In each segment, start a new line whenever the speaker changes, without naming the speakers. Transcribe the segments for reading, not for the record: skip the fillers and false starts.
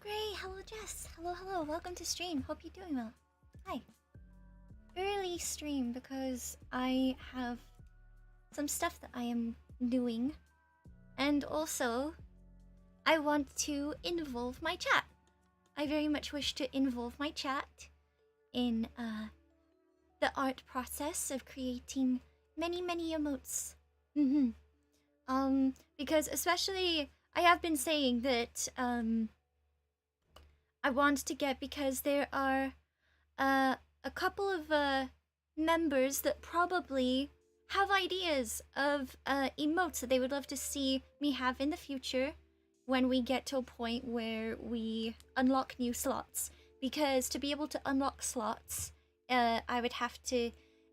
Gray. Hello, Jess. Hello. Welcome to stream. Hope you're doing well. Hi. Early stream because I have some stuff that I am doing. And also, I want to involve my chat. I very much wish to involve my chat in the art process of creating many emotes. Because especially I have been saying that I want to get, because there are a couple of members that probably have ideas of emotes that they would love to see me have in the future when we get to a point where we unlock new slots. Because to be able to unlock slots, I would have to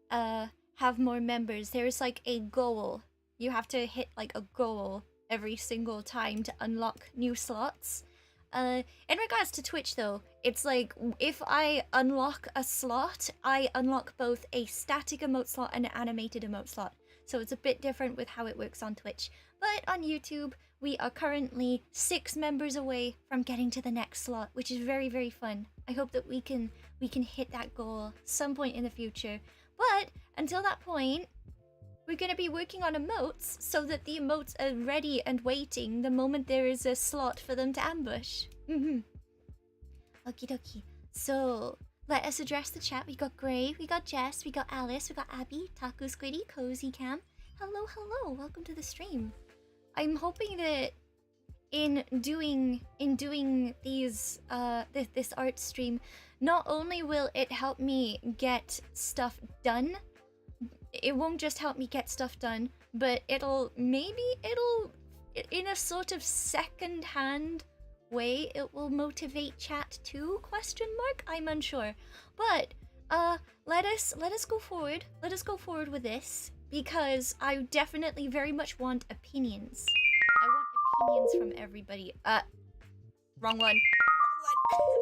have more members. There's like a goal. You have to hit like a goal every single time to unlock new slots. In regards to Twitch though, it's like if I unlock a slot, I unlock both a static emote slot and an animated emote slot. So it's a bit different with how it works on Twitch. But on YouTube, we are currently 6 members away from getting to the next slot, which is very fun. I hope that we can hit that goal some point in the future. But until that point, we're going to be working on emotes so that the emotes are ready and waiting the moment there is a slot for them to ambush. Okie dokie. So, let us address the chat. We got Gray, we got Jess, we got Alice, we got Abby, Taco Squiddy, Cozy Cam. Hello. Welcome to the stream. I'm hoping that in doing these this art stream, not only will it help me get stuff done, it won't just help me get stuff done, but it'll in a sort of second-hand way, it will motivate chat too, ? I'm unsure. But let us go forward. Let us go forward with this, because I definitely very much want opinions. I want opinions from everybody. Wrong one.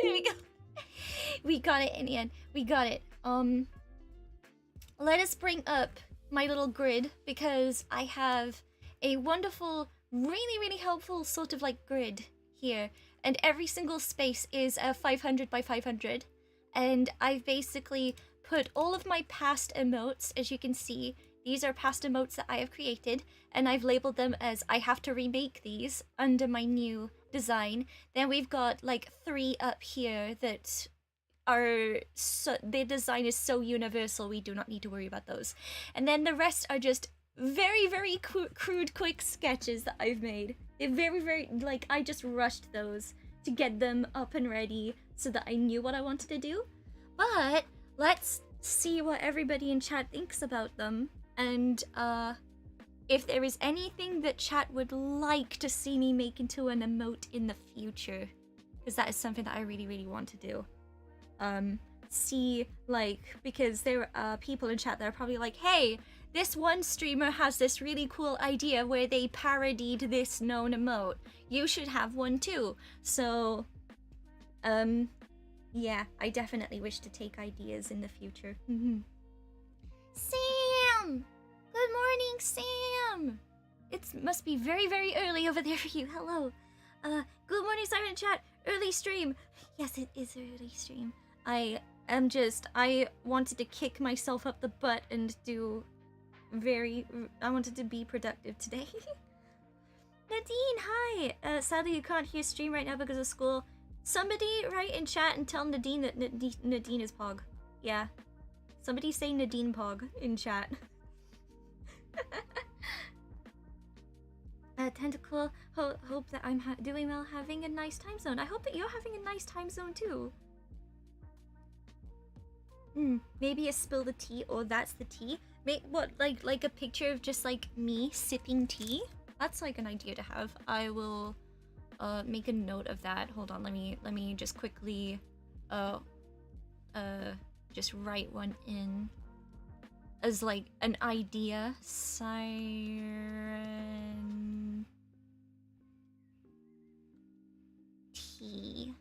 There we go. We got it in the end. We got it. Let us bring up my little grid, because I have a wonderful, really helpful sort of like grid here, and every single space is a 500 by 500, and I've basically put all of my past emotes. As you can see, these are past emotes that I have created, and I've labeled them as I have to remake these under my new design. Then we've got like 3 up here that are their design is so universal, we do not need to worry about those. And then the rest are just very crude quick sketches that I've made. They're very like, I just rushed those to get them up and ready so that I knew what I wanted to do. But let's see what everybody in chat thinks about them, and if there is anything that chat would like to see me make into an emote in the future, because that is something that I really want to do. See, like, because there are people in chat that are probably like, hey, this one streamer has this really cool idea where they parodied this known emote. You should have one too. So, yeah, I definitely wish to take ideas in the future. Sam! Good morning, Sam! It must be very early over there for you. Hello. Good morning, Siren chat. Early stream. Yes, it is early stream. I wanted to kick myself up the butt and I wanted to be productive today. Nadine, hi! Sadly you can't hear stream right now because of school. Somebody write in chat and tell Nadine that Nadine is Pog. Yeah. Somebody say Nadine Pog in chat. Tentacle, hope that I'm doing well, having a nice time zone. I hope that you're having a nice time zone too. Maybe a spill the tea, or that's the tea. What, like a picture of just like me sipping tea? That's like an idea to have. I will make a note of that. Hold on, let me just quickly just write one in as like an idea. Siren tea.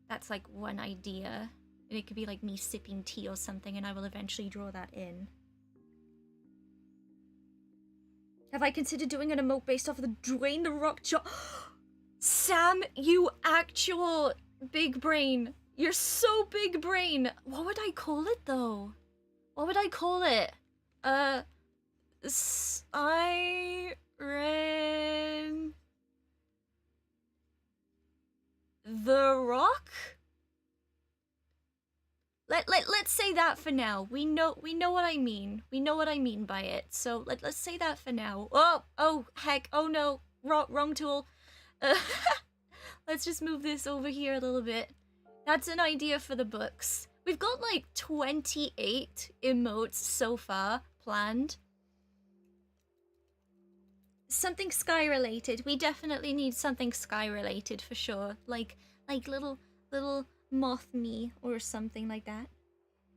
That's like one idea. And it could be like me sipping tea or something, and I will eventually draw that in. Have I considered doing an emote based off of the Drain the Rock Sam, you actual big brain. You're so big brain. What would I call it though? What would I call it? Siren the Rock? Let's say that for now. We know what I mean. We know what I mean by it. So let's say that for now. Oh heck. Oh no. Wrong tool. Let's just move this over here a little bit. That's an idea for the books. We've got like 28 emotes so far planned. Something sky related. We definitely need something sky related for sure. Like little moth me or something like that.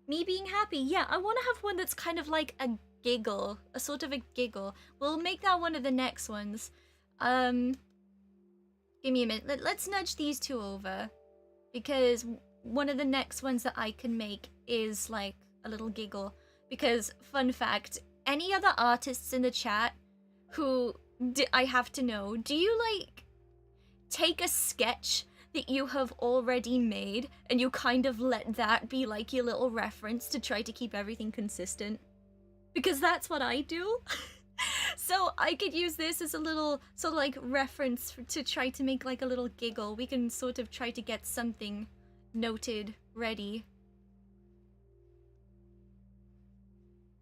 Me being happy. Yeah, I want to have one that's kind of like a giggle, a sort of a giggle. We'll make that one of the next ones. Give me a minute. Let's nudge these two over, because one of the next ones that I can make is like a little giggle. Because fun fact, any other artists in the chat who I have to know, do you like take a sketch that you have already made and you kind of let that be like your little reference to try to keep everything consistent? Because that's what I do. So I could use this as a little sort of like reference to try to make like a little giggle. We can sort of try to get something noted ready.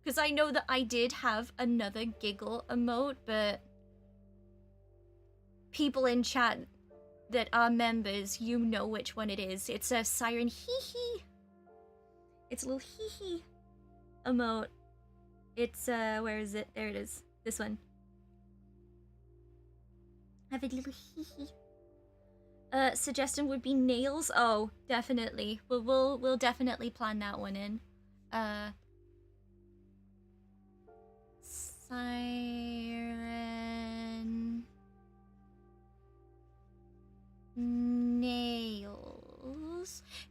Because I know that I did have another giggle emote, but people in chat that are members, you know which one it is. It's a siren hee-hee. It's a little hee-hee emote. It's, where is it? There it is. This one. Have a little hee-hee. Suggestion would be nails. Oh, definitely. We'll definitely plan that one in. Siren nails.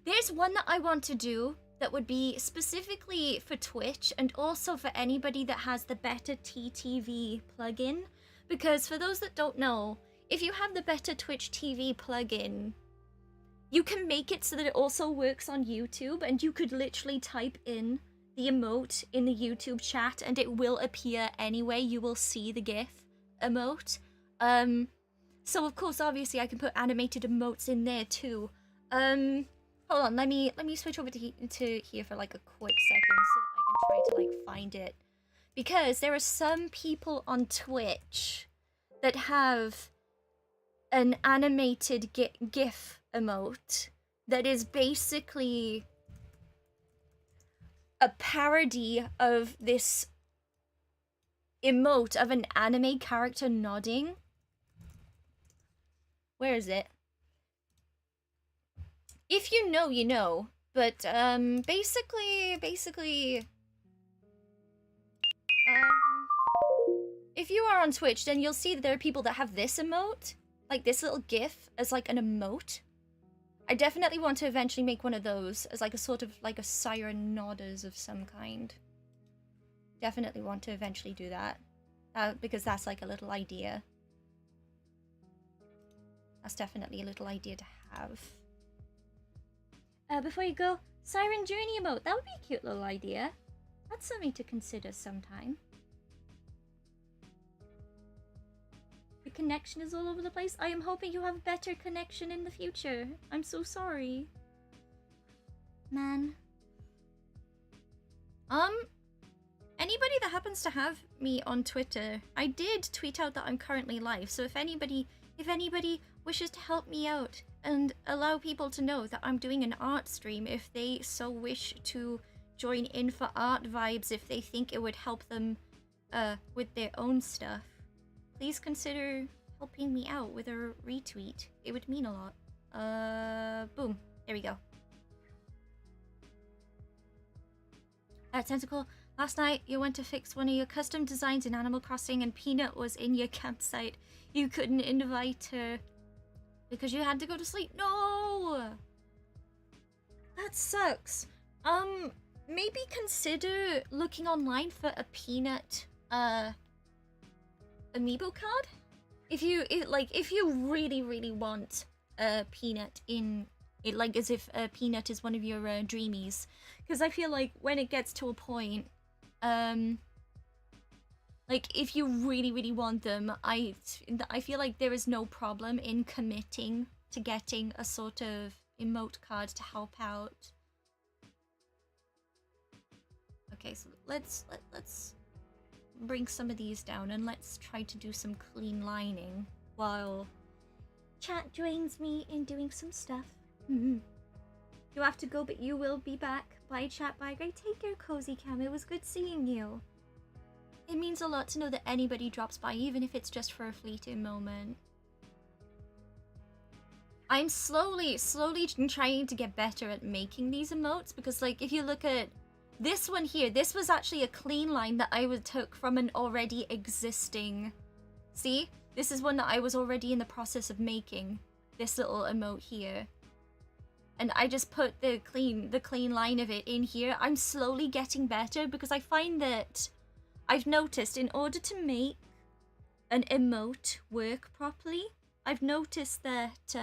There's one that I want to do that would be specifically for Twitch and also for anybody that has the Better TTV plugin. Because for those that don't know, if you have the Better Twitch TV plugin, you can make it so that it also works on YouTube, and you could literally type in the emote in the YouTube chat and it will appear anyway. You will see the GIF emote. So of course, obviously, I can put animated emotes in there too. Hold on, let me switch over to here for like a quick second so that I can try to like find it. Because there are some people on Twitch that have an animated GIF emote that is basically a parody of this emote of an anime character nodding. Where is it? If you know, you know. But, basically, if you are on Twitch, then you'll see that there are people that have this emote, like this little GIF, as like an emote. I definitely want to eventually make one of those as like a sort of like a siren nodders of some kind. Definitely want to eventually do that. Because that's like a little idea. That's definitely a little idea to have. Before you go, Siren Journey emote. That would be a cute little idea. That's something to consider sometime. The connection is all over the place. I am hoping you have better connection in the future. I'm so sorry. Man. Anybody that happens to have me on Twitter, I did tweet out that I'm currently live, so if anybody wishes to help me out and allow people to know that I'm doing an art stream, if they so wish to join in for art vibes, if they think it would help them with their own stuff, please consider helping me out with a retweet. It would mean a lot. Boom. There we go. Tentacle, last night you went to fix one of your custom designs in Animal Crossing and Peanut was in your campsite. You couldn't invite her because you had to go to sleep. No! That sucks. Maybe consider looking online for a Peanut, amiibo card? if you really want a peanut in it, like as if a peanut is one of your dreamies, because I feel like when it gets to a point, like if you really want them, I feel like there is no problem in committing to getting a sort of emote card to help out. Okay, so let's bring some of these down and let's try to do some clean lining while chat joins me in doing some stuff. You have to go, but you will be back. Bye chat, bye Grey. Take care, Cozy Cam. It was good seeing you. It means a lot to know that anybody drops by, even if it's just for a fleeting moment. I'm slowly trying to get better at making these emotes, because like if you look at this one here, this was actually a clean line that I took from an already existing... See? This is one that I was already in the process of making. This little emote here. And I just put the clean line of it in here. I'm slowly getting better because I find that I've noticed in order to make an emote work properly, I've noticed that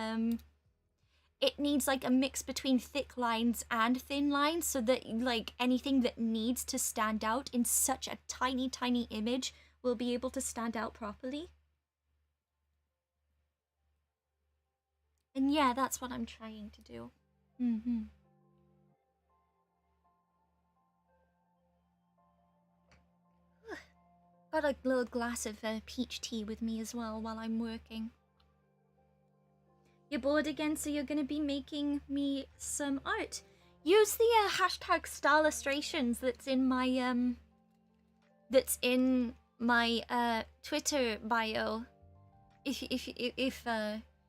it needs like a mix between thick lines and thin lines, so that like anything that needs to stand out in such a tiny image will be able to stand out properly. And yeah, that's what I'm trying to do. Got a little glass of peach tea with me as well while I'm working. You're bored again, so you're gonna be making me some art. Use the hashtag style illustrations that's in my Twitter bio. If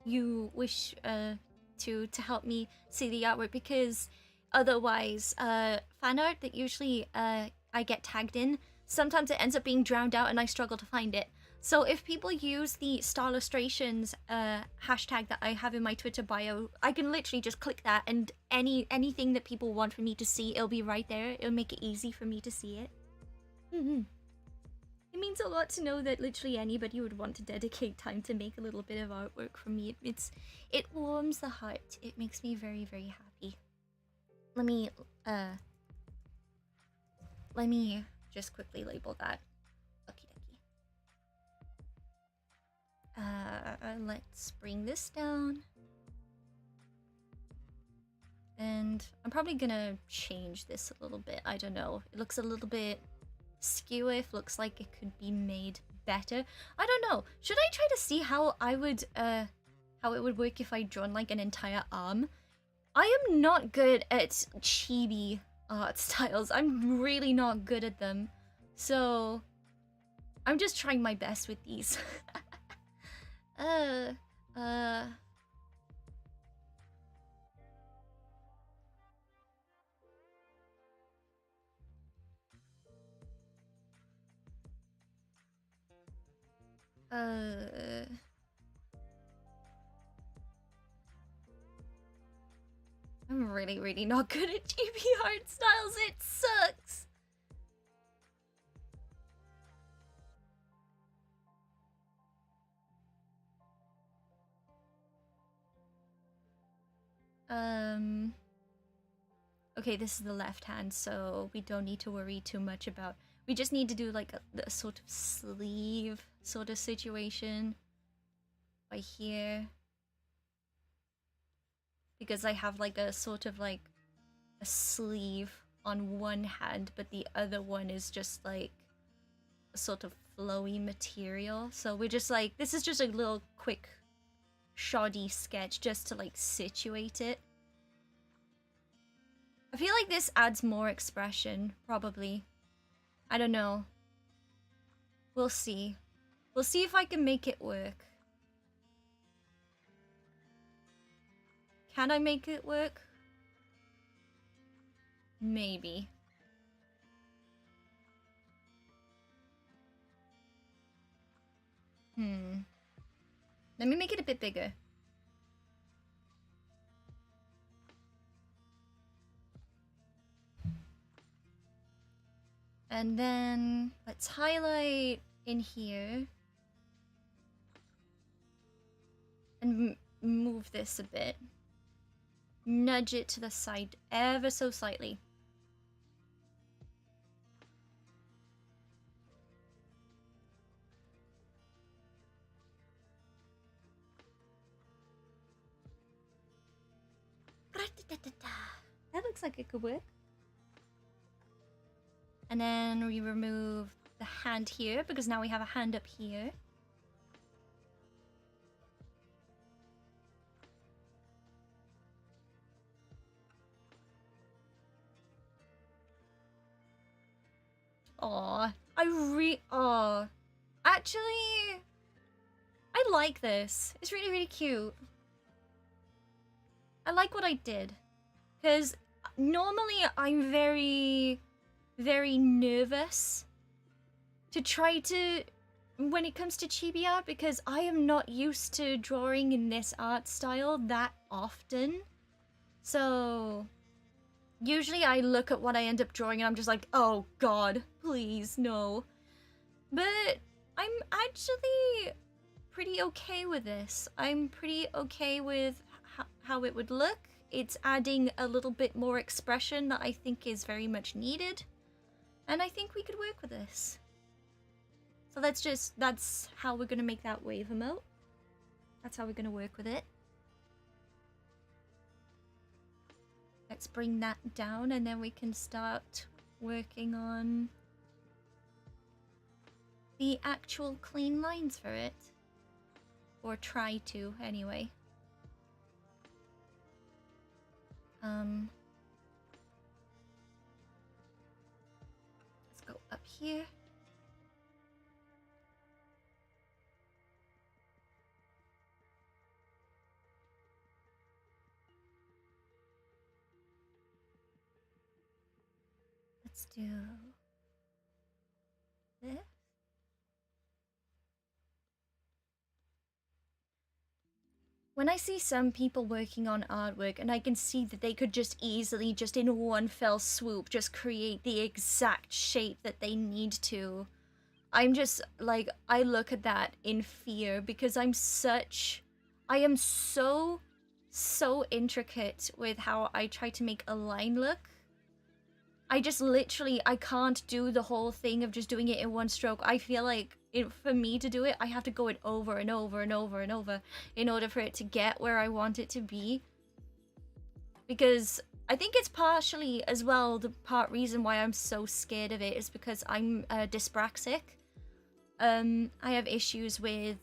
you wish to help me see the artwork, because otherwise fan art that usually I get tagged in, sometimes it ends up being drowned out and I struggle to find it. So if people use the style illustrations hashtag that I have in my Twitter bio, I can literally just click that, and anything that people want for me to see, it'll be right there. It'll make it easy for me to see it. It means a lot to know that literally anybody would want to dedicate time to make a little bit of artwork for me. It warms the heart. It makes me very happy. Let me just quickly label that. Let's bring this down. And I'm probably gonna change this a little bit. I don't know. It looks a little bit skew. It looks like it could be made better. I don't know. Should I try to see how I would how it would work if I drawn like an entire arm? I am not good at chibi art styles. I'm really not good at them. So I'm just trying my best with these. I'm really not good at chibi art styles. It sucks. Okay, this is the left hand, so we don't need to worry too much about... We just need to do like a sort of sleeve sort of situation by here. Because I have like a sort of like a sleeve on one hand, but the other one is just like a sort of flowy material. So we're just like, this is just a little quick shoddy sketch just to like situate it. I feel like this adds more expression, probably. I don't know. We'll see. We'll see if I can make it work. Can I make it work? Maybe. Let me make it a bit bigger. And then let's highlight in here. And move this a bit. Nudge it to the side ever so slightly. That looks like it could work. And then we remove the hand here because now we have a hand up here. Aw, actually, I like this. It's really, really cute. I like what I did. Because normally I'm very, very nervous to try to, when it comes to chibi art, because I am not used to drawing in this art style that often. So usually I look at what I end up drawing and I'm just like, oh god, please, no. But I'm actually pretty okay with this. I'm pretty okay with how it would look. It's adding a little bit more expression that I think is very much needed. And I think we could work with this. So that's how we're gonna make that wave emote. That's how we're gonna work with it. Let's bring that down and then we can start working on the actual clean lines for it. Or try to, anyway. Let's go up here. Let's do this. When I see some people working on artwork and I can see that they could just easily, just in one fell swoop, just create the exact shape that they need to, I'm just like, I look at that in fear because I am so intricate with how I try to make a line look. I just literally, I can't do the whole thing of just doing it in one stroke. I feel like for me to do it, I have to go it over and over and over and over in order for it to get where I want it to be. Because I think it's partially as well the reason why I'm so scared of it is because I'm dyspraxic. I have issues with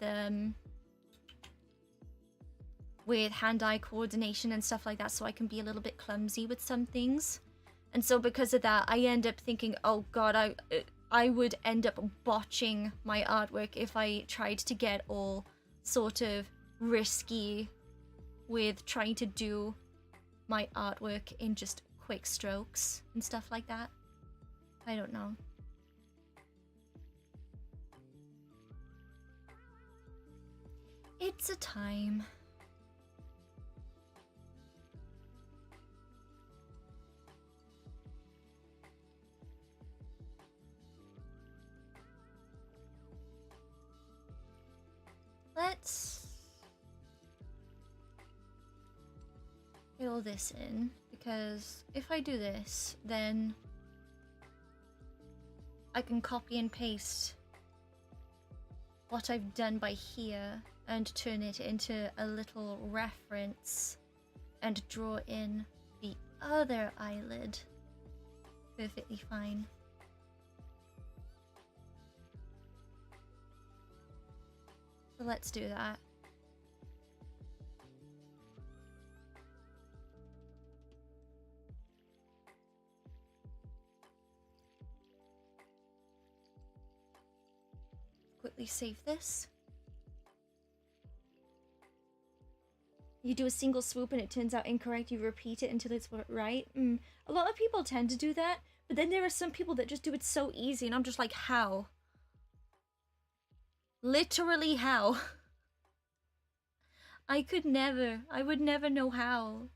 hand-eye coordination and stuff like that, so I can be a little bit clumsy with some things. And so because of that, I end up thinking, oh god, I would end up botching my artwork if I tried to get all sort of risky with trying to do my artwork in just quick strokes and stuff like that. I don't know. It's a time. Let's get all this in, because if I do this, then I can copy and paste what I've done by here and turn it into a little reference and draw in the other eyelid perfectly fine. So let's do that. Quickly save this. You do a single swoop and it turns out incorrect, you repeat it until it's right. A lot of people tend to do that, but then there are some people that just do it so easy and I'm just like, how? Literally how? I would never know how.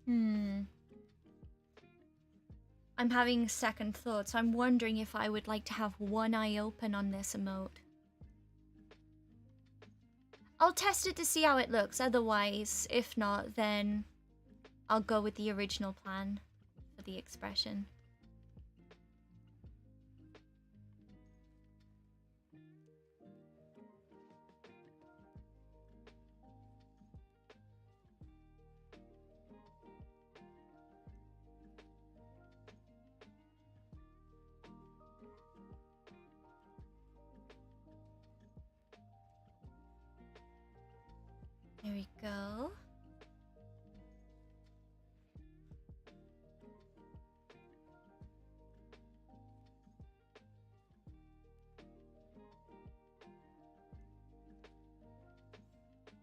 I'm having second thoughts. I'm wondering if I would like to have one eye open on this emote. I'll test it to see how it looks. Otherwise, if not, then I'll go with the original plan for the expression. There we go.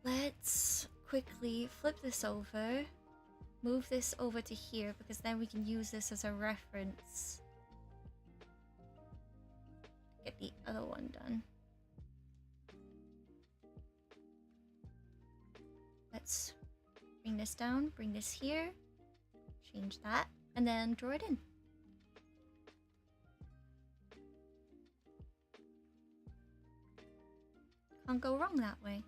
Let's quickly flip this over, move this over to here, because then we can use this as a reference. Get the other one done. Let's bring this down, bring this here, change that, and then draw it in. Can't go wrong that way.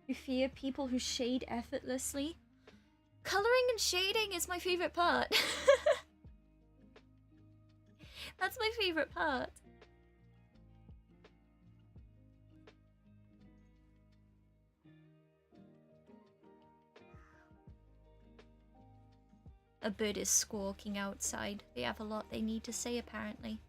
You fear people who shade effortlessly? Coloring and shading is my favorite part. That's my favorite part. A bird is squawking outside. They have a lot they need to say, apparently.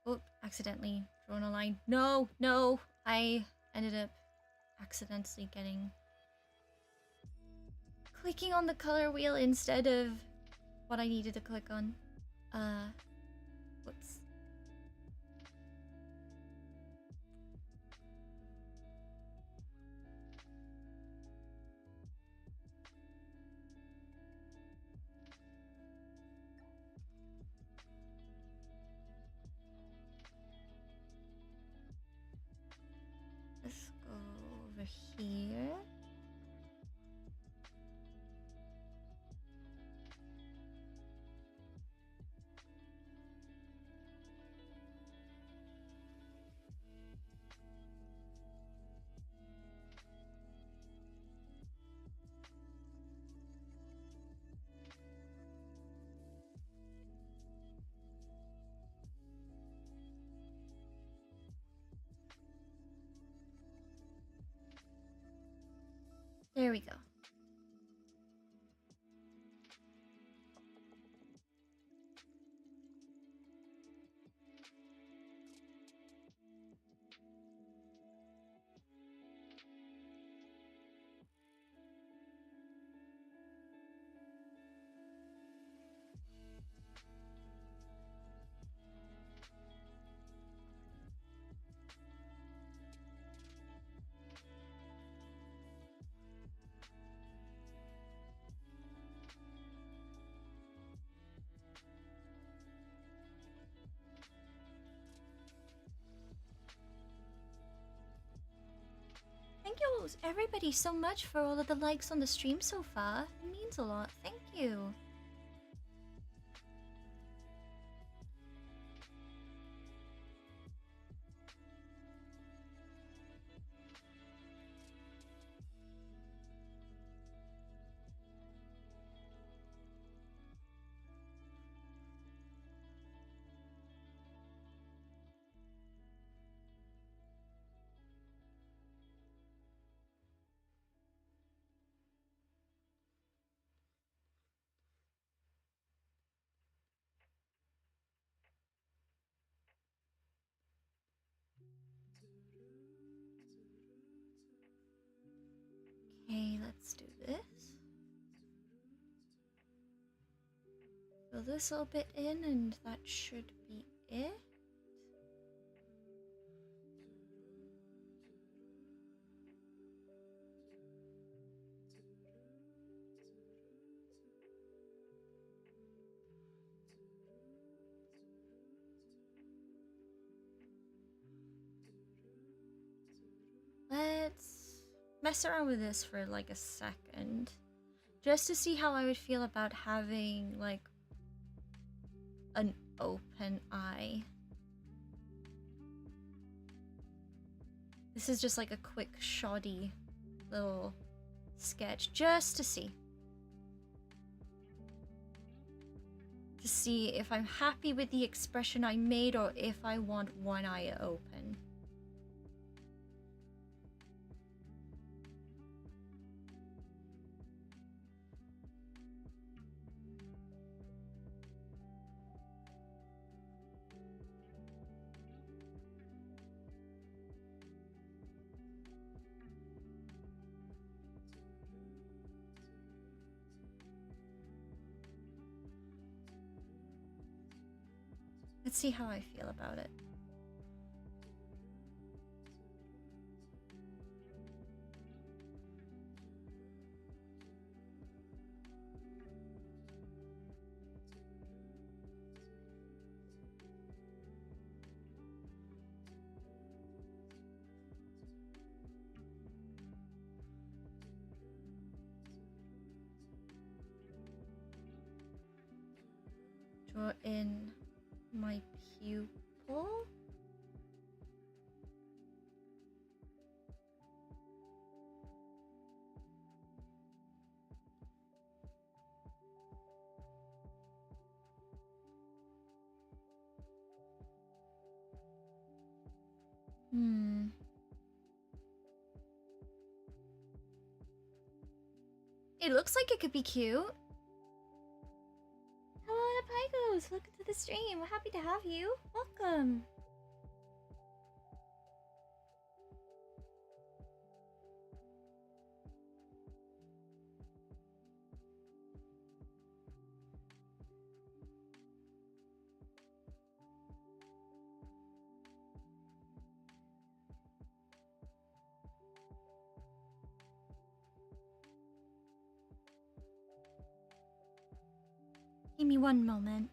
Oh, accidentally drawn a line. No, no! I ended up accidentally clicking on the color wheel instead of what I needed to click on. Whoops. Let's go over here. There we go. Thank you everybody so much for all of the likes on the stream so far. It means a lot. Thank you. fill this little bit in, and that should be it. Let's mess around with this for like a second. Just to see how I would feel about having like an open eye. This is just like a quick shoddy little sketch just to see. To see if I'm happy with the expression I made or if I want one eye open. Let's see how I feel about it. Draw in my pupil. It looks like it could be cute. Hello, Pygos. Welcome to the stream. We're happy to have you. Welcome. Give me one moment.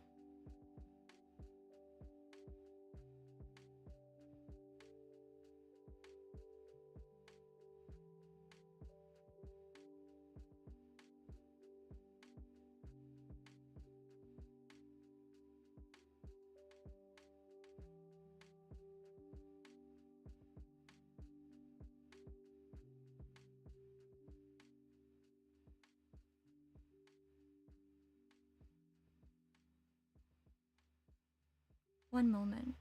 One moment.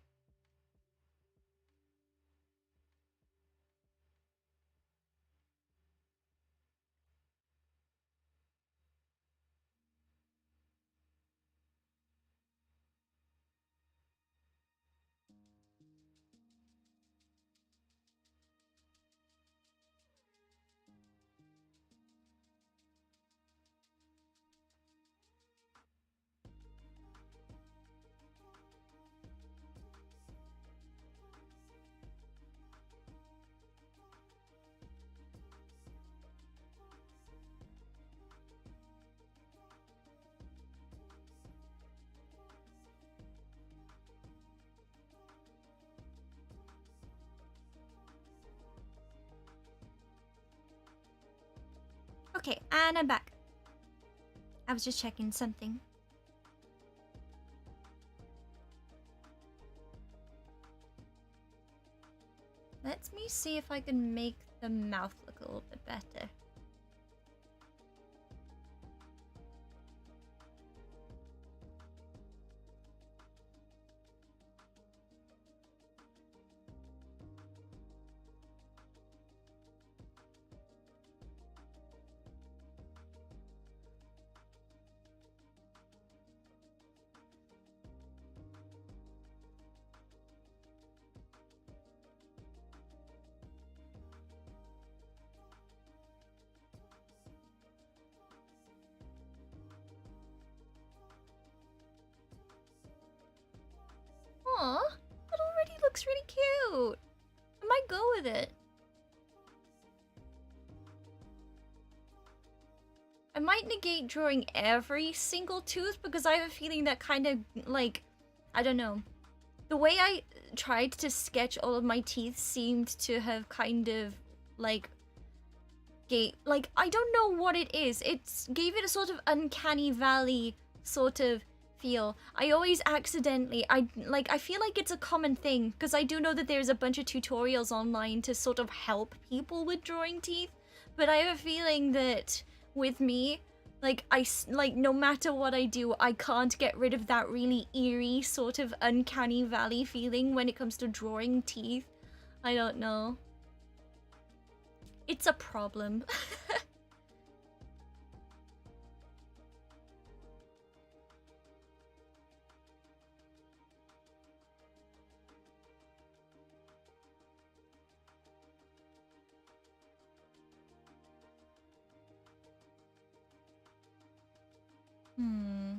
Okay, and I'm back. I was just checking something. Let me see if I can make the mouth look a little bit better. with it. I might negate drawing every single tooth because I have a feeling that kind of, like, I don't know. The way I tried to sketch all of my teeth seemed to have kind of, like, I don't know what it is. It gave it a sort of uncanny valley sort of feel. I always accidentally, I feel like it's a common thing because I do know that there's a bunch of tutorials online to sort of help people with drawing teeth, but I have a feeling that with me, no matter what I do, I can't get rid of that really eerie sort of uncanny valley feeling when it comes to drawing teeth. I don't know. It's a problem. Hmm.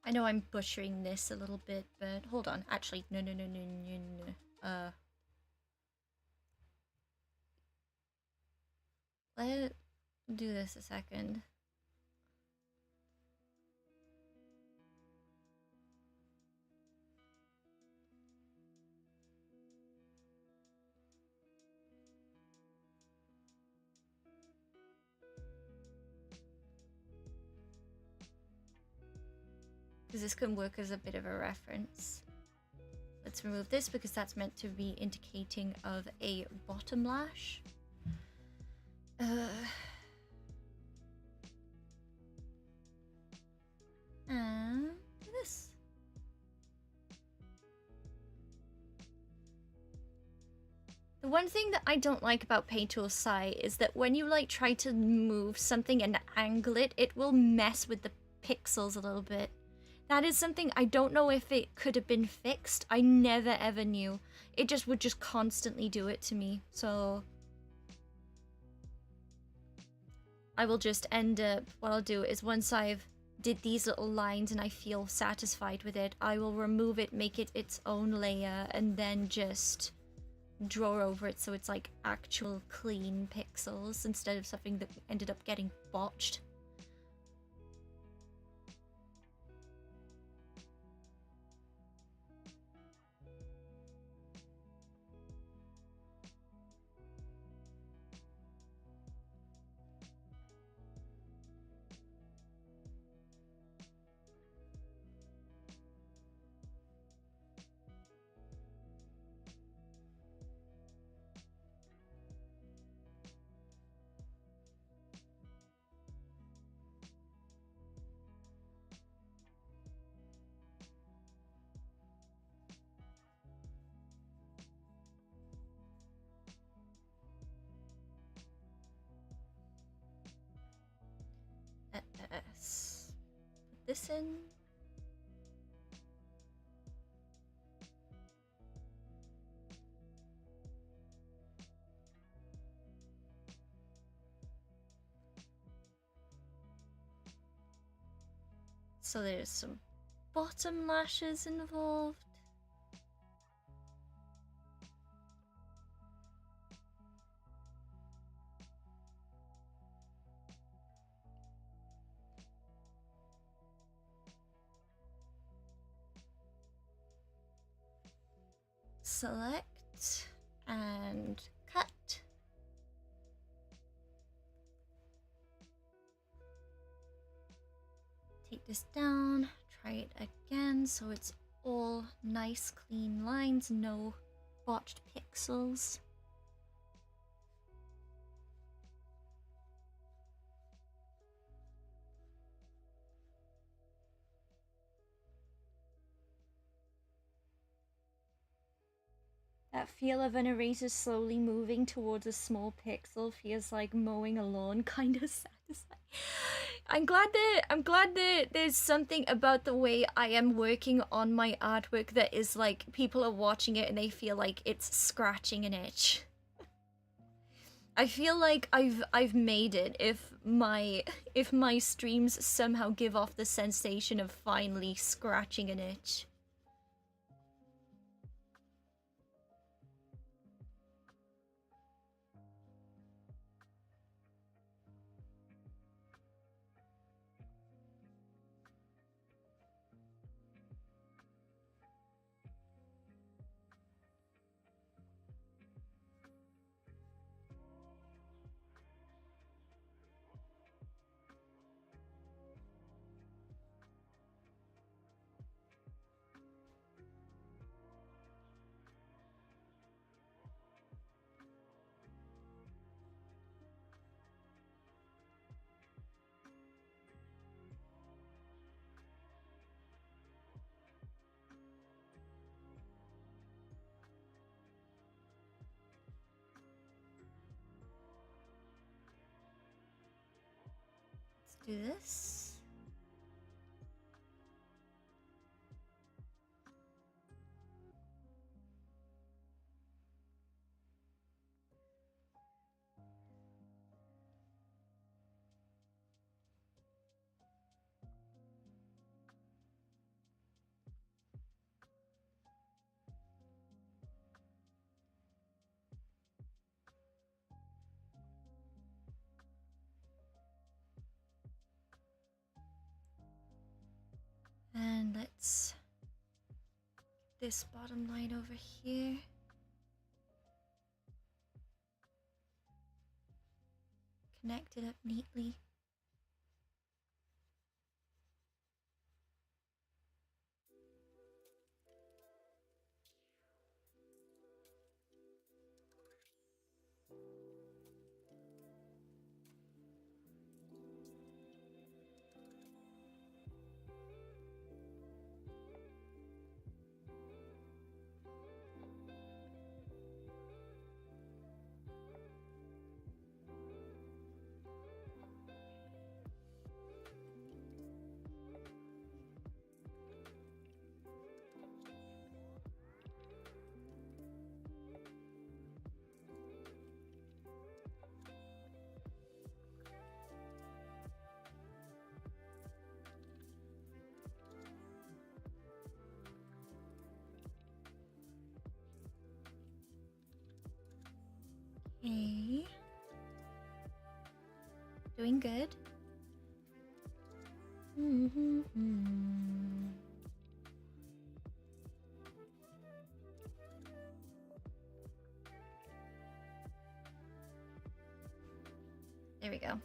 I know I'm butchering this a little bit, but hold on. Actually, no. Let's do this a second. Because this can work as a bit of a reference. Let's remove this because that's meant to be indicating of a bottom lash. And do this. The one thing that I don't like about Paint Tool Sai is that when you like try to move something and angle it, it will mess with the pixels a little bit. That is something I don't know if it could have been fixed. I never ever knew. It just would just constantly do it to me. So I will just end up, what I'll do is once I've did these little lines and I feel satisfied with it, I will remove it, make it its own layer, and then just draw over it so it's like actual clean pixels instead of something that ended up getting botched. Put this in. So there's some bottom lashes involved. Select and cut. Take this down, try it again so it's all nice clean lines, no botched pixels. That feel of an eraser slowly moving towards a small pixel feels like mowing a lawn, kind of satisfying. I'm glad that there's something about the way I am working on my artwork that is like people are watching it and they feel like it's scratching an itch. I feel like I've made it if my streams somehow give off the sensation of finally scratching an itch. Let's do this. And let's get this bottom line over here. Connect it up neatly. Okay. Doing good. There we go.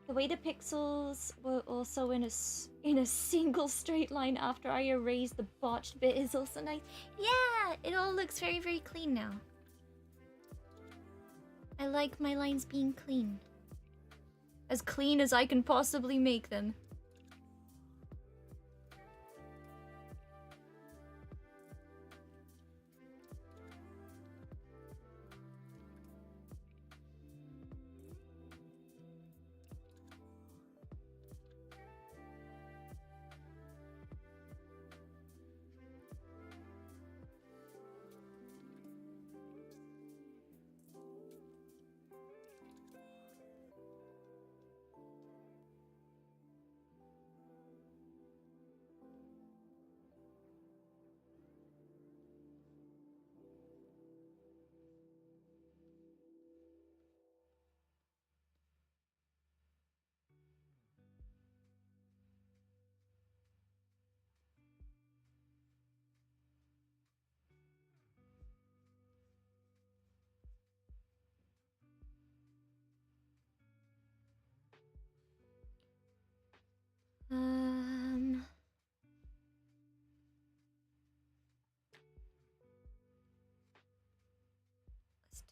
The way the pixels were also in a single straight line after I erased the botched bit is also nice. Yeah, it all looks very, very clean now. I like my lines being clean. As clean as I can possibly make them.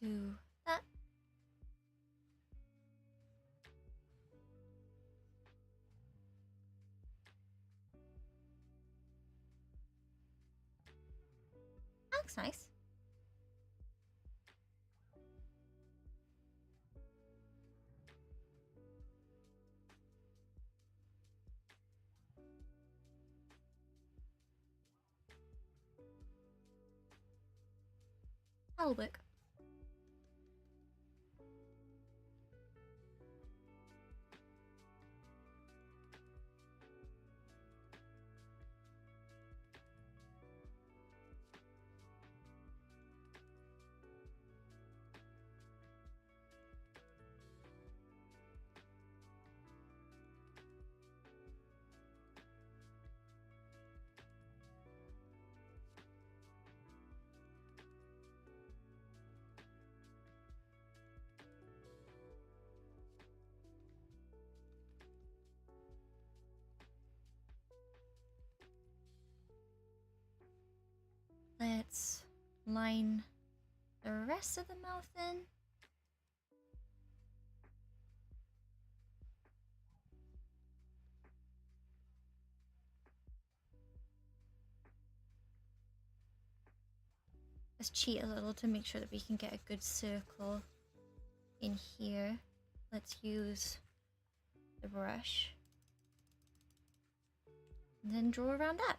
do that. Looks nice. That'll work. Let's line the rest of the mouth in. Let's cheat a little to make sure that we can get a good circle in here. Let's use the brush. And then draw around that.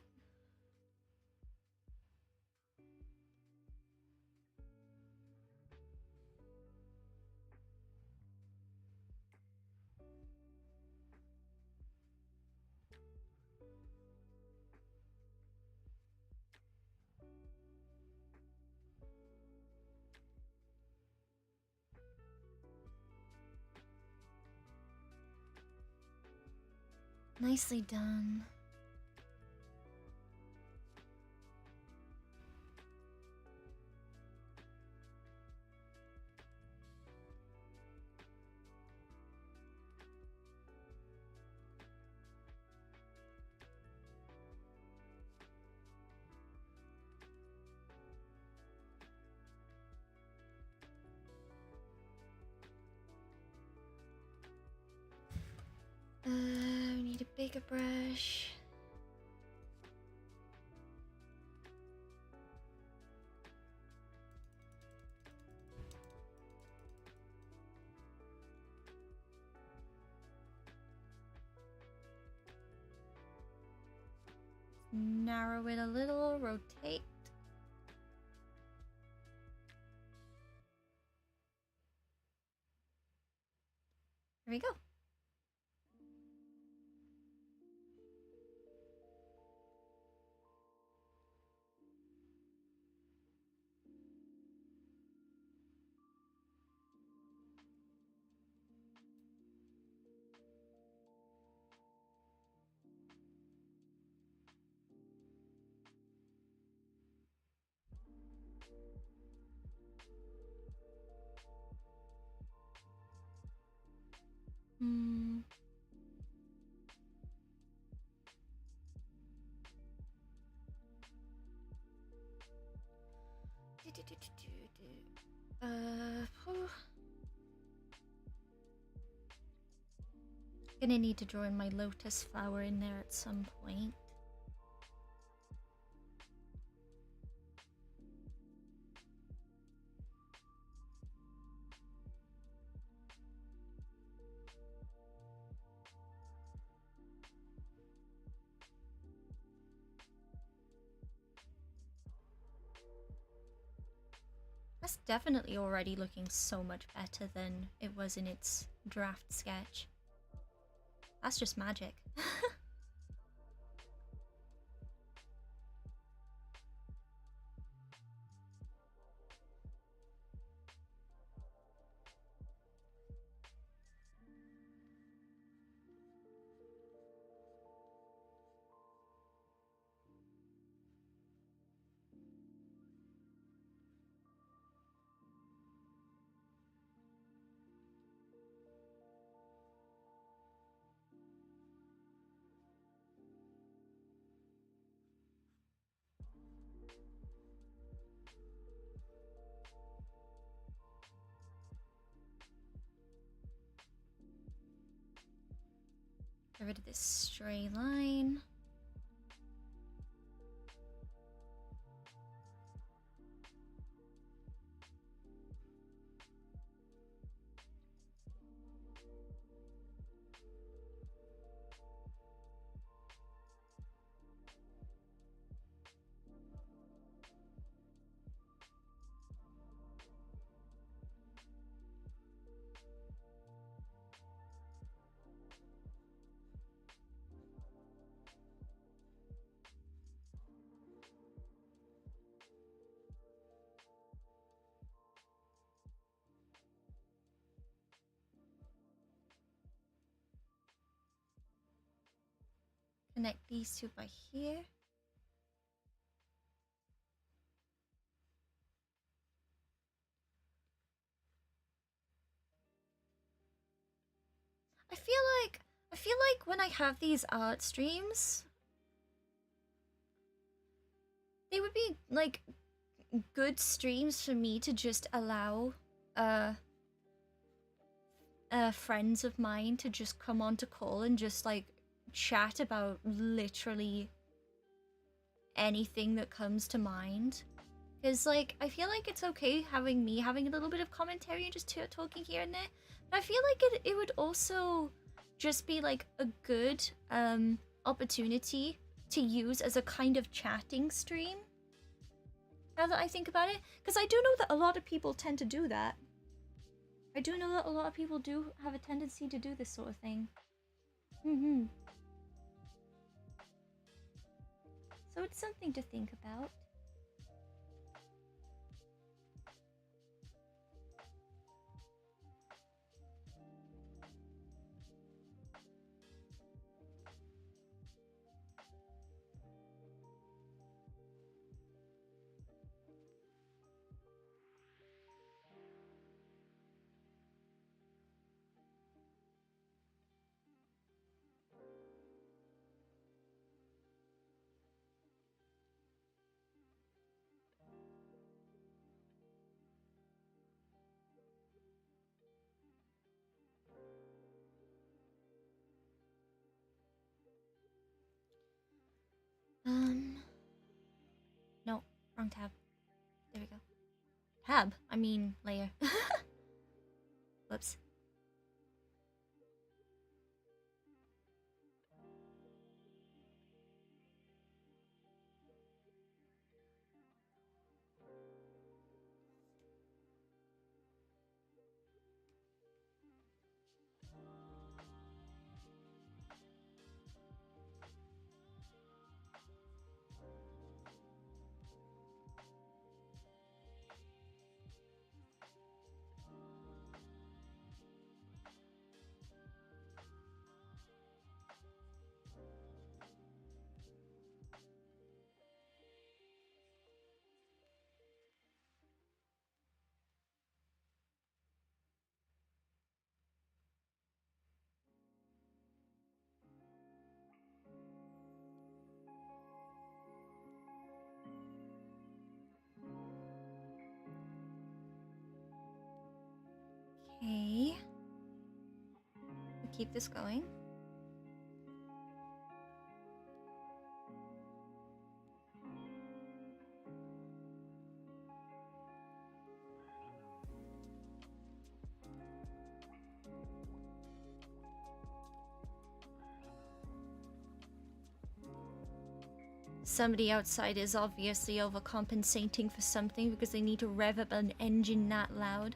Nicely done. We need a bigger brush. Narrow it a little, rotate. There we go. Hmm. Gonna need to draw in my lotus flower in there at some point. That's definitely already looking so much better than it was in its draft sketch. That's just magic. Get rid of this stray line. Connect these two by here. I feel like when I have these art streams, they would be like good streams for me to just allow friends of mine to just come on to call and just like chat about literally anything that comes to mind. Because like I feel like it's okay having a little bit of commentary and just talking here and there, but I feel like it would also just be like a good opportunity to use as a kind of chatting stream, now that I think about it, because I do know that a lot of people tend to do that. I do know that a lot of people do have a tendency to do this sort of thing. So it's something to think about. No, wrong tab. There we go. Tab? I mean, layer. Whoops. Okay. Keep this going. Somebody outside is obviously overcompensating for something because they need to rev up an engine that loud.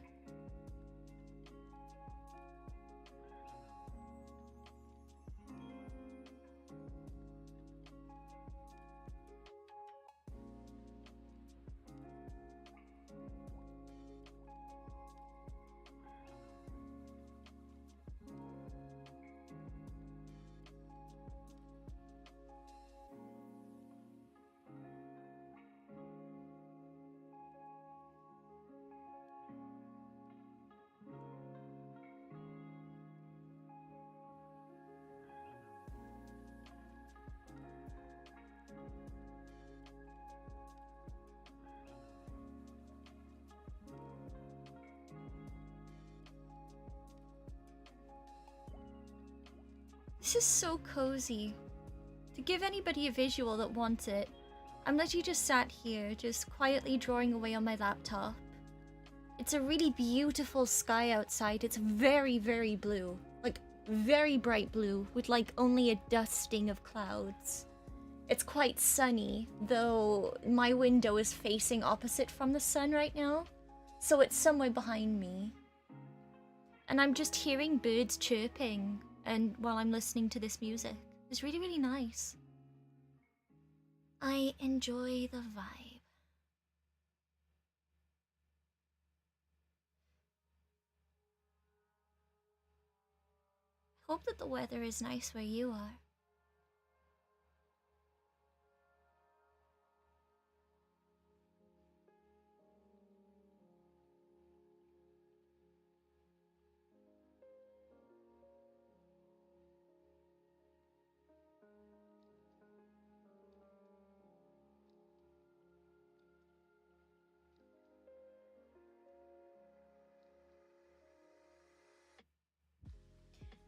This is so cozy. To give anybody a visual that wants it, I'm literally just sat here, just quietly drawing away on my laptop. It's a really beautiful sky outside. It's very, very blue. Like, very bright blue, with like only a dusting of clouds. It's quite sunny, though my window is facing opposite from the sun right now, so it's somewhere behind me. And I'm just hearing birds chirping and while I'm listening to this music. It's really, really nice. I enjoy the vibe. Hope that the weather is nice where you are.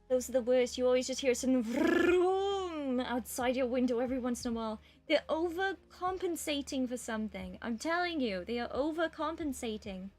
Those are the worst. You always just hear some vroom outside your window every once in a while. They're overcompensating for something. I'm telling you, they are overcompensating.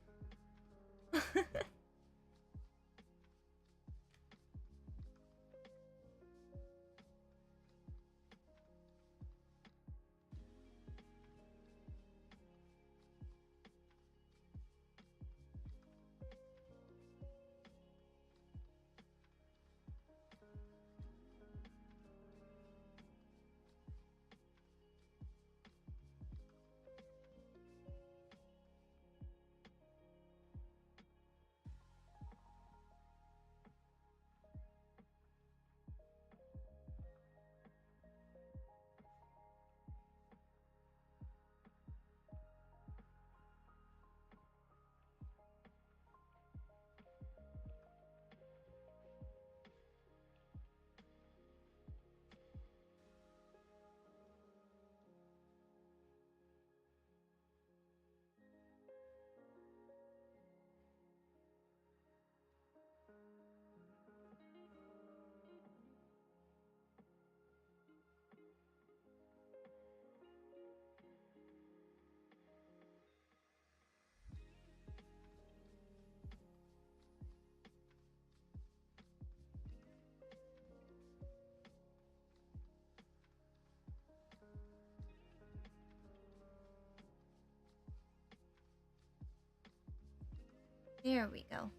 There we go.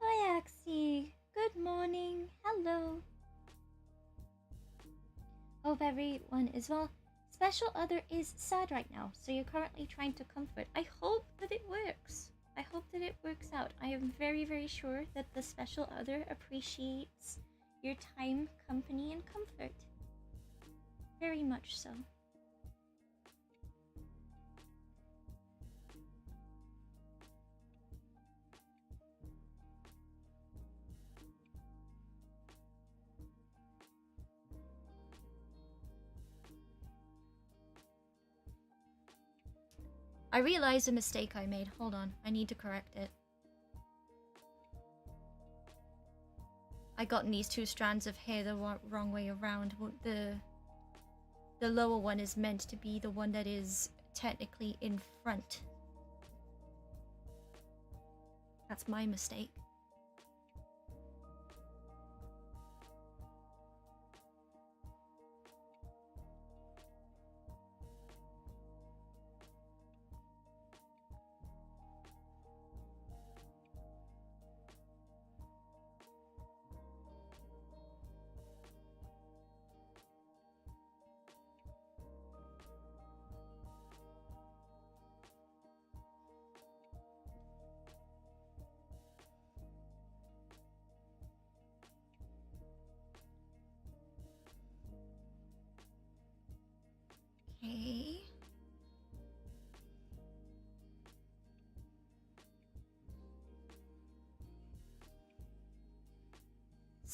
Hi Axie. Good morning. Hello. Hope everyone is well. Special Other is sad right now, so you're currently trying to comfort. I hope that it works. I hope that it works out. I am very, very sure that the Special Other appreciates your time, company, and comfort. Very much so. I realized a mistake I made. Hold on, I need to correct it. I gotten these two strands of hair the wrong way around. The lower one is meant to be the one that is technically in front. That's my mistake.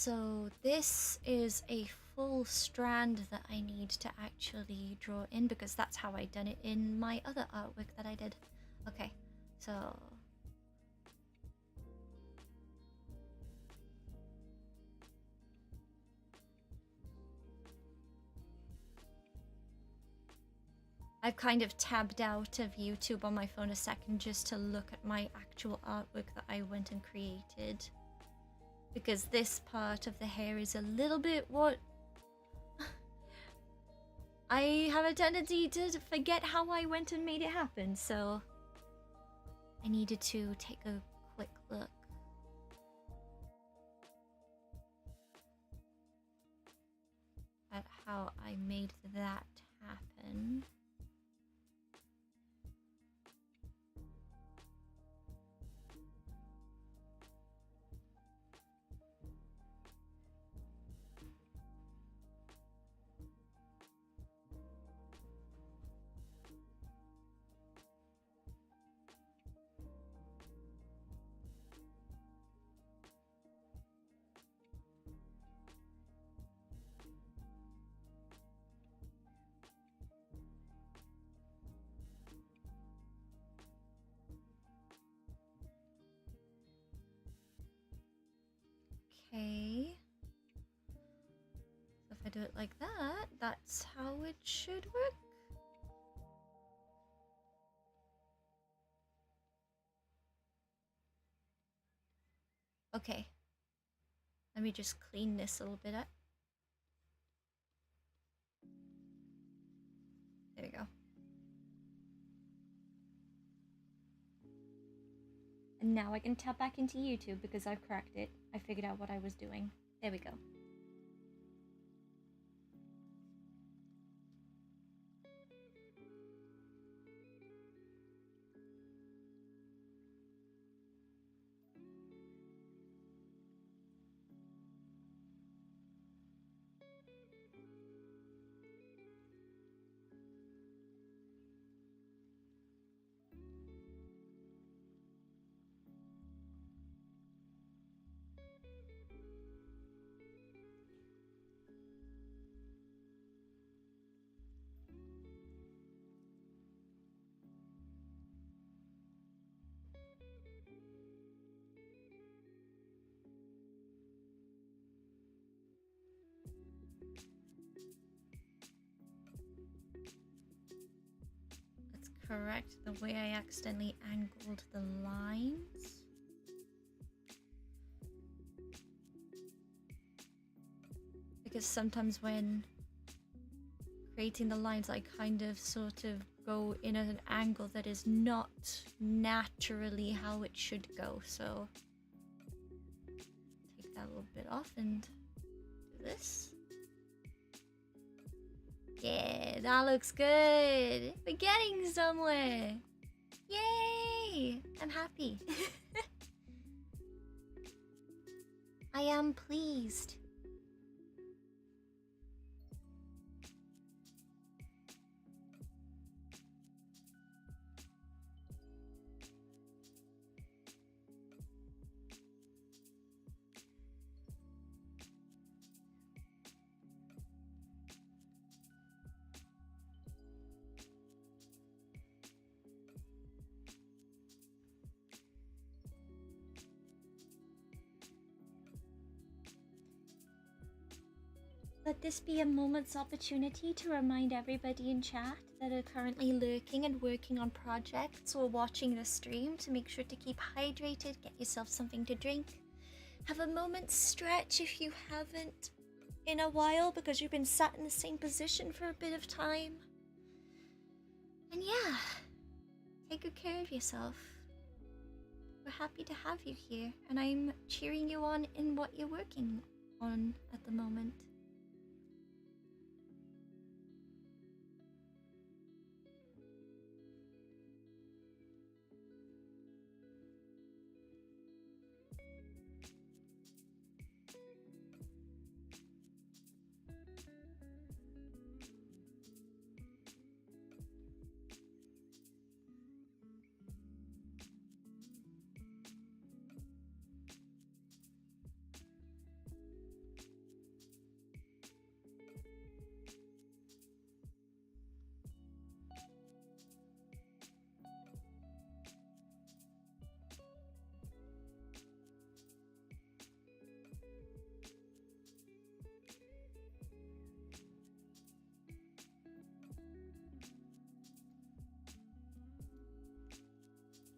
So this is a full strand that I need to actually draw in because that's how I done it in my other artwork that I did. Okay, so I've kind of tabbed out of YouTube on my phone a second just to look at my actual artwork that I went and created. Because this part of the hair is a little bit what... I have a tendency to forget how I went and made it happen, so... I needed to take a quick look. At how I made that happen. Okay. So if I do it like that, that's how it should work. Okay. Let me just clean this a little bit up. There we go. And now I can tap back into YouTube because I've cracked it. I figured out what I was doing. There we go. Correct the way I accidentally angled the lines. Because sometimes when creating the lines, I kind of sort of go in at an angle that is not naturally how it should go. So take that a little bit off and do this. Yeah, that looks good. We're getting somewhere. Yay! I'm happy. I am pleased. Let this be a moment's opportunity to remind everybody in chat that are currently lurking and working on projects or watching the stream to make sure to keep hydrated, get yourself something to drink. Have a moment's stretch if you haven't in a while because you've been sat in the same position for a bit of time. And yeah, take good care of yourself. We're happy to have you here, and I'm cheering you on in what you're working on at the moment.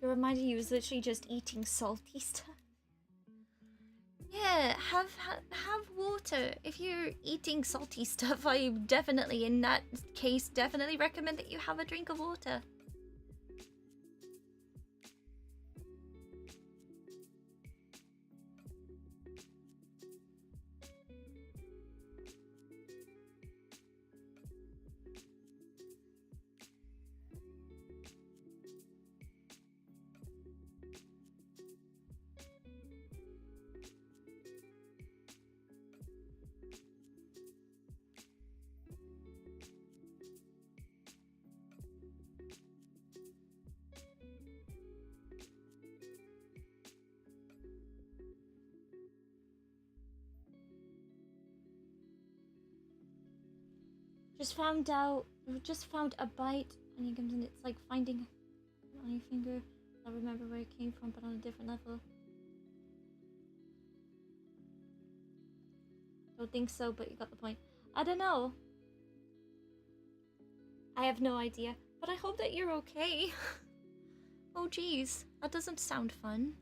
It reminded you was literally just eating salty stuff. Yeah, have water. If you're eating salty stuff, I definitely, in that case, definitely recommend that you have a drink of water. Just found a bite, and he comes in. It's like finding on your finger. I don't remember where it came from, but on a different level. Don't think so, but you got the point. I don't know. I have no idea, but I hope that you're okay. Oh geez, that doesn't sound fun.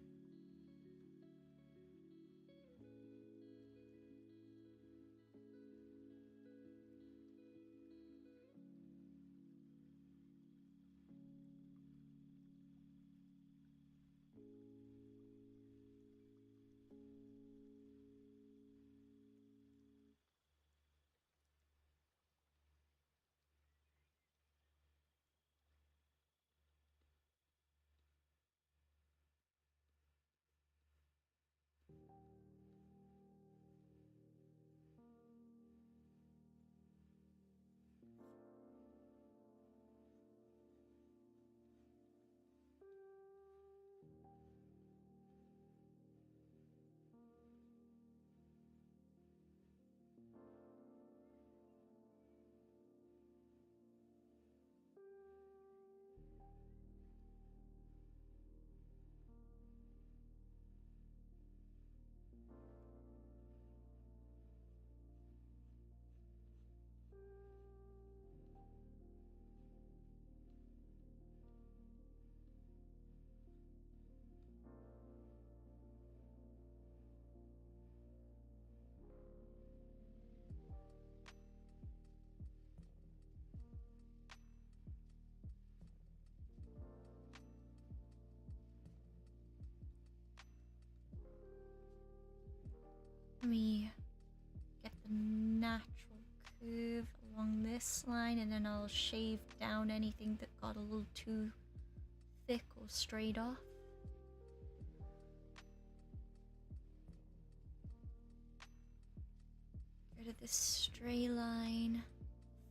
Let me get the natural curve along this line, and then I'll shave down anything that got a little too thick or straight off. Get rid of this stray line,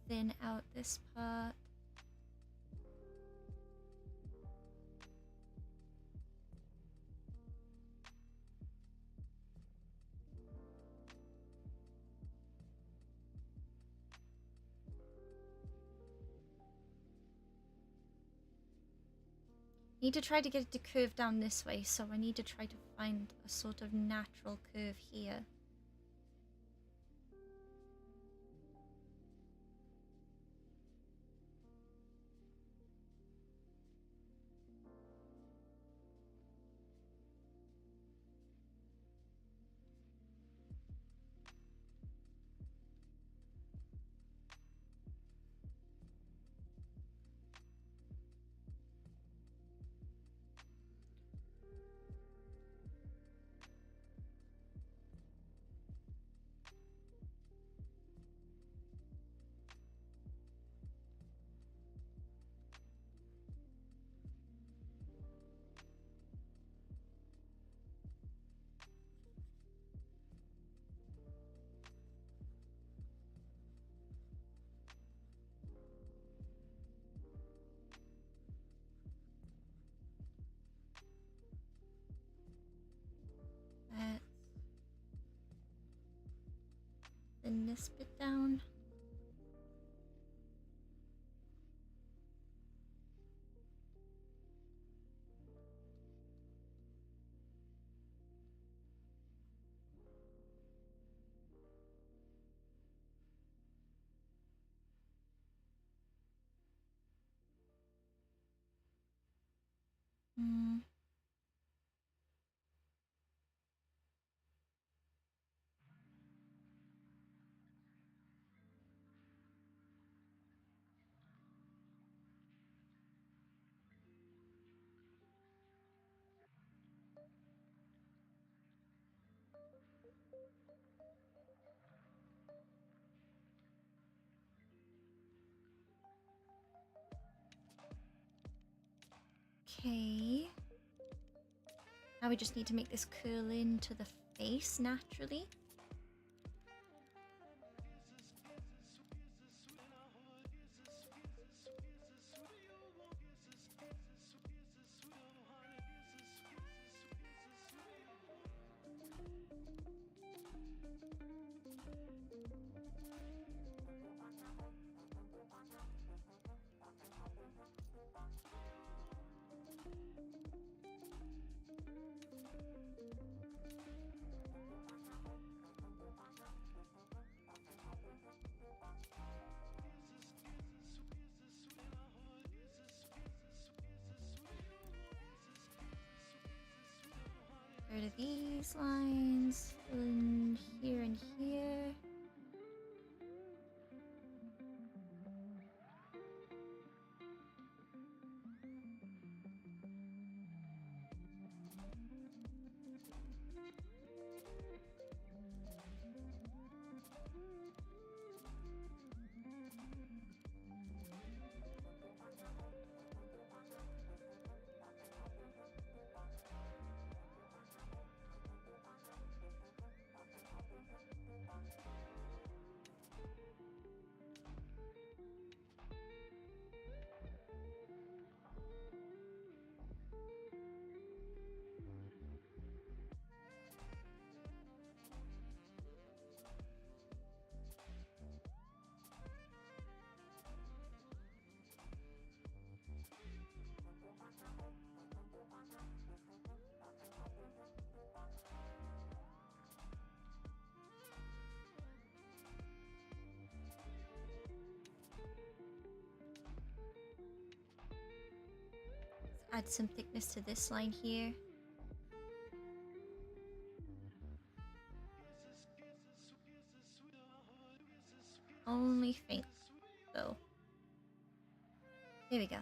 thin out this part. Need to try to get it to curve down this way, so I need to try to find a sort of natural curve here. Thin this bit down. Mm. Okay. Now we just need to make this curl into the face naturally. Rid of these lines, and here and here. Add some thickness to this line here. Only faint, though. There we go.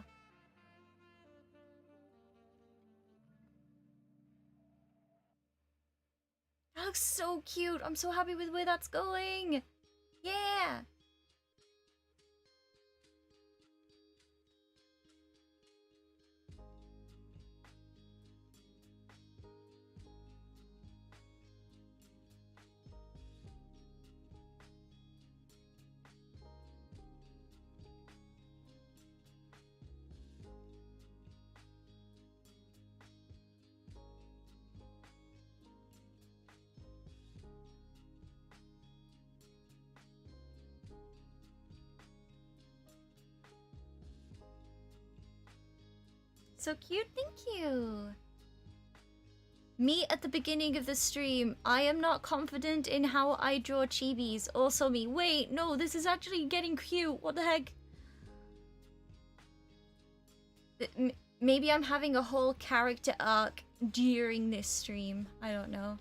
That looks so cute. I'm so happy with where that's going. Yeah. So cute, thank you. Me at the beginning of the stream, I am not confident in how I draw chibis. Also me, wait, no, this is actually getting cute, what the heck? Maybe I'm having a whole character arc during this stream, I don't know.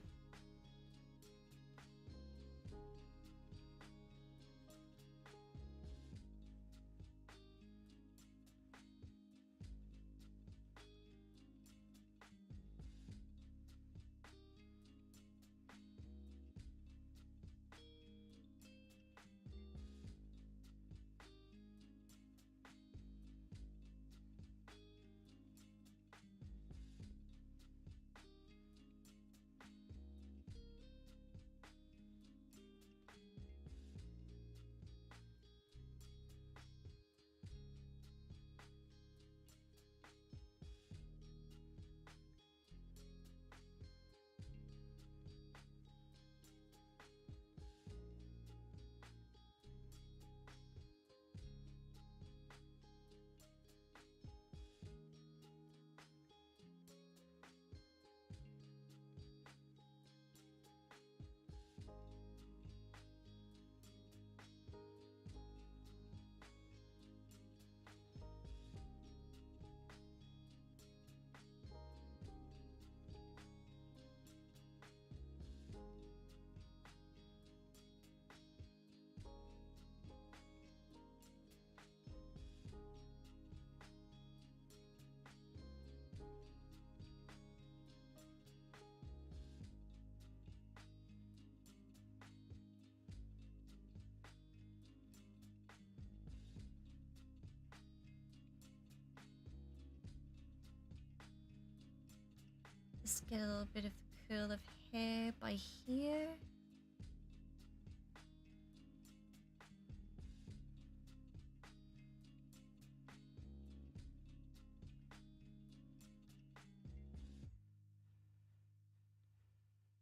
Just get a little bit of the curl of hair by here.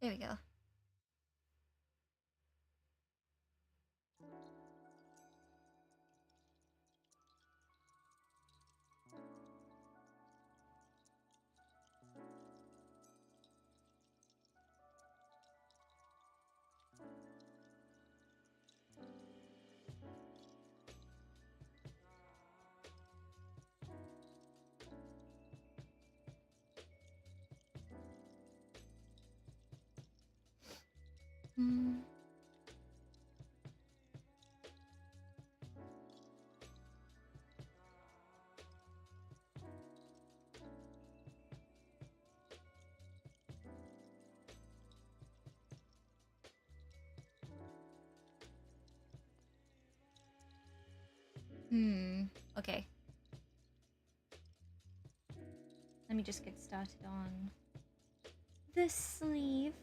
There we go. Hmm. Okay. Let me just get started on this sleeve.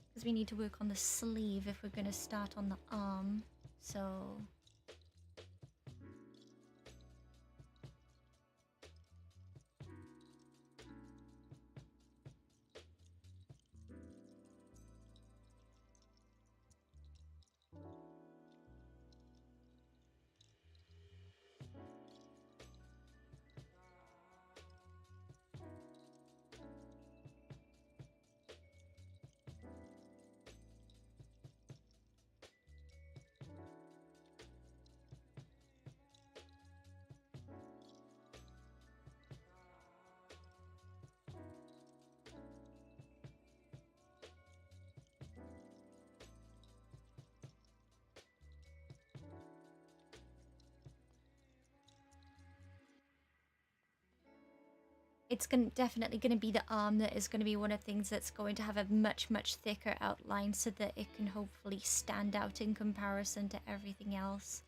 Because we need to work on the sleeve if we're going to start on the arm. So... It's definitely going to be the arm that is going to be one of the things that's going to have a much, much thicker outline so that it can hopefully stand out in comparison to everything else.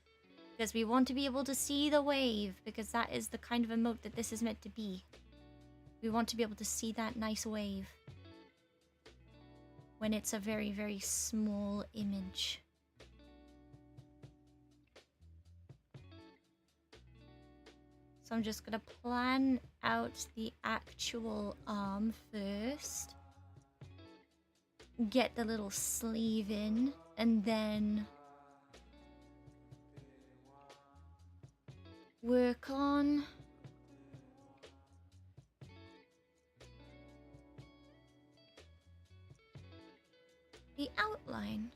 Because we want to be able to see the wave, because that is the kind of emote that this is meant to be. We want to be able to see that nice wave when it's a very, very small image. So I'm just going to plan out the actual arm first. Get the little sleeve in, and then work on the outline.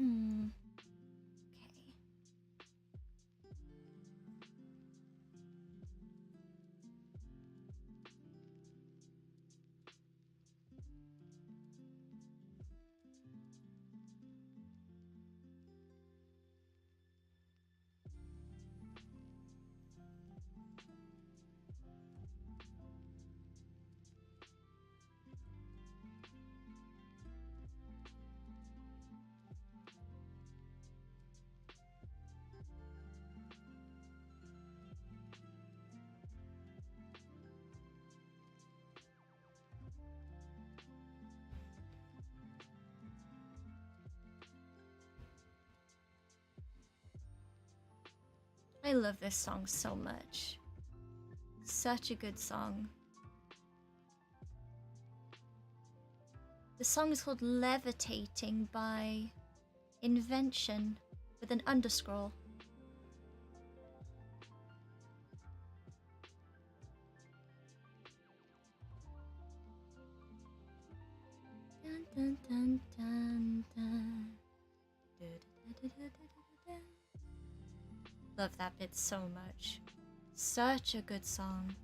Okay. I love this song so much. such a good song. The song is called Levitating by Invention with an underscore. Dun, dun, dun, dun, dun. Love that bit so much. Such a good song.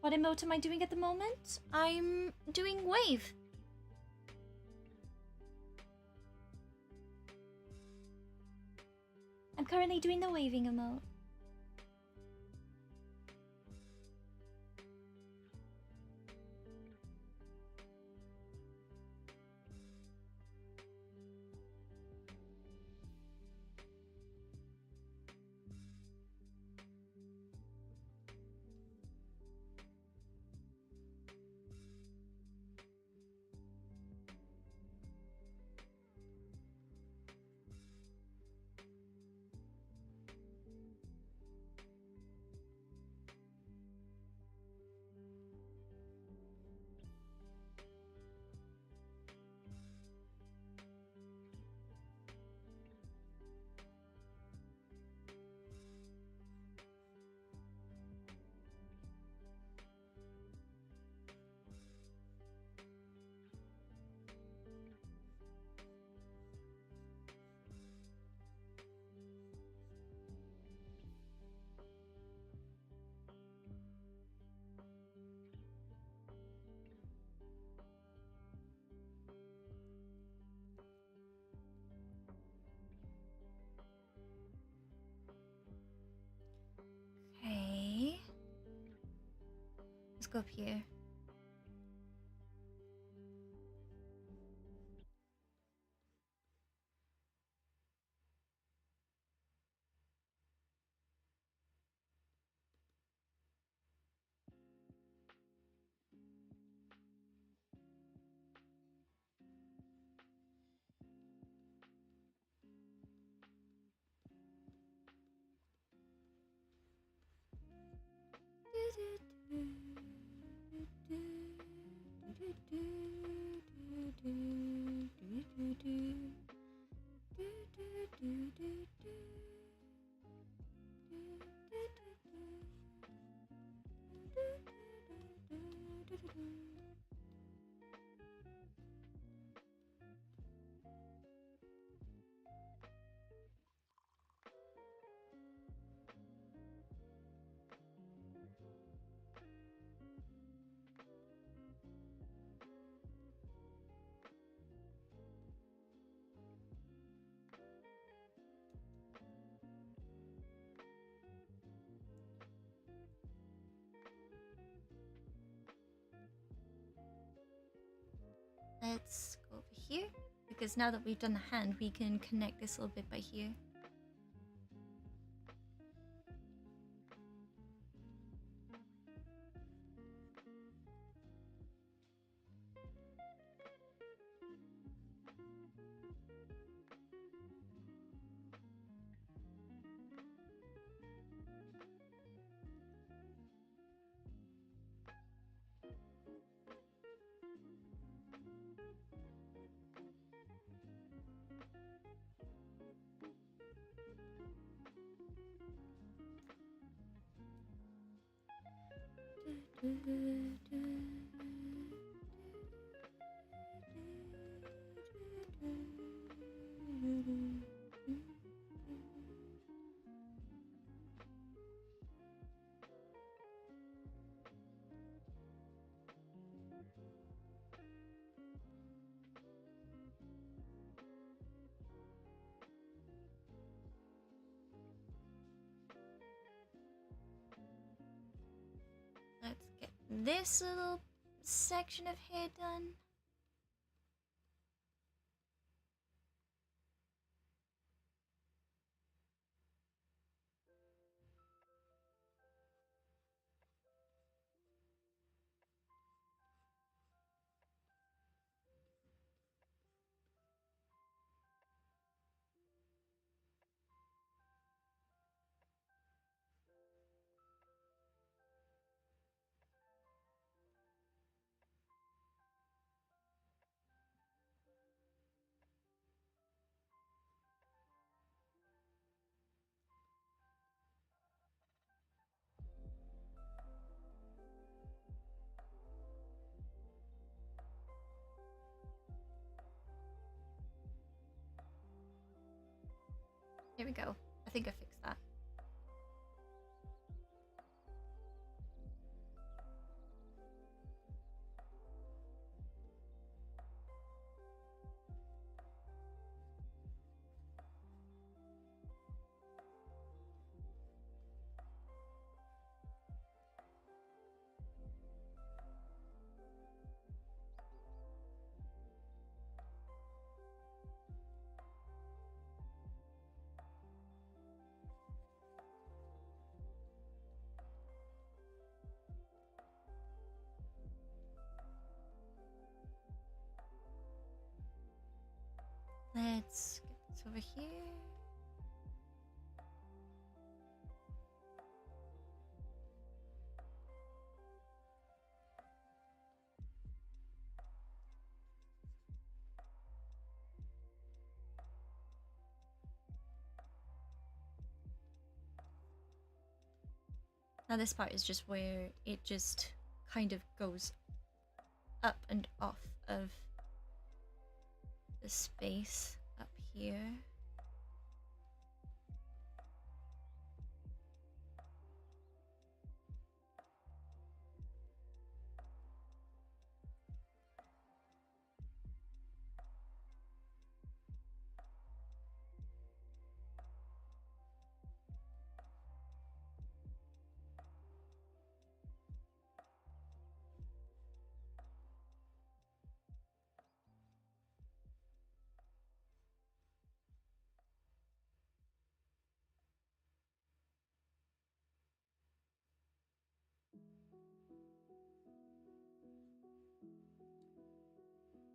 What emote am I doing at the moment? I'm doing wave. I'm currently doing the waving emote. Okay. Let's go up here. Let's go over here, because now that we've done the hand, we can connect this a little bit by here. Let's get this little section of hair done. Here we go. I think I fixed that. Let's get this over here. Now this part is just where it just kind of goes up and off of the space up here.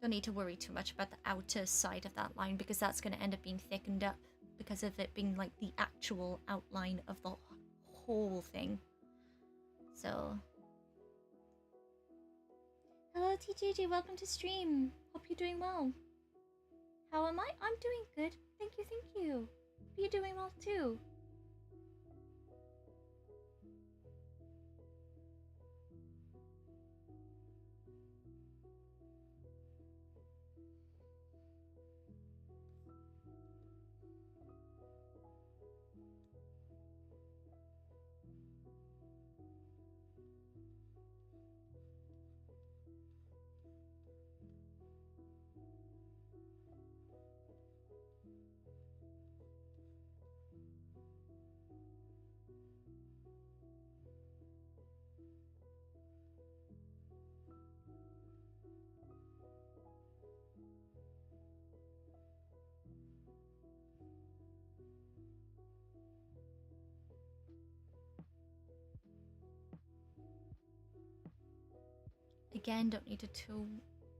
Don't need to worry too much about the outer side of that line because that's going to end up being thickened up because of it being like the actual outline of the whole thing. So, hello TJJ, welcome to stream. Hope you're doing well. How am I? I'm doing good. Thank you, thank you. Hope you're doing well too. Again, don't need to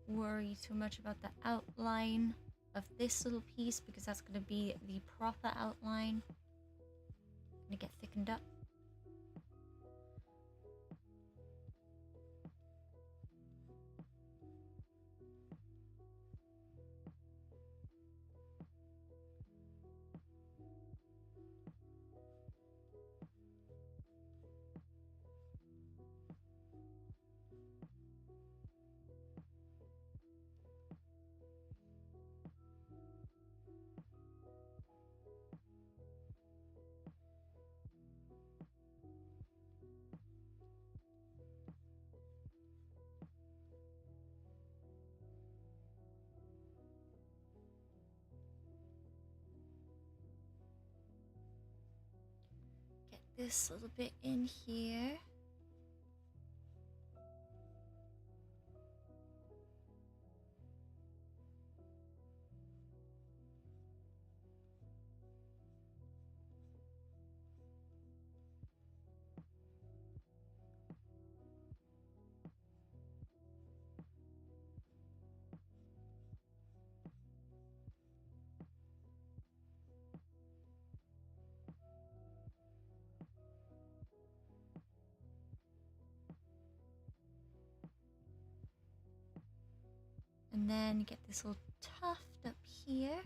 worry too much about the outline of this little piece because that's going to be the proper outline. Gonna get thickened up. this little bit in here. And then get this little tuft up here.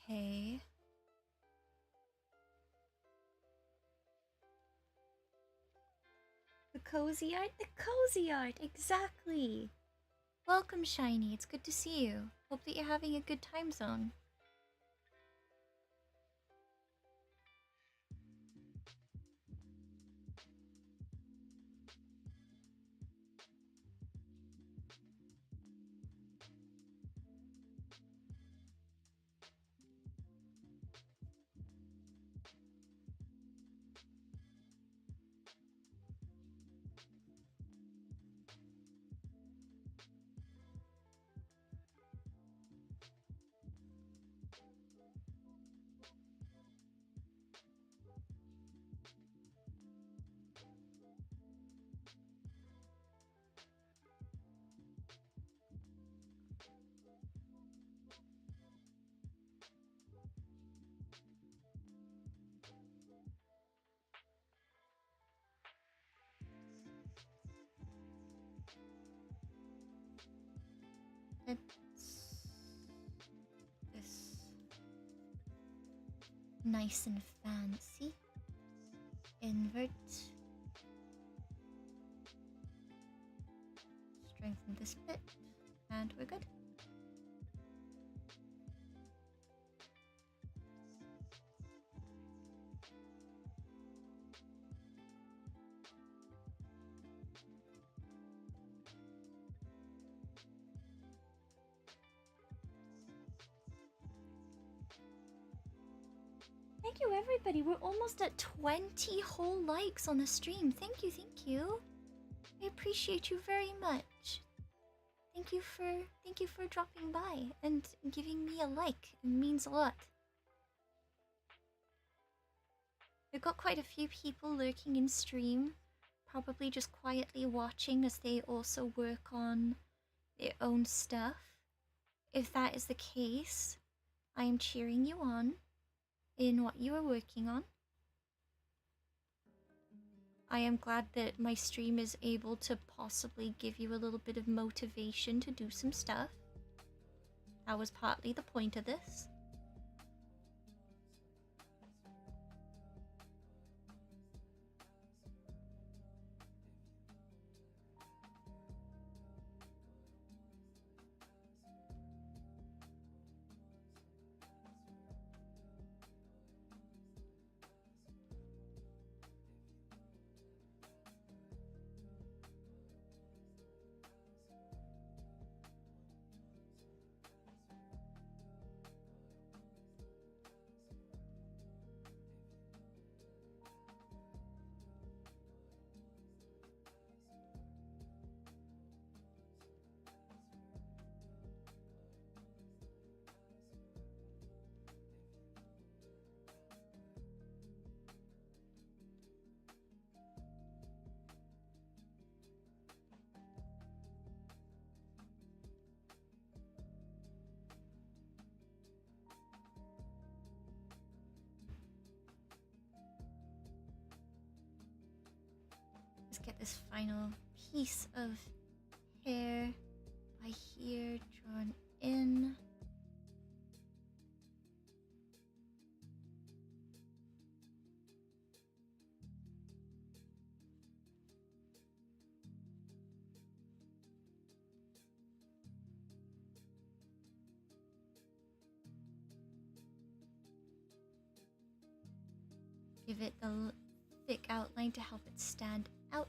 Okay. The cozy art? The cozy art, exactly. Welcome, Shiny. It's good to see you. Hope that you're having a good time zone. It's this nice and fancy. Invert. Strengthen this bit. And we're good. Thank you, everybody. We're almost at 20 whole likes on the stream. Thank you, thank you. I appreciate you very much. Thank you for dropping by and giving me a like. It means a lot. We've got quite a few people lurking in stream, probably just quietly watching as they also work on their own stuff. If that is the case, I am cheering you on in what you are working on. I am glad that my stream is able to possibly give you a little bit of motivation to do some stuff. That was partly the point of this. Let's get this final piece of hair by here drawn in. Give it the thick outline to help it stand out.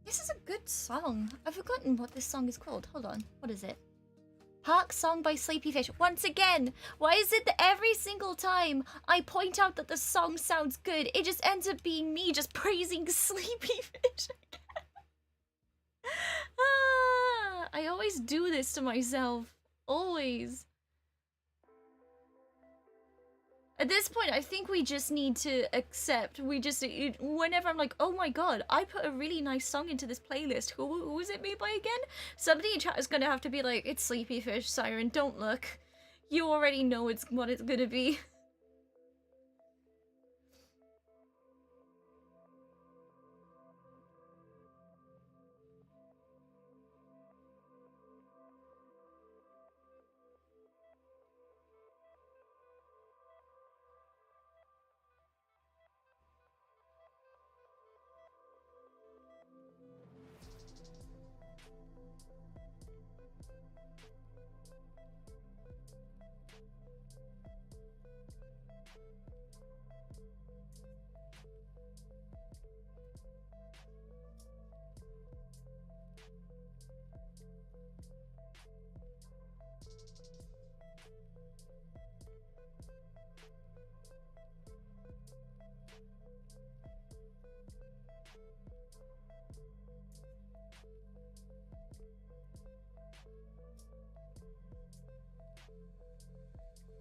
This is a good song. I've forgotten what this song is called. Hold on. What is it? Hark Song by Sleepy Fish. Once again, why is it that every single time I point out that the song sounds good, it just ends up being me just praising Sleepy Fish? I always do this to myself. Always. At this point, I think we just need to accept. Whenever I'm like, oh my god, I put a really nice song into this playlist. Who was it made by again? Somebody in chat is gonna have to be like, it's Sleepy Fish, Siren, don't look. You already know what it's gonna be.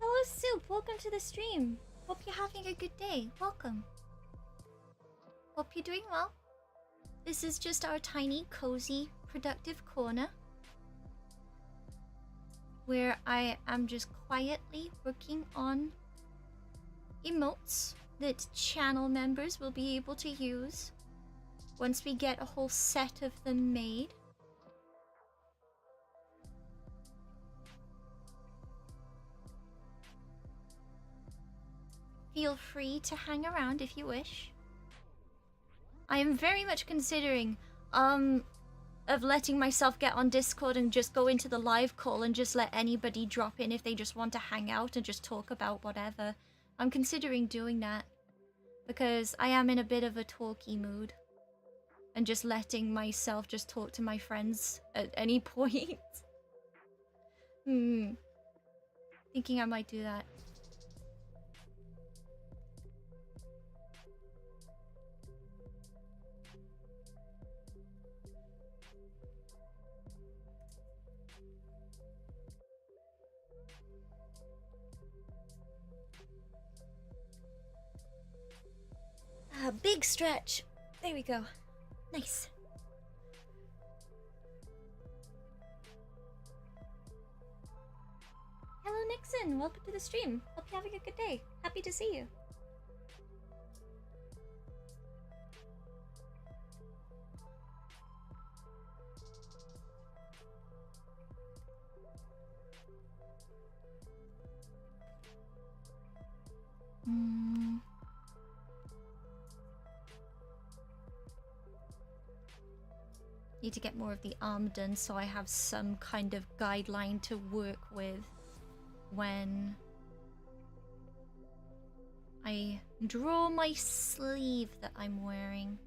Hello, Soup. Welcome to the stream. Hope you're having a good day. Welcome. Hope you're doing well. This is just our tiny, cozy, productive corner where I am just quietly working on emotes that channel members will be able to use once we get a whole set of them made. Feel free to hang around if you wish. I am very much considering of letting myself get on Discord and just go into the live call and just let anybody drop in if they just want to hang out and just talk about whatever. I'm considering doing that because I am in a bit of a talky mood and just letting myself just talk to my friends at any point. Thinking I might do that. Big stretch. There we go. Nice. Hello, Nixon. Welcome to the stream. Hope you're having a good day. Happy to see you. Need to get more of the arm done so I have some kind of guideline to work with when I draw my sleeve that I'm wearing.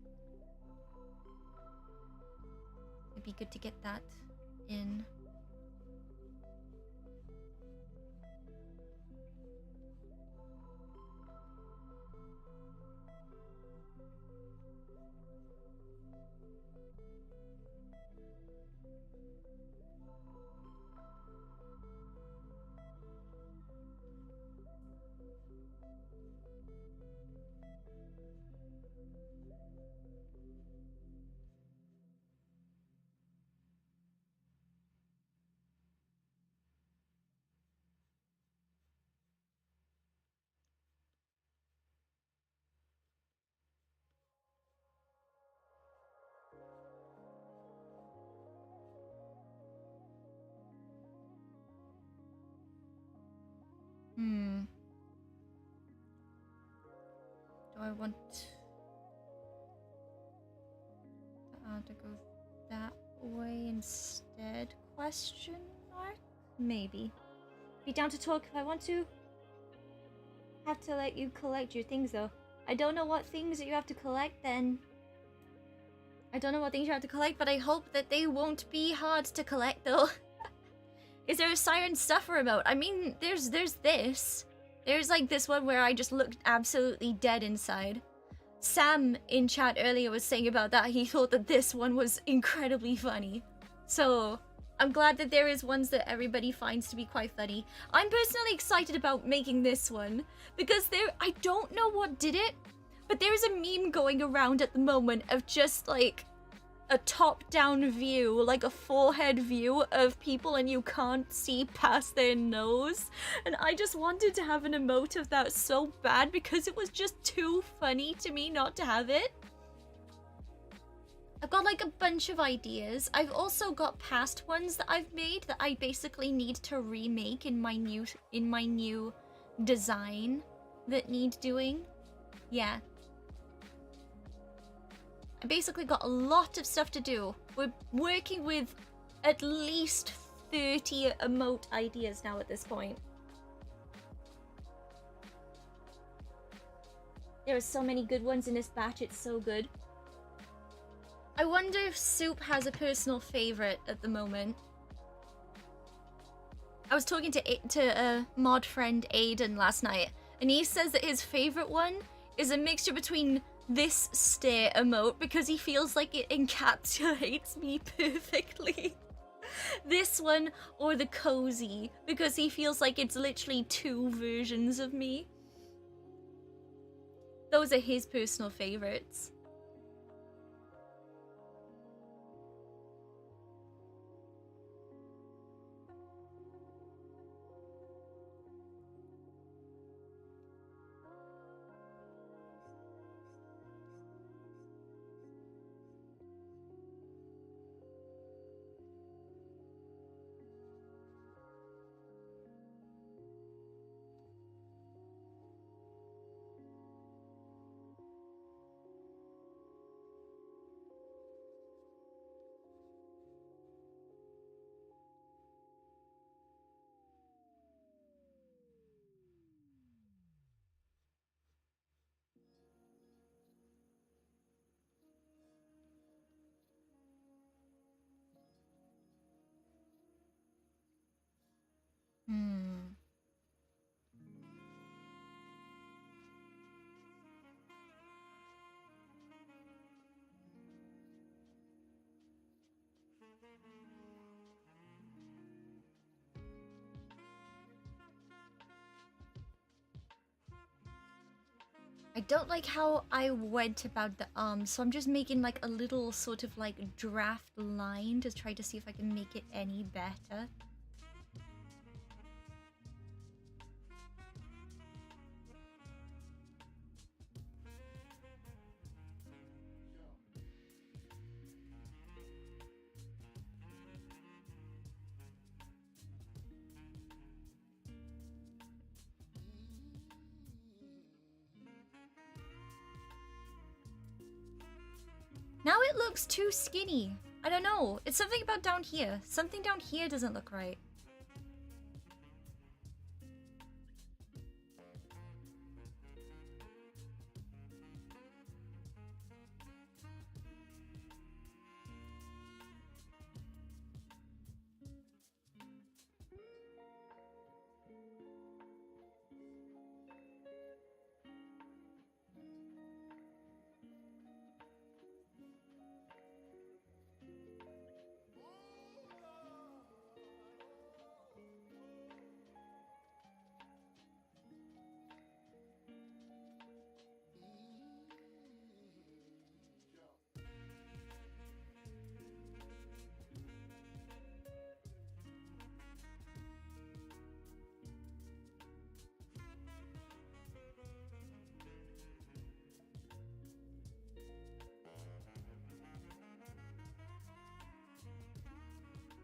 It'd be good to get that in. I want to go that way instead? Question mark? Maybe. Be down to talk if I want to. Have to let you collect your things though. I don't know what things that you have to collect then. I don't know what things you have to collect, but I hope that they won't be hard to collect though. Is there a siren stuffer emote? I mean, there's this. There's like this one where I just looked absolutely dead inside. Sam in chat earlier was saying about that. He thought that this one was incredibly funny. So I'm glad that there is ones that everybody finds to be quite funny. I'm personally excited about making this one because I don't know what did it, but there's a meme going around at the moment of just like a top-down view, like a forehead view of people and you can't see past their nose. And I just wanted to have an emote of that so bad because it was just too funny to me not to have it. I've got like a bunch of ideas. I've also got past ones that I've made that I basically need to remake in my new design that need doing. Yeah. I basically got a lot of stuff to do. We're working with at least 30 emote ideas now at this point. There are so many good ones in this batch, it's so good. I wonder if Soup has a personal favorite at the moment. I was talking to a mod friend Aiden last night, and he says that his favorite one is a mixture between this stare emote because he feels like it encapsulates me perfectly. This one or the cozy because he feels like it's literally two versions of me. Those are his personal favorites. I don't like how I went about the so I'm just making like a little sort of like draft line to try to see if I can make it any better. Now it looks too skinny. I don't know. It's something about down here. Something down here doesn't look right.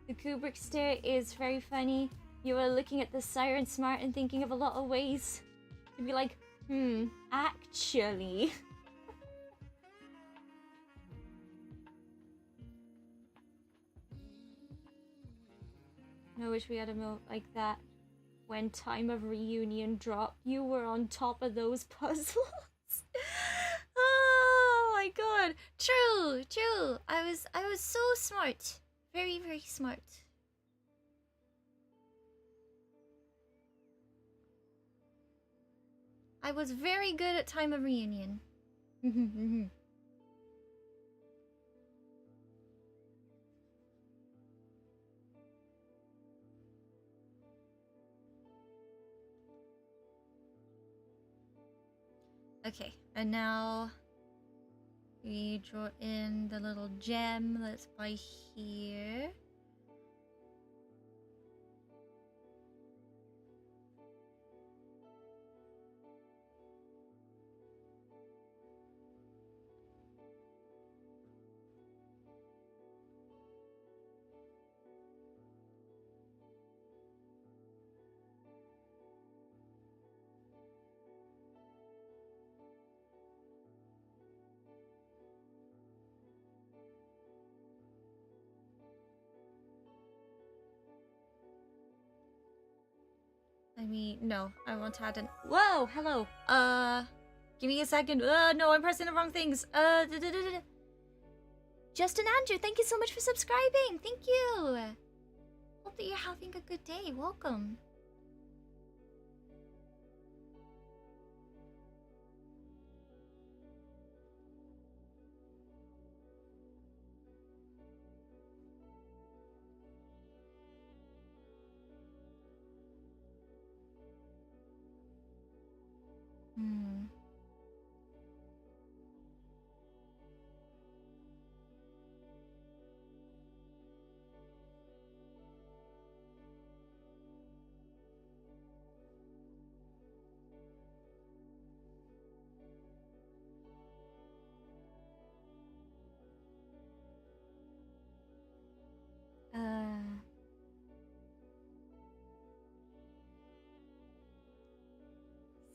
The Kubrick stare is very funny. You are looking at the siren smart and thinking of a lot of ways to be like, Actually. I wish we had a moment like that. When time of reunion dropped, you were on top of those puzzles. Oh my god. True, true. I was so smart. Very, very smart. I was very good at time of reunion. Okay, and now we draw in the little gem that's by here. I mean, no, I want to add an. Whoa, hello. Give me a second. No, I'm pressing the wrong things. Justin Andrew, thank you so much for subscribing. Thank you. Hope that you're having a good day. Welcome.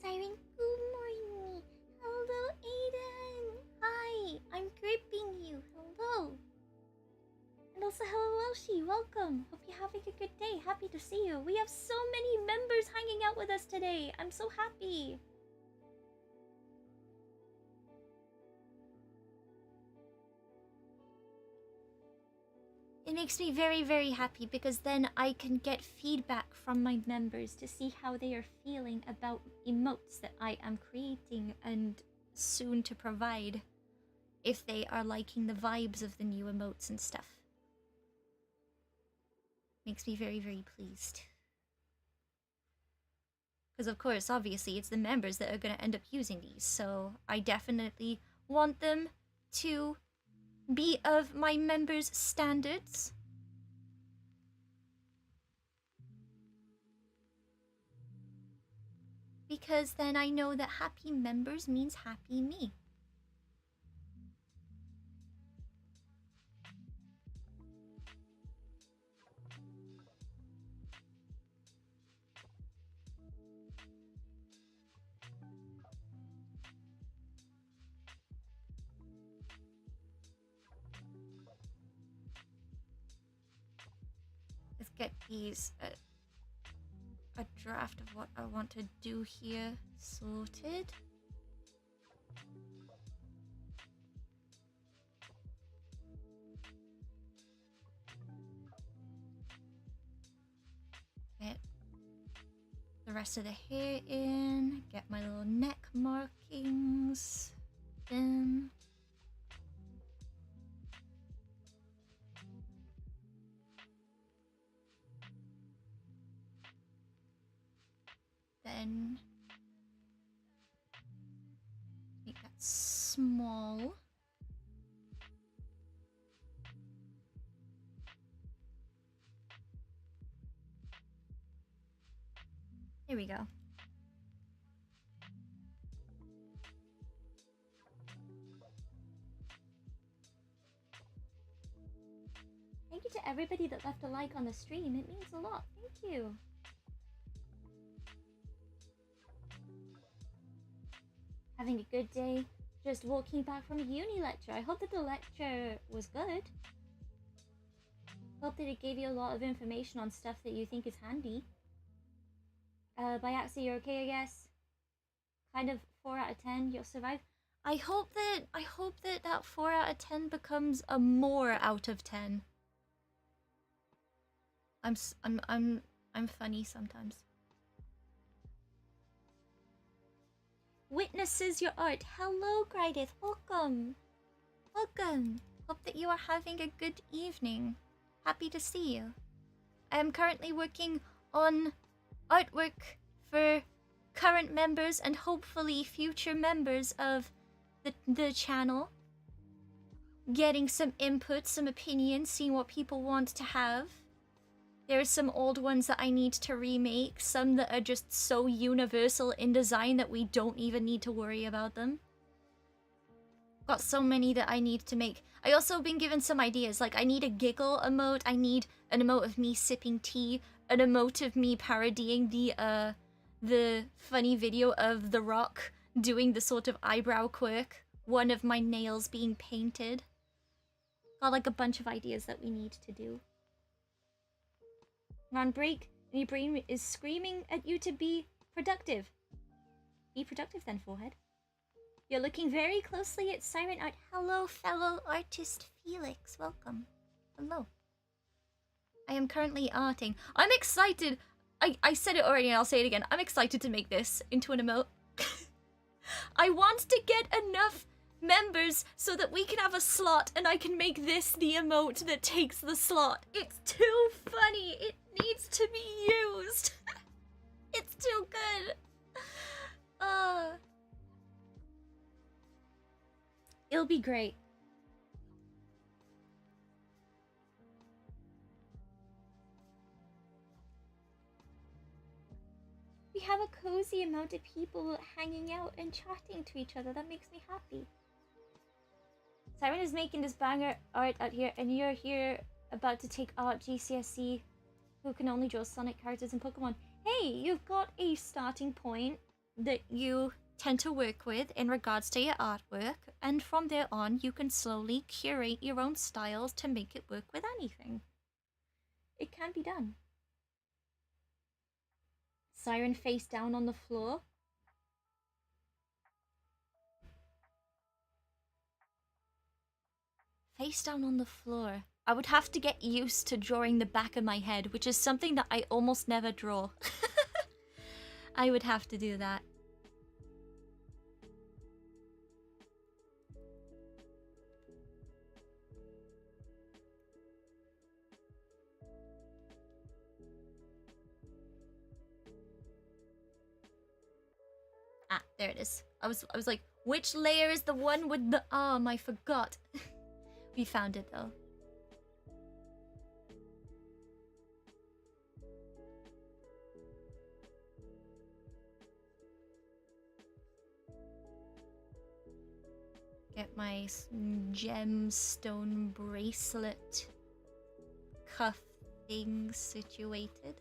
Siren, good morning. Hello, Aiden. Hi, I'm gripping you. Hello. And also, hello, Elshi. Welcome. Hope you're having a good day. Happy to see you. We have so many members hanging out with us today. I'm so happy. It makes me very, very happy because then I can get feedback from my members to see how they are feeling about emotes that I am creating and soon to provide, if they are liking the vibes of the new emotes and stuff. Makes me very, very pleased. Because of course, obviously, it's the members that are going to end up using these, so I definitely want them to be of my members' standards. Because then I know that happy members means happy me. Let's get these a draft of what I want to do here sorted. Get the rest of the hair in, get my little neck markings in. Then make that small. There we go. Thank you to everybody that left a like on the stream. It means a lot. Thank you. Having a good day. Just walking back from a uni lecture. I hope that the lecture was good. Hope that it gave you a lot of information on stuff that you think is handy. By accident, you're okay, I guess. Kind of 4 out of 10. You'll survive. I hope that 4 out of 10 becomes a more out of 10. I'm funny sometimes. Witnesses your art. Hello, Grydith. Welcome. Welcome. Hope that you are having a good evening. Happy to see you. I am currently working on artwork for current members and hopefully future members of the channel. Getting some input, some opinions, seeing what people want to have. There are some old ones that I need to remake, some that are just so universal in design that we don't even need to worry about them. Got so many that I need to make. I also been given some ideas, like I need a giggle emote, I need an emote of me sipping tea, an emote of me parodying the funny video of The Rock doing the sort of eyebrow quirk, one of my nails being painted. Got like a bunch of ideas that we need to do. You're on break, and your brain is screaming at you to be productive. Be productive then, forehead. You're looking very closely at Siren Art. Hello, fellow artist Felix. Welcome. Hello. I am currently arting. I'm excited. I said it already and I'll say it again. I'm excited to make this into an emote. I want to get enough members so that we can have a slot and I can make this the emote that takes the slot. It's too funny. It needs to be used. It's too good. It'll be great. We have a cozy amount of people hanging out and chatting to each other. That makes me happy. Siren is making this banger art out here, and you're here about to take art GCSE, who can only draw Sonic characters in Pokemon. Hey, you've got a starting point that you tend to work with in regards to your artwork, and from there on, you can slowly curate your own styles to make it work with anything. It can be done. Siren face down on the floor. Face down on the floor. I would have to get used to drawing the back of my head, which is something that I almost never draw. I would have to do that. Ah, there it is. I was like, which layer is the one with the arm? I forgot. We found it though. Get my gemstone bracelet cuff thing situated.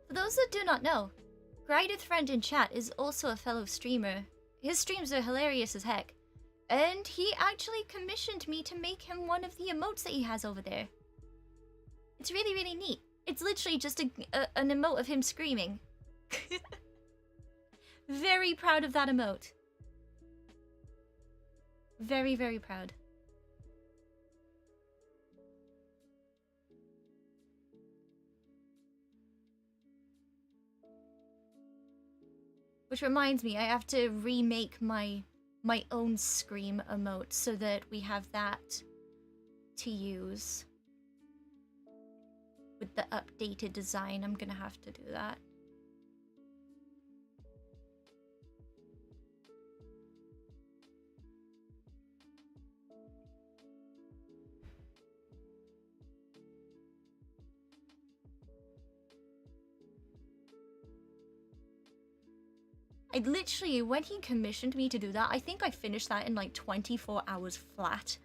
For those that do not know, Grydith friend in chat is also a fellow streamer. His streams are hilarious as heck. And he actually commissioned me to make him one of the emotes that he has over there. It's really, really neat. It's literally just an emote of him screaming. Very proud of that emote. Very, very proud. Which reminds me, I have to remake my own Scream emote so that we have that to use. With the updated design, I'm gonna have to do that. I literally, when he commissioned me to do that, I think I finished that in like 24 hours flat.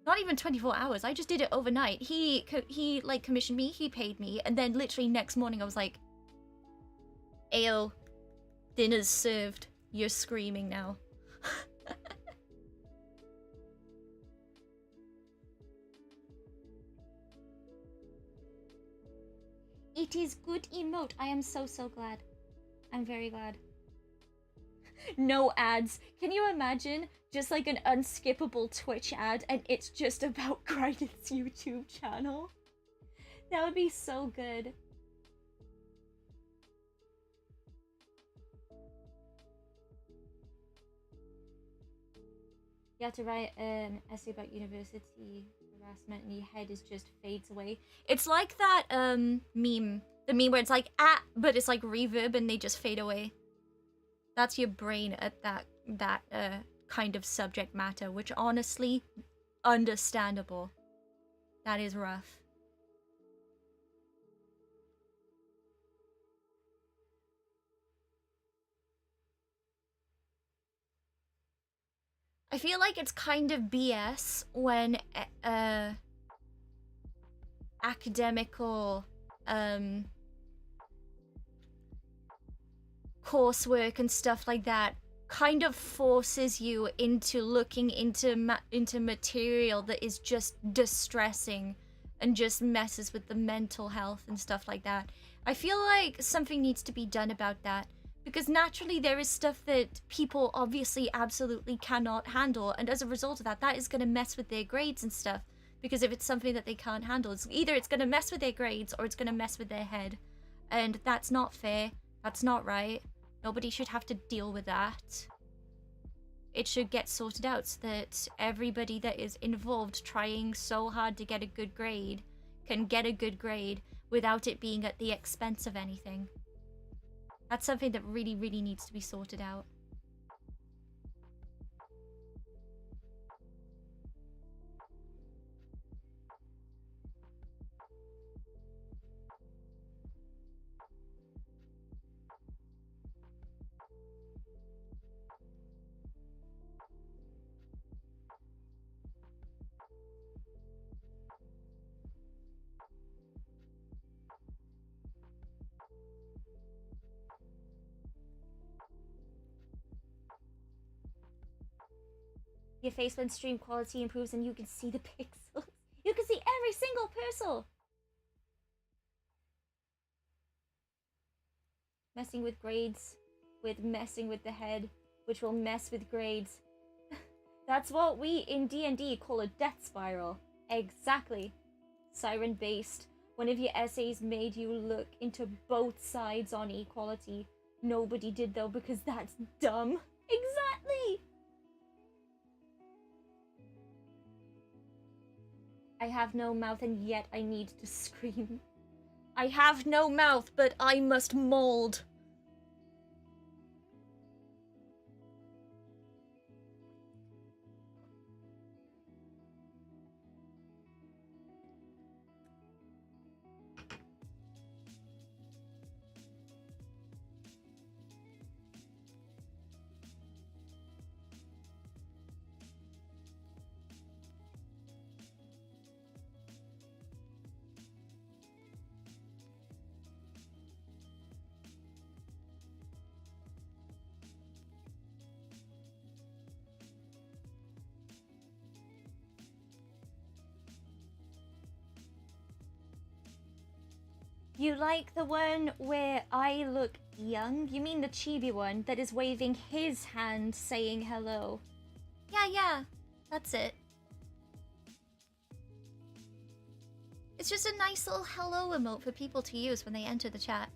Not even 24 hours, I just did it overnight. He like commissioned me, he paid me, and then literally next morning I was like, Ayo, dinner's served. You're screaming now. It is good emote. I am so glad. I'm very glad. No ads. Can you imagine just like an unskippable Twitch ad and it's just about Grinded's YouTube channel? That would be so good. You have to write an essay about university harassment and your head is just fades away. It's like that meme. The meme where it's like but it's like reverb and they just fade away. That's your brain at that kind of subject matter, which honestly, understandable. That is rough. I feel like it's kind of BS when academical coursework and stuff like that kind of forces you into looking into material that is just distressing and just messes with the mental health and stuff like that. I feel like something needs to be done about that, because naturally there is stuff that people obviously absolutely cannot handle, and as a result of that, that is going to mess with their grades and stuff, because if it's something that they can't handle, it's either it's going to mess with their grades or it's going to mess with their head, and that's not fair. That's not right. Nobody should have to deal with that. It should get sorted out so that everybody that is involved trying so hard to get a good grade can get a good grade without it being at the expense of anything. That's something that really needs to be sorted out. Your face when stream quality improves and you can see the pixels. You can see every single pixel! Messing with grades, with messing with the head, which will mess with grades. That's what we in D&D call a death spiral. Exactly. Siren-based. One of your essays made you look into both sides on equality. Nobody did though, because that's dumb. Exactly! I have no mouth and yet I need to scream. I have no mouth, but I must mold. You like the one where I look young? You mean the chibi one that is waving his hand saying hello? Yeah, that's it. It's just a nice little hello emote for people to use when they enter the chat.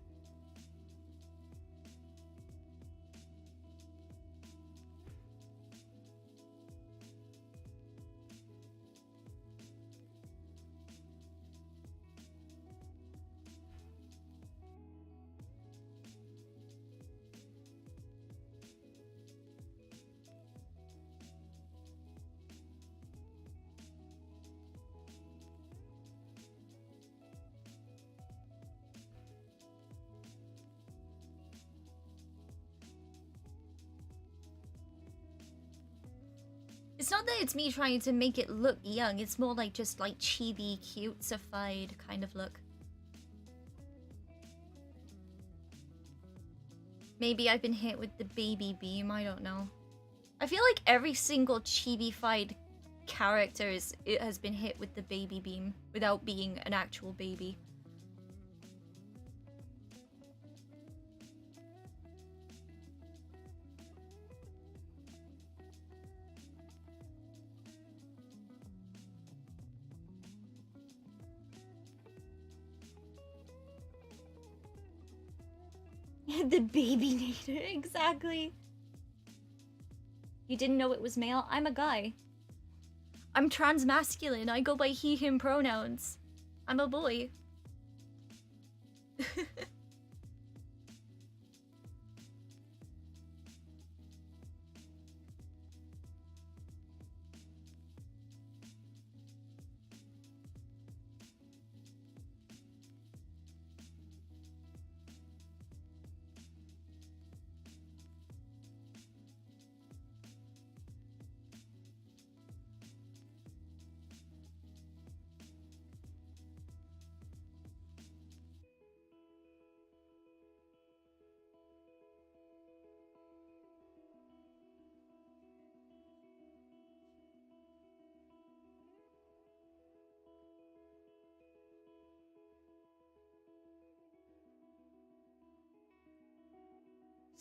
It's not that it's me trying to make it look young, it's more like just like chibi, cutesified kind of look. Maybe I've been hit with the baby beam, I don't know. I feel like every single chibi-fied character it has been hit with the baby beam without being an actual baby. The baby nader, exactly. You didn't know it was male? I'm a guy. I'm transmasculine. I go by he, him pronouns. I'm a boy.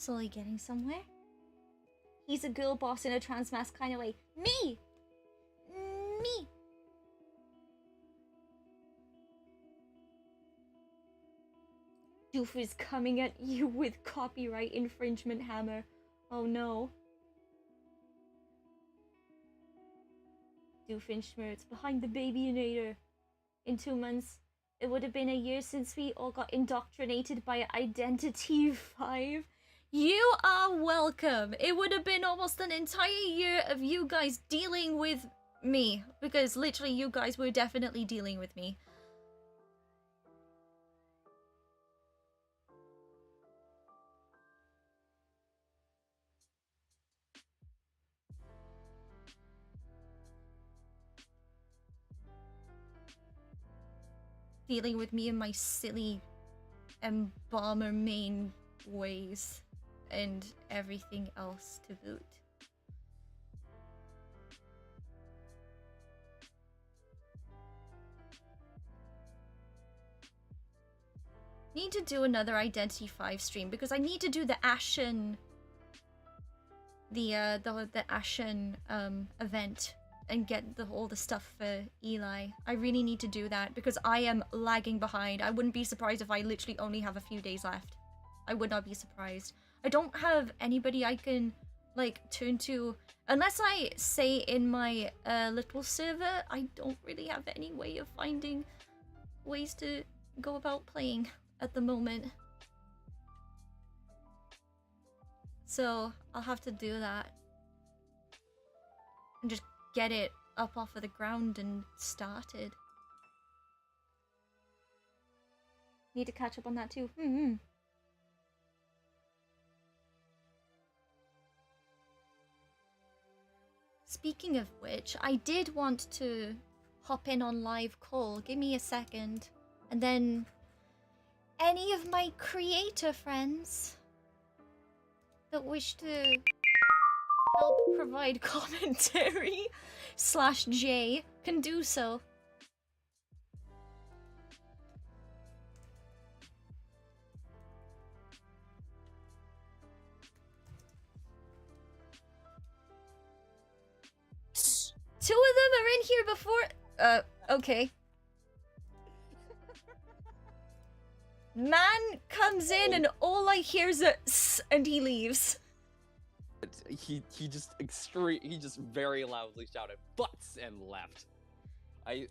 Slowly getting somewhere. He's a girl boss in a transmas kind of way. Me! Me! Doof is coming at you with copyright infringement hammer. Oh no. Doofenshmirtz behind the babyinator. In 2 months, it would have been a year since we all got indoctrinated by Identity 5. You are welcome. It would have been almost an entire year of you guys dealing with me. Because literally you guys were definitely dealing with me. Dealing with me in my silly embalmer main ways. And everything else to boot. Need to do another Identity 5 stream because I need to do the Ashen the Ashen event and get all the stuff for Eli. I really need to do that because I am lagging behind. I wouldn't be surprised if I literally only have a few days left. I would not be surprised. I don't have anybody I can like turn to unless I say in my little server. I don't really have any way of finding ways to go about playing at the moment. So I'll have to do that. And just get it up off of the ground and started. Need to catch up on that too. Speaking of which, I did want to hop in on live call. Give me a second. And then any of my creator friends that wish to help provide commentary /J can do so. Two of them are in here before. Okay. Man comes in and all I hear is a "s" and he leaves.
He just very loudly shouted "butts" and left. I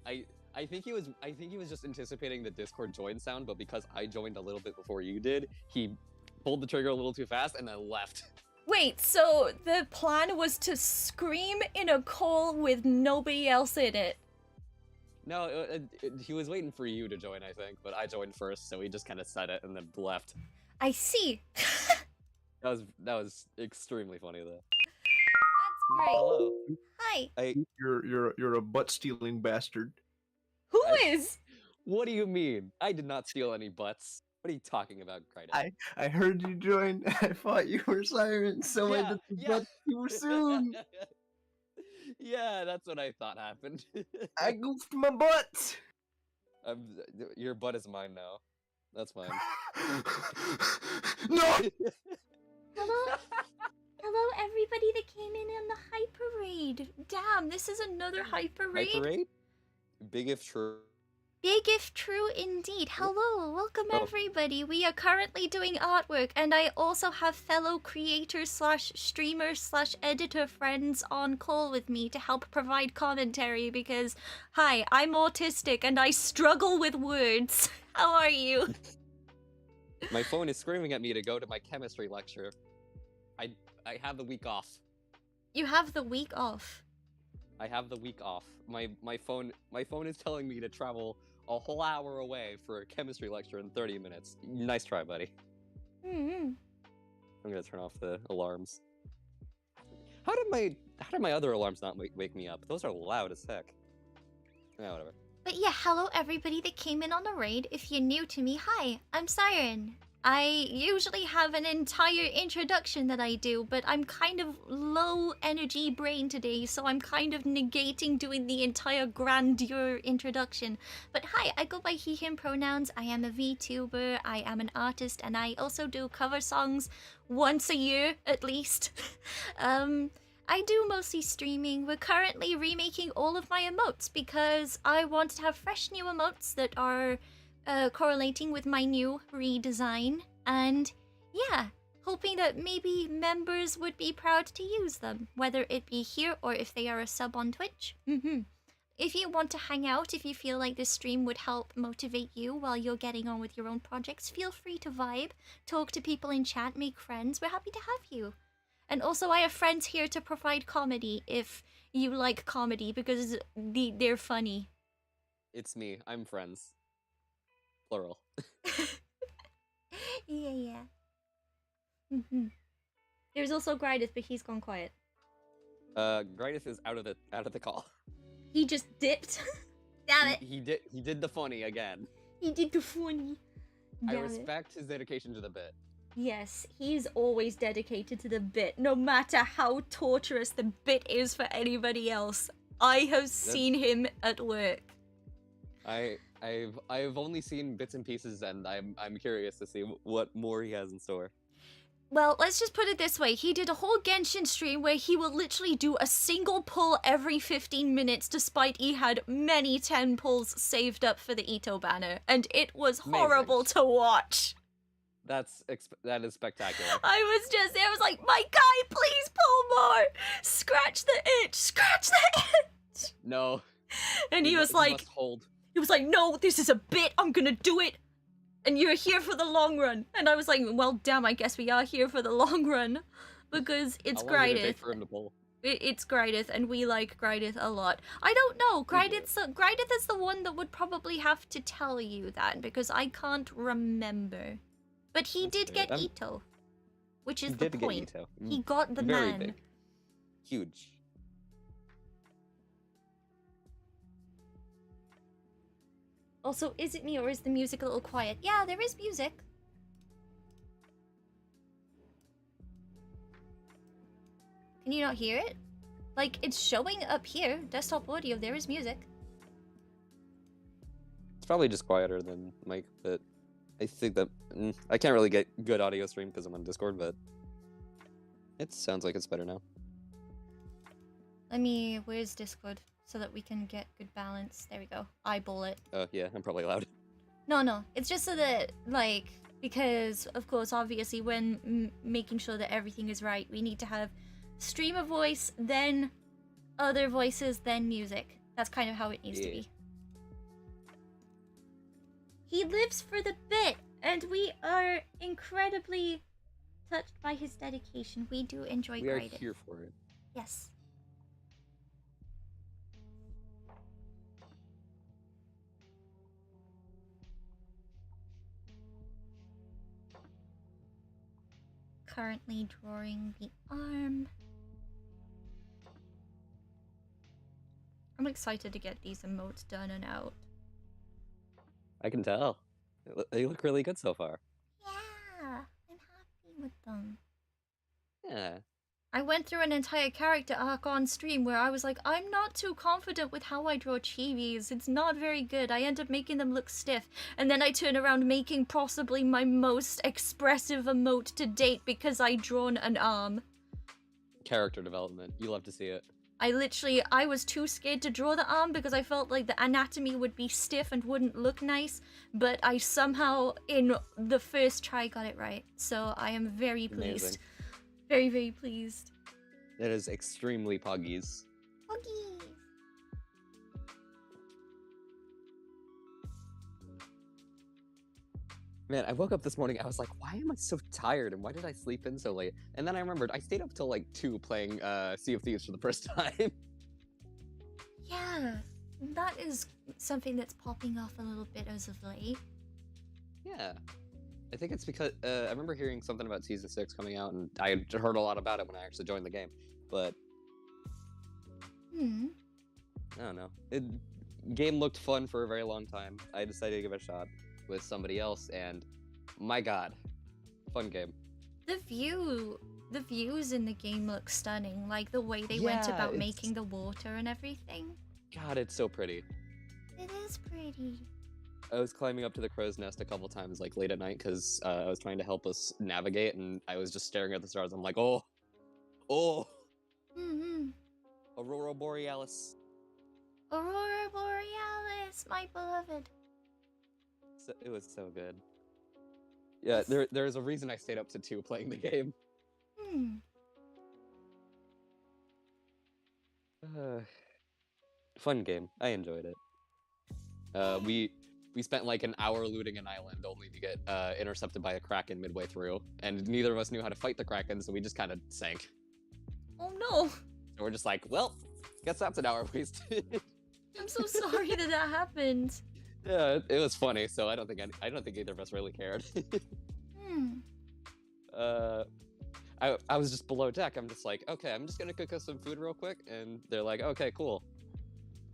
think he was just anticipating the Discord join sound, but because I joined a little bit before you did, he pulled the trigger a little too fast and then left.
Wait, so the plan was to scream in a call with nobody else in it?
No, he was waiting for you to join, I think, but I joined first, so he just kind of said it and then left.
I see.
That was extremely funny though.
That's Great.
Hello.
Hi.
I,
You're a butt stealing bastard.
Who
I-
is?
What do you mean? I did not steal any butts. What are you talking about, Crichton?
I heard you join. I thought you were Siren, so I took the butt too soon.
Yeah, that's what I thought happened.
I goofed my butt.
Your butt is mine now. That's mine.
No.
Hello? Hello, everybody that came in on the hyper raid. Damn, this is another hyper raid.
Hyper raid? Big if true.
Big if true indeed. Hello, welcome
Oh.
everybody. We are currently doing artwork, and I also have fellow creators slash streamers slash editor friends on call with me to help provide commentary because, hi, I'm autistic and I struggle with words. How are you?
My phone is screaming at me to go to my chemistry lecture. I have the week off.
You have the week off.
I have the week off. My phone is telling me to travel a whole hour away for a chemistry lecture in 30 minutes. Nice try, buddy.
Mm-hmm.
I'm gonna turn off the alarms. How did my other alarms not wake me up? Those are loud as heck. Yeah, whatever.
But yeah, hello everybody that came in on the raid. If you're new to me, hi, I'm Siren. I usually have an entire introduction that I do, but I'm kind of low energy brain today, so I'm kind of negating doing the entire grandeur introduction. But hi, I go by he, him pronouns. I am a VTuber, I am an artist, and I also do cover songs once a year at least. I do mostly streaming. We're currently remaking all of my emotes because I want to have fresh new emotes that are correlating with my new redesign. And yeah, hoping that maybe members would be proud to use them, whether it be here or if they are a sub on Twitch. If you want to hang out, if you feel like this stream would help motivate you while you're getting on with your own projects, feel free to vibe, talk to people in chat, make friends. We're happy to have you. And also, I have friends here to provide comedy if you like comedy, because they're funny.
It's me. I'm friends. Plural.
Yeah. There's also Grydith, but he's gone quiet.
Grydith is out of the call.
He just dipped. Damn it.
He did the funny again.
He did the funny.
I
Damn it.
respect his dedication to the bit.
Yes, he's always dedicated to the bit, no matter how torturous the bit is for anybody else. I have seen him at work.
I've only seen bits and pieces, and I'm curious to see what more he has in store.
Well, let's just put it this way. He did a whole Genshin stream where he will literally do a single pull every 15 minutes, despite he had many 10 pulls saved up for the Ito banner, and it was horrible to watch.
That is spectacular.
I was just there. I was like, my guy, please pull more. Scratch the itch. Scratch the itch.
No.
And he was like,
hold.
He was like, no, this is a bit. I'm gonna do it. And you're here for the long run. And I was like, well, damn, I guess we are here for the long run. Because it's
How long did it take
Grydith.
for him to pull?
It's Grydith, and we like Grydith a lot. I don't know. Grydith is the one that would probably have to tell you that, because I can't remember. But he did get Ito, which is the point. He got the
Very
man.
Big. Huge.
Also, is it me or is the music a little quiet? Yeah, there is music. Can you not hear it? Like, it's showing up here. Desktop audio, there is music.
It's probably just quieter than Mike, but I think that I can't really get good audio stream because I'm on Discord, but it sounds like it's better now.
Where's Discord? So that we can get good balance. There we go. Eyeball it.
Oh, yeah, I'm probably loud.
No. It's just so that, like, because, of course, obviously, when making sure that everything is right, we need to have streamer voice, then other voices, then music. That's kind of how it needs to be. He lives for the bit, and we are incredibly touched by his dedication. We do enjoy
We are
Grydith.
here for it.
Yes. Currently drawing the arm. I'm excited to get these emotes done and out.
I can tell. They look really good so far.
Yeah, I'm happy with them.
Yeah.
I went through an entire character arc on stream where I was like, I'm not too confident with how I draw chibis. It's not very good. I end up making them look stiff. And then I turn around making possibly my most expressive emote to date because I drawn an arm.
Character development. You love to see it.
I was too scared to draw the arm because I felt like the anatomy would be stiff and wouldn't look nice, but I somehow, in the first try, got it right. So I am very pleased.
Amazing.
Very, very pleased.
That is extremely puggies.
Puggies!
Man, I woke up this morning, I was like, why am I so tired and why did I sleep in so late? And then I remembered I stayed up till like 2 playing Sea of Thieves for the first time.
Yeah, that is something that's popping off a little bit as of late.
Yeah. I think it's because I remember hearing something about Season 6 coming out, and I had heard a lot about it when I actually joined the game. But I don't know. Game looked fun for a very long time. I decided to give it a shot with somebody else, and my god, fun game.
The views in the game look stunning, like the way they went about making the water and everything.
God, it's so pretty.
It is pretty.
I was climbing up to the crow's nest a couple times, like late at night, because I was trying to help us navigate, and I was just staring at the stars. I'm like, oh, Aurora Borealis.
Aurora Borealis, my beloved.
So, it was so good. Yeah, there's a reason I stayed up to 2 playing the game. Fun game. I enjoyed it. We spent like an hour looting an island only to get intercepted by a kraken midway through, and neither of us knew how to fight the kraken, so we just kind of sank.
Oh no!
So we're just like, well, guess that's an hour wasted.
I'm so sorry that happened.
Yeah, it was funny, so I don't think either of us really cared. I was just below deck. I'm just like, okay, I'm just gonna cook us some food real quick, and they're like, okay, cool.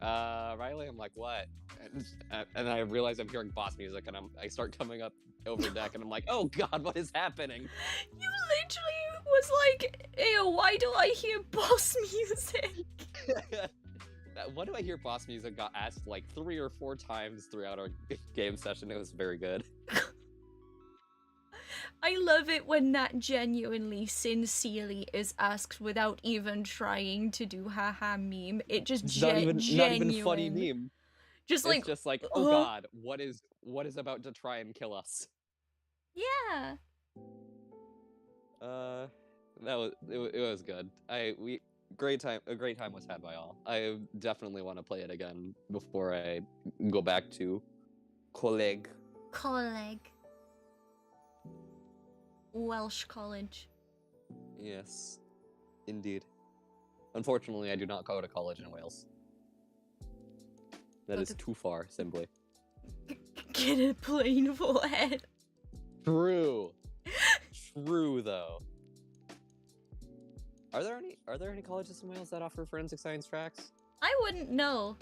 Riley, I'm like, what? And I realize I'm hearing boss music, and I start coming up over deck, and I'm like, oh god, what is happening?
You literally was like, ew, why do I hear boss music?
Why do I hear boss music? Got asked like 3 or 4 times throughout our game session. It was very good.
I love it when that genuinely, sincerely is asked without even trying to do haha meme. It just
not even funny meme.
Just
it's just like, oh god, what is about to try and kill us?
Yeah.
It was good. A great time was had by all. I definitely want to play it again before I go back to Colleague.
Welsh college.
Yes, indeed. Unfortunately, I do not go to college in Wales. That is too far, simply.
Get a plain forehead.
True. True, though. Are there any colleges in Wales that offer forensic science tracks?
I wouldn't know.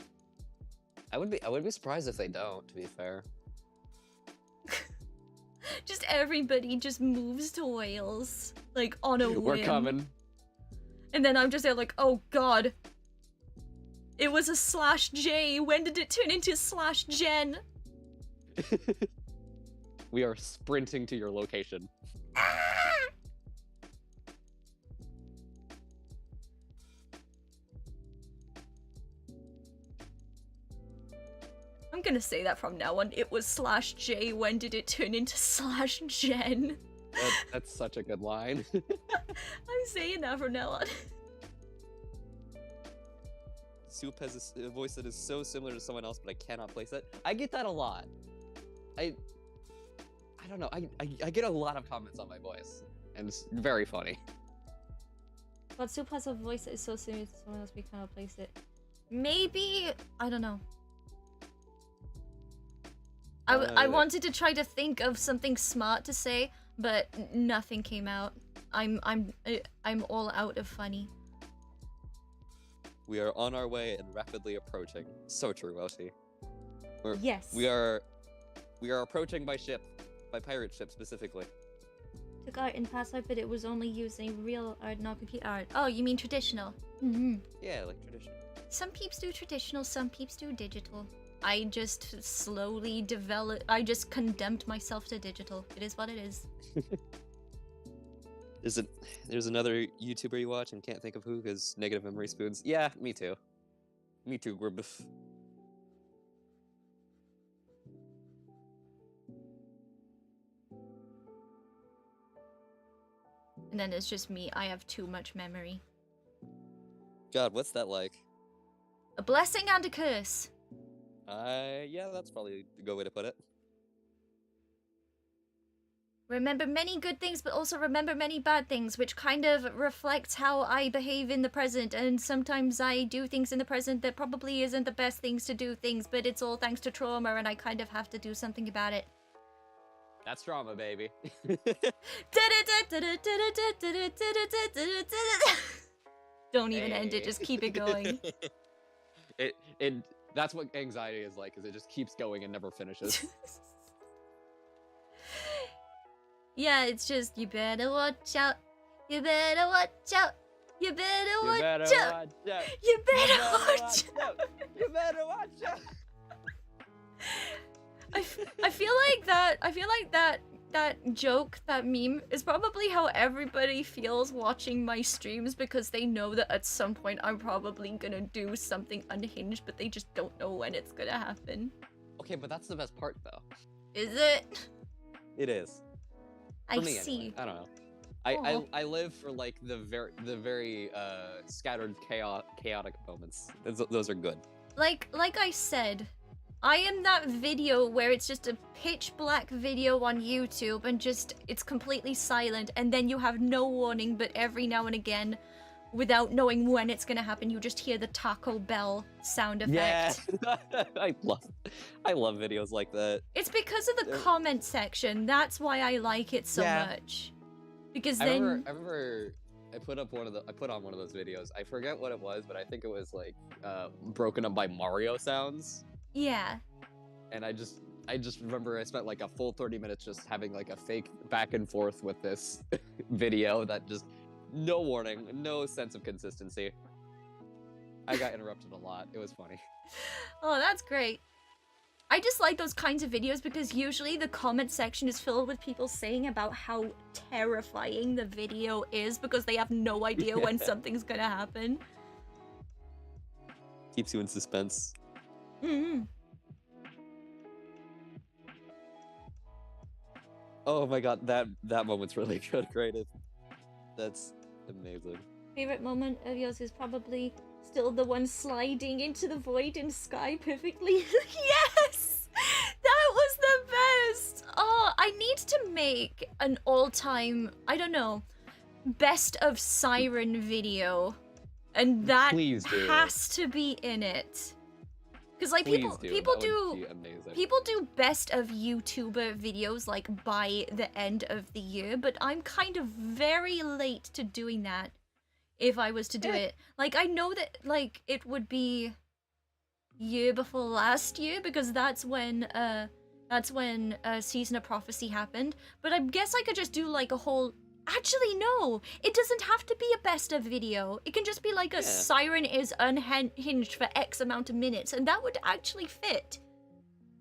I would be surprised if they don't, to be fair.
Just everybody just moves to Wales, like, on a whim.
We're coming.
And then I'm just there like, oh god. It was a /J. When did it turn into /Jen?
We are sprinting to your location.
I'm gonna say that from now on. It was /J. When did it turn into /Jen?
That's such a good line.
I'm saying that from now on.
Soup has a voice that is so similar to someone else, but I cannot place it. I get that a lot. I don't know. I get a lot of comments on my voice, and it's very funny.
But Soup has a voice that is so similar to someone else, we cannot place it. Maybe, I don't know. I wanted to try to think of something smart to say, but nothing came out. I'm all out of funny.
We are on our way and rapidly approaching. So true, Oshi.
Yes.
We are approaching by ship, by pirate ship specifically.
Took art in past life, but it was only using real art, not computer art. Oh, you mean traditional? Mm-hmm.
Yeah, like traditional.
Some peeps do traditional, some peeps do digital. I just slowly I just condemned myself to digital. It is what it is.
There's another YouTuber you watch and can't think of who because negative memory spoons. Yeah, me too. Me too, Gribbeth.
And then it's just me. I have too much memory.
God, what's that like?
A blessing and a curse.
Yeah, that's probably a good way to put it.
Remember many good things, but also remember many bad things, which kind of reflects how I behave in the present. And sometimes I do things in the present that probably isn't the best things to do things, but it's all thanks to trauma, and I kind of have to do something about it.
That's trauma, baby.
Don't even end it, just keep it going.
That's what anxiety is like, is it just keeps going and never finishes.
Yeah, it's just, you better watch out. You better watch out. You better watch out. You better watch out.
You better watch out.
I feel like that joke, that meme, is probably how everybody feels watching my streams, because they know that at some point I'm probably gonna do something unhinged, but they just don't know when it's gonna happen.
Okay, but that's the best part, though.
Is it?
It is.
I
For me,
see.
Anyway. I don't know.
Aw.
I live for like the very scattered chaotic moments. Those are good.
Like I said, I am that video where it's just a pitch black video on YouTube and just it's completely silent, and then you have no warning, but every now and again, without knowing when it's gonna happen, you just hear the Taco Bell sound effect.
Yeah, I love videos like that.
It's because of the comment section. That's why I like it so much. Because then
I remember I put on one of those videos. I forget what it was, but I think it was like broken up by Mario sounds.
yeah.
And I just remember I spent like a full 30 minutes just having like a fake back and forth with this video that just no warning, no sense of consistency. I got interrupted a lot. It was funny.
Oh, that's great. I just like those kinds of videos because usually the comment section is filled with people saying about how terrifying the video is because they have no idea when something's gonna happen.
Keeps you in suspense.
Mm-hmm.
Oh my god, that moment's really good, Creative. That's amazing.
Favorite moment of yours is probably still the one sliding into the void in sky perfectly. Yes! That was the best! Oh, I need to make an all-time, I don't know, best of Siren video. And that has to be in it. Because like people do best of YouTuber videos like by the end of the year, but I'm kind of very late to doing that. If I was to do it, like I know that like it would be year before last year because that's when Season of Prophecy happened. But I guess I could just do like a whole. Actually, no, it doesn't have to be a best of video. It can just be like a Siren is unhinged for X amount of minutes, and that would actually fit.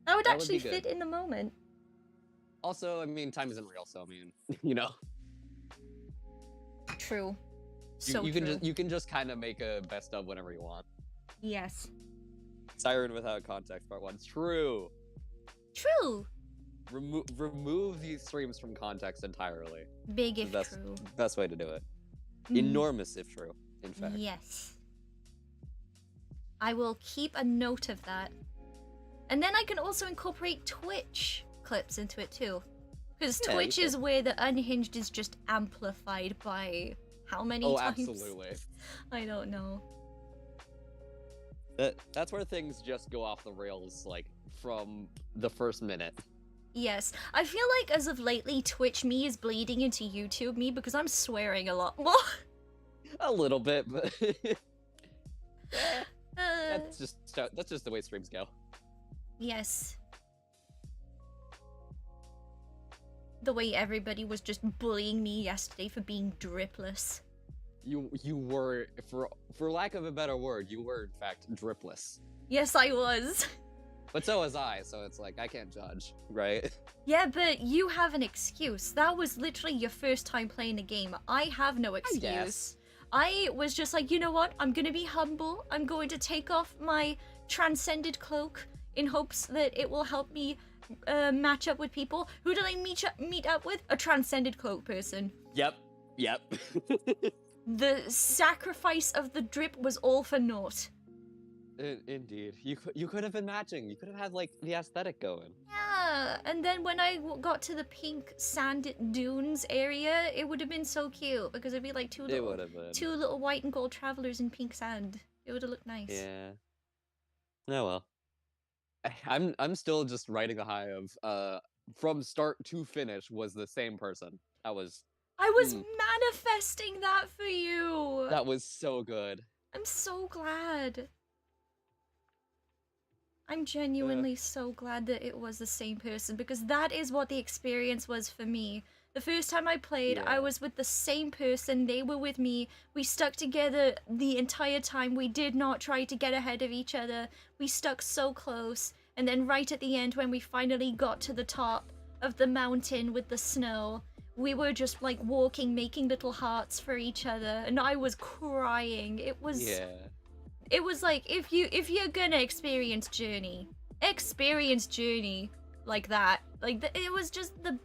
That would actually fit in the moment.
Also, I mean, time isn't real, so I mean, you know.
True.
You can just kind of make a best of whenever you want.
Yes.
Siren without context, part 1. True.
True.
Remove these streams from context entirely.
Big if true.
Best way to do it. Enormous if true, in fact.
Yes. I will keep a note of that. And then I can also incorporate Twitch clips into it too. Because Twitch is where the unhinged is just amplified by how many times?
Oh, absolutely.
I don't know.
That's where things just go off the rails, like, from the first minute.
Yes. I feel like as of lately, Twitch me is bleeding into YouTube me because I'm swearing a lot more.
A little bit, but... That's just the way streams go.
Yes. The way everybody was just bullying me yesterday for being dripless.
You were, for lack of a better word, you were in fact dripless.
Yes, I was.
But so was I, so it's like I can't judge, right?
Yeah, but you have an excuse. That was literally your first time playing a game. I have no excuse.
Yes.
I was just like, you know what? I'm gonna be humble. I'm going to take off my transcended cloak in hopes that it will help me match up with people. Who did I meet up with? A transcended cloak person.
Yep.
The sacrifice of the drip was all for naught.
Indeed. You could have been matching. You could have had like the aesthetic going.
Yeah, and then when I got to the pink sand dunes area, it would have been so cute because it'd be like two little white and gold travelers in pink sand. It would have looked nice.
Yeah. Oh well. I'm still just riding the high of from start to finish was the same person. I was
manifesting that for you.
That was so good.
I'm so glad. I'm genuinely so glad that it was the same person because that is what the experience was for me. The first time I played, I was with the same person, they were with me, we stuck together the entire time, we did not try to get ahead of each other, we stuck so close, and then right at the end when we finally got to the top of the mountain with the snow, we were just like walking, making little hearts for each other, and I was crying. It was like, if you're gonna experience Journey like that. Like, it was just the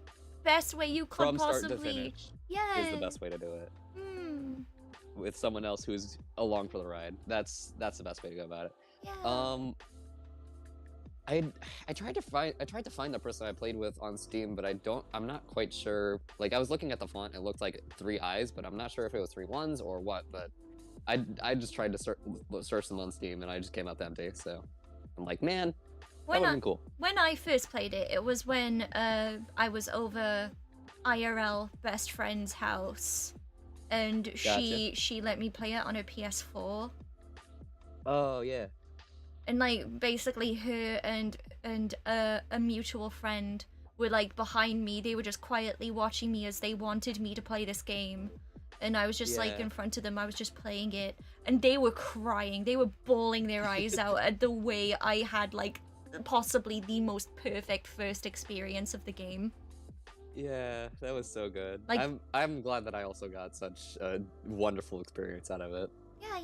best way you could
from
possibly...
start to finish is the best way to do it. With someone else who's along for the ride. That's the best way to go about it.
Yeah.
I tried to find the person I played with on Steam, but I'm not quite sure. Like, I was looking at the font, it looked like 3 eyes, but I'm not sure if it was 3 ones or what, but I just tried to search them on Steam, and I just came up empty. So I'm like, man, that would've been cool.
When I first played it, it was when I was over IRL best friend's house, and she let me play it on her PS4.
Oh yeah.
And like basically her and a mutual friend were like behind me. They were just quietly watching me as they wanted me to play this game. And I was just like in front of them, I was just playing it. And they were crying, they were bawling their eyes out at the way I had like possibly the most perfect first experience of the game.
Yeah, that was so good.
Like,
I'm glad that I also got such a wonderful experience out of it.
Yeah.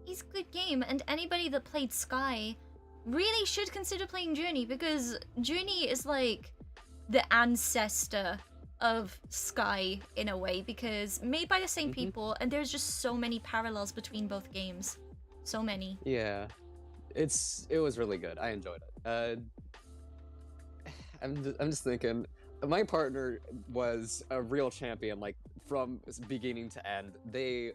It's a good game, and anybody that played Sky really should consider playing Journey, because Journey is like the ancestor of Sky in a way, because made by the same people, and there's just so many parallels between both games. So many.
Yeah. It was really good. I enjoyed it. I'm just thinking, my partner was a real champion, like from beginning to end. They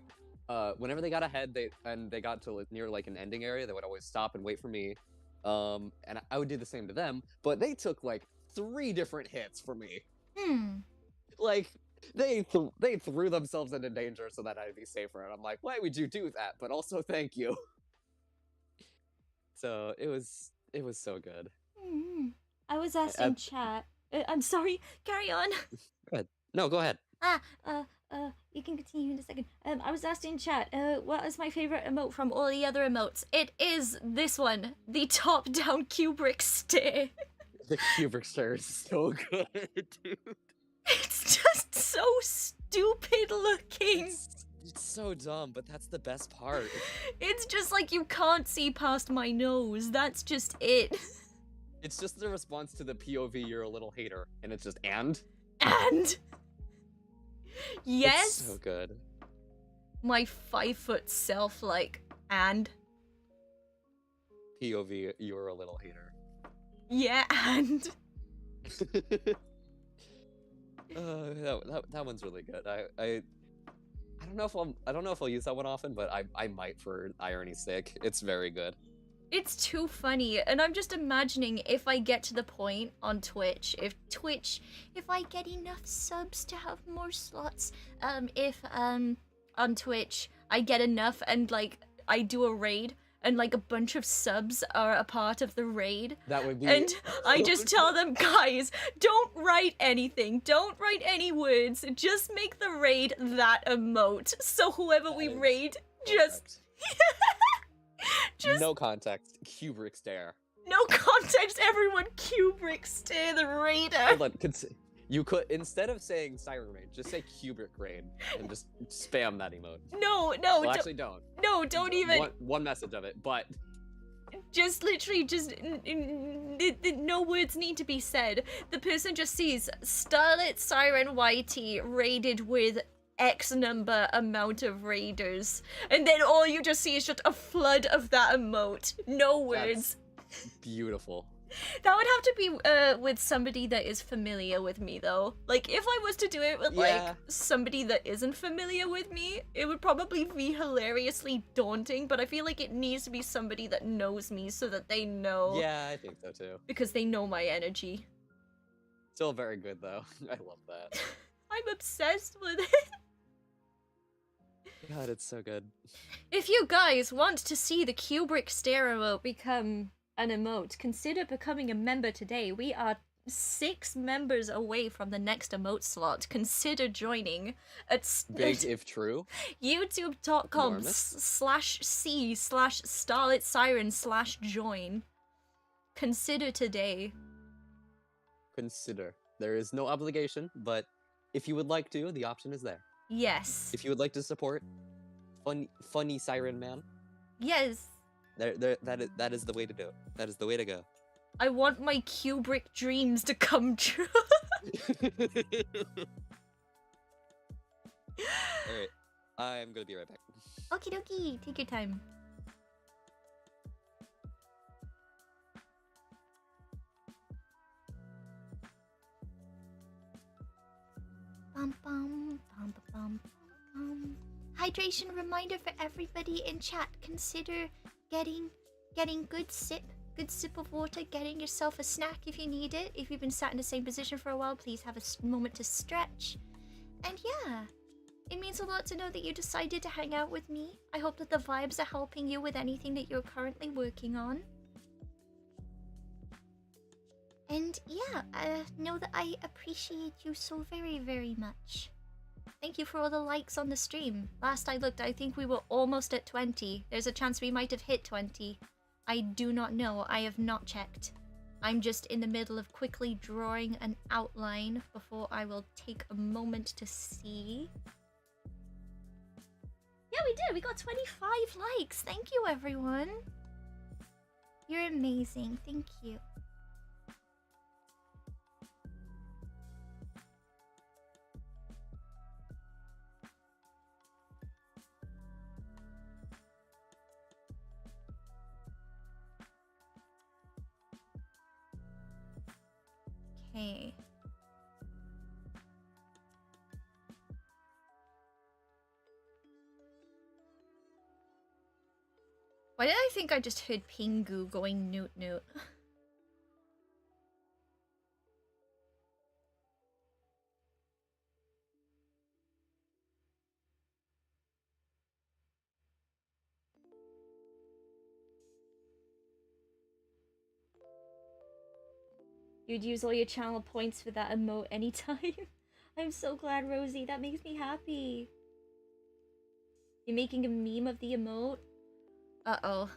whenever they got ahead, they got to near like an ending area, they would always stop and wait for me. And I would do the same to them, but they took like 3 different hits for me. Like, they threw themselves into danger so that I'd be safer, and I'm like, why would you do that? But also, thank you. So it was so good.
I was asked in chat. I'm sorry. Carry on.
Go ahead. No, go ahead.
You can continue in a second. I was asked in chat, what is my favorite emote from all the other emotes? It is this one, the top-down Kubrick stare.
The Kubrick stare is so good, dude.
It's just so stupid looking.
It's so dumb, but that's the best part.
It's just like, you can't see past my nose. That's just it.
It's just the response to the POV, you're a little hater, and it's just and.
Yes.
It's so good.
My 5-foot self, like, and.
POV, you're a little hater.
Yeah, and.
That one's really good. I don't know if I'll use that one often, but I might for irony's sake. It's very good.
It's too funny, and I'm just imagining if I get to the point on Twitch, if I get enough subs to have more slots, if on Twitch I get enough and like I do a raid and like a bunch of subs are a part of the raid.
That would be.
And I just tell them, guys, don't write anything. Don't write any words. Just make the raid that emote. So whoever we raid, just
no context. Kubrick stare.
No context. Everyone Kubrick stare the raider.
Hold on. You could, instead of saying Siren Raid, just say Kubrick Raid and just spam that emote.
No.
Well, actually, don't.
No, don't even.
One message of it, but.
Just literally, no words need to be said. The person just sees Starlit Siren YT raided with X number amount of raiders. And then all you just see is just a flood of that emote. No words.
That's beautiful.
That would have to be with somebody that is familiar with me, though. Like, if I was to do it with, like, somebody that isn't familiar with me, it would probably be hilariously daunting, but I feel like it needs to be somebody that knows me so that they know.
Yeah, I think so, too.
Because they know my energy.
Still very good, though. I love that.
I'm obsessed with it.
God, it's so good.
If you guys want to see the Kubrick stare emote become an emote, consider becoming a member today. We are 6 members away from the next emote slot. Consider joining at
Big if true.
youtube.com/c/starlit siren/join. Consider today.
Consider. There is no obligation, but if you would like to, the option is there.
Yes.
If you would like to support funny Siren Man.
Yes.
That is the way to do it. That is the way to go.
I want my Kubrick dreams to come true.
Alright, I'm gonna be right back.
Okie dokie, take your time. Bum, bum, bum, bum, bum. Hydration reminder for everybody in chat. Consider getting good sip of water, getting yourself a snack if you need it. If you've been sat in the same position for a while, please have a moment to stretch. And yeah, it means a lot to know that you decided to hang out with me. I hope that the vibes are helping you with anything that you're currently working on. And yeah, know that I appreciate you so very, very much. Thank you for all the likes on the stream. Last I looked, I think we were almost at 20. There's a chance we might have hit 20. I do not know. I have not checked. I'm just in the middle of quickly drawing an outline before I will take a moment to see. Yeah, we did. We got 25 likes. Thank you, everyone. You're amazing. Thank you. Okay. Why did I think I just heard Pingu going newt newt? You'd use all your channel points for that emote anytime. I'm so glad, Rosie. That makes me happy. You're making a meme of the emote? Uh-oh.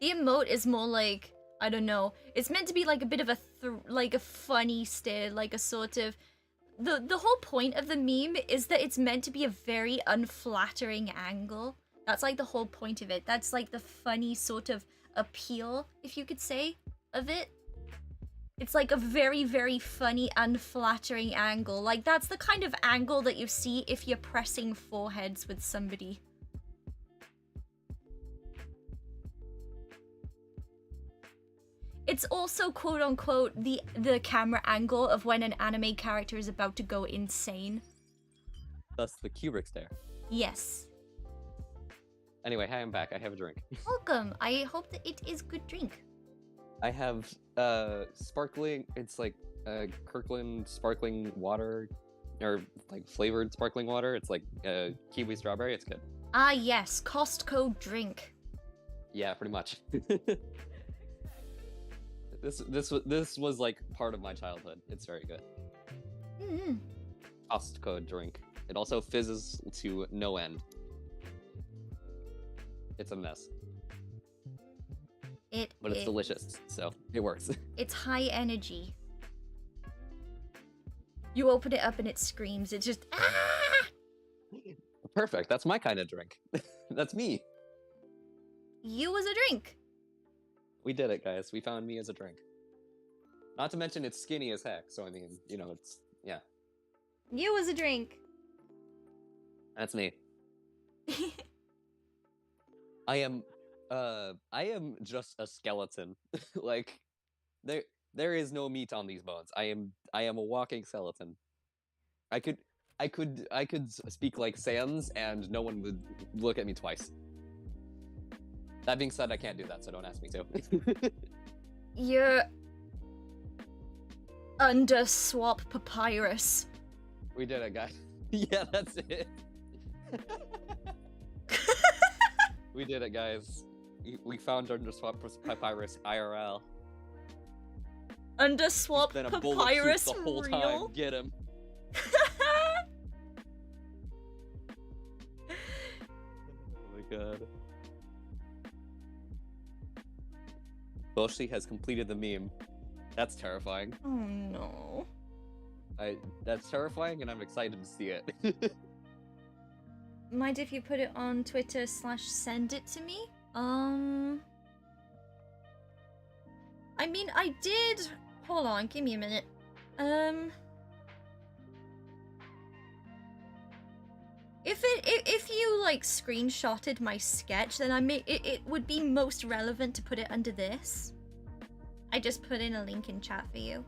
The emote is more like, I don't know. It's meant to be like a bit of a funny stare, like a sort of... The whole point of the meme is that it's meant to be a very unflattering angle. That's like the whole point of it. That's like the funny sort of appeal, if you could say, of it. It's like a very, very funny, unflattering angle. Like, that's the kind of angle that you see if you're pressing foreheads with somebody. It's also, quote-unquote, the camera angle of when an anime character is about to go insane.
Thus the Kubrick stare.
Yes.
Anyway, hi, I'm back. I have a drink.
Welcome. I hope that it is good drink.
I have sparkling. It's like Kirkland sparkling water, or like flavored sparkling water. It's like kiwi strawberry. It's good.
Ah, yes, Costco drink.
Yeah, pretty much. This was like part of my childhood. It's very good.
Mm-hmm.
Costco drink. It also fizzes to no end. It's a mess. But it's delicious, so it works.
It's high energy. You open it up and it screams. It just
Perfect. That's my kind of drink. That's me.
You as a drink.
We did it, guys. We found me as a drink. Not to mention it's skinny as heck, so I mean, you know, it's yeah.
You as a drink.
That's me. I am just a skeleton. Like there is no meat on these bones. I am a walking skeleton. I could speak like Sans and no one would look at me twice. That being said, I can't do that, so don't ask me to.
You're under swap papyrus.
We did it, guys. Yeah, that's it. We did it, guys. We found under swap papyrus IRL.
Under swap
Been a
papyrus
the whole
real?
time. Get him. Oh my god. Boshi has completed the meme. That's terrifying.
Oh no.
That's terrifying, and I'm excited to see it.
Mind if you put it on Twitter / send it to me? I mean, I did. Hold on, give me a minute. If you like screenshotted my sketch, then it would be most relevant to put it under this. I just put in a link in chat for you.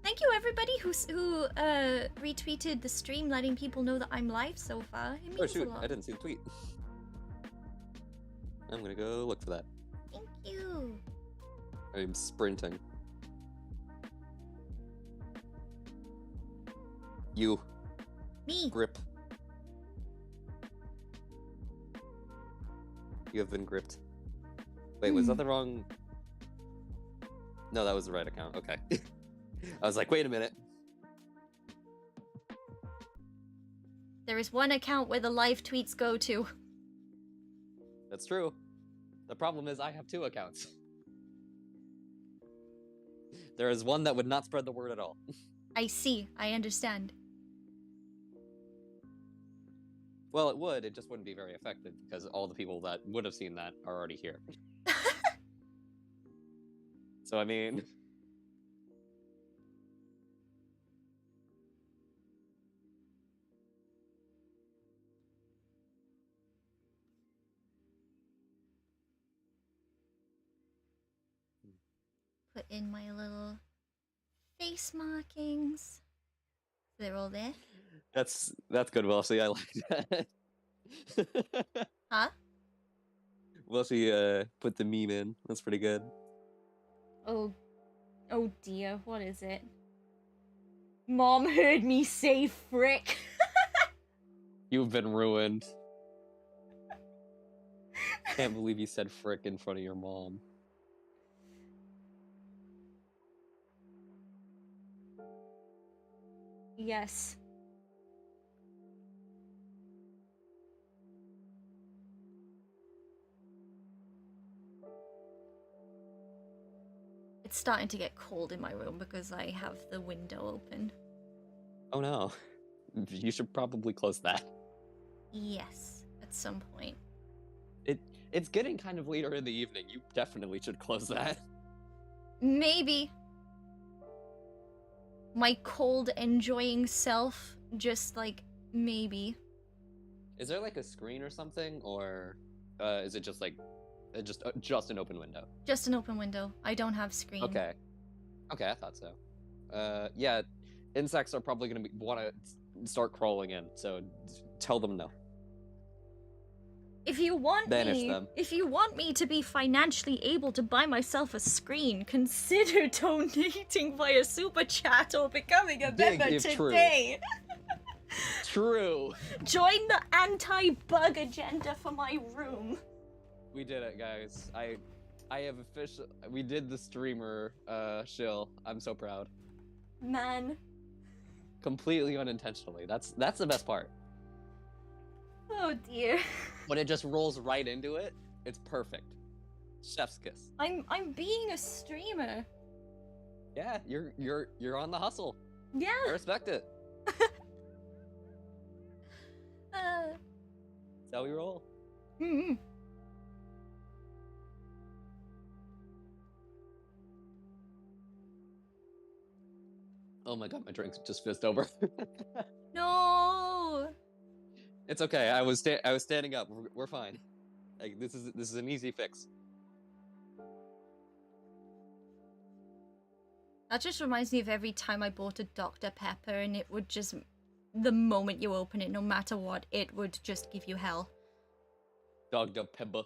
Thank you everybody who retweeted the stream, letting people know that I'm live so far. It means
Oh shoot,
a lot.
I didn't see the tweet. I'm gonna go look for that.
Thank you.
I'm sprinting. You.
Me.
Grip. You have been gripped. Wait, was that the wrong... No, that was the right account. Okay. I was like, wait a minute.
There is one account where the live tweets go to.
That's true. The problem is I have 2 accounts. There is one that would not spread the word at all.
I see. I understand.
Well, it would. It just wouldn't be very effective because all the people that would have seen that are already here. So, I mean...
Put in my little face markings. They're all there.
That's good, Wellesley. I like that.
Huh?
Wellesley put the meme in. That's pretty good.
Oh dear, what is it? Mom heard me say frick.
You've been ruined. Can't believe you said frick in front of your mom.
Yes. It's starting to get cold in my room because I have the window open.
Oh no. You should probably close that.
Yes, at some point.
It's getting kind of later in the evening. You definitely should close that.
Maybe. My cold enjoying self, just like, maybe.
Is there like a screen or something, or is it just like just an open window?
Just an open window. I don't have screen.
Okay, I thought so. Yeah, insects are probably gonna want to start crawling in, so tell them no.
If you want
Banish them.
if you want me to be financially able to buy myself a screen, consider donating via super chat or becoming a
Big
member
if true.
today.
True.
Join the anti-bug agenda for my room.
We did it, guys. I have official. We did the streamer shill. I'm so proud.
Man.
Completely unintentionally. That's the best part.
Oh dear.
When it just rolls right into it, it's perfect. Chef's kiss.
I'm being a streamer.
Yeah, you're on the hustle.
Yeah.
I respect it. That's how we roll.
Mm-hmm.
Oh my god, my drink's just fizzed over.
No.
It's okay. I was standing up. We're fine. Like this is an easy fix.
That just reminds me of every time I bought a Dr. Pepper and it would just, the moment you open it, no matter what, it would just give you hell.
Dr. Pepper.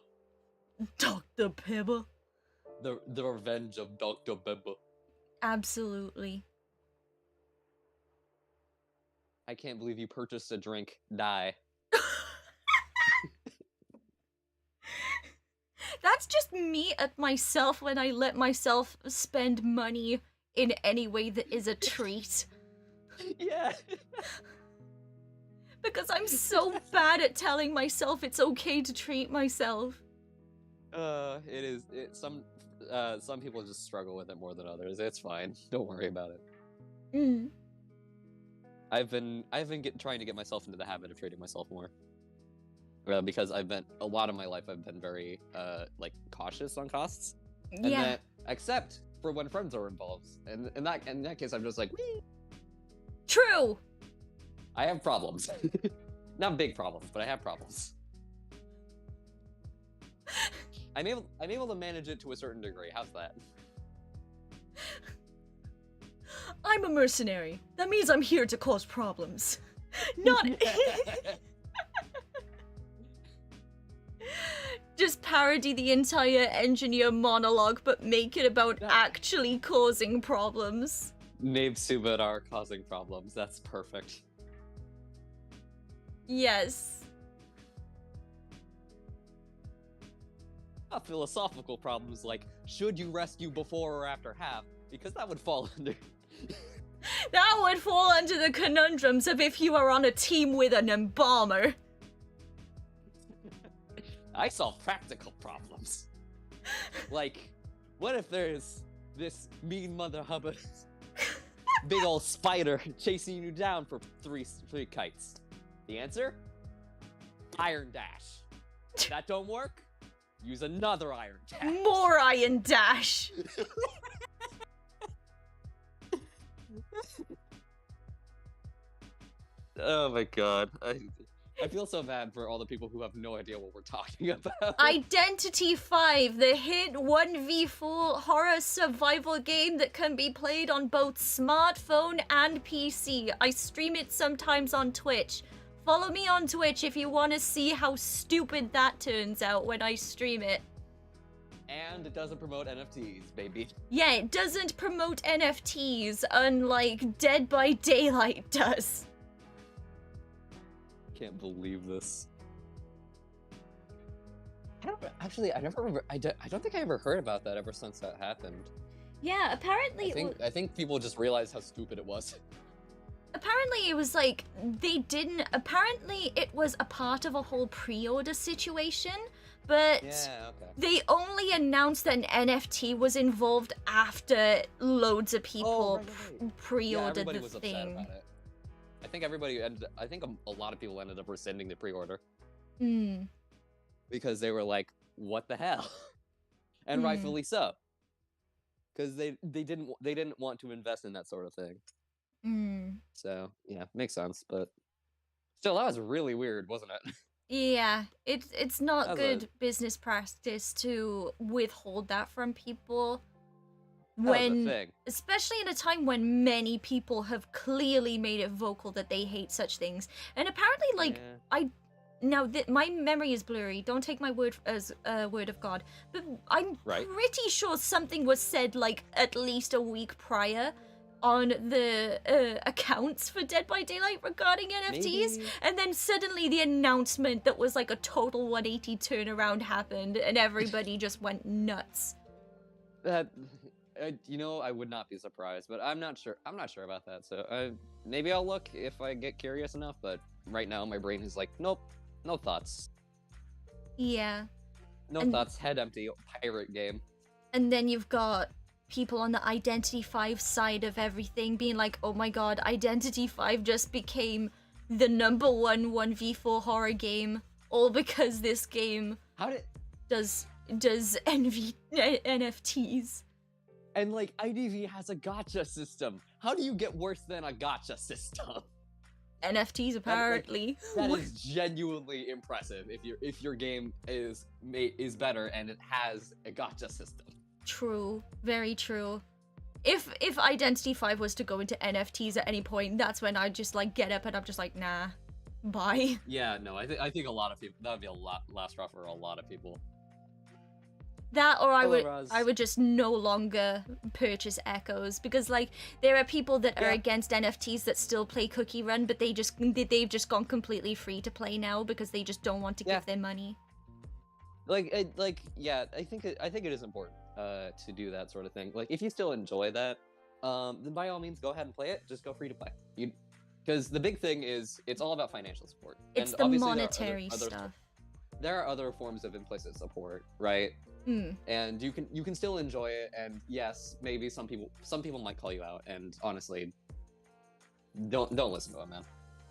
Dr. Pepper.
The revenge of Dr. Pepper.
Absolutely.
I can't believe you purchased a drink. Die.
That's just me at myself when I let myself spend money in any way that is a treat.
Yeah.
Because I'm so bad at telling myself it's okay to treat myself.
It is. Some people just struggle with it more than others. It's fine. Don't worry about it.
Mm.
I've been trying to get myself into the habit of treating myself more. Because a lot of my life I've been very like cautious on costs. And
Yeah.
that, except for when friends are involved. And in that case I'm just like, wee.
True.
I have problems. Not big problems, but I have problems. I'm able to manage it to a certain degree. How's that?
I'm a mercenary. That means I'm here to cause problems. Not just parody the entire engineer monologue, but make it about actually causing problems.
Nabe Subat are causing problems. That's perfect.
Yes.
Not philosophical problems like, should you rescue before or after half? Because that would fall under...
That would fall under the conundrums of if you are on a team with an embalmer.
I solve practical problems. Like, what if there's this mean mother hubbard big old spider chasing you down for three kites? The answer? Iron Dash. That don't work? Use another Iron Dash.
More Iron Dash.
Oh my god. I feel so bad for all the people who have no idea what we're talking about.
Identity 5, the hit 1v4 horror survival game that can be played on both smartphone and PC. I stream it sometimes on Twitch. Follow me on Twitch if you want to see how stupid that turns out when I stream it.
And it doesn't promote NFTs, baby.
Yeah, it doesn't promote NFTs, unlike Dead by Daylight does.
Can't believe this. I don't think I ever heard about that ever since that happened.
Yeah, apparently
I think people just realized how stupid it was.
Apparently it was like, apparently it was a part of a whole pre-order situation, but
Yeah, okay.
they only announced that an NFT was involved after loads of people
right.
pre-ordered
everybody
the
was
thing.
upset about it. I think a lot of people ended up rescinding the pre-order.
Mm.
Because they were like, what the hell? And rightfully so. Because they didn't want to invest in that sort of thing.
Mm.
So yeah, makes sense. But still, that was really weird, wasn't it?
Yeah, it's not
That's
good business practice to withhold that from people.
That was the thing.
Especially in a time when many people have clearly made it vocal that they hate such things. And apparently, like,
Yeah.
now my memory is blurry. Don't take my word as a word of God, but I'm pretty sure something was said like at least a week prior on the accounts for Dead by Daylight regarding NFTs,
Maybe.
and then suddenly the announcement that was like a total 180 turnaround happened, and everybody just went nuts.
That, you know, I would not be surprised, but I'm not sure. I'm not sure about that. So maybe I'll look if I get curious enough. But right now, my brain is like, nope, no thoughts.
Yeah.
No thoughts. Head empty. Pirate game.
And then you've got people on the Identity 5 side of everything being like, oh my god, Identity 5 just became the number one 1v4 horror game, all because this game does NFTs.
And like IDV has a gacha system. How do you get worse than a gacha system?
NFTs apparently.
That is genuinely impressive. If your game is better and it has a gacha system.
True, very true. If Identity 5 was to go into NFTs at any point, that's when I'd just like get up and I'm just like, nah, bye.
Yeah, no, I think a lot of people, that would be a lot last rough for a lot of people.
That, or I would just no longer purchase Echoes, because like there are people that are against NFTs that still play Cookie Run, but they've just gone completely free to play now because they just don't want to give their money.
I think it is important to do that sort of thing. Like if you still enjoy that, then by all means go ahead and play it. Just go free to play. Because the big thing is it's all about financial support.
It's
and
the monetary stuff.
There are other forms of implicit support, right? And you can still enjoy it, and yes, maybe some people might call you out, and honestly, don't listen to them,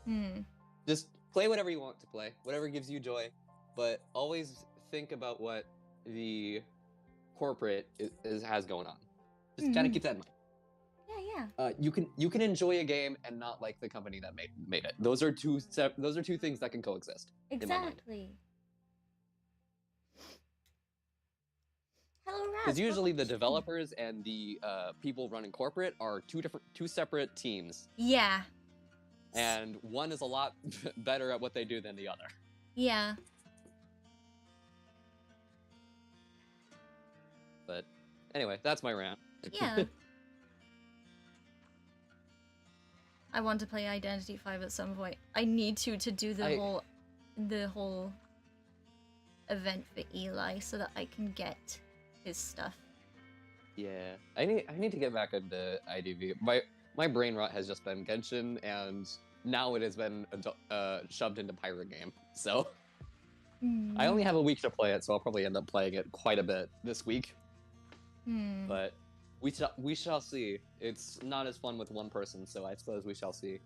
man. Just play whatever you want to play, whatever gives you joy, but always think about what the corporate has going on. Just kind of keep that in mind.
Yeah.
You can enjoy a game and not like the company that made it. Those are two things that can coexist.
Exactly. Hello, Raz.
Because usually the developers and the people running corporate are two separate teams.
Yeah.
And one is a lot better at what they do than the other.
Yeah.
But anyway, that's my rant.
Yeah. I want to play Identity 5 at some point. I need to do the whole event for Eli so that I can get his stuff.
Yeah, I need to get back into IDV. My brain rot has just been Genshin, and now it has been shoved into Pirate Game. So I only have a week to play it, so I'll probably end up playing it quite a bit this week. But we shall see. It's not as fun with one person, so I suppose we shall see.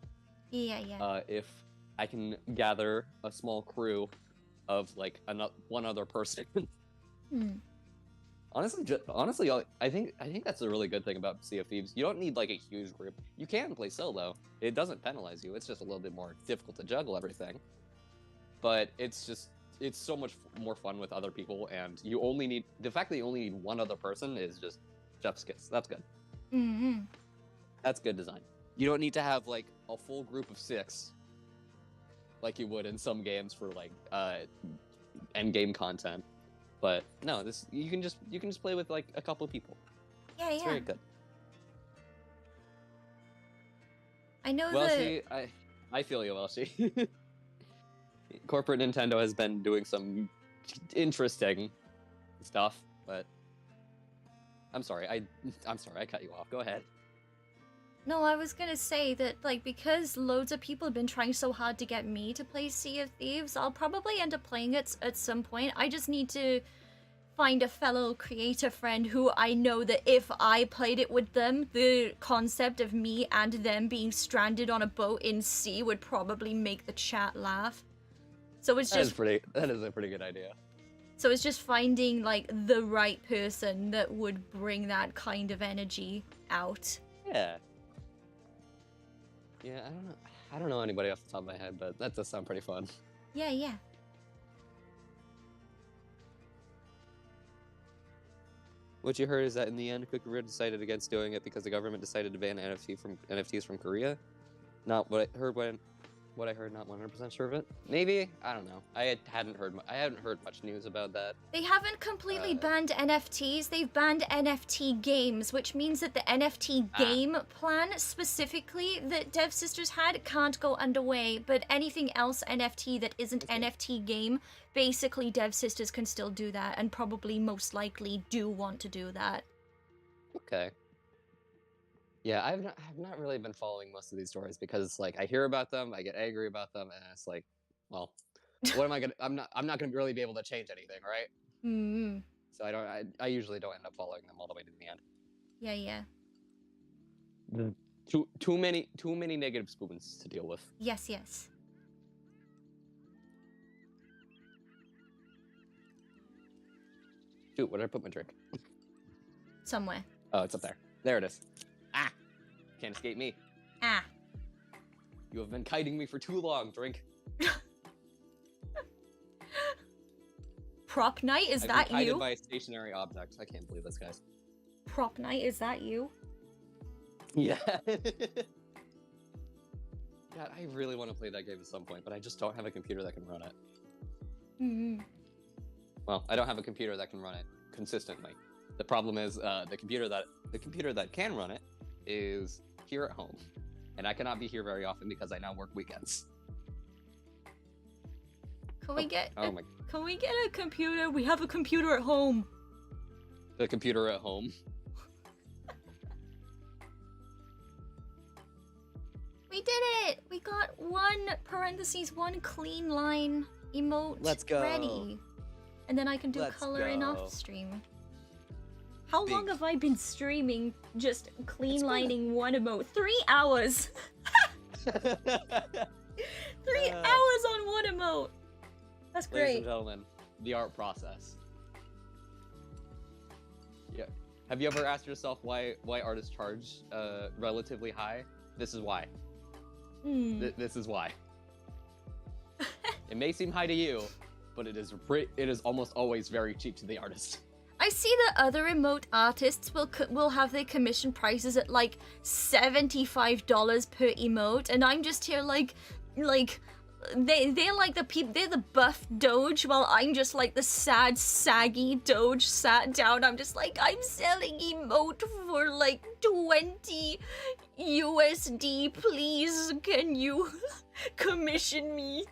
Yeah.
If I can gather a small crew of like one other person. Honestly, I think that's a really good thing about Sea of Thieves. You don't need like a huge group. You can play solo. It doesn't penalize you. It's just a little bit more difficult to juggle everything. But it's so much more fun with other people, and the fact that you only need one other person is just chef's kiss. That's good. That's good design. You don't need to have like a full group of 6 like you would in some games for like end game content. But no, you can just play with like a couple of people.
Yeah.
It's very good.
I know
Welshie, I feel you, Welshie. Corporate Nintendo has been doing some interesting stuff, but I'm sorry, I cut you off. Go ahead.
No, I was gonna say that, like, because loads of people have been trying so hard to get me to play Sea of Thieves, I'll probably end up playing it at some point. I just need to find a fellow creator friend who I know that if I played it with them, the concept of me and them being stranded on a boat in sea would probably make the chat laugh. So it's just...
That is a pretty good idea.
So it's just finding, like, the right person that would bring that kind of energy out.
Yeah. Yeah, I don't know anybody off the top of my head, but that does sound pretty fun.
Yeah.
What you heard is that in the end, Cookie Run decided against doing it because the government decided to ban NFTs from Korea. Not what I heard when what I heard, not 100% sure of it. Maybe, I don't know. I hadn't heard much news about that.
They haven't completely banned NFTs. They've banned NFT games, which means that the NFT game plan specifically that Dev Sisters had can't go underway. But anything else NFT that isn't NFT game, basically Dev Sisters can still do that, and probably most likely do want to do that.
Okay. Yeah, I've not really been following most of these stories because like I hear about them, I get angry about them, and it's like, well, what am I gonna? I'm not gonna really be able to change anything, right?
Hmm.
So I usually don't end up following them all the way to the end.
Yeah, yeah.
Too many negative spoons to deal with.
Yes, yes.
Shoot, where did I put my drink?
Somewhere.
Oh, it's up there. There it is. Ah! Can't escape me.
Ah.
You have been kiting me for too long, drink.
Prop Knight, is
I've
that
been kited
you?
by a stationary object. I can't believe this, guys.
Prop Knight, is that you?
Yeah. God, I really want to play that game at some point, but I just don't have a computer that can run it.
Hmm.
Well, I don't have a computer that can run it consistently. The problem is the computer that can run it is here at home, and I cannot be here very often because I now work weekends.
Can we get
Oh my!
Can we get a computer? We have a computer at home.
The computer at home.
We did it! We got one clean line emote
Let's go.
ready. And then I can do
Let's
coloring
go.
off stream. How long
Big.
have I been streaming just clean lining one emote? 3 hours! 3 hours on one emote! That's
Ladies
great.
and gentlemen, the art process. Yeah. Have you ever asked yourself why artists charge relatively high? This is why. This is why. It may seem high to you, but it is almost always very cheap to the artist.
I see that other emote artists will have their commission prices at like $75 per emote, and I'm just here like they're like they're the buff doge, while I'm just like the sad saggy doge sat down. I'm just like, I'm selling emote for like 20 USD, please can you commission me?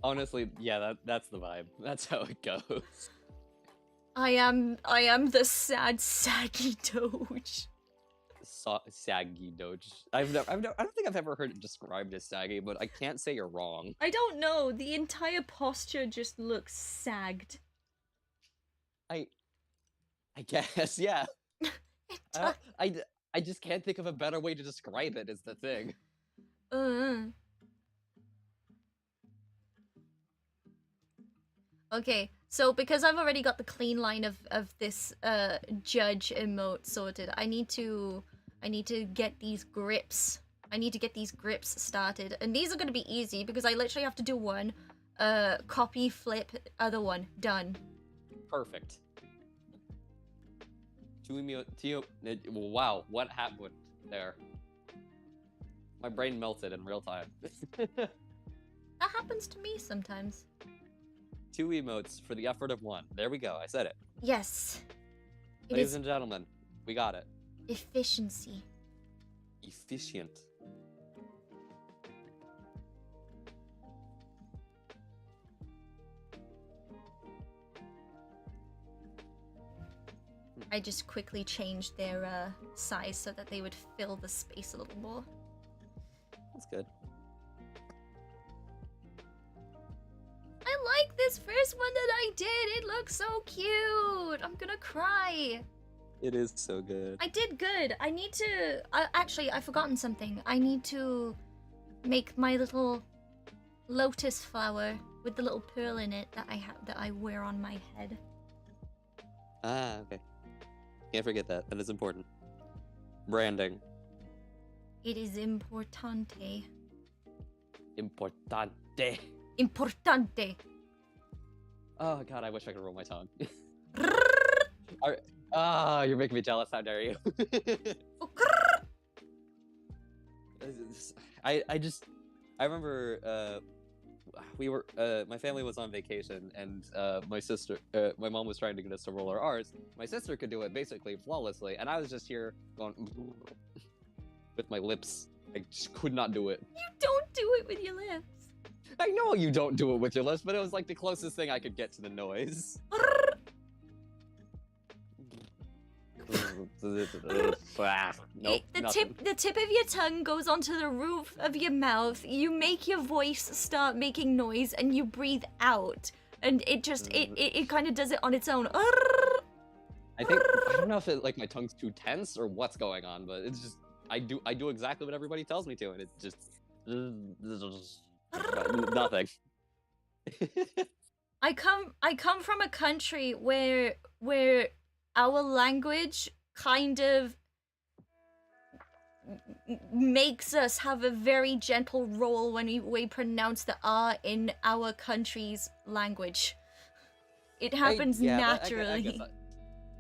Honestly, yeah, that's the vibe. That's how it goes.
I am the sad saggy doge.
Saggy doge. I don't think I've ever heard it described as saggy, but I can't say you're wrong.
I don't know. The entire posture just looks sagged.
I guess, yeah. I just can't think of a better way to describe it. Is the thing.
Okay, so because I've already got the clean line of this judge emote sorted, I need to get these grips. I need to get these grips started, and these are gonna be easy because I literally have to do one, copy, flip, other one, done.
Perfect. Wow, what happened there? My brain melted in real time.
That happens to me sometimes.
2 emotes for the effort of 1. There we go. I said it.
Yes. It
Ladies
is
and gentlemen, we got it.
efficiency.
Efficient.
I just quickly changed their size so that they would fill the space a little more.
That's good.
I like this first one that I did. It looks so cute. I'm gonna cry.
It is so good.
I did good. I need to... actually, I've forgotten something. I need to make my little lotus flower with the little pearl in it that I wear on my head.
Ah, okay. Can't forget that. That is important. Branding.
It is importante.
Importante.
Importante.
Oh god, I wish I could roll my tongue. You're making me jealous. How dare you? I I remember my family was on vacation, and my mom was trying to get us to roll our R's. My sister could do it basically flawlessly, and I was just here going with my lips. I just could not do it.
You don't do it with your lips.
I know you don't do it with your lips, but it was like the closest thing I could get to the noise. Nope,
the tip of your tongue goes onto the roof of your mouth. You make your voice start making noise, and you breathe out, and it just it kind of does it on its own.
I don't know if my tongue's too tense or what's going on, but it's just I do exactly what everybody tells me to, and it's just nothing.
I come from a country where our language kind of makes us have a very gentle roll when we pronounce the R in our country's language. It happens naturally.
I guess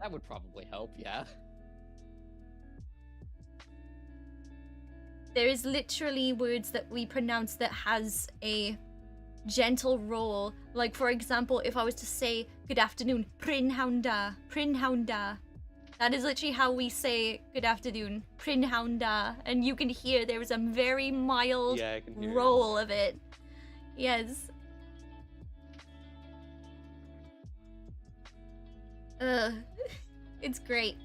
that would probably help, yeah.
There is literally words that we pronounce that has a gentle roll. Like, for example, if I was to say good afternoon, Prynhaunda. That is literally how we say good afternoon, Prynhaunda. And you can hear there is a very mild roll of it. Yes. It's great.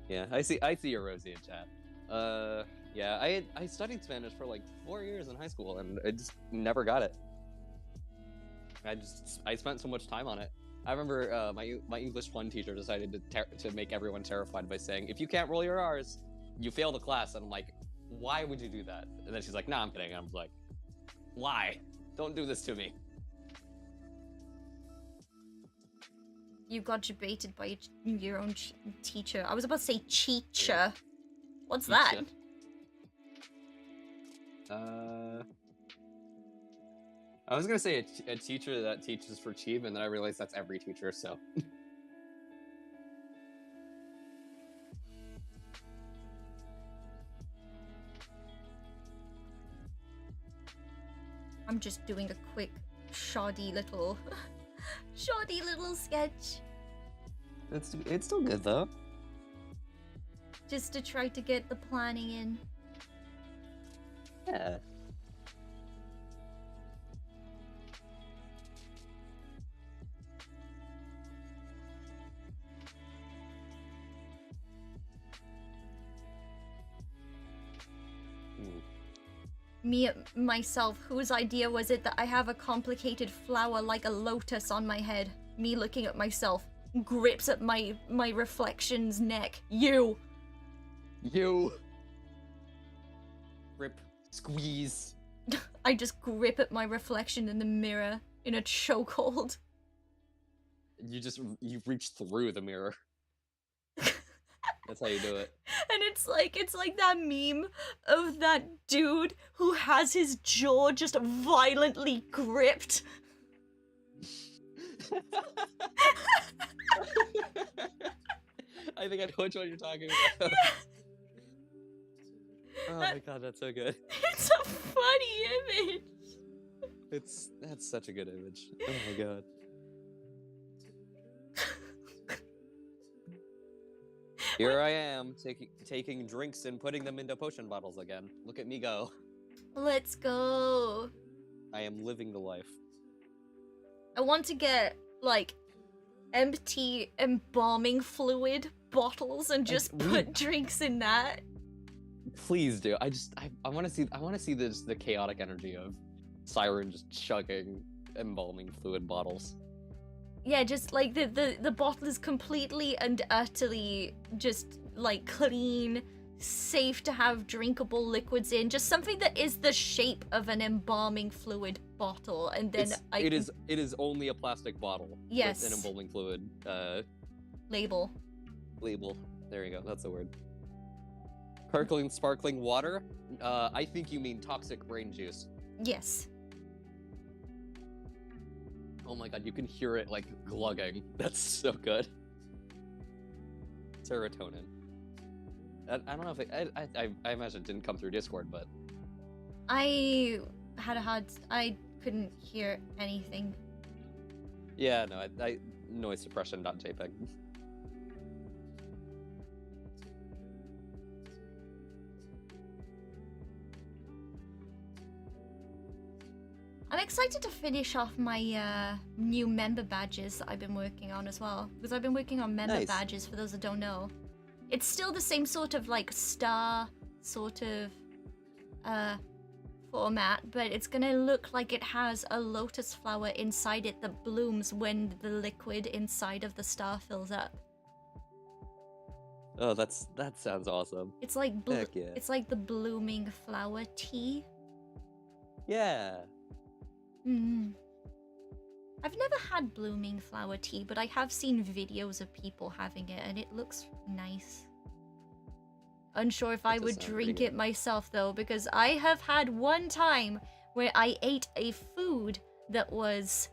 Yeah, I see your Rosie in chat. Yeah, I studied Spanish for like 4 years in high school, and I just never got it. I spent so much time on it. I remember my English 1 teacher decided to make everyone terrified by saying, if you can't roll your R's, you fail the class. And I'm like, why would you do that? And then she's like, nah, I'm kidding. And I'm like, why? Don't do this to me.
You got debated by your own teacher. I was about to say teacher. What's that?
I was gonna say a teacher that teaches for cheap, and then I realized that's every teacher, so.
I'm just doing a quick shoddy little sketch.
It's still good though.
Just to try to get the planning in.
Yeah.
Me, myself, whose idea was it that I have a complicated flower like a lotus on my head? Me looking at myself, grips at my reflection's neck. You!
Grip, squeeze.
I just grip at my reflection in the mirror in a chokehold.
You reach through the mirror. That's how you do it.
And it's like that meme of that dude who has his jaw just violently gripped.
I think I know which one you're talking about.
Yeah.
Oh my god, that's so good.
It's a funny image.
That's such a good image. Oh my god. Here I am, taking drinks and putting them into potion bottles again. Look at me go.
Let's go.
I am living the life.
I want to get, like, empty embalming fluid bottles and just put drinks in that.
Please do. I want to see the chaotic energy of Siren just chugging embalming fluid bottles.
Yeah, just like the bottle is completely and utterly just like clean, safe to have drinkable liquids in. Just something that is the shape of an embalming fluid bottle, and then
it is only a plastic bottle.
Yes.
With an embalming fluid
label.
There you go. That's the word. Sparkling water. I think you mean toxic brain juice.
Yes.
Oh my god, you can hear it like glugging. That's so good. Serotonin. I don't know if I imagine it didn't come through Discord, but
I had a hard. I couldn't hear anything.
Yeah, no, I noise suppression.jpg.
I'm excited to finish off my new member badges that I've been working on as well, because I've been working on member badges. For those that don't know, it's still the same sort of like star sort of format, but it's gonna look like it has a lotus flower inside it that blooms when the liquid inside of the star fills up.
Oh, that sounds awesome.
It's like
Heck yeah.
It's like the blooming flower tea.
Yeah.
I've never had blooming flower tea, but I have seen videos of people having it, and it looks nice. Unsure if I would drink it myself, though, because I have had one time where I ate a food that was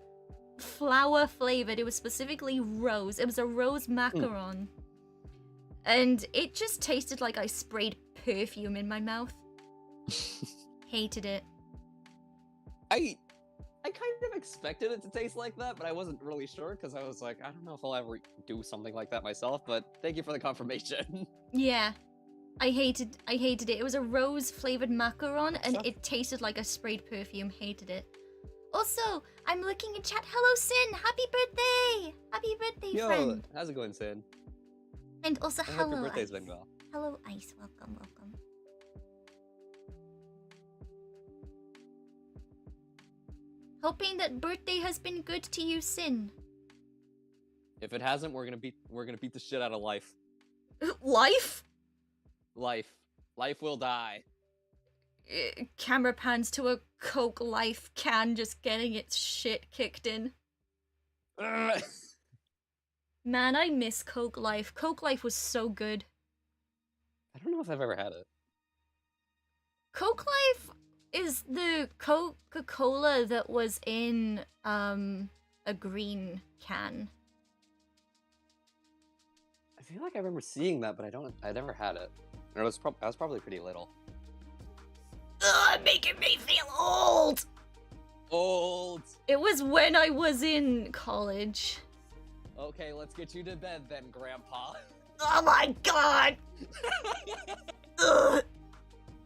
flower flavored. It was specifically rose. It was a rose macaron. And it just tasted like I sprayed perfume in my mouth. Hated it.
I kind of expected it to taste like that, but I wasn't really sure because I was like, I don't know if I'll ever do something like that myself, but thank you for the confirmation.
Yeah. I hated it. It was a rose flavored macaron and it tasted like a sprayed perfume. Hated it. Also, I'm looking in chat. Hello, Sin. Happy birthday. Happy birthday, friend.
Yo, how's it going, Sin?
And also,
I
hello,
hope your birthday's
Ice.
been well.
Hello, Ice. Welcome, welcome. Hoping that birthday has been good to you, Sin.
If it hasn't, we're gonna beat the shit out of life.
Life?
Life will die.
Camera pans to a Coke Life can just getting its shit kicked in. Man, I miss Coke Life. Coke Life was so good.
I don't know if I've ever had it.
Coke Life is the Coca-Cola that was in a green can.
I feel like I remember seeing that, but I never had it. I was probably pretty little.
Ugh, making me feel old!
Old!
It was when I was in college.
Okay, let's get you to bed then, Grandpa.
Oh my god! Ugh.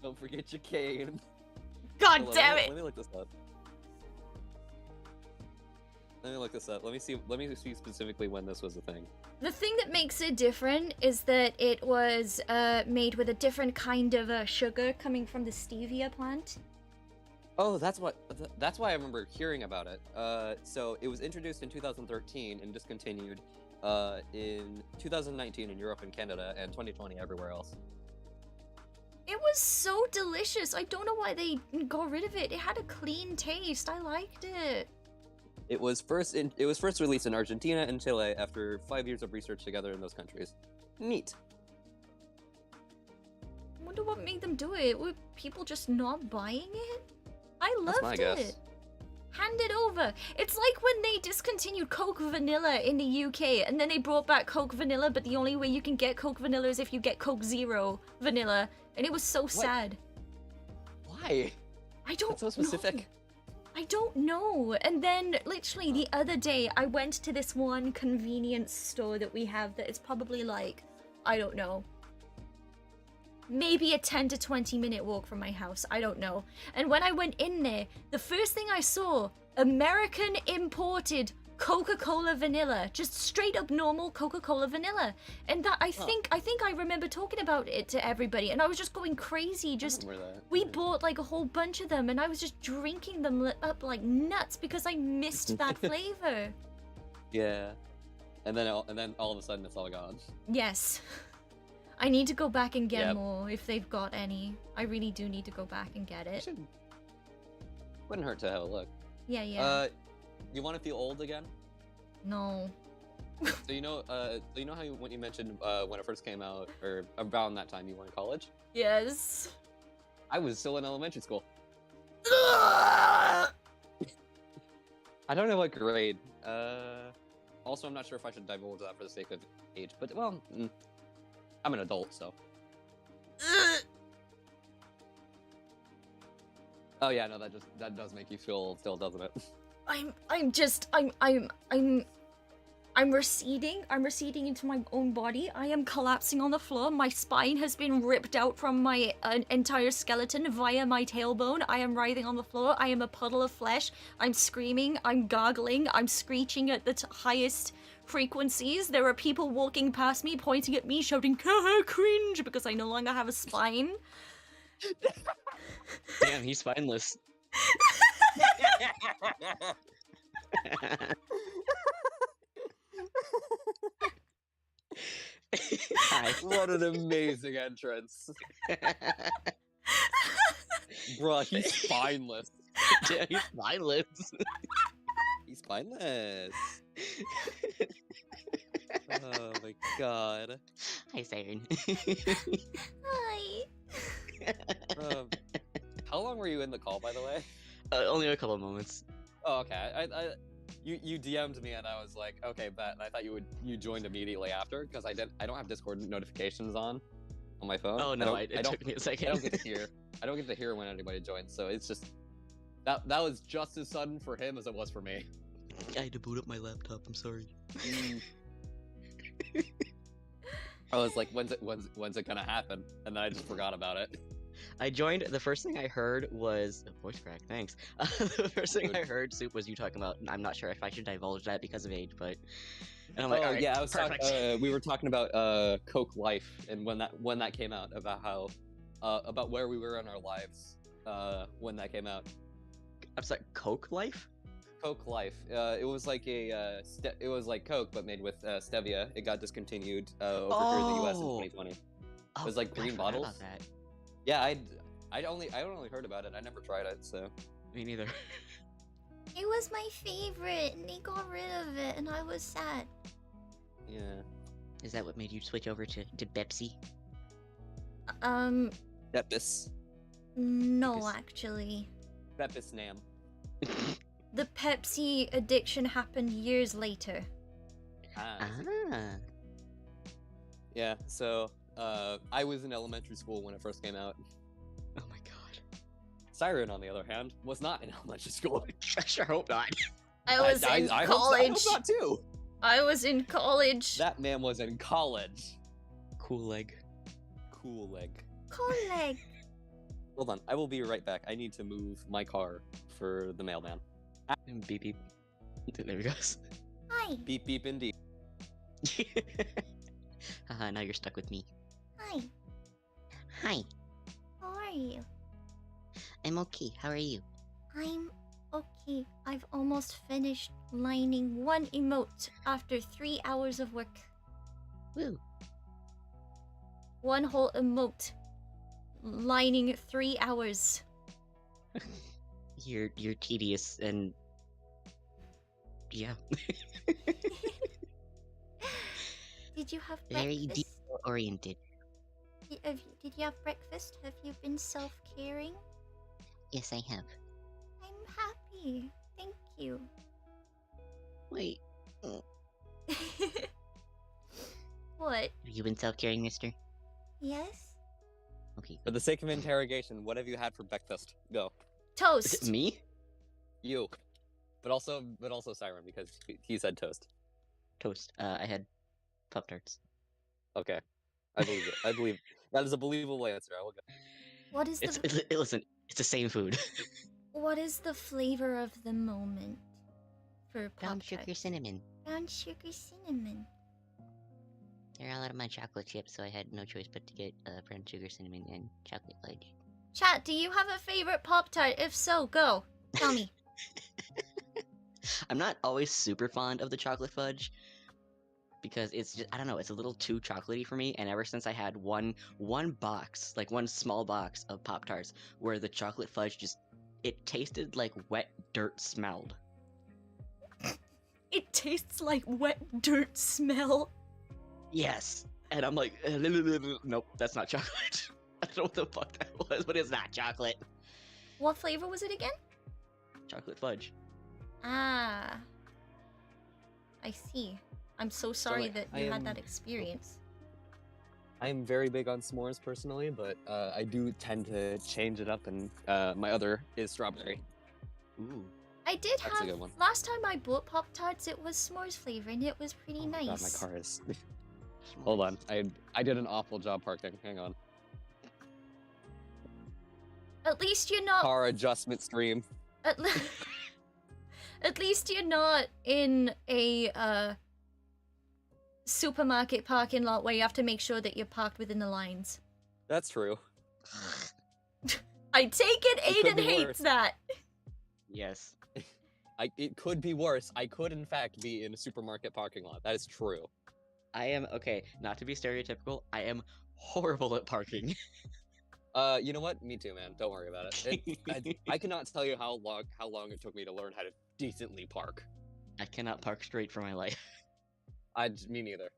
Don't forget your cane.
God damn it!
Let me look this up. Let me see specifically when this was a thing.
The thing that makes it different is that it was made with a different kind of sugar coming from the stevia plant.
Oh, that's why I remember hearing about it. So it was introduced in 2013 and discontinued in 2019 in Europe and Canada and 2020 everywhere else.
It was so delicious. I don't know why they got rid of it. It had a clean taste. I liked it.
It was first released in Argentina and Chile after 5 years of research together in those countries. Neat.
I wonder what made them do it. Were people just not buying it? I loved
That's my guess.
it. Hand it over. It's like when they discontinued Coke Vanilla in the UK and then they brought back Coke Vanilla, but the only way you can get Coke Vanilla is if you get Coke Zero Vanilla. And it was so sad.
Why?
I don't
That's so specific.
know. I don't know. And then literally the other day I went to this one convenience store that we have that is probably like, I don't know, maybe a 10 to 20 minute walk from my house. I don't know. And when I went in there, the first thing I saw, American imported Coca-Cola vanilla, just straight up normal Coca-Cola vanilla. And that I think I remember talking about it to everybody and I was just going crazy. Just we bought like a whole bunch of them and I was just drinking them up like nuts because I missed that flavor.
Yeah. And then all of a sudden it's all gone.
Yes. I need to go back and get more if they've got any. I really do need to go back and get it.
Wouldn't hurt to have a look.
Yeah.
You want to feel old again?
No.
So you know how when you mentioned when it first came out, or around that time you were in college?
Yes.
I was still in elementary school.
Ugh!
I don't know what grade. Also, I'm not sure if I should divulge that for the sake of age, but well, I'm an adult, so. Oh yeah, no, that does make you feel still, doesn't it?
I'm receding. I'm receding into my own body. I am collapsing on the floor. My spine has been ripped out from my entire skeleton via my tailbone. I am writhing on the floor. I am a puddle of flesh. I'm screaming. I'm gargling. I'm screeching at the highest frequencies. There are people walking past me, pointing at me, shouting, cringe, because I no longer have a spine.
Damn, he's spineless. Hi.
What an amazing entrance. Bruh, he's spineless.
Damn, he's spineless.
He's spineless. Oh my god.
Hi, Siren.
Hi.
How long were you in the call, by the way?
Only a couple of moments.
Oh, okay. You DM'd me and I was like, okay, bet. And I thought you joined immediately after because I don't have Discord notifications on my phone.
Oh no, it took me a second.
I don't get to hear. I don't get to hear when anybody joins, so it's just that was just as sudden for him as it was for me.
I had to boot up my laptop. I'm sorry.
I was like, when's it gonna happen? And then I just forgot about it.
I joined. The first thing I heard was voice crack. Thanks. The first thing I heard, Soup, was you talking about. I'm not sure if I should divulge that because of age, but. And I'm like, all right,
yeah, I was
perfect.
we were talking about Coke Life and when that came out, about how about where we were in our lives when that came out.
I'm sorry, Coke Life.
Coke Life. It was like it was like Coke but made with stevia. It got discontinued over here in the U.S. in 2020. It was like green bottles.
About that.
Yeah, I only heard about it. I never tried it, so.
Me neither.
It was my favorite, and they got rid of it, and I was sad.
Yeah.
Is that what made you switch over to Pepsi?
Pepis.
No,
Pepis.
actually.
Pepis Nam.
The Pepsi addiction happened years later.
Ah.
Ah.
Yeah. So I was in elementary school when it first came out.
Oh my god.
Siren, on the other hand, was not in elementary school.
I sure hope not.
I was in college.
I hope not too.
I was in college.
That man was in college.
Cool leg.
Cool leg.
College.
Hold on, I will be right back. I need to move my car for the mailman.
Beep beep. There he goes.
Hi.
Beep beep indeed.
Haha, now you're stuck with me.
Hi.
Hi,
How are you?
I'm okay. How are you?
I'm okay. I've almost finished lining one emote after 3 hours of work.
Woo.
One whole emote. Lining 3 hours.
You're tedious and yeah,
Did you have
very
breakfast?
detail oriented.
Did you have breakfast? Have you been self-caring?
Yes, I have.
I'm happy. Thank you.
Wait,
What?
have you been self-caring, mister?
Yes?
Okay.
For the sake of interrogation, what have you had for breakfast? Go.
Is it
Toast.
me?
You. But also Siren, because he said toast.
Toast. I had Pop-Tarts.
Okay. I believe it. I believe that is a believable answer. I will go.
What is the
Listen, it's the same food.
what is the flavor of the moment for
Brown
Pop
sugar
Tarts?
cinnamon.
Brown sugar cinnamon.
They're all out of my chocolate chips, so I had no choice but to get brown sugar cinnamon and chocolate fudge.
Chat, do you have a favorite Pop Tart? If so, go. Tell me.
I'm not always super fond of the chocolate fudge because it's just, I don't know, it's a little too chocolatey for me. And ever since I had one box, like one small box of Pop Tarts, where the chocolate fudge it tasted like wet dirt smelled.
It tastes like wet dirt smell.
Yes, and I'm like, nope, that's not chocolate. I don't know what the fuck that was, but it's not chocolate.
What flavor was it again?
Chocolate fudge.
Ah. I see. I'm so sorry
like,
that
I
you had
am-
that experience.
I'm very big on s'mores personally, but I do tend to change it up, and my other is strawberry.
Ooh.
I did
That's a
have
good one.
last time I bought Pop Tarts. It was s'mores flavor, and it was pretty
Oh my
nice.
God, my car is. Hold on, I did an awful job parking. Hang on.
At least you're not.
Car adjustment stream.
At least you're not in a supermarket parking lot where you have to make sure that you're parked within the lines.
That's true.
I take it
It could
Aiden
be
hates
worse.
that.
Yes.
It could be worse. I could, in fact, be in a supermarket parking lot. That is true.
I am okay. Not to be stereotypical, I am horrible at parking.
You know what? Me too, man. Don't worry about it. I cannot tell you how long it took me to learn how to decently park.
I cannot park straight for my life.
Me neither.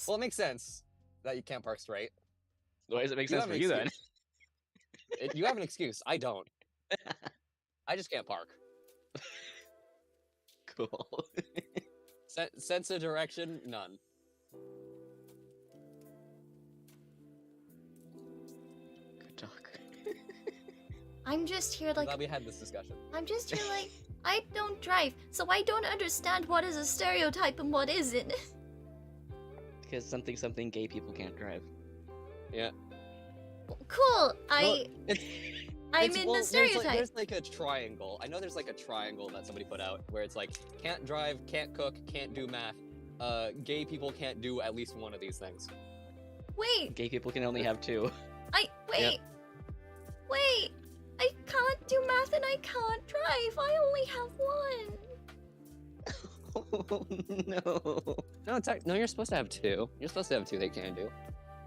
Well, it makes sense that you can't park straight.
Why does it make
You
sense
have
for
an
you then?
excuse. You have an excuse. I don't. I just can't park.
Cool.
Sense of direction, none.
Good talk.
I'm just here
I'm
like
glad we had this discussion.
I'm just here like I don't drive, so I don't understand what is a stereotype and what isn't.
Because something gay people can't drive.
Yeah.
Cool.
Well,
I'm in the stereotype.
There's like a triangle. I know there's like a triangle that somebody put out where it's like can't drive, can't cook, can't do math. Gay people can't do at least one of these things.
Wait,
Gay people can only have two.
wait. I can't do math and I can't drive. I only have one.
Oh no.
No, you're supposed to have two. You're supposed to have two they can do.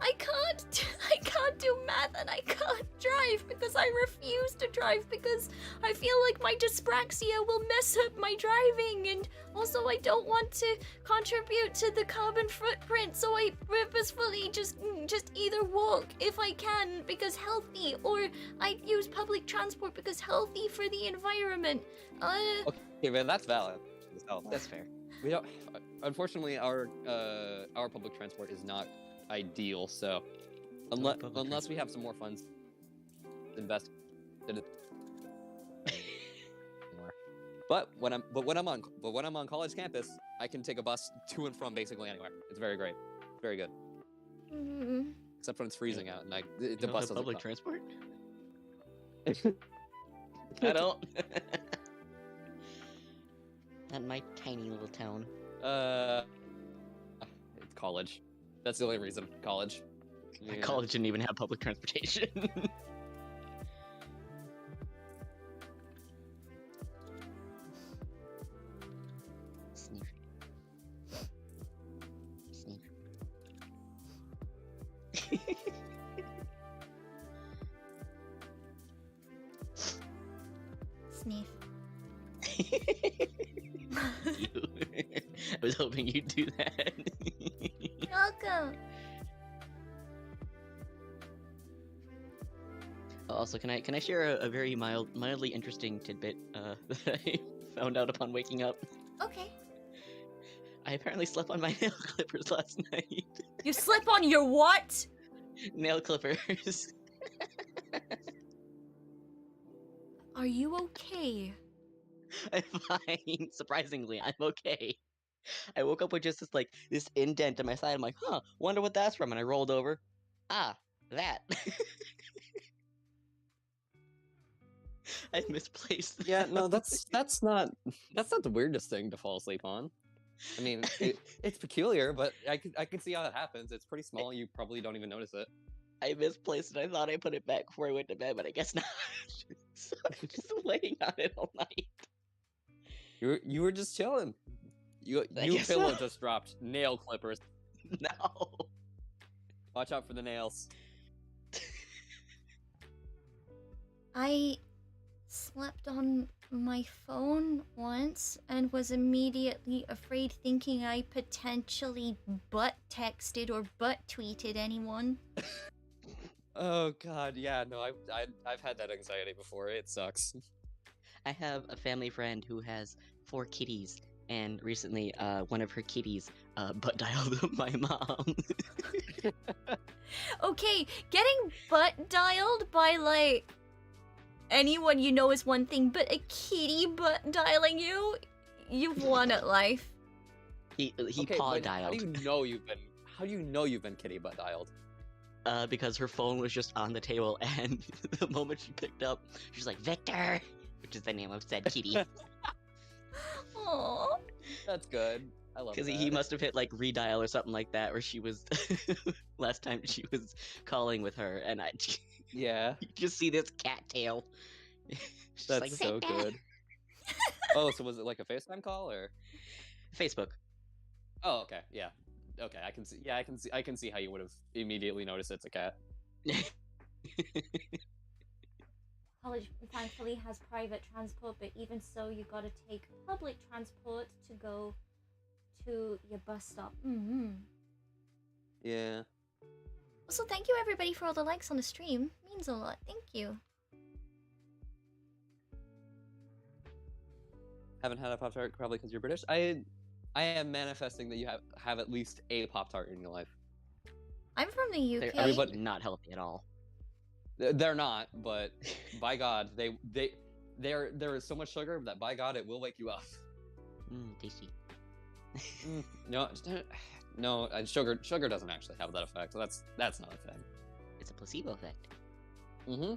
I can't do math and I can't drive because I refuse to drive because I feel like my dyspraxia will mess up my driving, and also I don't want to contribute to the carbon footprint, so I purposefully just either walk if I can because healthy, or I use public transport because healthy for the environment.
Okay, man, that's valid.
That's fair.
We don't. Unfortunately, our public transport is not ideal. So, unless we have some more funds invested in it. But when I'm on college campus, I can take a bus to and from basically anywhere. It's very great, very good. Except when it's freezing out and the bus doesn't
public
come.
transport. I don't. Not my tiny little town.
It's college. That's the only reason. College.
My
Yeah.
college didn't even have public transportation. Sneak. Sneak.
Sniff.
You. I was hoping you'd do that.
Welcome.
Also, can I share a very mildly interesting tidbit that I found out upon waking up?
Okay.
I apparently slept on my nail clippers last night.
You slip on your what?
Nail clippers.
Are you okay?
I'm fine. Surprisingly, I'm okay. I woke up with just this indent in my side. I'm like, huh, wonder what that's from. And I rolled over. Ah, that. I misplaced.
Yeah, no, that's not the weirdest thing to fall asleep on. I mean, it's peculiar, but I can see how that happens. It's pretty small. You probably don't even notice it.
I misplaced it. I thought I put it back before I went to bed, but I guess not. So I'm just laying on it all night.
You were just chilling. You
guess
pillow
so.
just dropped. Nail clippers.
No.
Watch out for the nails.
I slept on my phone once and was immediately afraid, thinking I potentially butt texted or butt tweeted anyone.
Oh God, yeah, no, I've had that anxiety before. It sucks.
I have a family friend who has 4 kitties, and recently, one of her kitties butt dialed my mom.
Okay, getting butt dialed by, like, anyone you know is one thing, but a kitty butt dialing you, you've won at life.
He
Okay,
paw
but
dialed.
how do you know you've been kitty butt dialed?
Because her phone was just on the table, and the moment she picked up, she's like, Victor! Which is the name of said kitty.
Aww.
That's good. I love that.
Because he must have hit like redial or something like that, where she was last time she was calling with her, and
Yeah,
you just see this cat tail. She's
that's
like,
so
"Victor!"
good. Oh, so was it like a FaceTime call or?
Facebook.
Oh, okay, yeah, okay. I can see. Yeah, I can see how you would have immediately noticed it's a cat.
College thankfully has private transport, but even so, you gotta take public transport to go to your bus stop.
Yeah.
Also, thank you everybody for all the likes on the stream. Means a lot. Thank you.
Haven't had a Pop Tart probably because you're British. I am manifesting that you have at least a Pop Tart in your life.
I'm from the UK.
They're actually not healthy at all.
They're not, but by God, there is so much sugar that by God it will wake you up.
Tasty.
No, sugar doesn't actually have that effect. That's not a thing.
It's a placebo effect.
Mm-hmm.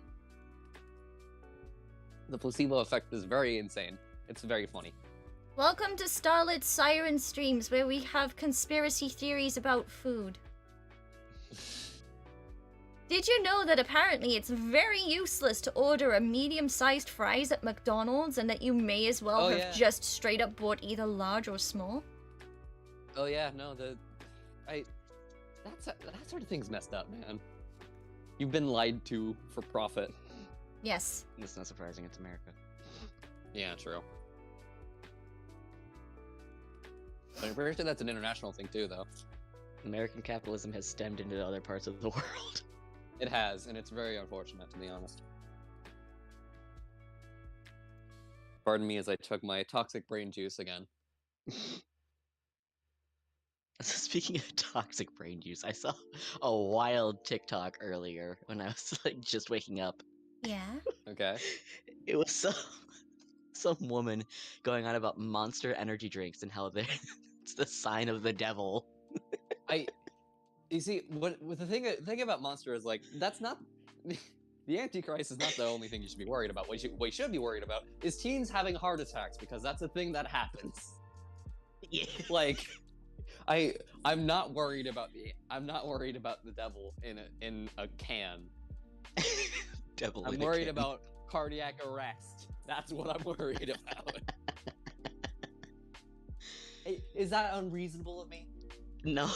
The placebo effect is very insane. It's very funny.
Welcome to Starlit Siren Streams, where we have conspiracy theories about food. Did you know that apparently it's very useless to order a medium-sized fries at McDonald's, and that you may as well have just straight up bought either large or small?
Oh yeah, no, that sort of thing's messed up, man. You've been lied to for profit.
Yes.
It's not surprising, it's America.
Yeah, true. I'm pretty sure that's an international thing too, though.
American capitalism has stemmed into other parts of the world.
It has, and it's very unfortunate, to be honest. Pardon me as I took my toxic brain juice again.
Speaking of toxic brain juice, I saw a wild TikTok earlier when I was like just waking up.
Yeah.
Okay.
It was some woman going on about Monster energy drinks and how it's the sign of the devil.
You see, what the thing about Monster is, like, that's not the Antichrist is not the only thing you should be worried about. What you should be worried about is teens having heart attacks, because that's a thing that happens.
Yeah.
Like, I'm not worried about the devil in a can.
Devil.
I'm worried about cardiac arrest. That's what I'm worried about. Hey, is that unreasonable of me?
No.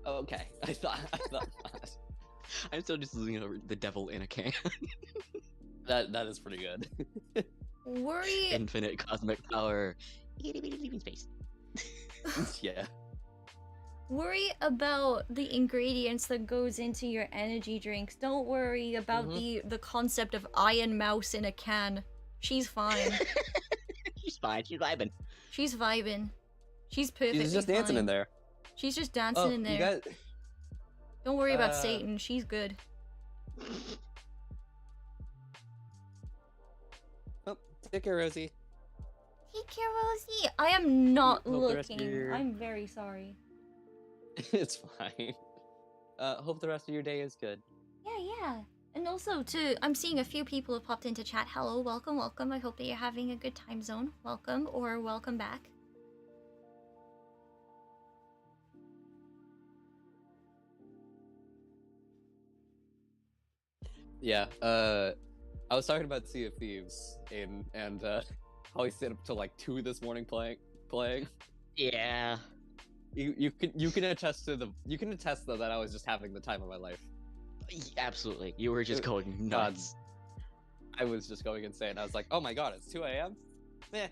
Okay, I thought not.
I'm still just losing over the devil in a can.
That is pretty good.
Worry.
Infinite cosmic power. Space.
Yeah.
Worry about the ingredients that goes into your energy drinks. Don't worry about the concept of Iron Mouse in a can. She's fine.
She's fine. She's vibing.
She's vibing. She's perfectly
She's just dancing
fine.
in there.
She's just dancing in there. Don't worry about Satan. She's good.
Oh, take care, Rosie.
Take care, Rosie. I am not
Hope the rest of
looking.
your-
I'm very sorry.
It's fine. Hope the rest of your day is good.
Yeah. And also, too, I'm seeing a few people have popped into chat. Hello, welcome. I hope that you're having a good time zone. Welcome or welcome back.
Yeah. I was talking about Sea of Thieves and how I stayed up till like 2 this morning playing.
Yeah.
You can attest though that I was just having the time of my life.
Absolutely. You were just going nuts.
I was just going insane. I was like, oh my god, it's 2 a.m. Eh.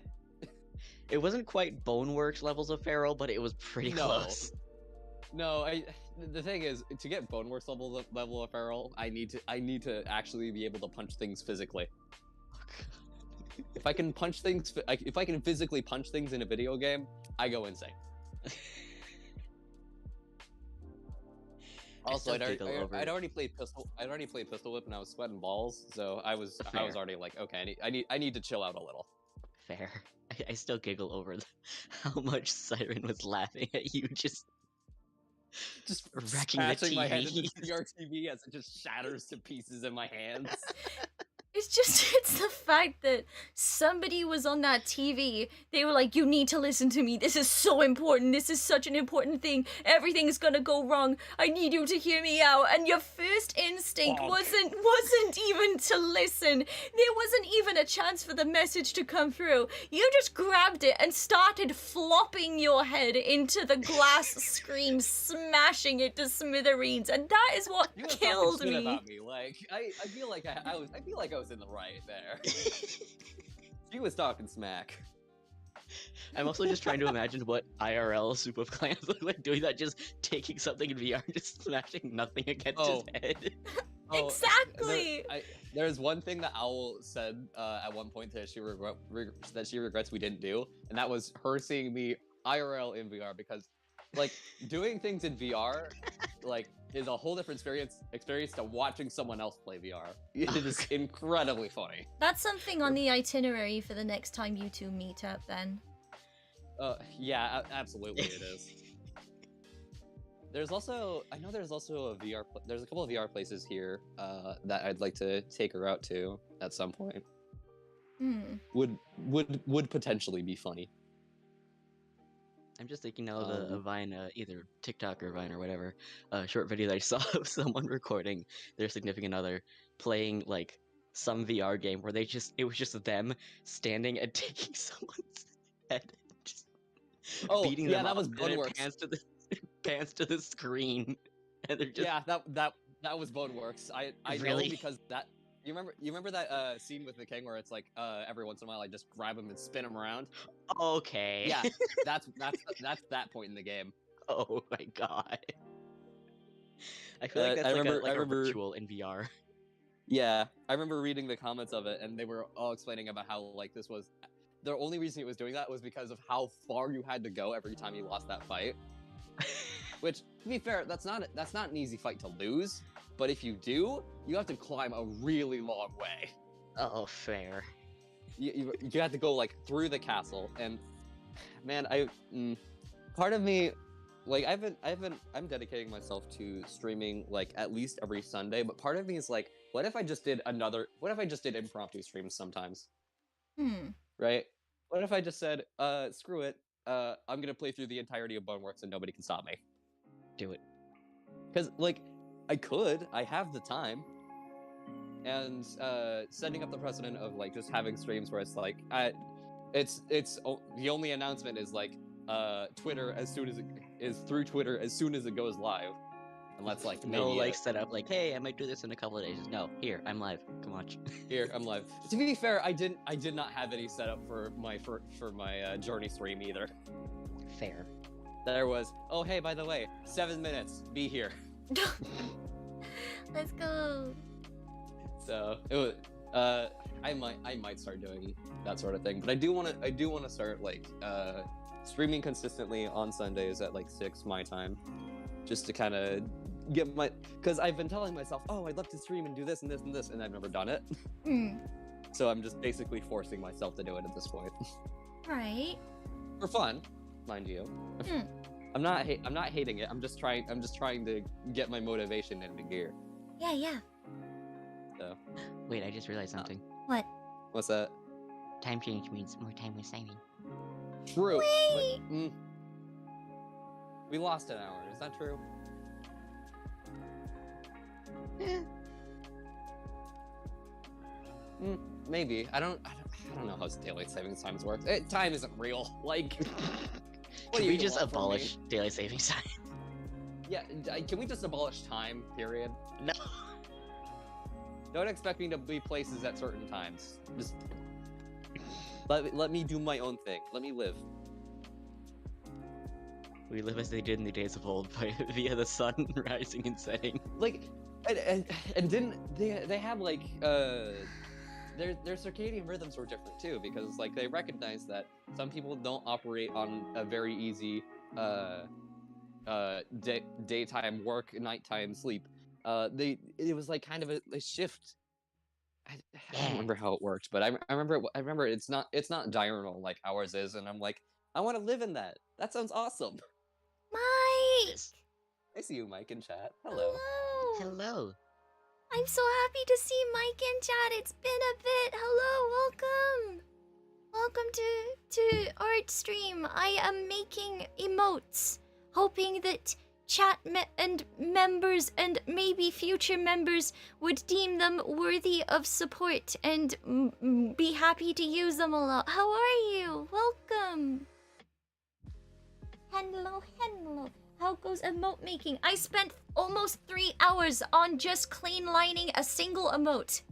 It wasn't quite Boneworks levels of feral, but it was pretty close.
No, the thing is, to get Boneworks level of feral, I need to actually be able to punch things physically. If I can punch things, if I can physically punch things in a video game, I go insane. Also, I'd already played pistol. I'd already played Pistol Whip, and I was sweating balls. So I was already like, okay, I need to chill out a little.
Fair. I still giggle over how much Siren was laughing at you just wrecking the TV.
My head into the TV as it just shatters to pieces in my hands.
It's the fact that somebody was on that TV. They were like, you need to listen to me. This is so important. This is such an important thing. Everything's gonna go wrong. I need you to hear me out. And your first instinct wasn't even to listen. There wasn't even a chance for the message to come through. You just grabbed it and started flopping your head into the glass screen, smashing it to smithereens. And that is what killed me.
About me. Like, I feel like I was in the right there. She was talking smack.
I'm also just trying to imagine what IRL Soup of Clans look like doing that, just taking something in VR and just smashing nothing against his head.
Exactly!
There's one thing that Owl said at one point that she regrets we didn't do, and that was her seeing me IRL in VR, because like doing things in VR like is a whole different experience to watching someone else play VR. It is incredibly funny.
That's something on the itinerary for the next time you two meet up then.
Yeah, absolutely it is. There's also a VR there's a couple of VR places here that I'd like to take her out to at some point. Would potentially be funny.
I'm just thinking now of a Vine, either TikTok or Vine or whatever, short video that I saw of someone recording their significant other playing like some VR game where it was just them standing and taking someone's head and just beating them up,
that was Boneworks.
Pans to the screen, and they're just
that was Boneworks. I
really?
know because that you remember that scene with the king where it's like every once in a while I just grab him and spin him around.
Okay.
Yeah, that's that point in the game.
Oh my god. I feel like that's a ritual in VR.
Yeah, I remember reading the comments of it, and they were all explaining about how like this was the only reason it was doing that was because of how far you had to go every time you lost that fight. Which, to be fair, that's not an easy fight to lose. But if you do, you have to climb a really long way.
Oh, fair.
You have to go like through the castle, and man, part of me, like I'm dedicating myself to streaming like at least every Sunday. But part of me is like, what if I just did impromptu streams sometimes? Right? What if I just said, screw it, I'm gonna play through the entirety of Boneworks and nobody can stop me.
Do it.
Because like. I have the time, and setting up the precedent of like just having streams where it's like, it's the only announcement is like Twitter as soon as it is through Twitter as soon as it goes live, and that's like
no like set up like, hey, I might do this in a couple of days. No, here I'm live. Come watch.
Here I'm live. To be fair, I did not have any setup for my Journey stream either.
Fair.
There was, oh hey, by the way, 7 minutes, be here.
Let's go.
So it was, I might start doing that sort of thing, but I do want to start like streaming consistently on Sundays at like 6 my time, just to kind of get because I've been telling myself, oh, I'd love to stream and do this and this and this, and I've never done it. So I'm just basically forcing myself to do it at this point.
Right.
For fun, mind you. I'm not hating it. I'm just trying to get my motivation into gear.
Yeah.
So.
Wait, I just realized something.
What?
What's that?
Time change means more time with Simon.
True.
Wait.
But, we lost an hour. Is that true? Maybe. I don't know how daylight savings times work. Time isn't real. Like.
Can we just abolish daylight savings time?
Yeah, can we just abolish time, period?
No.
Don't expect me to be places at certain times. Just let me do my own thing. Let me live.
We live as they did in the days of old, via the sun rising and setting.
Like, and didn't they have like their circadian rhythms were different too, because like they recognized that some people don't operate on a very easy daytime work, nighttime sleep. It was like kind of a shift. I don't remember how it worked, but I remember it's not diurnal like ours is, and I'm like, I want to live in that. That sounds awesome.
Mike!
I see you, Mike, in chat. Hello.
Hello.
I'm so happy to see Mike in chat. It's been a bit. Hello, welcome. Welcome to Art Stream. I am making emotes, hoping that chat and members and maybe future members would deem them worthy of support and be happy to use them a lot. How are you? Welcome. Hello, hello. How goes emote making? I spent almost 3 hours on just clean lining a single emote.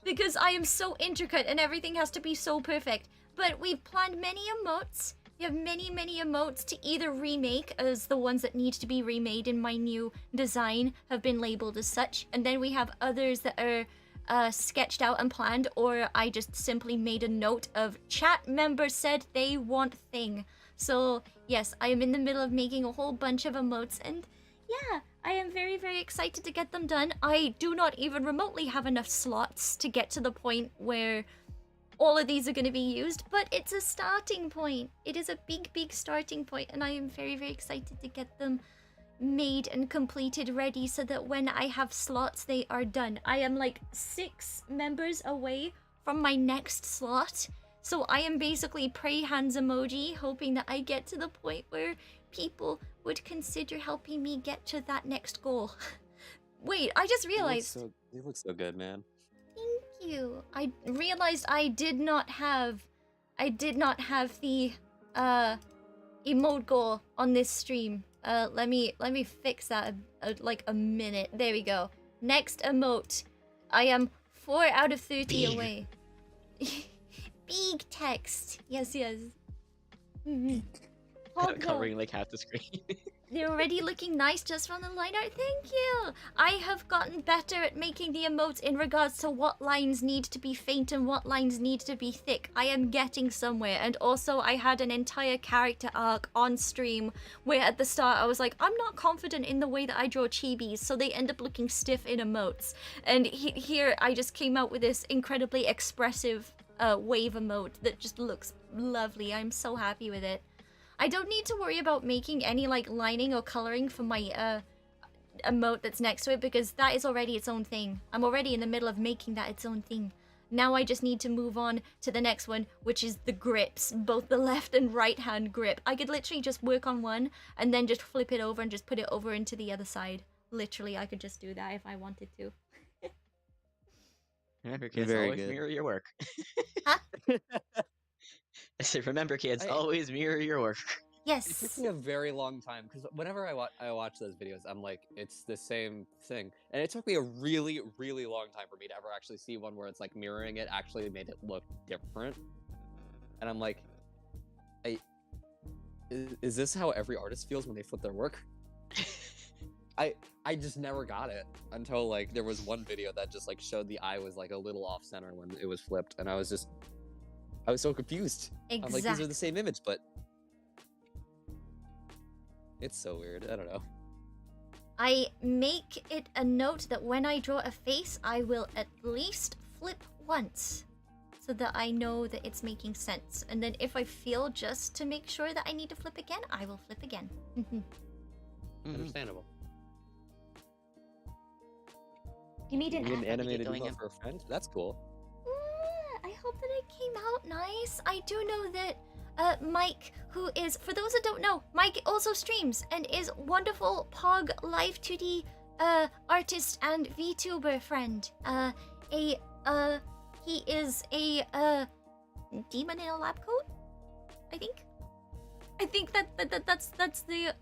Because I am so intricate and everything has to be so perfect. But we've planned many emotes. We have many, many emotes to either remake, as the ones that need to be remade in my new design have been labeled as such. And then we have others that are sketched out and planned, or I just simply made a note of chat members said they want thing. So yes, I am in the middle of making a whole bunch of emotes, and yeah, I am very, very excited to get them done. I do not even remotely have enough slots to get to the point where all of these are going to be used, but it's a starting point. It is a big, big starting point, and I am very, very excited to get them made and completed ready so that when I have slots, they are done. I am like 6 members away from my next slot, so I am basically pray hands emoji, hoping that I get to the point where people would consider helping me get to that next goal. Wait, I just realized.
You look so good, man.
Thank you. I realized I did not have the emote goal on this stream. Let me fix that like a minute. There we go. Next emote. I am 4 out of 30 away. Big text. Yes, yes.
Covering like half the screen.
They're already looking nice just from the line art. Thank you! I have gotten better at making the emotes in regards to what lines need to be faint and what lines need to be thick. I am getting somewhere. And also I had an entire character arc on stream where at the start I was like, I'm not confident in the way that I draw chibis, so they end up looking stiff in emotes. And here I just came out with this incredibly expressive wave emote that just looks lovely. I'm so happy with it. I don't need to worry about making any like lining or coloring for my emote that's next to it because that is already its own thing. I'm already in the middle of making that its own thing. Now I just need to move on to the next one, which is the grips, both the left and right hand grip. I could literally just work on one and then just flip it over and just put it over into the other side. Literally, I could just do that if I wanted to.
Remember, kids,
Very
always
good.
mirror your work.
Huh?
I said, remember, kids, always mirror your work.
Yes.
It took me a very long time because whenever I watch those videos, I'm like, it's the same thing, and it took me a really, really long time for me to ever actually see one where it's like mirroring it actually made it look different. And I'm like, is this how every artist feels when they flip their work? I just never got it until like there was one video that just like showed the eye was like a little off center when it was flipped, and I was so confused.
Exactly.
I'm like, these are the same image, but it's so weird. I don't know.
I make it a note that when I draw a face, I will at least flip once so that I know that it's making sense. And then if I feel just to make sure that I need to flip again, I will flip again.
Understandable.
You made an
You animated
going
emote
in.
for a friend? That's cool.
I hope that it came out nice. I do know that Mike, who is, for those that don't know, Mike also streams and is wonderful Pog Live 2D artist and VTuber friend. He is a demon in a lab coat, I think. I think that's the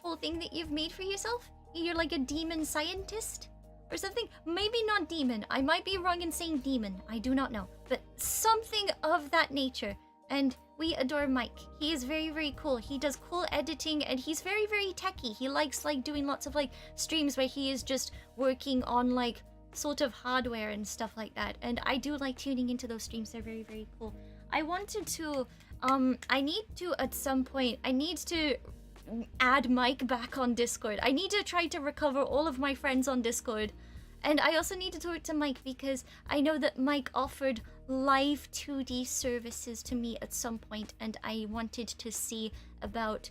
whole thing that you've made for yourself. You're like a demon scientist or something. Maybe not demon. I might be wrong in saying demon. I do not know, but something of that nature. And we adore Mike. He is very, very cool. He does cool editing and he's very, very techy. He likes like doing lots of like streams where he is just working on like sort of hardware and stuff like that. And I do like tuning into those streams. They're very, very cool. I wanted to, I need to at some point, I need to add Mike back on Discord. I need to try to recover all of my friends on Discord. And I also need to talk to Mike because I know that Mike offered live 2D services to me at some point, and I wanted to see about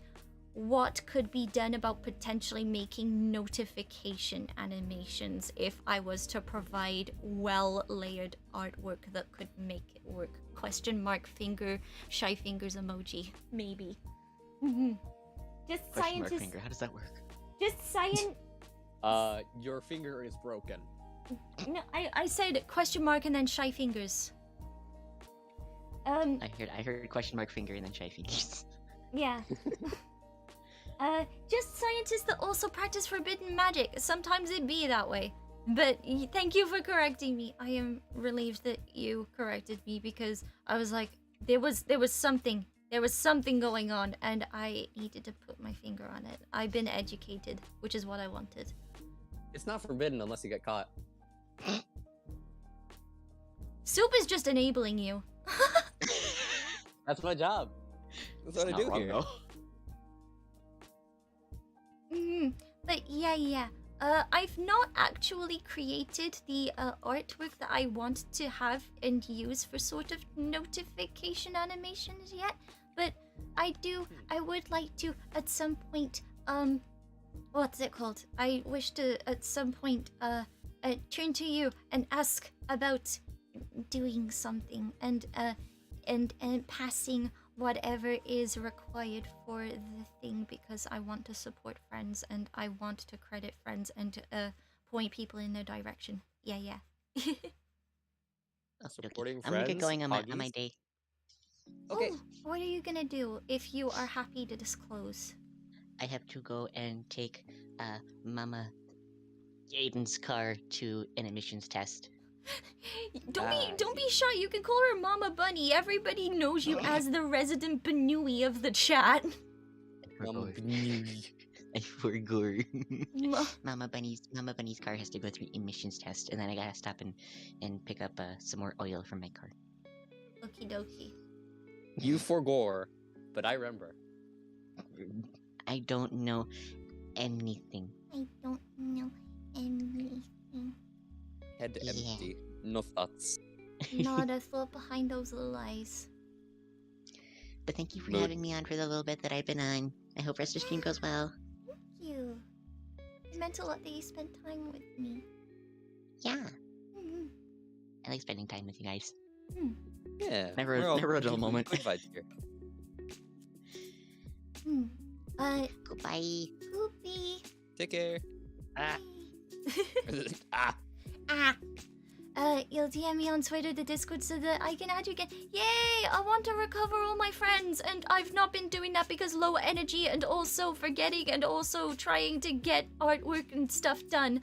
what could be done about potentially making notification animations if I was to provide well-layered artwork that could make it work. Question mark finger, shy fingers emoji, maybe. Just
Question mark
scientists.
finger. How does that work?
Just science.
Your finger is broken.
No, I said question mark and then shy fingers.
I heard question mark finger and then shy fingers.
Yeah. Just scientists that also practice forbidden magic. Sometimes it be that way. But thank you for correcting me. I am relieved that you corrected me because I was like, there was something going on and I needed to put my finger on it. I've been educated, which is what I wanted.
It's not forbidden unless you get caught.
Soup is just enabling you.
That's my job. That's what I do here.
But yeah. I've not actually created the artwork that I want to have and use for sort of notification animations yet. But I would like to at some point, what's it called? I wish to at some point, turn to you and ask about doing something and passing whatever is required for the thing because I want to support friends and I want to credit friends and point people in their direction. Yeah.
Supporting
I'm
friends.
gonna get going on my
hobbies.
day.
Okay.
Oh, what are you gonna do if you are happy to disclose?
I have to go and take Mama Aiden's car to an emissions test.
Don't be shy. You can call her Mama Bunny. Everybody knows you as the resident Banui of the chat.
I forgot.
Ma-
Mama Bunny's car has to go through emissions test, and then I gotta stop and pick up some more oil from my car.
Okie dokie.
You forgore, but I remember.
I don't know anything.
I don't know anything.
Head
Yeah.
empty. No thoughts.
Not a thought behind those little eyes.
But thank you for
Mood.
having me on for the little bit that I've been on. I hope rest of the stream goes well.
Thank you. It meant a lot that you spent time with me.
Yeah,
Mm-hmm.
I like spending time with you guys.
Yeah.
Never-
we're all
never a dull
good-
moment.
Good vibes here.
Goodbye.
Poopy.
Take care.
Ah.
Ah.
You'll DM me on Twitter, the Discord, so that I can add you again. Yay! I want to recover all my friends, and I've not been doing that because low energy, and also forgetting, and also trying to get artwork and stuff done.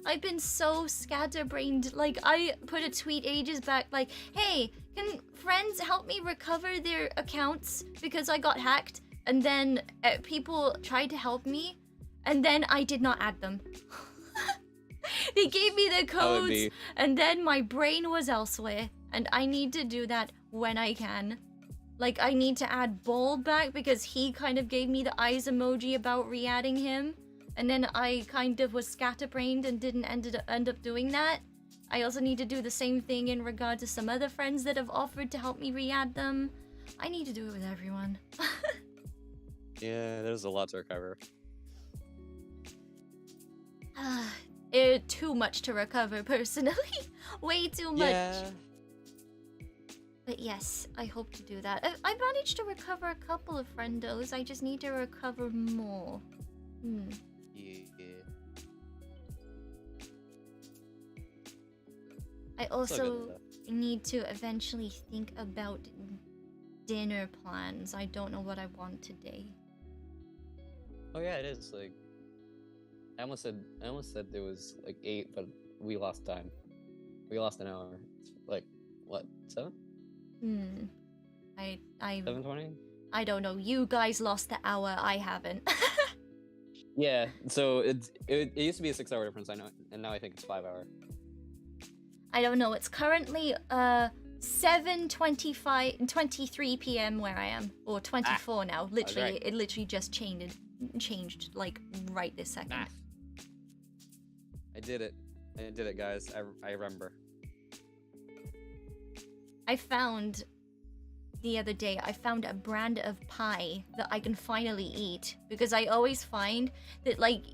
I've been so scatterbrained. Like, I put a tweet ages back, like, hey, can friends help me recover their accounts because I got hacked? And then people tried to help me, and then I did not add them. They gave me the
That would
codes,
be-
and then my brain was elsewhere, and I need to do that when I can. Like, I need to add Bold back because he kind of gave me the eyes emoji about re-adding him, and then I kind of was scatterbrained and didn't end up doing that. I also need to do the same thing in regard to some other friends that have offered to help me re-add them. I need to do it with everyone.
Yeah, there's a lot to recover.
Too much to recover, personally. Way too much.
Yeah.
But yes, I hope to do that. I managed to recover a couple of friendos. I just need to recover more.
Yeah.
I
Still good
also
with
need to eventually think about dinner plans. I don't know what I want today.
Oh yeah, it is like. I almost said there was like 8, but we lost time. We lost an hour. It's like what, 7?
I
7:20?
I don't know. You guys lost the hour. I haven't.
Yeah, so it used to be a 6-hour difference, I know, and now I think it's 5-hour.
I don't know. It's currently 7:23 p.m. where I am, or 24 now. Literally,
right.
it literally just changed like right this second.
Ah. I did it, guys. I remember.
I found the other day, I found a brand of pie that I can finally eat, because I always find that like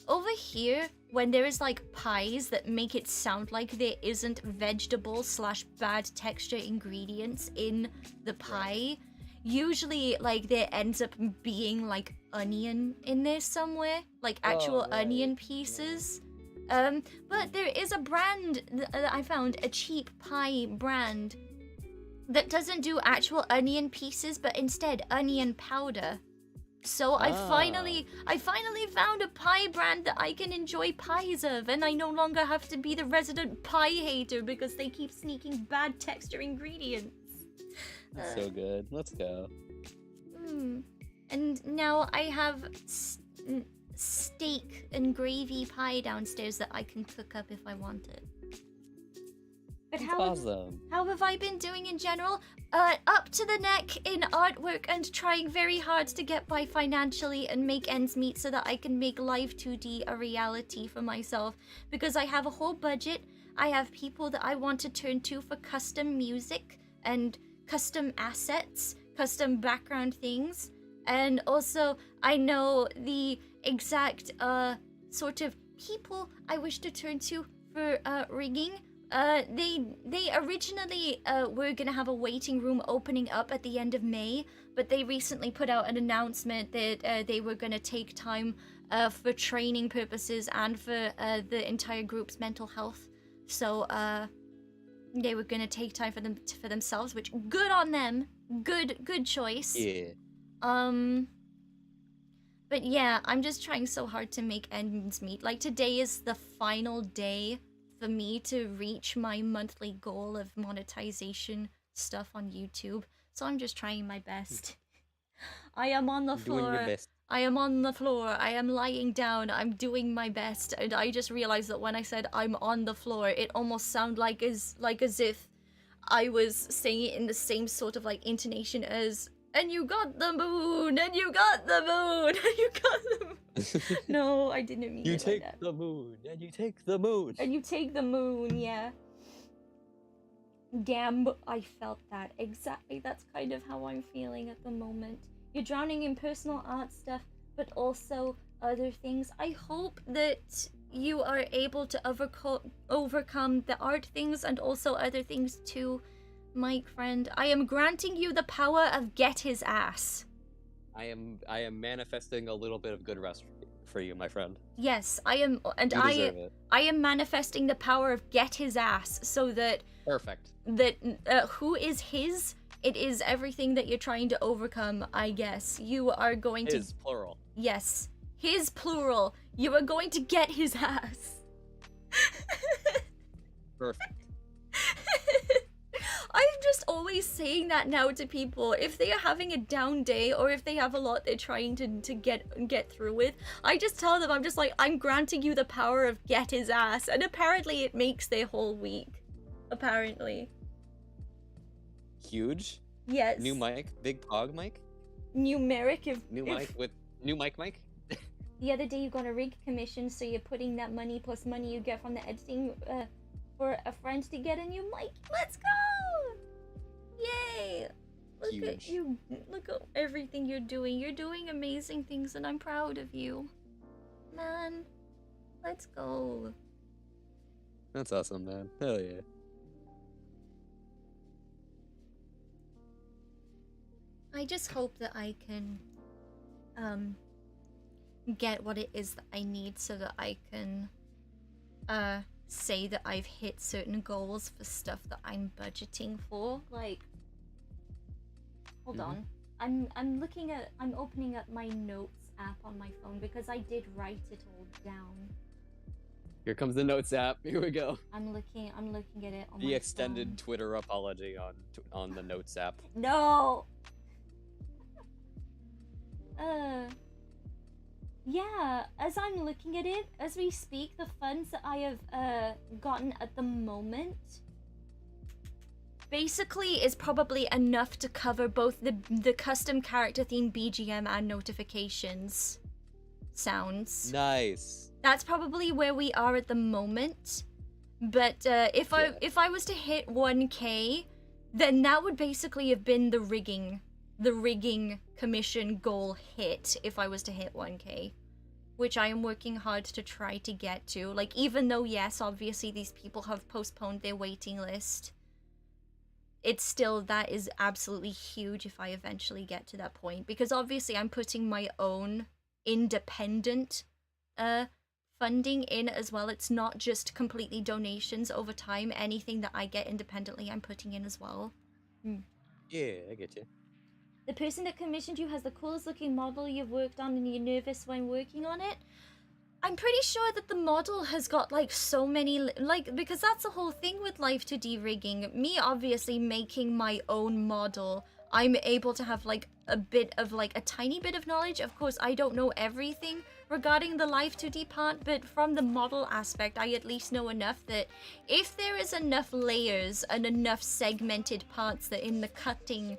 over here, when there is like pies that make it sound like there isn't vegetable / bad texture ingredients in the pie, usually like there ends up being like onion in there somewhere, like actual onion pieces. But there is a brand that I found, a cheap pie brand, that doesn't do actual onion pieces, but instead onion powder. So I finally found a pie brand that I can enjoy pies of, and I no longer have to be the resident pie hater because they keep sneaking bad texture ingredients.
That's so good. Let's go.
And now I have steak and gravy pie downstairs that I can cook up if I want it. But
Awesome.
how have I been doing in general? Up to the neck in artwork and trying very hard to get by financially and make ends meet so that I can make Live 2D a reality for myself. Because I have a whole budget, I have people that I want to turn to for custom music and custom assets, custom background things. And also, I know the exact sort of people I wish to turn to for rigging. They originally were gonna have a waiting room opening up at the end of May, but they recently put out an announcement that they were gonna take time for training purposes and for the entire group's mental health. So they were gonna take time for themselves, which good on them. Good choice.
Yeah.
But yeah, I'm just trying so hard to make ends meet. Like today is the final day for me to reach my monthly goal of monetization stuff on YouTube. So I'm just trying my best. I am on the floor.
Doing your best.
I am on the floor. I am lying down. I'm doing my best. And I just realized that when I said I'm on the floor, it almost sounded like as if I was saying it in the same sort of like intonation as, and you got the moon, and you got the moon, and you got the moon. No, I didn't mean
You
it
take
like that.
the moon, and you take the moon.
And you take the moon, yeah. Damn, I felt that. Exactly, that's kind of how I'm feeling at the moment. You're drowning in personal art stuff, but also other things. I hope that you are able to overcome the art things and also other things too, Mike friend. I am granting you the power of get his ass.
I am manifesting a little bit of good rest for you, my friend.
Yes, I am, and
You deserve it.
I am manifesting the power of get his ass, so that
Perfect.
Who is his? It is everything that you're trying to overcome, I guess. You are going to...
His, plural.
Yes. His, plural. You are going to get his ass.
Perfect.
I'm just always saying that now to people. If they are having a down day or if they have a lot they're trying to get through with, I just tell them, I'm just like, I'm granting you the power of get his ass. And apparently it makes their whole week. Apparently.
Huge.
Yes.
New mic, big pog mic.
Numeric if...
New mic with new mic.
The other day you got a rig commission, so you're putting that money plus money you get from the editing for a friend to get a new mic. Let's go! Yay! Look
Huge.
at you. Look at everything you're doing. You're doing amazing things and I'm proud of you. Man, let's go.
That's awesome, man. Hell yeah.
I just hope that I can get what it is that I need so that I can say that I've hit certain goals for stuff that I'm budgeting for. Like, hold on. I'm opening up my notes app on my phone because I did write it all down.
Here comes the notes app. Here we go.
I'm looking at it on
The
my
extended
phone.
Twitter apology on the notes app.
No. Yeah, as I'm looking at it, as we speak, the funds that I have gotten at the moment basically is probably enough to cover both the custom character theme BGM and notifications sounds.
Nice.
That's probably where we are at the moment. But if I was to hit 1K, then that would basically have been the rigging commission goal hit if I was to hit 1K, which I am working hard to try to get to. Like, even though, yes, obviously these people have postponed their waiting list, it's still, that is absolutely huge if I eventually get to that point, because obviously I'm putting my own independent funding in as well. It's not just completely donations over time. Anything that I get independently, I'm putting in as well.
Yeah, I get you.
The person that commissioned you has the coolest looking model you've worked on, and you're nervous when working on it. I'm pretty sure that the model has got like so many, like, because that's the whole thing with Life 2D rigging. Me obviously making my own model, I'm able to have like a bit of like a tiny bit of knowledge. Of course, I don't know everything regarding the Life 2D part, but from the model aspect, I at least know enough that if there is enough layers and enough segmented parts that in the cutting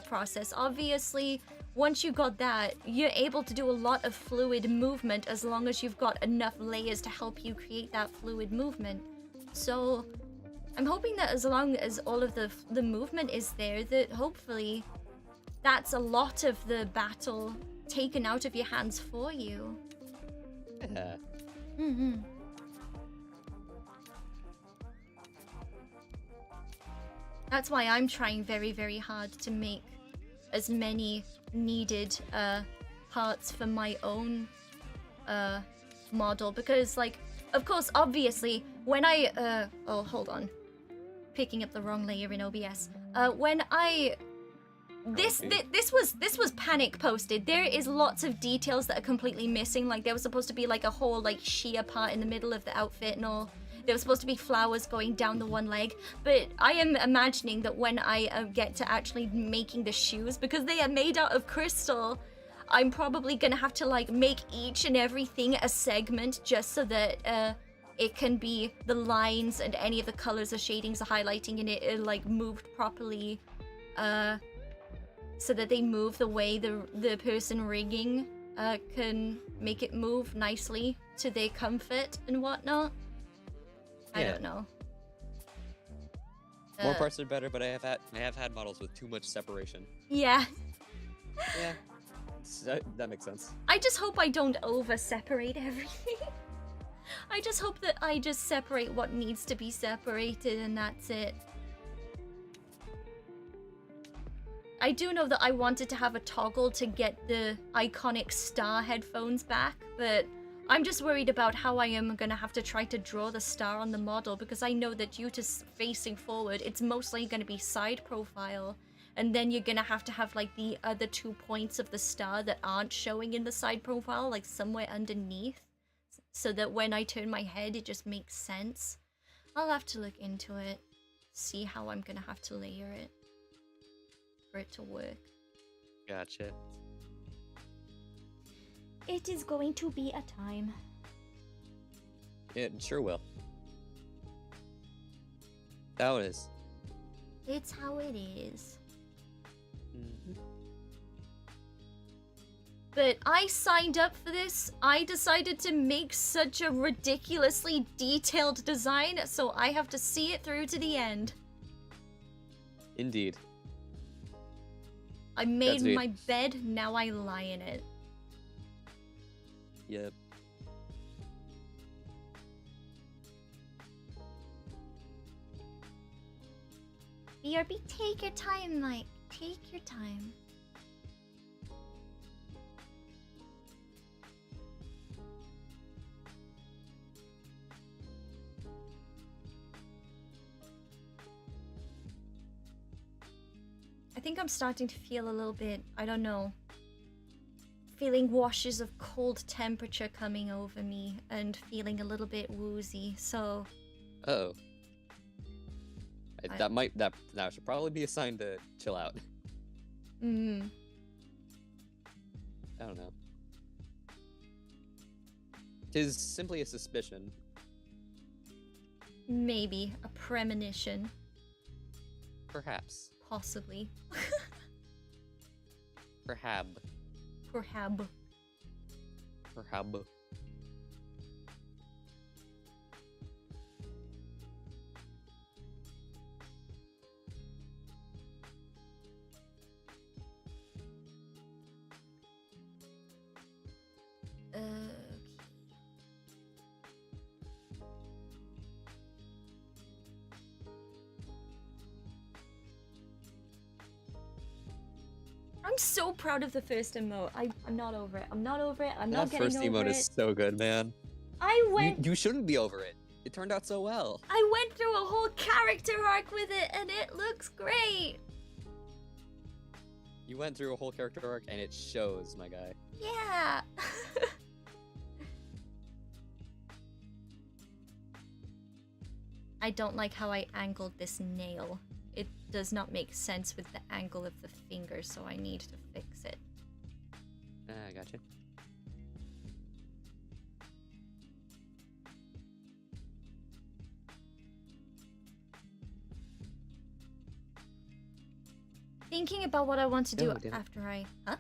process, obviously once you got that, you're able to do a lot of fluid movement as long as you've got enough layers to help you create that fluid movement. So I'm hoping that as long as all of the movement is there, that hopefully that's a lot of the battle taken out of your hands for you.
Yeah.
That's why I'm trying very, very hard to make as many needed parts for my own model, because, like, of course, obviously, when I oh, hold on, picking up the wrong layer in OBS. When I this was panic posted. There is lots of details that are completely missing. Like, there was supposed to be like a whole like sheer part in the middle of the outfit and all. There was supposed to be flowers going down the one leg, but I am imagining that when I get to actually making the shoes, because they are made out of crystal, I'm probably gonna have to like make each and everything a segment just so that it can be the lines and any of the colors or shadings or highlighting in it are like moved properly, so that they move the way the person rigging can make it move nicely to their comfort and whatnot. I don't know.
More parts are better, but I have had models with too much separation.
Yeah.
Yeah, that makes sense.
I just hope I don't over-separate everything. I just hope that I just separate what needs to be separated and that's it. I do know that I wanted to have a toggle to get the iconic star headphones back, but I'm just worried about how I am gonna have to try to draw the star on the model, because I know that due to facing forward, it's mostly gonna be side profile, and then you're gonna have to have like the other 2 points of the star that aren't showing in the side profile, like somewhere underneath, so that when I turn my head, it just makes sense. I'll have to look into it, see how I'm gonna have to layer it for it to work.
Gotcha.
It is going to be a time.
It sure will. How it is.
It's how it is. But I signed up for this. I decided to make such a ridiculously detailed design, so I have to see it through to the end.
Indeed.
I made my bed, now I lie in it.
Yep.
BRB, take your time, Mike. Take your time. I think I'm starting to feel a little bit, I don't know, feeling washes of cold temperature coming over me and feeling a little bit woozy, so...
Uh-oh. That should probably be a sign to chill out.
I
I don't know. 'Tis simply a suspicion.
Maybe a premonition,
Perhaps.
possibly.
Perhab.
Perhab.
Perhab.
I'm so proud of the first emote. I'm not over it. I'm not over it. I'm not
That
getting
first
over
emote
it.
is so good, man.
I went.
You shouldn't be over it. It turned out so well.
I went through a whole character arc with it, and it looks great.
You went through a whole character arc, and it shows, my guy.
Yeah. I don't like how I angled this nail. It does not make sense with the angle of the finger, so I need to fix it.
I gotcha.
Thinking about what I want to do
Oh, damn it.
after I... Huh?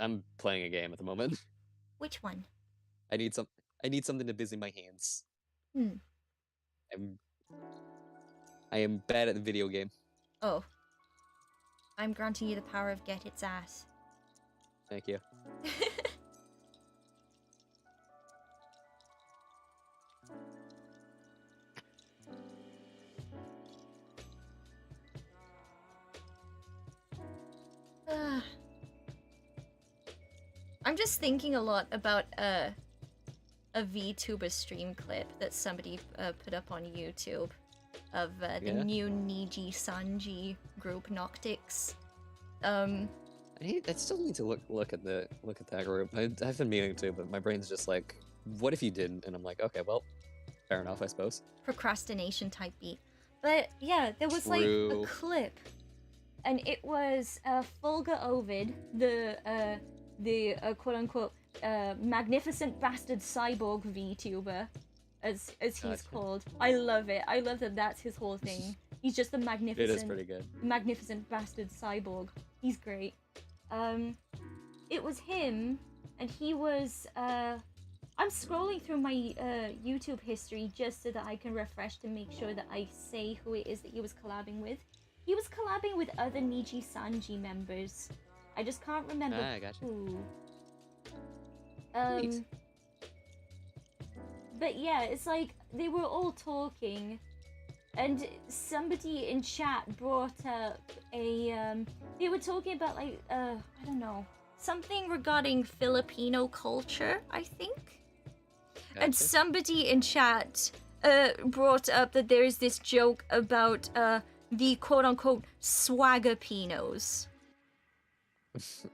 I'm playing a game at the moment.
Which one?
I need something to busy my hands.
Hmm.
I am bad at the video game.
Oh. I'm granting you the power of get its ass.
Thank you.
I'm just thinking a lot about a Vtuber stream clip that somebody put up on YouTube of the
Yeah?
new Niji Sanji group Noctix.
I still need to look at that group. I've been meaning to, but my brain's just like, what if you didn't? And I'm like, okay, well, fair enough, I suppose.
Procrastination type beat. But yeah, there was like
True.
a clip, and it was Fulga Ovid, the quote unquote magnificent bastard cyborg VTuber, as he's
Gotcha.
called. I love it. I love that that's his whole thing. He's just the
It
magnificent.
is pretty good.
Magnificent bastard cyborg. He's great. It was him, and he was. I'm scrolling through my YouTube history just so that I can refresh to make sure that I say who it is that he was collabing with. He was collabing with other Niji Sanji members. I just can't remember
I gotcha.
who.
Neat.
But yeah, it's like they were all talking, and somebody in chat brought up a they were talking about like I don't know, something regarding Filipino culture, I think. And
Gotcha.
somebody in chat brought up that there is this joke about the quote unquote swaggerpinos.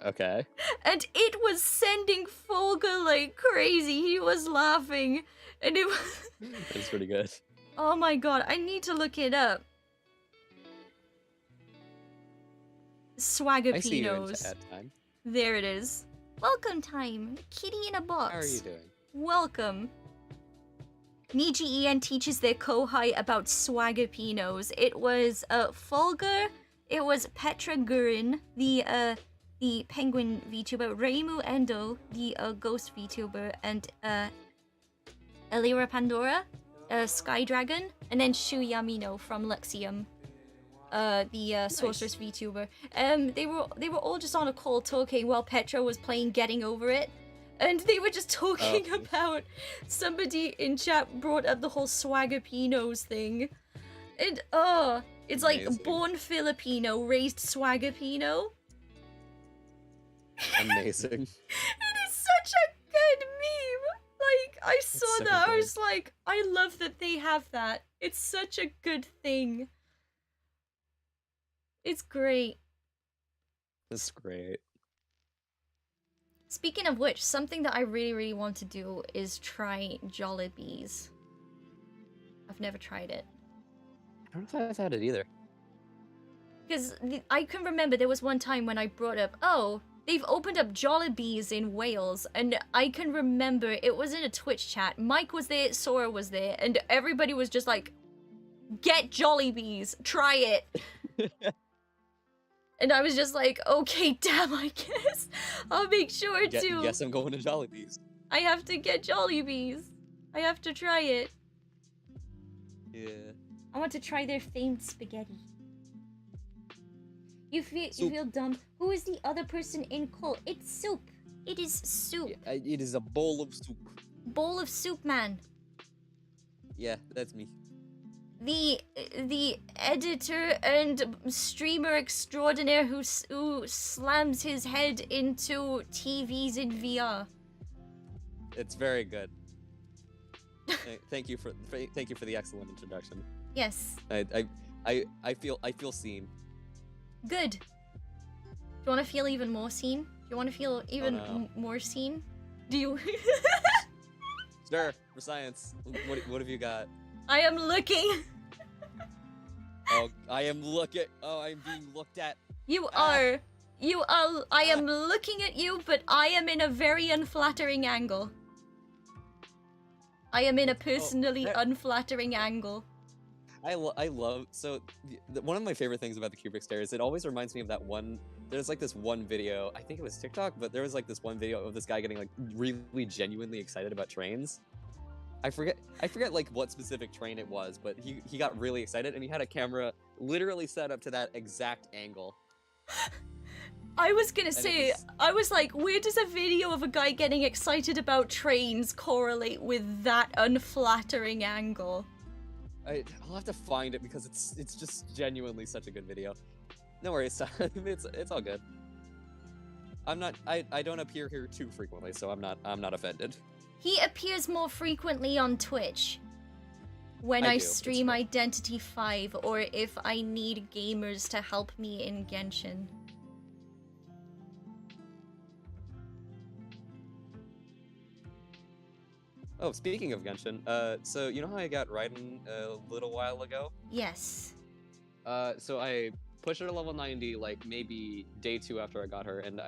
Okay.
And it was sending Folga like crazy. He was laughing. And it was...
That's pretty good.
Oh my god, I need to look it up.
I see you in
Swaggerpinos.
chat time.
There it is. Welcome time. Kitty in a box.
How are you doing?
Welcome. Niji En teaches their kohai about swaggerpinos. It was Folger, it was Petra Gurin, the penguin VTuber, Reimu Endo, the ghost VTuber, and Elira Pandora, Sky Dragon, and then Shu Yamino from Luxium, the sorceress VTuber. They were all just on a call talking while Petra was playing Getting Over It. And they were just talking about somebody in chat brought up the whole swaggerpinos thing. And it's like
Amazing.
born Filipino, raised swaggerpino.
Amazing.
It is such a good meme. Like, I saw
so
that, I
good.
was like, I love that they have that. It's such a good thing. It's great.
That's great.
Speaking of which, something that I really, really want to do is try Jollibees. I've never tried it.
I don't know if I've had it either.
Because I can remember there was one time when I brought up, oh, they've opened up Jollibees in Wales, and I can remember it was in a Twitch chat. Mike was there, Sora was there, and everybody was just like, "Get Jollibees, try it." And I was just like, "Okay, damn, I guess I'll make sure to."
Guess I'm going to Jollibees.
I have to get Jollibees. I have to try it.
Yeah.
I want to try their famed spaghetti. You feel dumb. Who is the other person in cult? It's Soup. It is Soup.
Yeah, it is a bowl of soup.
Bowl of Soup Man.
Yeah, that's me.
The editor and streamer extraordinaire who slams his head into TVs in VR.
It's very good. Thank you for the excellent introduction.
Yes.
I feel seen.
Good. Do you want to feel even more seen? Do you want to feel even more seen? Do you?
Sure, for science. What have you got?
I am looking.
Oh, I am looking. Oh, I'm being looked at.
You are. I am looking at you, but I am in a very unflattering angle. I am in a personally unflattering angle.
I love one of my favorite things about the cubic stair is it always reminds me of that one. There's like this one video. I think it was TikTok, but there was like this one video of this guy getting like really genuinely excited about trains. I forget like what specific train it was, but he got really excited and he had a camera literally set up to that exact angle.
I was gonna say, I was like, where does a video of a guy getting excited about trains correlate with that unflattering angle?
I'll have to find it because it's just genuinely such a good video. No worries, it's all good. I don't appear here too frequently, so I'm not offended.
He appears more frequently on Twitch when I stream Identity 5 or if I need gamers to help me in Genshin.
Oh, speaking of Genshin, so you know how I got Raiden a little while ago?
Yes.
So I pushed her to level 90 like maybe day 2 after I got her, and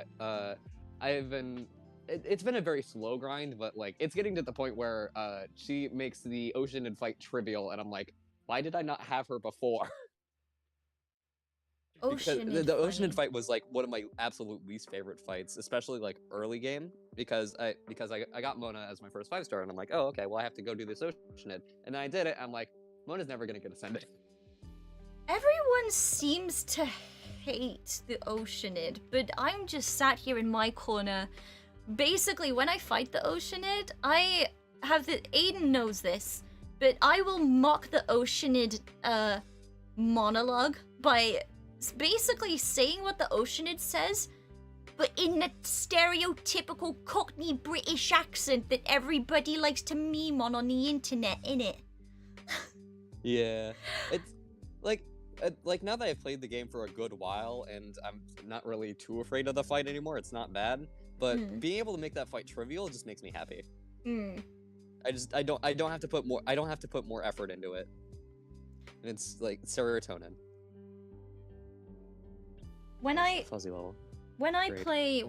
it's been a very slow grind, but like it's getting to the point where she makes the Oceanid fight trivial, and I'm like, why did I not have her before? The Oceanid fight was like one of my absolute least favorite fights, especially like early game, because I got Mona as my first 5-star, and I'm like, oh okay, well I have to go do this Oceanid, and then I did it. I'm like, Mona's never gonna get ascended.
Everyone seems to hate the Oceanid, but I'm just sat here in my corner. Basically, when I fight the Oceanid, Aiden knows this, but I will mock the Oceanid monologue by basically saying what the Oceanid says, but in the stereotypical Cockney British accent that everybody likes to meme on the internet, innit?
Yeah, it's like now that I've played the game for a good while and I'm not really too afraid of the fight anymore, it's not bad. But being able to make that fight trivial just makes me happy. I don't have to put more effort into it. And it's like serotonin.
When I
fuzzy level.
When I play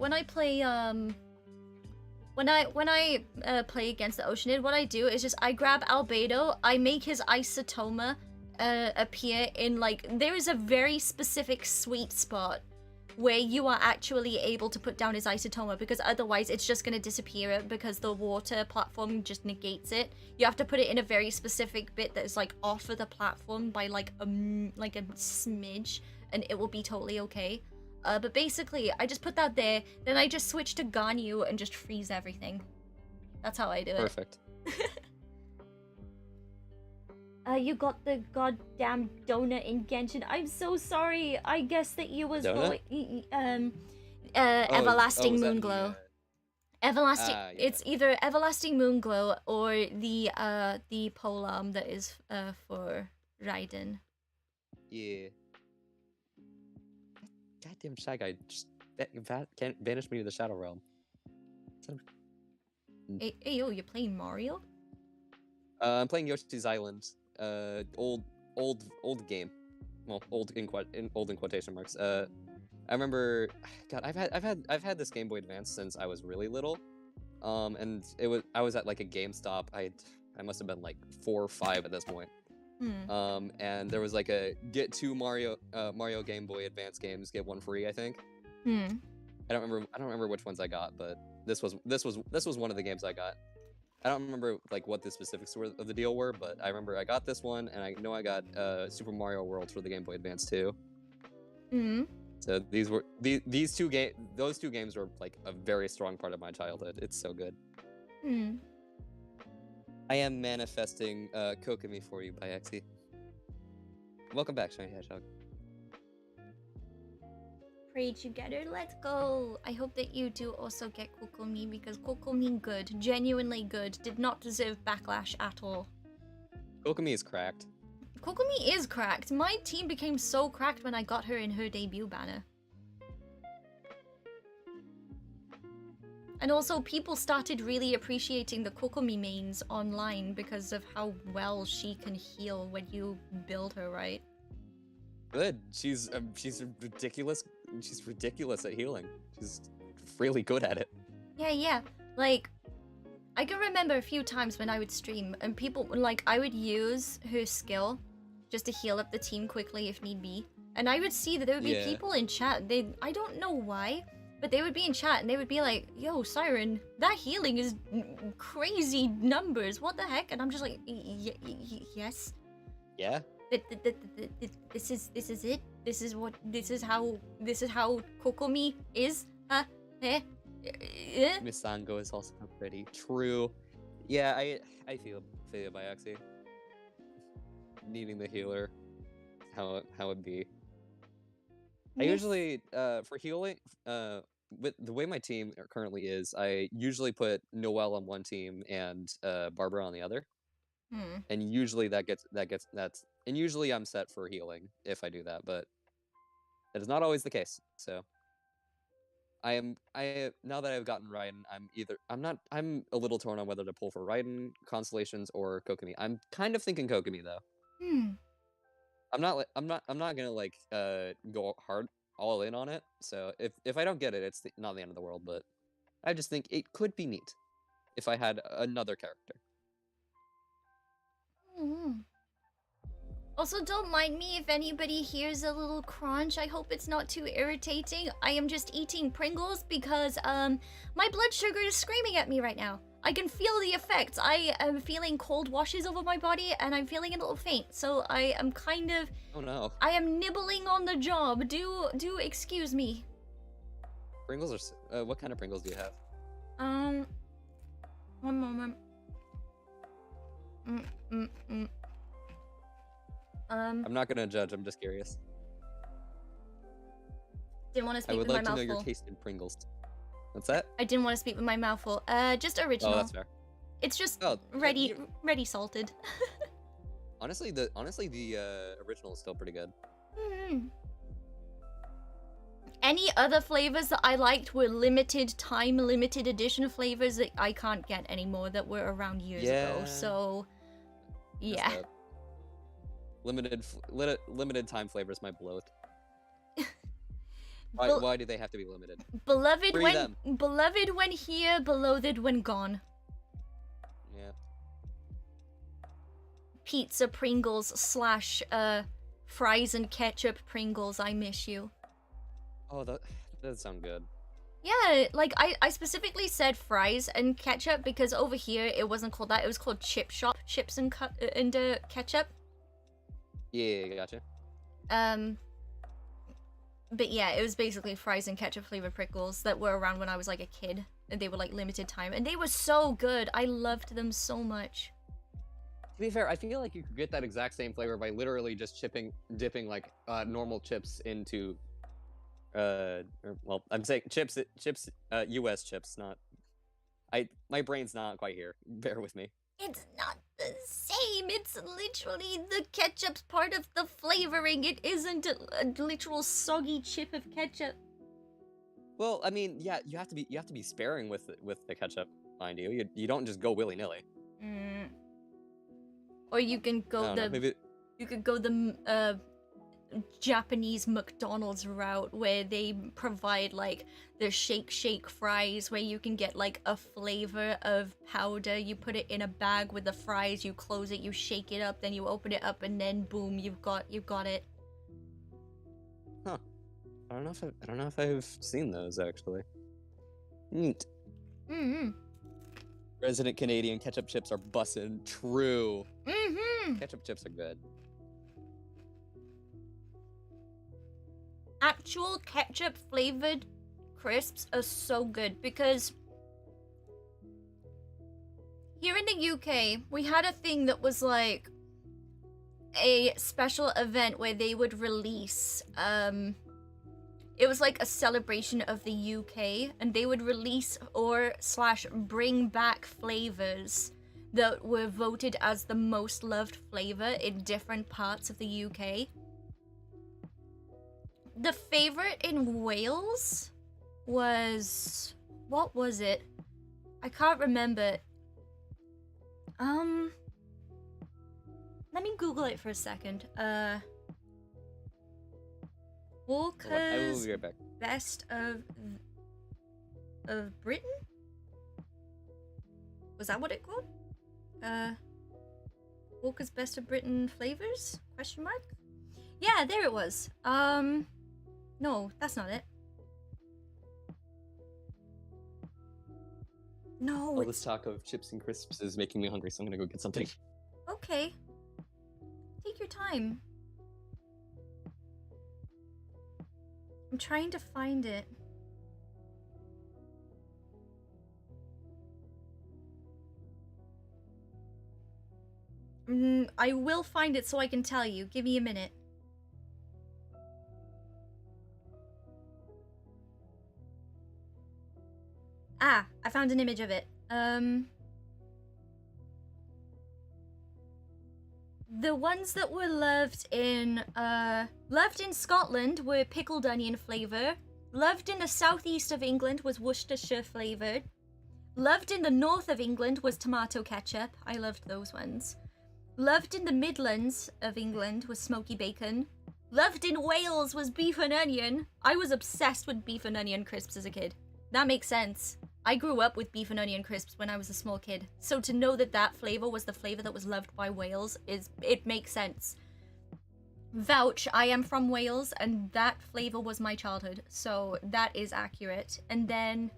against the Oceanid, what I do is just I grab Albedo, I make his Isotoma appear in like there is a very specific sweet spot where you are actually able to put down his Isotoma, because otherwise it's just going to disappear because the water platform just negates it. You have to put it in a very specific bit that is like off of the platform by like a smidge, and it will be totally okay. But basically, I just put that there, then I just switch to Ganyu and just freeze everything. That's how I do it.
Perfect.
You got the goddamn donut in Genshin. I'm so sorry. I guess that you was Everlasting Moonglow. Everlasting.
Yeah.
It's either Everlasting Moonglow or the polearm that is for Raiden.
Yeah. Goddamn Shy Guy just can't banish me to the Shadow Realm.
Hey yo, you're playing Mario?
I'm playing Yoshi's Island. Old game. Well, old in quotation marks. I remember, God, I've had this Game Boy Advance since I was really little, and I was at like a GameStop. I must have been like 4 or 5 at this point. And there was like a get 2 Mario Game Boy Advance games, get 1 free, I think. I don't remember which ones I got, but this was one of the games I got. I don't remember like what the specifics of the deal were, but I remember I got this one, and I know I got Super Mario World for the Game Boy Advance too. So those 2 games were like a very strong part of my childhood. It's so good. I am manifesting Kokomi for you by Exy. Welcome back, Shiny Hedgehog.
Prayed you get her. Let's go. I hope that you do also get Kokomi, because Kokomi good, genuinely good, did not deserve backlash at all.
Kokomi is cracked.
Kokomi is cracked. My team became so cracked when I got her in her debut banner. And also, people started really appreciating the Kokomi mains online because of how well she can heal when you build her right.
Good. She's ridiculous. She's ridiculous at healing. She's really good at it.
Yeah. Like, I can remember a few times when I would stream and people, like, I would use her skill just to heal up the team quickly if need be. And I would see that there would be people in chat, I don't know why, but they would be in chat and they would be like, yo, Siren, that healing is crazy numbers, what the heck? And I'm just like, yes.
Yeah?
This is it? This is how Kokomi is? Huh?
Misango is also pretty true. Yeah, I feel by Exy. Needing the healer. How it be. I usually for healing with the way my team currently is, I usually put Noelle on one team and Barbara on the other. And usually and usually I'm set for healing if I do that, but that is not always the case. So now that I've gotten Raiden, I'm a little torn on whether to pull for Raiden, Constellations, or Kokomi. I'm kind of thinking Kokomi though. I'm not gonna like go hard all in on it. So if I don't get it, it's not the end of the world. But I just think it could be neat if I had another character.
Also, don't mind me if anybody hears a little crunch. I hope it's not too irritating. I am just eating Pringles because my blood sugar is screaming at me right now. I can feel the effects. I am feeling cold washes over my body and I'm feeling a little faint. So I am kind of...
Oh no.
I am nibbling on the job. Do excuse me.
Pringles are... what kind of Pringles do you have?
One moment.
I'm not gonna judge, I'm just curious.
Didn't want to speak
I would
with
like
my
to
mouth
know
full.
your taste in Pringles. What's that?
I didn't want to speak with my mouth full. Just original.
Oh, that's fair.
It's just
Oh,
ready salted.
Honestly, the original is still pretty good.
Any other flavors that I liked were limited edition flavors that I can't get anymore that were around years ago. So, yeah.
Limited time flavors might bloat. Why do they have to be limited?
Beloved
Free them.
beloved when here, beloved when gone.
Yeah.
Pizza Pringles / fries and ketchup Pringles, I miss you.
Oh, that does sound good.
Yeah, like I specifically said fries and ketchup because over here it wasn't called that. It was called Chip Shop, chips and ketchup.
Yeah, gotcha.
But yeah, it was basically fries and ketchup flavored Pringles that were around when I was like a kid. And they were like limited time, and they were so good. I loved them so much.
To be fair, I feel like you could get that exact same flavor by literally just dipping like normal chips into well, I'm saying chips, US chips, not. My brain's not quite here. Bear with me.
It's not the same. It's literally the ketchup's part of the flavoring. It isn't a literal soggy chip of ketchup.
Well, I mean, yeah, you have to be sparing with the ketchup, mind you. You don't just go willy nilly.
Or you can go
You could
go the Japanese McDonald's route where they provide like the shake fries where you can get like a flavor of powder. You put it in a bag with the fries, you close it, you shake it up, then you open it up, and then boom, you've got it.
Huh. I don't know if I've seen those actually. Neat.
Mm-hmm.
Resident Canadian ketchup chips are bussin'. True.
Mm-hmm.
Ketchup chips are good.
Actual ketchup flavored crisps are so good because here in the UK, we had a thing that was like a special event where they would release, it was like a celebration of the UK, and they would release or / bring back flavors that were voted as the most loved flavor in different parts of the UK. The favorite in Wales was... what was it? I can't remember. Let me Google it for a second.
Hold on, I will
Walker's
be right back.
Best of Britain? Was that what it called? Walker's Best of Britain flavors? Question mark? Yeah, there it was. No, that's not it. No,
All this talk of chips and crisps is making me hungry, so I'm gonna go get something.
okay. Take your time. I'm trying to find it. I will find it so I can tell you. Give me a minute. Ah, I found an image of it. The ones that were loved in Scotland were pickled onion flavour. Loved in the southeast of England was Worcestershire flavoured. Loved in the north of England was tomato ketchup. I loved those ones. Loved in the Midlands of England was smoky bacon. Loved in Wales was beef and onion. I was obsessed with beef and onion crisps as a kid. That makes sense. I grew up with beef and onion crisps when I was a small kid. So to know that that flavour was the flavour that was loved by Wales, it makes sense. Vouch, I am from Wales, and that flavour was my childhood. So that is accurate. And then,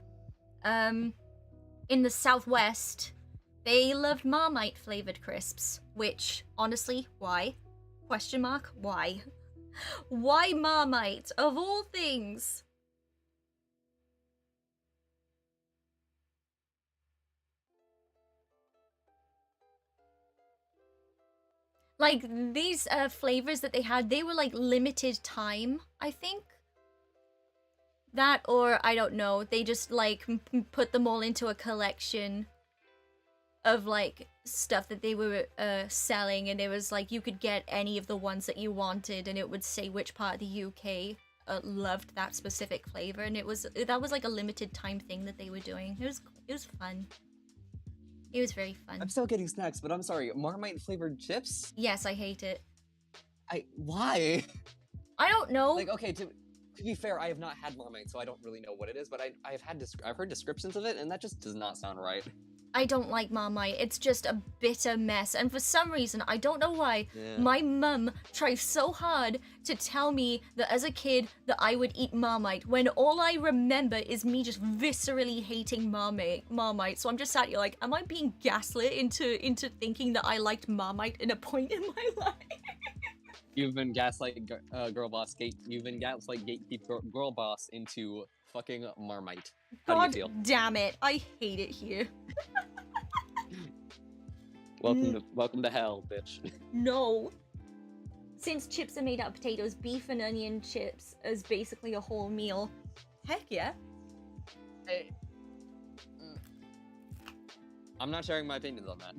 in the southwest, they loved Marmite flavoured crisps. Which, honestly, why? Question mark, why? Why Marmite, of all things? Like, these flavors that they had, they were like limited time, I think. That, or I don't know, they just like put them all into a collection of like stuff that they were selling, and it was like you could get any of the ones that you wanted, and it would say which part of the UK loved that specific flavor, and that was like a limited time thing that they were doing. It was fun. It was very fun.
I'm still getting snacks, but I'm sorry, Marmite flavored chips?
Yes, I hate it.
Why?
I don't know.
Like, okay, to be fair, I have not had Marmite, so I don't really know what it is, but I've heard descriptions of it, and that just does not sound right.
I don't like Marmite. It's just a bitter mess. And for some reason, I don't know why, my mum tries so hard to tell me that as a kid that I would eat Marmite, when all I remember is me just viscerally hating Marmite. So I'm just sat here like, am I being gaslit into thinking that I liked Marmite in a point in my life?
You've been gaslight girl boss gatekeep girl boss into fucking Marmite. How
God
do you feel?
damn it. I hate it here.
Welcome to hell, bitch.
No. Since chips are made out of potatoes, beef and onion chips is basically a whole meal. Heck yeah.
I'm not sharing my opinions on that.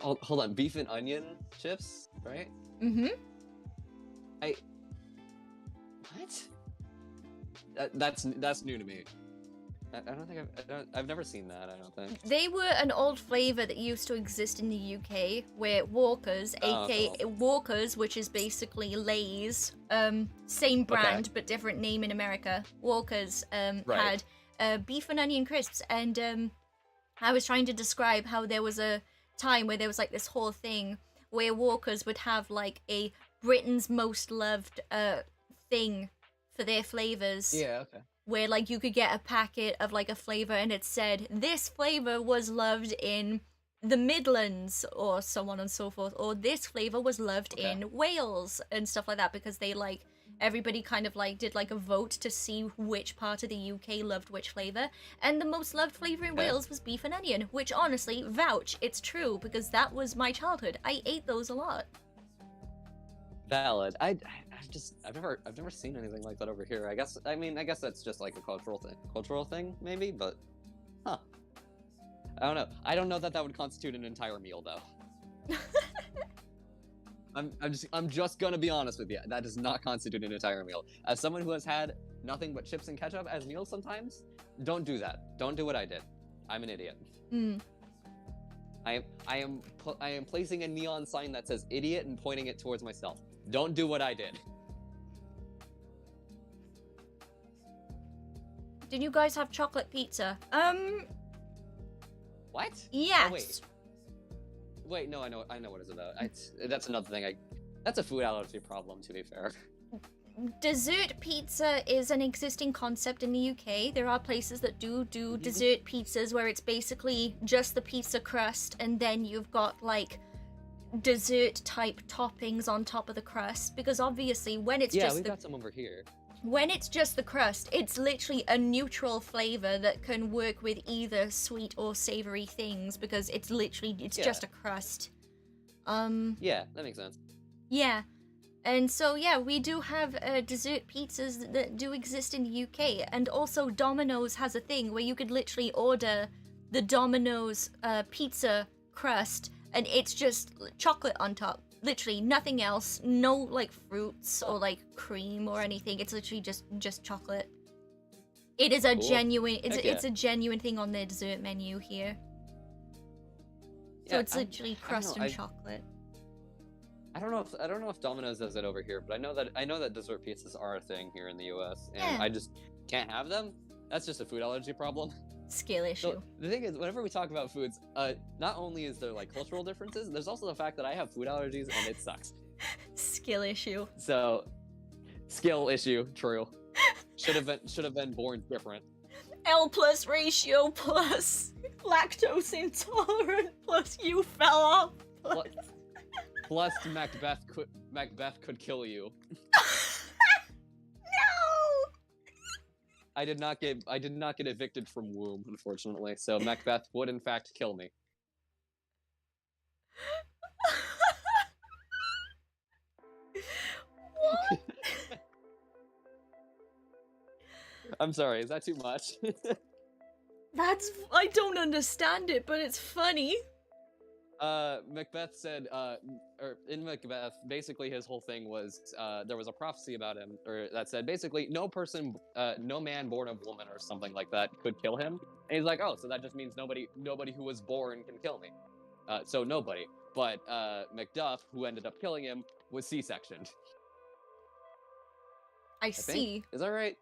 Hold on, beef and onion chips, right? What? That's new to me. I don't think I've never seen that. I don't think.
They were an old flavor that used to exist in the UK, where Walkers,
Oh,
aka
cool.
Walkers, which is basically Lay's, same brand but different name in America. Walkers
Right.
had beef and onion crisps, and I was trying to describe how there was a time where there was like this whole thing where Walkers would have like a Britain's most loved thing for their flavors.
Yeah. Okay.
Where like you could get a packet of like a flavor and it said this flavor was loved in the Midlands or so on and so forth, or this flavor was loved in Wales and stuff like that, because they like everybody kind of like did like a vote to see which part of the UK loved which flavor, and the most loved flavor in Wales was beef and onion, which honestly, vouch, it's true, because that was my childhood. I ate those a lot.
Valid. I've never seen anything like that over here. I guess that's just like a cultural thing maybe, but huh. I don't know. I don't know that would constitute an entire meal though. I'm just gonna be honest with you. That does not constitute an entire meal. As someone who has had nothing but chips and ketchup as meals sometimes, don't do that. Don't do what I did. I'm an idiot. I am placing a neon sign that says idiot and pointing it towards myself. Don't do what I did.
Did you guys have chocolate pizza?
What?
Yes.
Oh, wait, no, I know what it's about. That's another thing. That's a food allergy problem, to be fair.
Dessert pizza is an existing concept in the UK. There are places that do dessert pizzas where it's basically just the pizza crust and then you've got like dessert type toppings on top of the crust, because obviously when it's
we've got some over here.
When it's just the crust, it's literally a neutral flavor that can work with either sweet or savory things, because it's just a crust.
Yeah, that makes sense.
Yeah. And so, yeah, we do have dessert pizzas that do exist in the UK. And also Domino's has a thing where you could literally order the Domino's pizza crust and it's just chocolate on top. Literally nothing else. No, like, fruits or, like, cream or anything. It's literally just chocolate. It is a genuine... It's a genuine thing on their dessert menu here. So it's literally crust and chocolate.
I don't know if Domino's does it over here, but I know that dessert pizzas are a thing here in the US, and I just can't have them. That's just a food allergy problem.
Skill issue.
So, the thing is, whenever we talk about foods, not only is there like cultural differences, there's also the fact that I have food allergies and it sucks.
Skill issue.
So, skill issue, true. Should have been born different.
L plus ratio plus lactose intolerant plus you fell off.
Plus Macbeth could kill you.
No.
I did not get evicted from womb, unfortunately. So Macbeth would in fact kill me.
What?
I'm sorry, is that too much?
I don't understand it, but it's funny.
Macbeth said, or in Macbeth, basically his whole thing was, there was a prophecy about him, or that said, basically, no man born of woman or something like that could kill him. And he's like, oh, so that just means nobody who was born can kill me. So nobody. But, Macduff, who ended up killing him, was C-sectioned.
I see.
Is that right?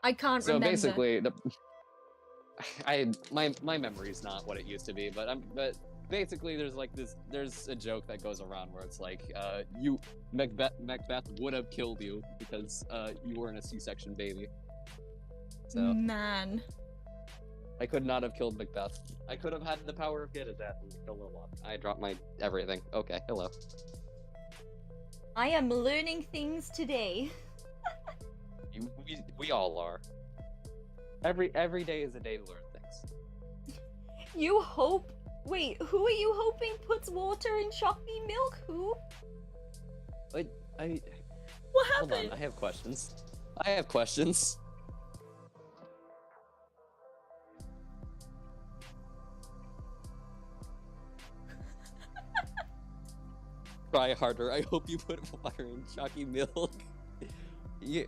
I can't remember.
So basically, my memory's not what it used to be, but basically there's a joke that goes around where it's like, Macbeth would have killed you because you weren't a C-section baby. So
man,
I could not have killed Macbeth. I could have had the power of get his ass and kill him off. I dropped my everything. Okay, hello.
I am learning things today.
We all are. Every day is a day to learn things.
You hope. Wait, who are you hoping puts water in choppy milk? Who?
What happened? Hold on, I have questions. Try harder. I hope you put water in chalky milk. Yeah.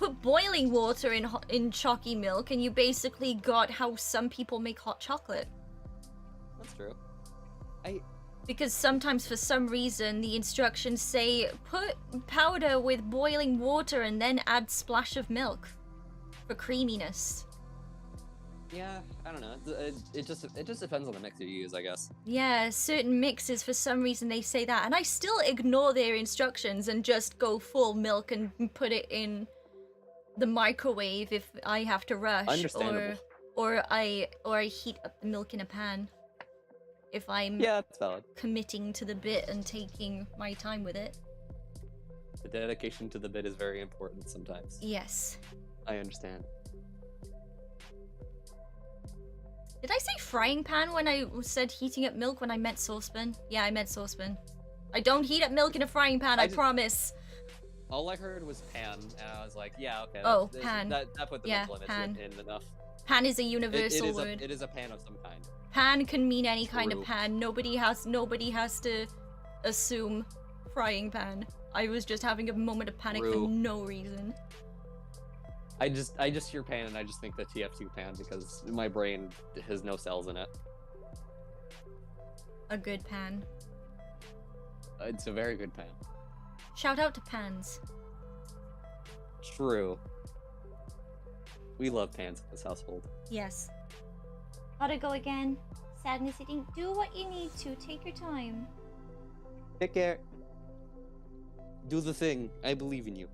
put boiling water in chalky milk, and you basically got how some people make hot chocolate.
That's true.
Because sometimes, for some reason, the instructions say put powder with boiling water and then add splash of milk for creaminess.
Yeah, I don't know. It just depends on the mix you use, I guess.
Yeah, certain mixes, for some reason, they say that, and I still ignore their instructions and just go full milk and put it in the microwave if I have to rush.
Understandable.
Or I heat up the milk in a pan if I'm
that's valid.
committing to the bit and taking my time with it.
The dedication to the bit is very important sometimes.
Yes.
I understand.
Did I say frying pan when I said heating up milk when I meant saucepan? Yeah, I meant saucepan. I don't heat up milk in a frying pan, I promise.
All I heard was pan, and I was like, yeah, okay.
Oh, pan.
That put the mental image
pan.
in enough.
Pan is a universal word.
It is a pan of some kind.
Pan can mean any kind of
True.
pan. Nobody has to assume frying pan. I was just having a moment of panic for
True.
no reason.
I just hear pan and I just think the TF2 pan because my brain has no cells in it.
A good pan.
It's a very good pan.
Shout out to pans.
True. We love pans in this household.
Yes. Gotta go again. Sadness eating. Do what you need to. Take your time.
Take care. Do the thing. I believe in you.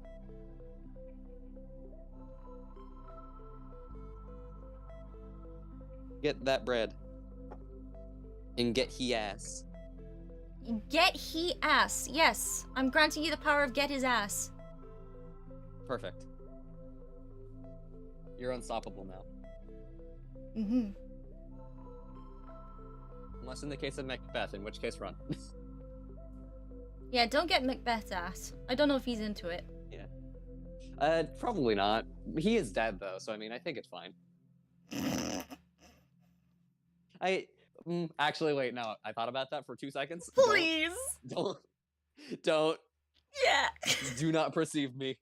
Get that bread. And get he ass.
Get he ass. Yes. I'm granting you the power of get his ass.
Perfect. You're unstoppable now.
Mm-hmm.
Unless in the case of Macbeth, in which case run.
Yeah, don't get Macbeth ass. I don't know if he's into it.
Probably not. He is dead though, so I mean, I think it's fine. Actually, wait, no. I thought about that for 2 seconds.
Please.
Don't.
Yeah.
Do not perceive me.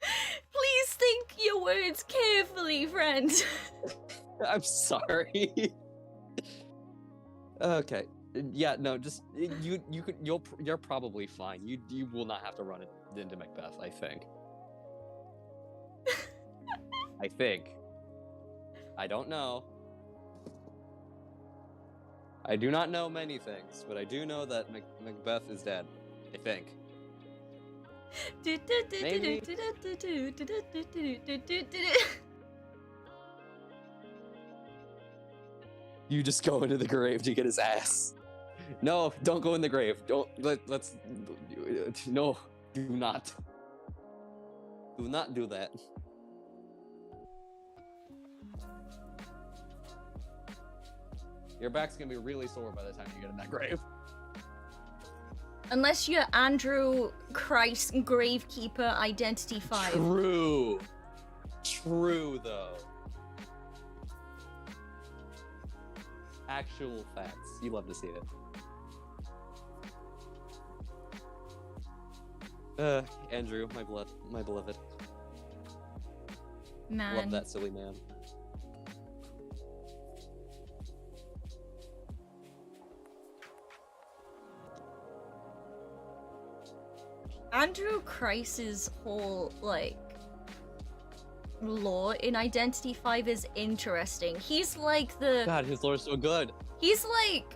Please think your words carefully, friend.
I'm sorry. Okay. Yeah, no, just you're probably fine. You will not have to run it into Macbeth, I think. I think. I don't know. I do not know many things, but I do know that Macbeth is dead. I think. Maybe. You just go into the grave to get his ass. No, don't go in the grave. Let's. No, do not. Do not do that. Your back's gonna be really sore by the time you get in that grave.
Unless you're Andrew Christ Gravekeeper Identity 5.
True. True, though. Actual facts. You love to see it. Andrew, my beloved.
Man.
Love that silly man.
Andrew Christ's whole, lore in Identity 5 is interesting. He's like the...
God, his lore is so good.
He's like...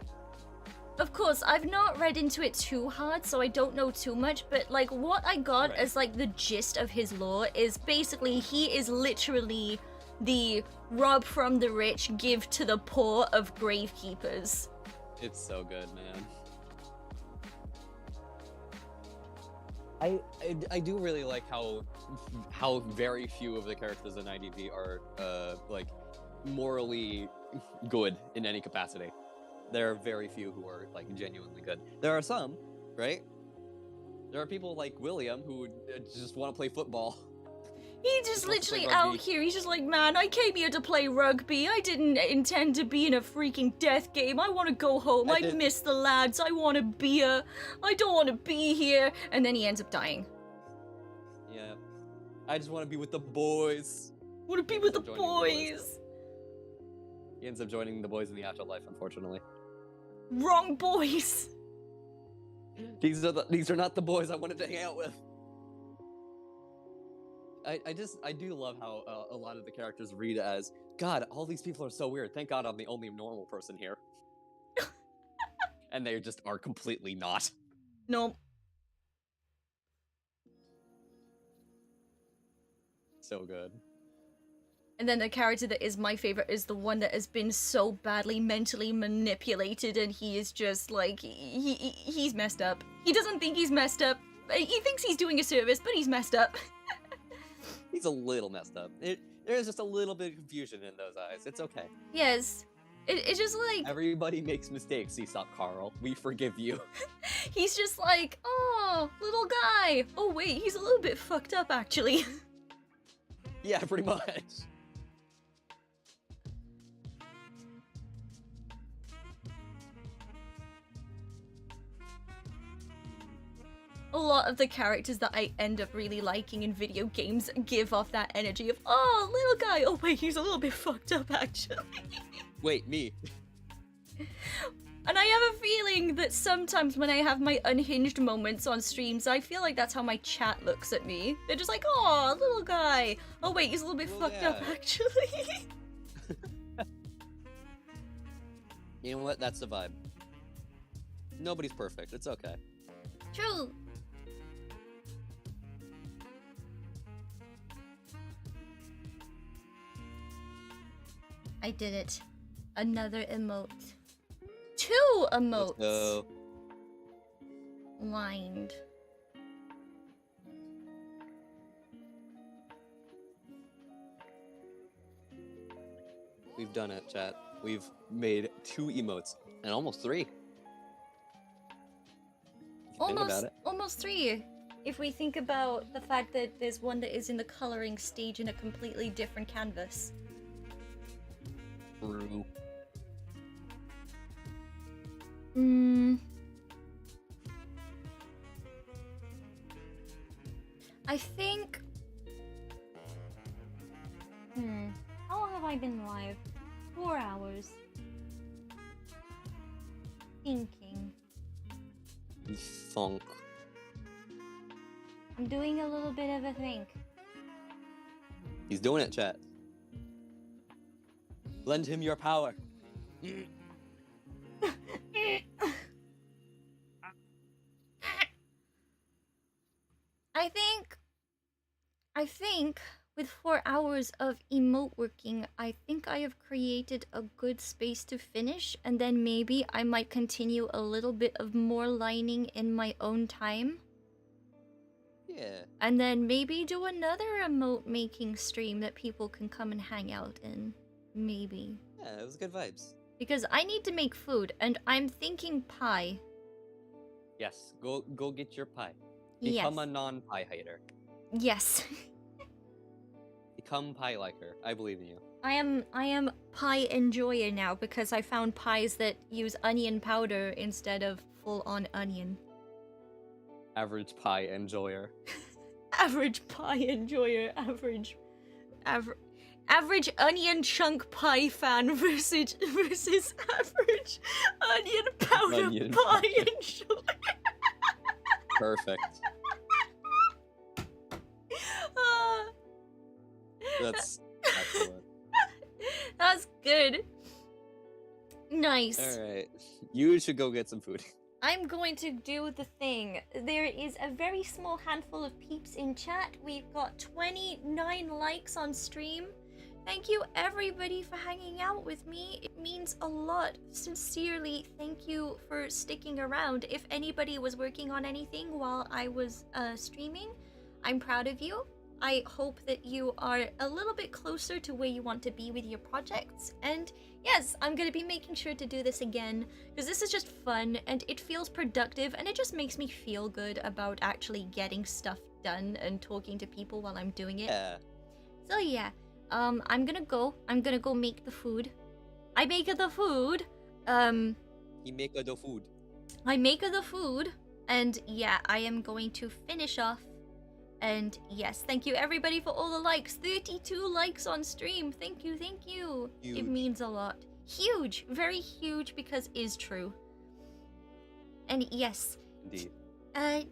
Of course, I've not read into it too hard, so I don't know too much, but, what I got
Right.
as, the gist of his lore is basically he is literally the rob from the rich, give to the poor of gravekeepers.
It's so good, man. I do really like how very few of the characters in IDV are morally good in any capacity. There are very few who are genuinely good. There are some, right? There are people like William who just want to play football.
He just
wants to play
literally out
rugby.
here, he's just like, man, I came here to play rugby. I didn't intend to be in a freaking death game. I want to go home. I miss the lads. I want a beer. I don't want to be here. And then he ends up dying.
Yeah. I just want to be with the boys.
Want to be with the
Joining the boys.
boys.
He ends up joining the boys in the afterlife, unfortunately.
Wrong boys.
These are not the boys I wanted to hang out with. I do love how a lot of the characters read as, God, all these people are so weird. Thank God I'm the only normal person here. And they just are completely not.
Nope.
So good.
And then the character that is my favorite is the one that has been so badly mentally manipulated, and he is just like, he's messed up. He doesn't think he's messed up. He thinks he's doing a service, but he's messed up.
He's a little messed up. There's just a little bit of confusion in those eyes. It's okay.
Yes. It's just like...
Everybody makes mistakes, Aesop Carl. We forgive you.
He's just like, oh, little guy. Oh, wait, he's a little bit fucked up, actually.
Yeah, pretty much.
A lot of the characters that I end up really liking in video games give off that energy of, oh, little guy. Oh, wait, he's a little bit fucked up, actually.
Wait, me.
And I have a feeling that sometimes when I have my unhinged moments on streams, I feel like that's how my chat looks at me. They're just like, oh, little guy. Oh, wait, he's a little bit fucked up, actually.
You know what? That's the vibe. Nobody's perfect. It's okay.
True. I did it. Another emote. 2 emotes.
So,
Lined.
we've done it, chat. We've made 2 emotes and almost 3. If you think about it.
Almost 3. If we think about the fact that there's one that is in the coloring stage in a completely different canvas.
True.
I think... How long have I been live? 4 hours. Thinking.
You funk.
I'm doing a little bit of a think.
He's doing it, chat. Lend him your power.
I think with 4 hours of emote working, I think I have created a good space to finish, and then maybe I might continue a little bit of more lining in my own time.
Yeah.
And then maybe do another emote making stream that people can come and hang out in. Maybe.
Yeah, it was good vibes.
Because I need to make food, and I'm thinking pie.
Yes, go get your pie.
Yes.
Become a non-pie hater.
Yes.
Become pie liker. I believe in you.
I am pie enjoyer now because I found pies that use onion powder instead of full-on onion.
Average pie enjoyer.
Average pie enjoyer, average onion chunk pie fan versus average onion powder
Onion
pie
powder.
enjoyer.
Perfect. That's excellent.
That's good. Nice.
Alright. You should go get some food.
I'm going to do the thing. There is a very small handful of peeps in chat. We've got 29 likes on stream. Thank you everybody for hanging out with me. It means a lot. Sincerely, thank you for sticking around. If anybody was working on anything while I was streaming, I'm proud of you. I hope that you are a little bit closer to where you want to be with your projects. And yes, I'm going to be making sure to do this again, because this is just fun and it feels productive and it just makes me feel good about actually getting stuff done and talking to people while I'm doing it.
Yeah.
So yeah, I'm gonna go make the food. I make the food.
He make the food.
I make the food, and yeah, I am going to finish off And yes, thank you everybody for all the likes. 32 likes on stream. Thank you, thank you. It
Huge.
means a lot. Huge, very huge, because is true. And yes,
Indeed.
I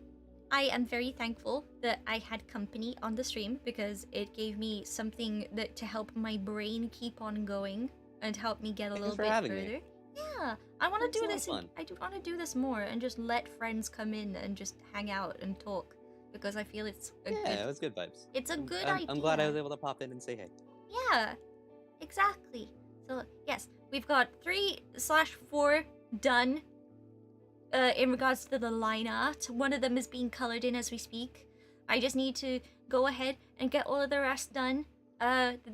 am very thankful that I had company on the stream because it gave me something that to help my brain keep on going and help me get a
Thanks
little
for
bit
having
further.
me.
Yeah, I want
It's
to
a
do
lot of
this.
fun.
I do want to do this more and just let friends come in and just hang out and talk because I feel it's a
Yeah, it
good.
was good vibes.
It's a
I'm-
good
I'm,
idea.
I'm glad I was able to pop in and say hey.
Yeah, exactly. So yes, we've got 3/4 done. In regards to the line art, one of them is being colored in as we speak. I just need to go ahead and get all of the rest done.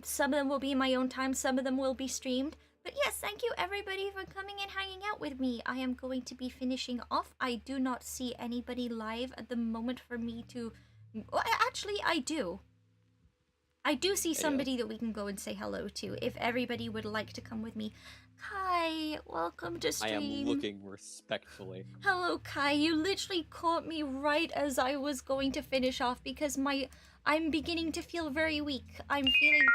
Some of them will be in my own time, some of them will be streamed. But yes, thank you everybody for coming and hanging out with me. I am going to be finishing off. I do not see anybody live at the moment for me to... Well, actually, I do. I do see somebody that we can go and say hello to if everybody would like to come with me. Kai, welcome to
I
stream.
am looking respectfully.
Hello, Kai. You literally caught me right as I was going to finish off because I'm beginning to feel very weak. I'm feeling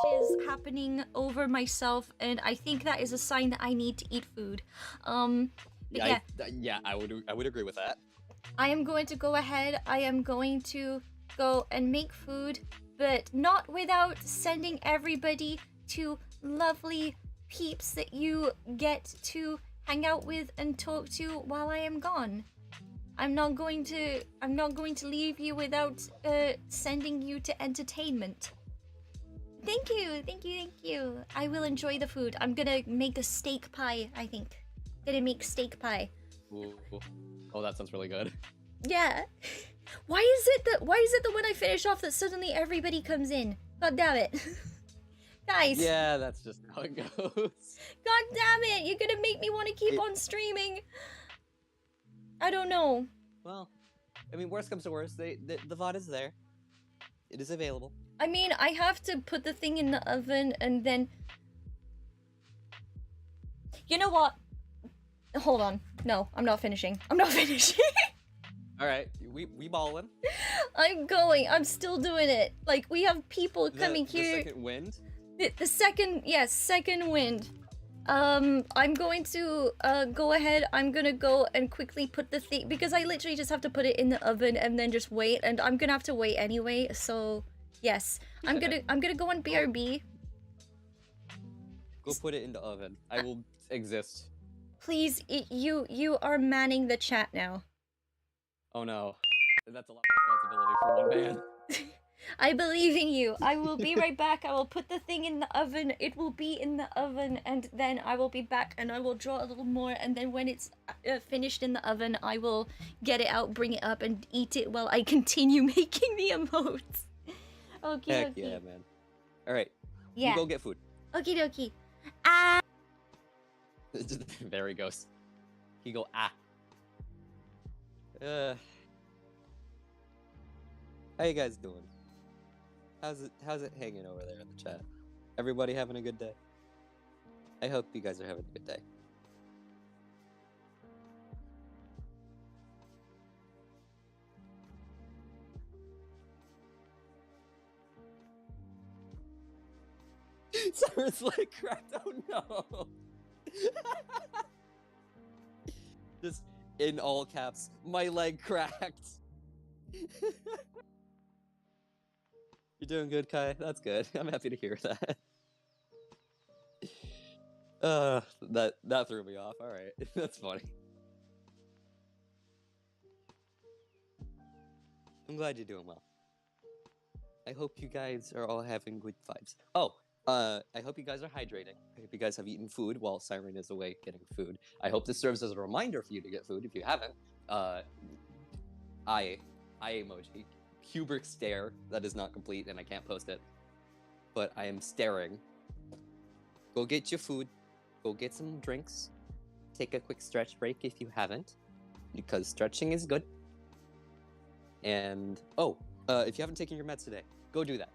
cold washes happening over myself, and I think that is a sign that I need to eat food. But yeah,
I would agree with that.
I am going to go ahead. I am going to go and make food, but not without sending everybody to lovely peeps that you get to hang out with and talk to while I am gone. I'm not going to leave you without sending you to entertainment. Thank you. I will enjoy the food. I'm gonna make a steak pie, I think. Gonna make steak pie.
Ooh. Oh, that sounds really good.
Yeah. Why is it that when I finish off that suddenly everybody comes in? God damn it. Guys.
Yeah, that's just how it goes.
God damn it. You're gonna make me want to keep on streaming. I don't know.
Well, I mean, worst comes to worst, the VOD is there. It is available.
I mean, I have to put the thing in the oven and then... You know what? Hold on. No, I'm not finishing.
Alright, we ballin'.
I'm still doing it. Like, we have people coming here.
The second wind?
The second, yes, second wind. I'm going to go ahead. I'm gonna go and quickly put the thing because I literally just have to put it in the oven and then just wait. And I'm gonna have to wait anyway. So yes, I'm gonna go on BRB.
Go put it in the oven. I will exist.
Please, you are manning the chat now.
Oh no, that's a lot of responsibility for one man.
I believe in you. I will be right back. I will put the thing in the oven. It will be in the oven, and then I will be back, and I will draw a little more, and then when it's finished in the oven, I will get it out, bring it up, and eat it while I continue making the emotes. Okie
Heck
dokie.
yeah, man. Alright,
Yeah.
you go get food.
Okie dokie.
There he goes. He go, ah. How you guys doing? How's it hanging over there in the chat? Everybody having a good day? I hope you guys are having a good day. Sarah's leg cracked. Oh no! Just in all caps, my leg cracked. You're doing good, Kai. That's good. I'm happy to hear that. That threw me off. All right, that's funny. I'm glad you're doing well. I hope you guys are all having good vibes. Oh, I hope you guys are hydrating. I hope you guys have eaten food while Siren is away getting food. I hope this serves as a reminder for you to get food if you haven't. I emoji. Kubrick stare. That is not complete and I can't post it. But I am staring. Go get your food. Go get some drinks. Take a quick stretch break if you haven't. Because stretching is good. And, if you haven't taken your meds today, go do that.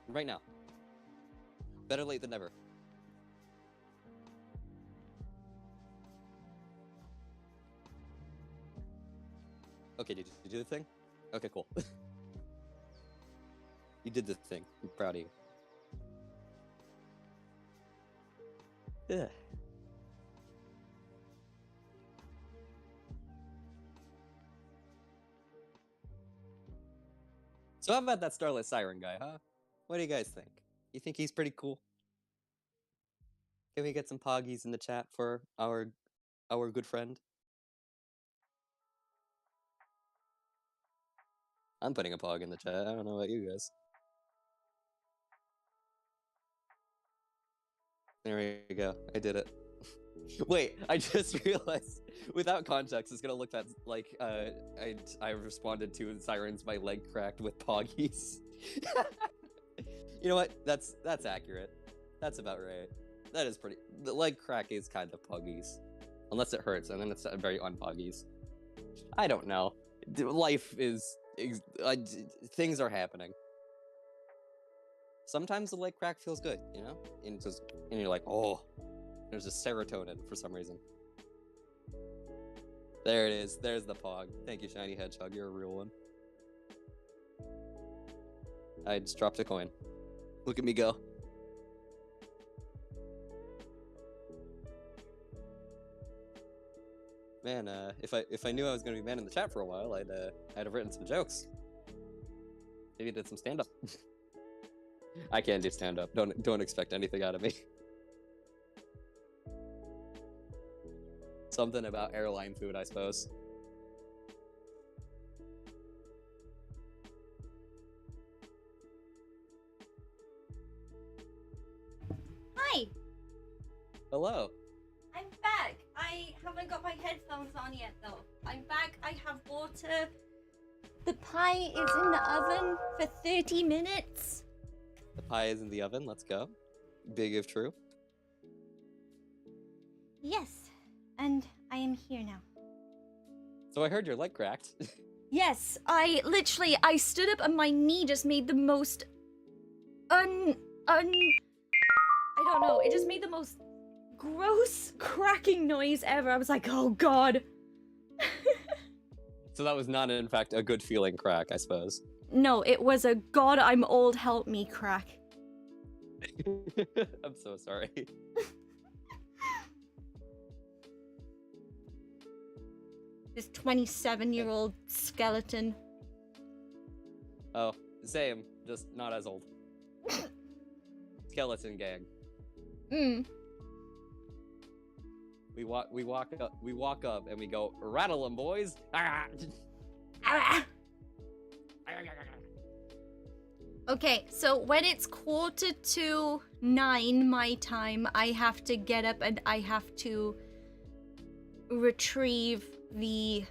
Right now. Better late than never. Okay, did you do the thing? Okay, cool. You did the thing. I'm proud of you. Yeah. So how about that Starlit Siren guy, huh? What do you guys think? You think he's pretty cool? Can we get some poggies in the chat for our good friend? I'm putting a pog in the chat. I don't know about you guys. There we go. I did it. Wait, I just realized, without context, it's gonna look that like I responded to Sirens my leg cracked with poggies. You know what? That's accurate. That's about right. That is pretty. The leg crack is kind of poggies, unless it hurts, and then it's very unpoggies. I don't know. Life is things are happening. Sometimes the leg crack feels good, you know, and you're like, oh, there's a serotonin for some reason. There it is. There's the pog. Thank you, Shiny Hedgehog. You're a real one. I just dropped a coin. Look at me go. Man, if I knew I was gonna be man in the chat for a while, I'd have written some jokes. Maybe did some stand up. I can't do stand up. Don't expect anything out of me. Something about airline food, I suppose.
Hi,
Hello.
I'm back. I haven't got my headphones on yet though. I'm back. I have water. The pie is in the oven for 30 minutes.
The pie is in the oven. Let's go. Big if true.
Yes, and I am here now.
So I heard your leg cracked.
Yes, I stood up and my knee just made the most I don't know, it just made the most gross cracking noise ever. I was like, oh god.
So that was not, in fact, a good feeling crack, I suppose.
No, it was a god I'm old help me crack.
I'm so sorry.
This 27-year-old skeleton.
Oh, same, just not as old. Skeleton gang. We walk up and we go, rattle 'em, boys.
Okay, so when it's 9:15 my time, I have to get up and I have to retrieve the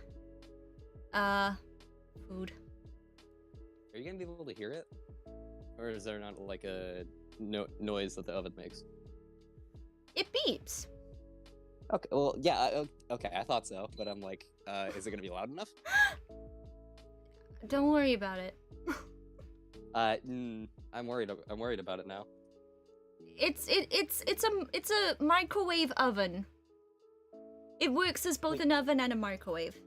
food.
Are you gonna be able to hear it? Or is there not like a noise that the oven makes?
It beeps.
Okay, well, yeah, okay, I thought so, but I'm like, is it gonna be loud enough?
Don't worry about it.
I'm worried about it now.
It's a microwave oven. It works as both an oven and a microwave.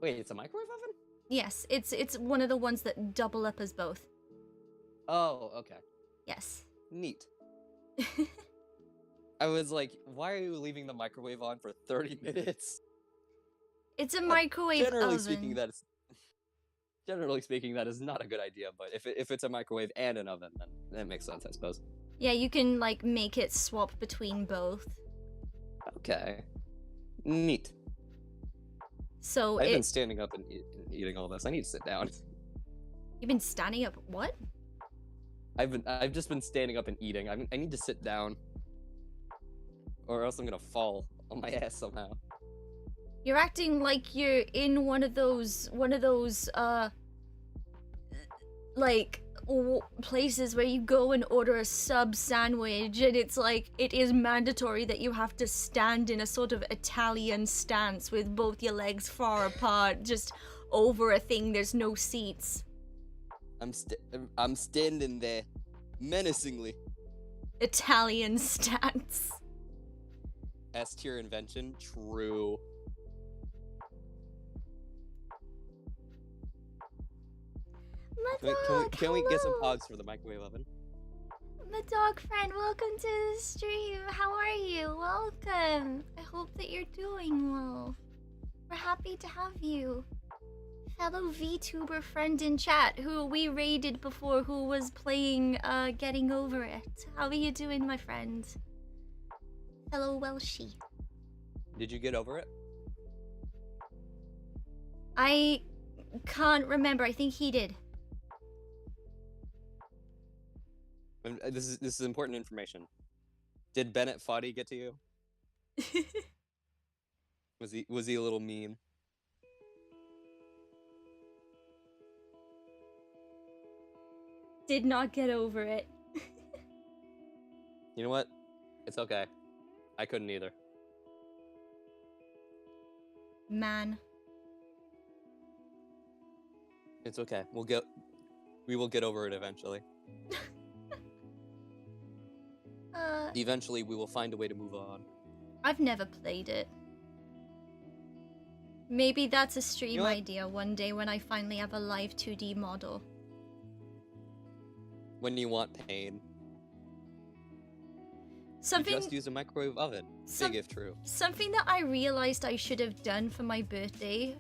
Wait, it's a microwave oven?
Yes, it's one of the ones that double up as both.
Oh, okay.
Yes.
Neat. I was like, why are you leaving the microwave on for 30 minutes?
It's a microwave
Generally
oven.
speaking, that is not a good idea, but if it's a microwave and an oven, then that makes sense, I suppose.
Yeah, you can like make it swap between both.
Okay. Neat.
So
I've been standing up and eating all this. I need to sit down.
You've been standing up. What?
I've just been standing up and eating. I need to sit down, or else I'm gonna fall on my ass somehow.
You're acting like you're in one of those places where you go and order a sub sandwich and it's like it is mandatory that you have to stand in a sort of Italian stance with both your legs far apart, just over a thing there's no seats.
I'm standing there menacingly.
Italian stance.
S-tier invention, true.
My
Can we
dog,
can we get some
hello.
pogs for the microwave oven?
My dog friend, welcome to the stream. How are you? Welcome. I hope that you're doing well. We're happy to have you. Fellow VTuber friend in chat who we raided before, who was playing Getting Over It. How are you doing, my friend? Hello, Welshie.
Did you get over it?
I can't remember. I think he did.
This is important information. Did Bennett Foddy get to you? Was he a little mean?
Did not get over it.
You know what? It's okay. I couldn't either.
Man.
It's okay. We will get over it eventually. Eventually, we will find a way to move on.
I've never played it. Maybe that's a stream
You know what?
idea one day when I finally have a live 2D model.
When you want pain,
Something
you just use a microwave oven. Big if true.
Something that I realized I should have done for my birthday,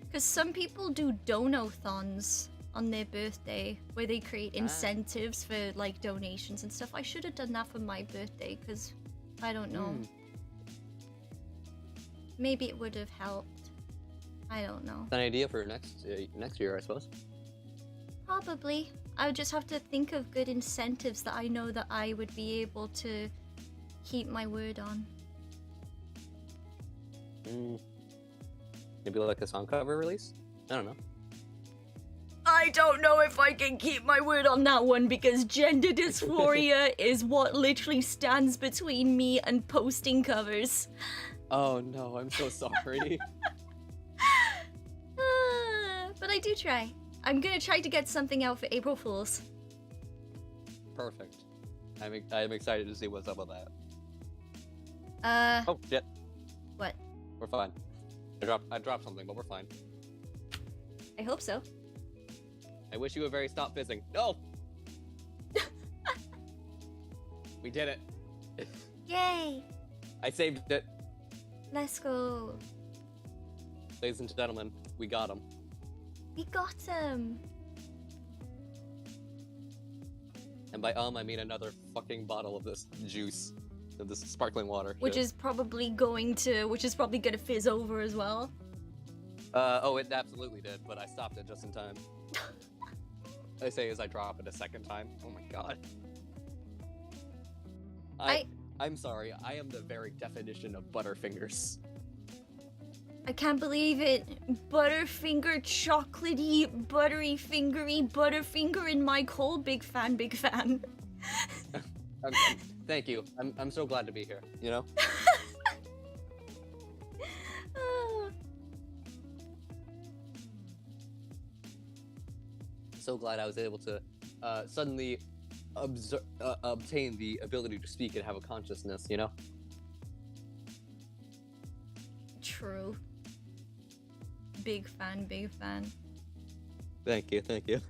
because some people do donathons on their birthday where they create incentives for like donations and stuff. I should have done that for my birthday because I don't know. Maybe it would have helped. I don't know.
It's an idea for next year, I suppose.
Probably. I would just have to think of good incentives that I know that I would be able to keep my word on.
Maybe like a song cover release? I don't know.
I don't know if I can keep my word on that one because gender dysphoria is what literally stands between me and posting covers.
Oh no, I'm so sorry.
But I do try. I'm gonna try to get something out for April Fools.
Perfect. I'm excited to see what's up with that. Oh shit.
What?
We're fine. I dropped something, but we're fine.
I hope so.
I wish you would very stop fizzing. No! We did it.
Yay!
I saved it.
Let's go.
Ladies and gentlemen, we got him.
We got him.
And by I mean another fucking bottle of this juice. Of this sparkling water.
Which is probably gonna fizz over as well.
Oh, it absolutely did, but I stopped it just in time. I say as I drop it a second time. Oh my god. I'm sorry, I am the very definition of Butterfingers.
I can't believe it. Butterfinger, chocolatey, buttery fingery, Butterfinger in my coal. Big fan, big fan.
Thank you. I'm so glad to be here, you know? So glad I was able to suddenly obtain the ability to speak and have a consciousness, you know?
True. Big fan, big fan.
Thank you, thank you.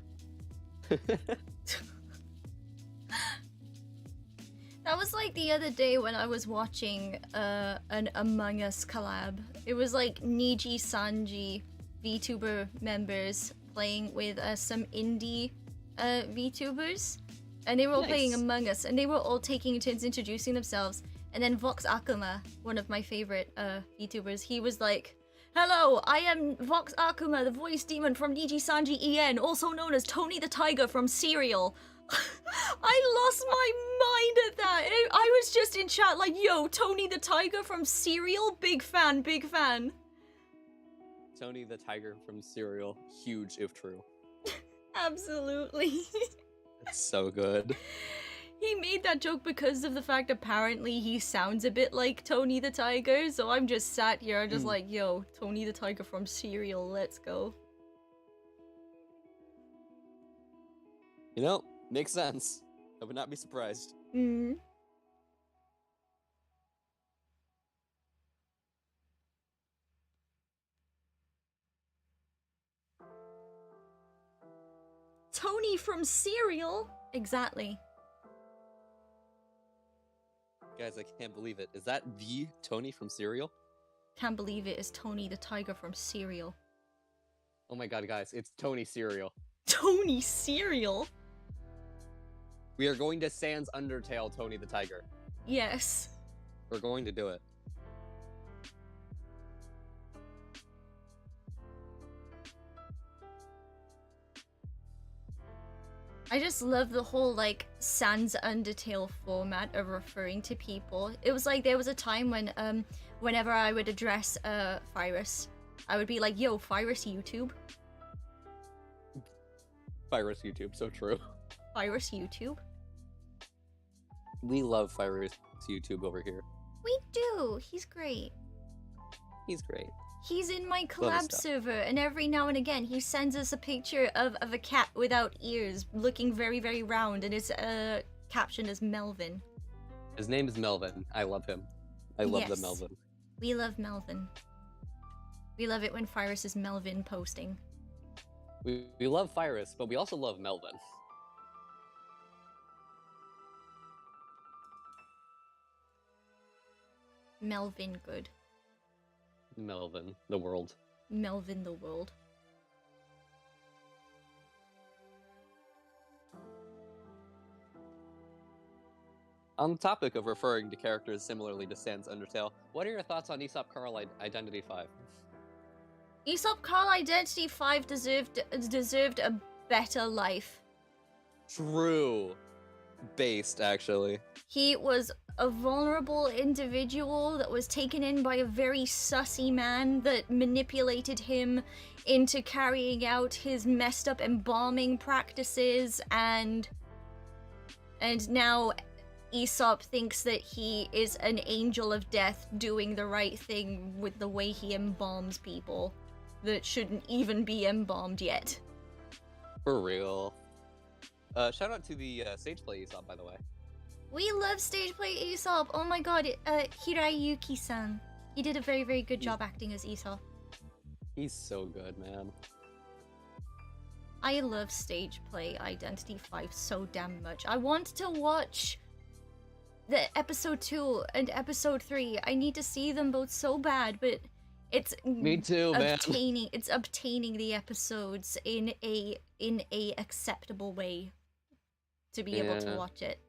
That was like the other day when I was watching an Among Us collab. It was like Niji Sanji VTuber members playing with some indie VTubers. And they were all playing Among Us, and they were all taking turns introducing themselves. And then Vox Akuma, one of my favorite VTubers, he was like, "Hello, I am Vox Akuma, the voice demon from Niji Sanji EN, also known as Tony the Tiger from Serial." I lost my mind at that. I was just in chat like, "Yo, Tony the Tiger from Serial, big fan, big fan."
Tony the Tiger from Serial, huge if true.
Absolutely.
It's so good.
He made that joke because of the fact apparently he sounds a bit like Tony the Tiger, so I'm just sat here just like, yo, Tony the Tiger from Serial, let's go.
You know, makes sense. I would not be surprised.
Tony from Serial. Exactly.
Guys, I can't believe it. Is that the Tony from Serial?
Can't believe it is Tony the Tiger from Serial.
Oh my god, guys, it's Tony Serial.
Tony Serial?
We are going to Sans Undertale Tony the Tiger.
Yes.
We're going to do it.
I just love the whole, like, Sans Undertale format of referring to people. It was like there was a time when, whenever I would address, Virus, I would be like, yo, Virus YouTube.
Virus YouTube, so true.
Virus YouTube.
We love Virus YouTube over here.
We do. He's great.
He's great.
He's in my
Love his
collab
stuff.
server, and every now and again he sends us a picture of a cat without ears, looking very, very round, and it's captioned as Melvin.
His name is Melvin. I love him. I love the
Yes.
Melvin.
We love Melvin. We love it when Virus is Melvin posting.
We love Virus, but we also love Melvin.
Melvin good.
Melvin, the world.
Melvin the world.
On the topic of referring to characters similarly to Sans Undertale, what are your thoughts on Aesop Carl Identity 5?
Aesop Carl Identity 5 deserved a better life.
True. Based, actually.
He was a vulnerable individual that was taken in by a very sussy man that manipulated him into carrying out his messed up embalming practices, and now Aesop thinks that he is an angel of death doing the right thing with the way he embalms people that shouldn't even be embalmed yet.
For real. Shout out to the stage play Aesop, by the way.
We love stage play Aesop. Oh my god, Hirayuki-san. He did a very, very good job acting as Aesop.
He's so good, man.
I love stage play Identity 5 so damn much. I want to watch the episode 2 and episode 3. I need to see them both so bad, but it's
Me too, man.
it's obtaining the episodes in a acceptable way to be able to
Yeah.
watch it.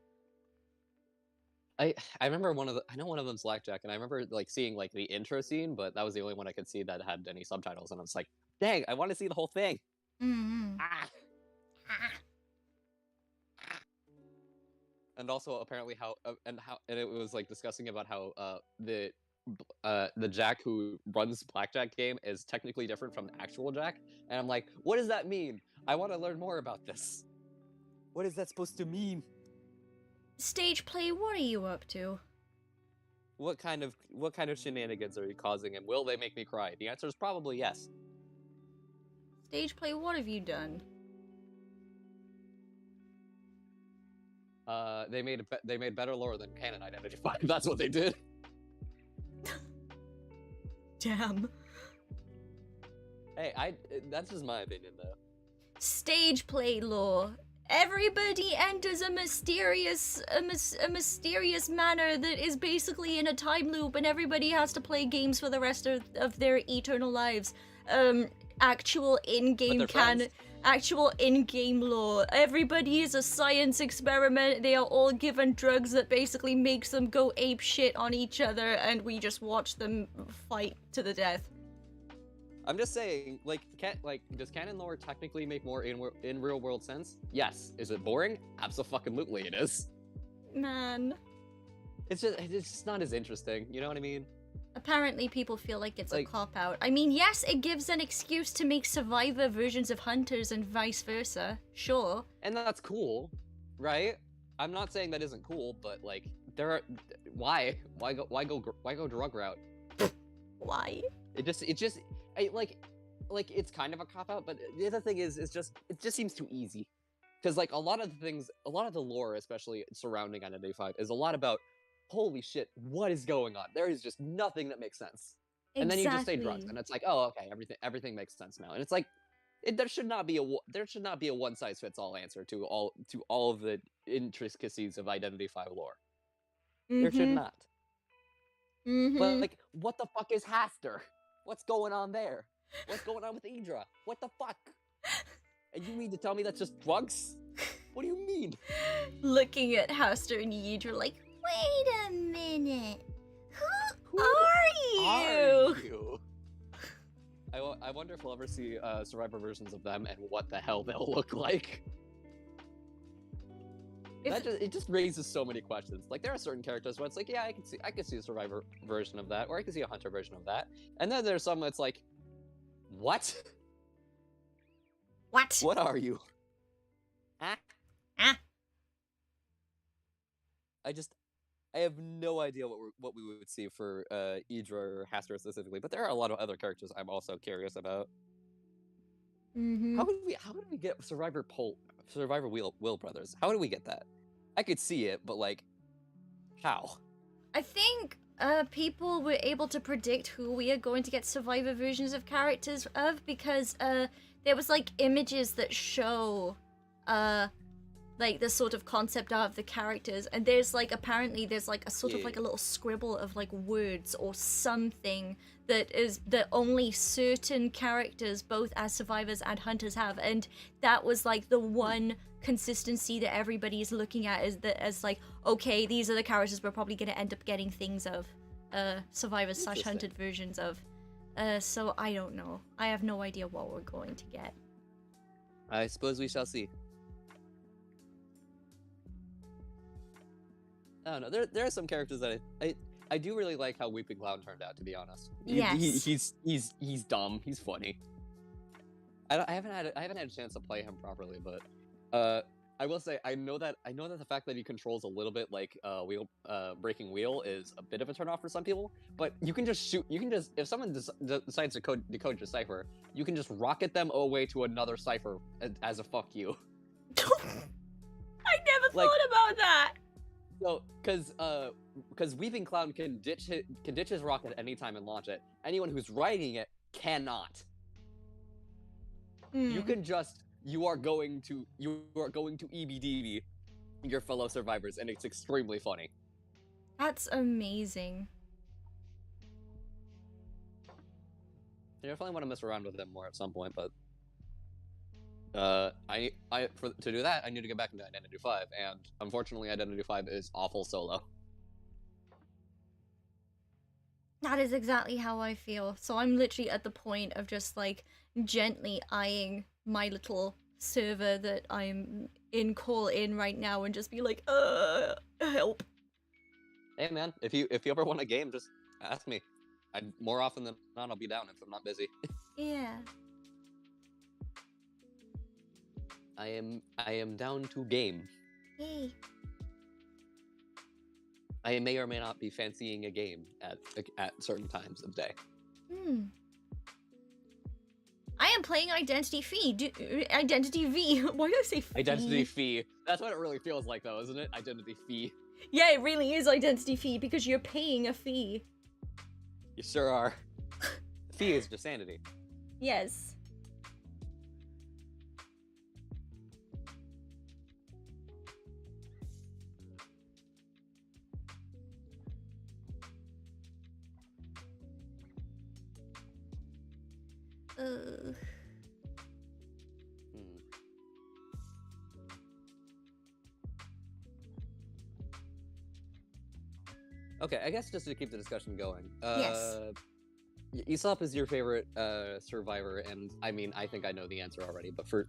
I remember I know one of them's Blackjack, and I remember like seeing like the intro scene, but that was the only one I could see that had any subtitles, and I was like, dang, I want to see the whole thing.
Mm-hmm.
Ah. And also apparently how it was like discussing about how the Jack who runs Blackjack game is technically different from the actual Jack, and I'm like, what does that mean? I want to learn more about this. What is that supposed to mean?
Stage play, what are you up to?
What kind of shenanigans are you causing, and will they make me cry? The answer is probably yes.
Stage play, what have you done?
They made better lore than canon Identity 5. That's what they did.
Damn.
Hey, that's just my opinion though.
Stage play lore. Everybody enters a mysterious manner that is basically in a time loop, and everybody has to play games for the rest of their eternal lives. Actual in-game canon, actual in-game lore. Everybody is a science experiment. They are all given drugs that basically makes them go ape shit on each other, and we just watch them fight to the death.
I'm just saying, does canon lore technically make more in real world sense? Yes. Is it boring? Abso-fucking-lutely it is.
Man.
It's just not as interesting. You know what I mean?
Apparently people feel like it's a cop-out. I mean, yes, it gives an excuse to make Survivor versions of Hunters and vice versa. Sure.
And that's cool, right? I'm not saying that isn't cool, but like, why go drug route?
Why?
It's kind of a cop-out, but the other thing is it just seems too easy. Because like a lot of the lore, especially surrounding Identity 5, is a lot about, holy shit, what is going on? There is just nothing that makes sense. And then you just say drugs, and it's like, oh, okay, everything makes sense now. And it's like, there should not be a one size fits all answer to all of the intricacies of Identity V lore. There should not. But like, what the fuck is Haster? What's going on there? What's going on with Idra? What the fuck? And you mean to tell me that's just drugs? What do you mean?
Looking at Haster and Yidra like, wait a minute. Who are you?
I wonder if we'll ever see Survivor versions of them and what the hell they'll look like. It just raises so many questions. Like, there are certain characters where it's like, yeah, I can see a Survivor version of that, or I can see a Hunter version of that. And then there's some that's like, what?
What?
What are you? Ah? I have no idea what we would see for Idra or Haster specifically, but there are a lot of other characters I'm also curious about. How did we get Survivor Will Brothers? How did we get that? I could see it, but like, how?
I think people were able to predict who we are going to get Survivor versions of characters of, because there was like images that show like the sort of concept art of the characters, and there's like apparently there's like a sort of like a little scribble of like words or something that only certain characters, both as survivors and hunters, have, and that was like the one consistency that everybody is looking at, is that as like, okay, these are the characters we're probably going to end up getting things of, survivors / hunted versions of. So I don't know. I have no idea what we're going to get.
I suppose we shall see. I don't know. There are some characters that I do really like how Weeping Clown turned out, to be honest.
Yes.
He's dumb. He's funny. I haven't had a chance to play him properly, but I will say I know that the fact that he controls a little bit like breaking wheel is a bit of a turnoff for some people. But you can just shoot. You can just, if someone decides to decode your cipher, you can just rocket them away to another cipher as a fuck you.
I never thought about that.
So, because Weeping Clown can ditch his rocket at any time and launch it. Anyone who's riding it cannot. You are going to EBDB your fellow survivors, and it's extremely funny.
That's amazing.
I definitely want to mess around with him more at some point, but to do that, I need to get back into Identity V, and unfortunately, Identity V is awful solo.
That is exactly how I feel. So I'm literally at the point of just like gently eyeing my little server that I'm in right now and just be like, help.
Hey man, if you ever want a game, just ask me. More often than not, I'll be down if I'm not busy.
Yeah.
I am down to game.
Yay.
I may or may not be fancying a game at certain times of day.
I am playing Identity V. Identity V. Why do I say fee?
Identity fee. That's what it really feels like, though, isn't it? Identity fee.
Yeah, it really is Identity fee because you're paying a fee.
You sure are. Fee is just sanity.
Yes.
Okay, I guess just to keep the discussion going.
Yes.
Aesop is your favorite survivor, and I mean, I think I know the answer already, but for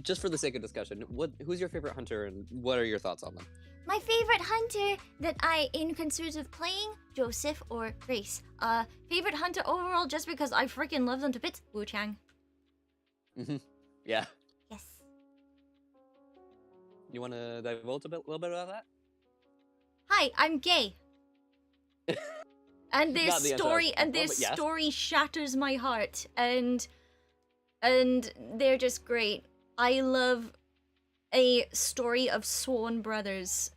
just for the sake of discussion, who's your favorite hunter, and what are your thoughts on them?
My favorite hunter that in conservative playing, Joseph or Grace. Favorite hunter overall, just because I freaking love them to bits, Wu-Chang.
Yeah.
Yes.
You want to divulge a little bit about that?
Hi, I'm gay. And their story shatters my heart, and they're just great. I love a story of sworn brothers.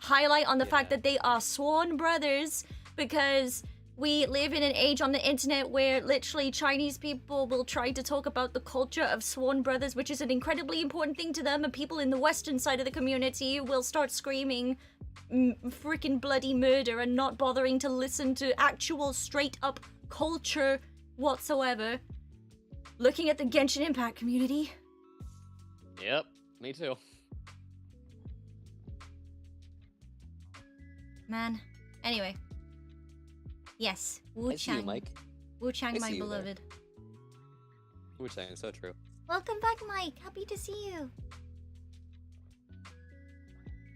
Highlight on the fact that they are sworn brothers, because we live in an age on the internet where literally Chinese people will try to talk about the culture of sworn brothers, which is an incredibly important thing to them, and people in the western side of the community will start screaming freaking bloody murder and not bothering to listen to actual straight up culture whatsoever. Looking at the Genshin Impact community.
Yep, me too.
Man. Anyway. Yes, Wu
I see you,
Chang.
Mike.
Wu Chang,
I
my
see you there.
beloved.
Wu Chang, so true.
Welcome back, Mike. Happy to see you.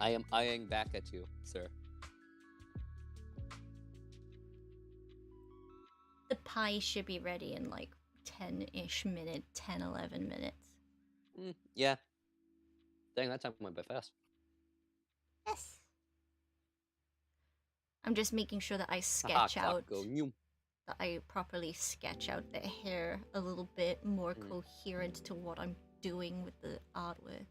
I am eyeing back at you, sir.
The pie should be ready in like 10-ish minutes, 10, 11 minutes.
Yeah. Dang, that time went by fast.
Yes. I'm just making sure that I
Haha,
sketch
clock
out,
go, nyum.
that I properly sketch out the hair a little bit more
Mm.
coherent to what I'm doing with the artwork.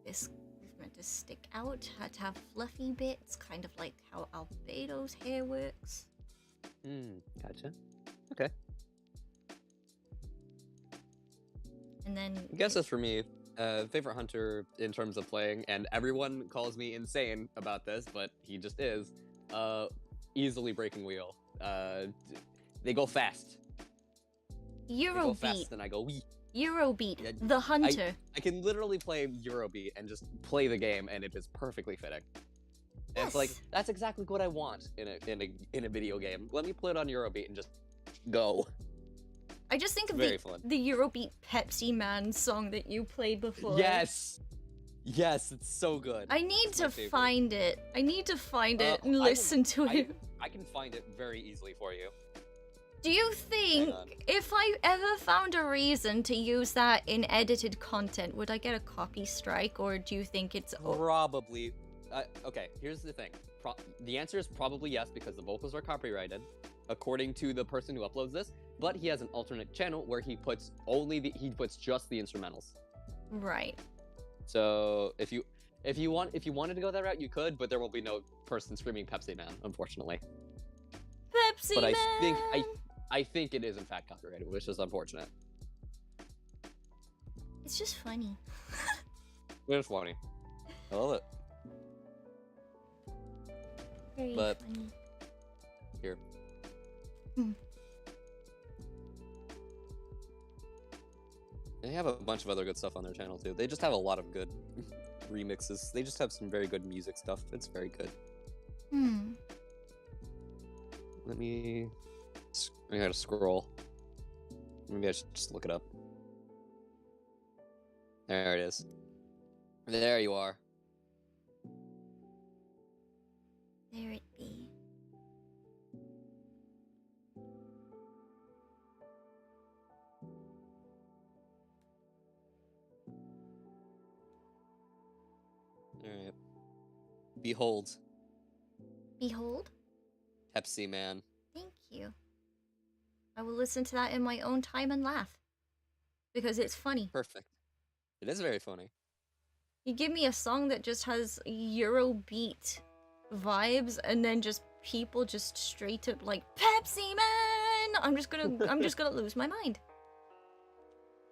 This is meant to stick out, had to have fluffy bits, kind of like how Albedo's hair works.
Gotcha. Okay.
And then
I guess as for me, favorite hunter in terms of playing, and everyone calls me insane about this, but he just is, easily breaking wheel. They go fast. They go fast,
Eurobeat.
and I go wee.
Eurobeat.
Yeah,
The hunter.
I can literally play Eurobeat and just play the game, and it is perfectly fitting. And it's like
Yes.
that's exactly what I want in a video game. Let me play it on Eurobeat and just go.
I just think of
Very fun.
the Eurobeat Pepsi Man song that you played before.
Yes, yes, it's so good.
I need
It's my
to
favorite.
find it. I need to find it and
I can-
listen to
I-
it.
I can find it very easily for you.
Do you think
on.
if I ever found a reason to use that in edited content, would I get a copy strike, or do you think it's
Probably. Okay, here's the thing. The answer is probably yes, because the vocals are copyrighted, according to the person who uploads this. But he has an alternate channel where he puts just the instrumentals.
right?
So if you wanted to go that route, you could, but there will be no person screaming Pepsi Man, unfortunately.
Pepsi
But
Man.
I think it is in fact copyrighted, which is unfortunate.
It's just funny.
It's funny. I love it.
Very
But-
funny.
Here.
Hmm.
They have a bunch of other good stuff on their channel too. They just have a lot of good remixes. They just have some very good music stuff. It's very good. Let me. I gotta scroll. Maybe I should just look it up. There it is. There you are.
There it be.
Alright. Behold,
Behold.
Pepsi Man.
Thank you. I will listen to that in my own time and laugh. Because it's funny.
Perfect. It is very funny.
You give me a song that just has Eurobeat vibes and then just people just straight up like Pepsi Man. I'm just gonna lose my mind.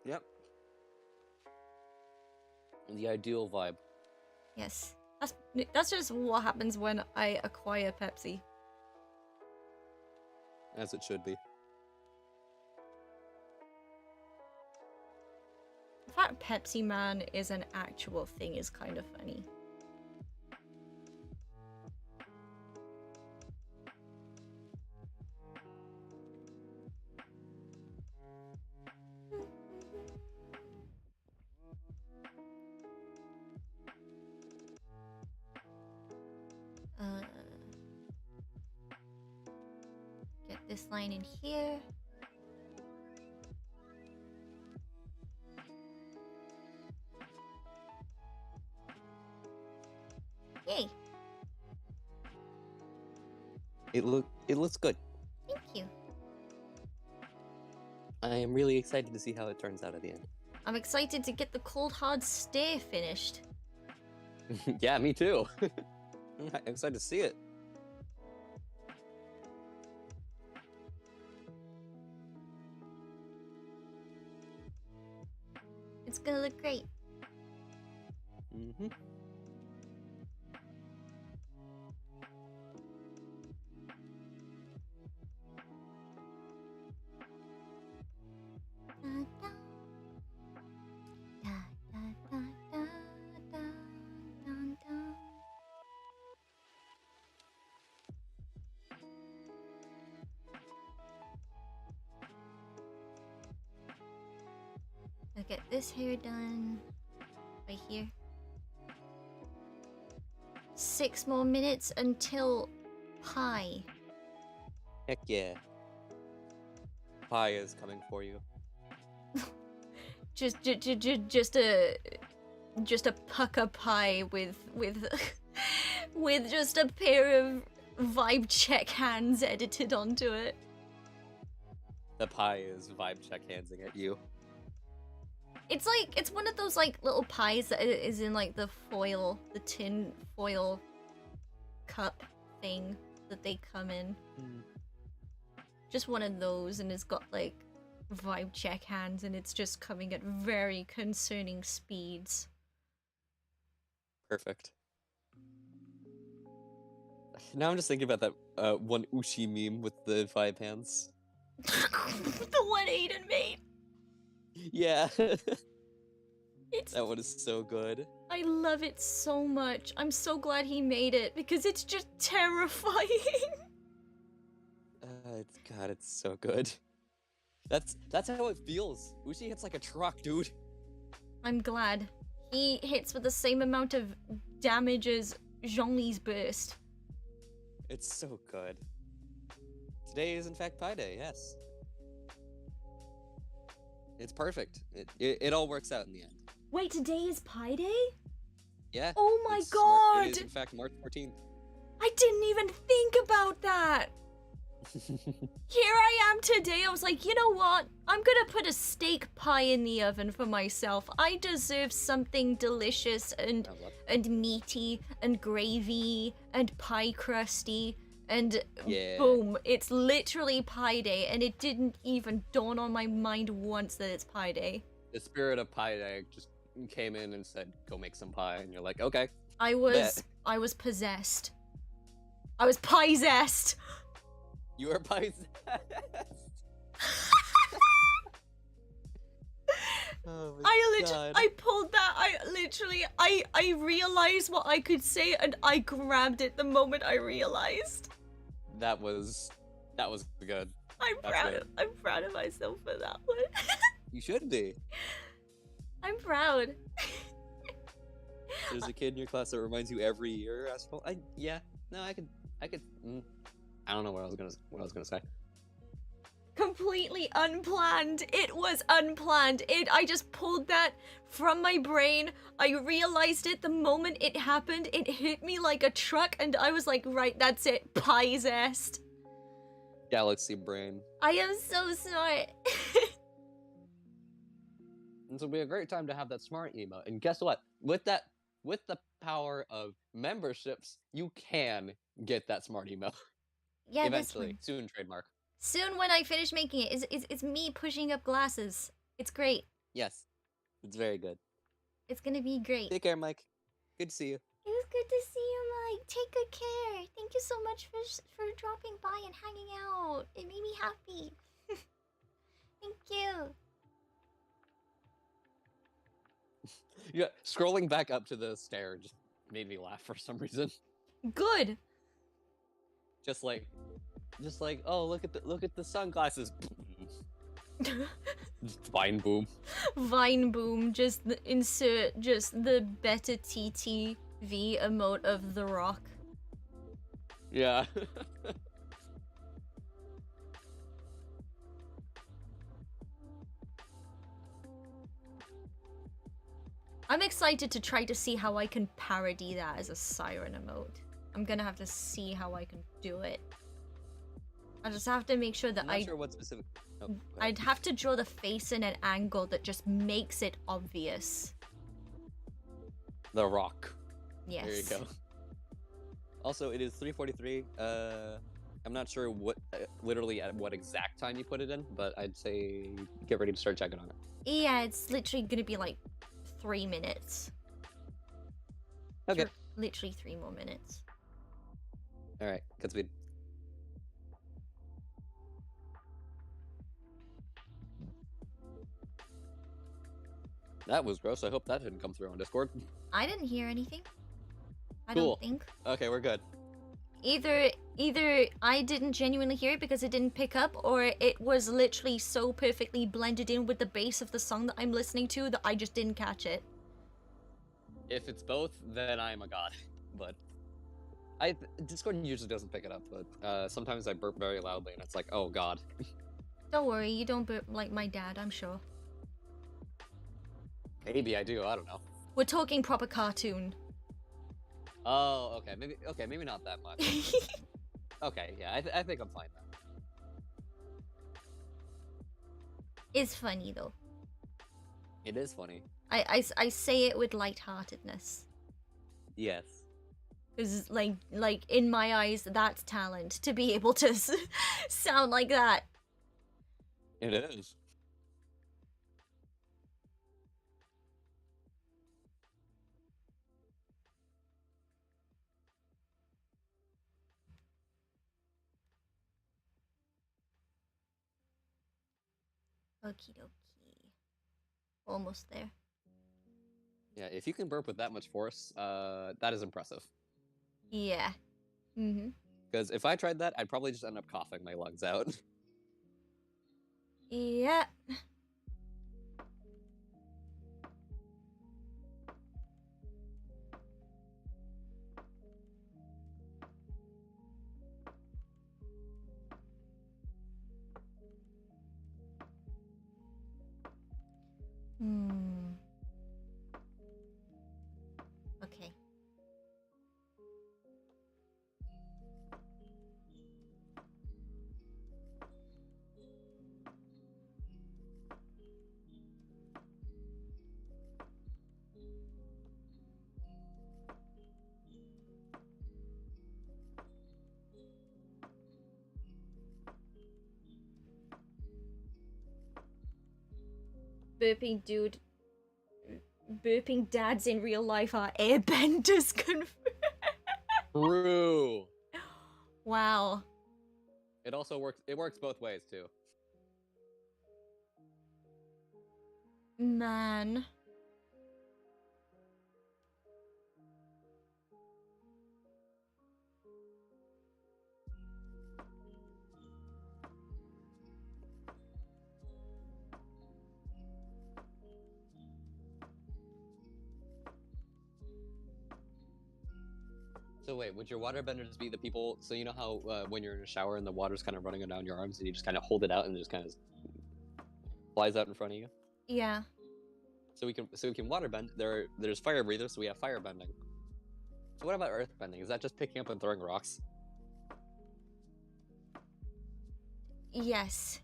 Yep. The ideal vibe.
Yes. That's just what happens when I acquire Pepsi.
As it should be.
The fact Pepsi Man is an actual thing is kind of funny. Get this line in here. Yay.
It looks good. I am really excited to see how it turns out at the end.
I'm excited to get the cold hard stay finished.
Yeah, me too. I'm excited to see it.
It's gonna look great.
Mm-hmm.
I'll get this hair done right here. 6 more minutes until pie.
Heck yeah. Pie is coming for you.
Just a pucker pie with with just a pair of vibe check hands edited onto it.
The pie is vibe check handsing at you.
It's like, it's one of those like little pies that is in like the foil, the tin foil cup thing that they come in. Just one of those, and it's got like vibe check hands, and it's just coming at very concerning speeds.
Perfect. Now I'm just thinking about that one Uchi meme with the 5 hands.
The one Aiden made.
Yeah.
It's,
that one is so good.
I love it so much. I'm so glad he made it because it's just terrifying.
It's so good. That's how it feels. Uchi hits like a truck, dude.
I'm glad. He hits with the same amount of damage as Zhongli's burst.
It's so good. Today is in fact Pi Day, yes. It's perfect. It all works out in the end.
Wait, today is Pi Day?
Yeah.
Oh my
It
god!
is in fact March 14th.
I didn't even think about that! Here I am today, I was like, you know what? I'm gonna put a steak pie in the oven for myself. I deserve something delicious and meaty and gravy and pie crusty. And
yeah.
Boom, it's literally Pi Day, and it didn't even dawn on my mind once that it's Pi Day.
The spirit of Pi Day just came in and said, go make some pie, and you're like, okay.
I was possessed. I was pie-zessed.
You were pie-zessed. Oh my God.
I pulled that, I realized what I could say, and I grabbed it the moment I realized.
That was good.
I'm proud of myself for that one.
You should be.
I'm proud.
There's a kid in your class that reminds you every year, Asphalt. I don't know what I was gonna say.
Completely unplanned. It was unplanned. I just pulled that from my brain. I realized it the moment it happened. It hit me like a truck, and I was like, right, that's it. Pie-zest.
Galaxy brain.
I am so smart.
This will be a great time to have that smart emote. And guess what? With the power of memberships, you can get that smart emote.
Yeah,
eventually, soon trademark.
Soon when I finish making it, it's me pushing up glasses. It's great.
Yes, it's very good.
It's gonna be great.
Take care, Mike. Good to see you.
It was good to see you, Mike. Take good care. Thank you so much for dropping by and hanging out. It made me happy. Thank you.
Yeah, scrolling back up to the stair just made me laugh for some reason.
Good.
Just like, oh, look at the sunglasses. Vine boom.
Vine boom. Just insert the better TTV emote of The Rock.
Yeah.
I'm excited to try to see how I can parody that as a siren emote. I'm gonna have to see how I can do it. I just have to make sure that
I'm not sure what specific. Oh, go ahead.
I'd have to draw the face in an angle that just makes it obvious.
The Rock.
Yes.
There you go. Also, it is 3:43. I'm not sure what literally at what exact time you put it in, but I'd say get ready to start checking on it.
Yeah, it's literally gonna be like 3 minutes.
Okay.
Literally 3 more minutes.
All right. Good speed. That was gross. I hope that didn't come through on Discord.
I didn't hear anything. I
Cool.
don't think.
Okay, we're good.
Either I didn't genuinely hear it because it didn't pick up, or it was literally so perfectly blended in with the bass of the song that I'm listening to that I just didn't catch it.
If it's both, then I'm a god. But Discord usually doesn't pick it up, but sometimes I burp very loudly and it's like, oh god.
Don't worry, you don't burp like my dad, I'm sure.
Maybe I do. I don't know.
We're talking proper cartoon.
Oh, okay. Maybe not that much. Okay, yeah, I think I'm fine then.
It's funny though.
It is funny.
I say it with lightheartedness.
Yes.
Because, like in my eyes, that's talent to be able to sound like that.
It is.
Okie dokie. Almost there.
Yeah, if you can burp with that much force, that is impressive.
Yeah. Mm-hmm.
Because if I tried that, I'd probably just end up coughing my lungs out.
Yeah. Hmm. Okay. Burping dads in real life are airbenders confirmed.
True.
Wow.
It also works. It works both ways too.
Man.
So wait, would your waterbenders be the people? So you know how when you're in a shower and the water's kind of running down your arms, and you just kind of hold it out and it just kind of flies out in front of you.
Yeah.
So we can waterbend. There's fire breathers, so we have fire bending. So what about earth bending? Is that just picking up and throwing rocks?
Yes.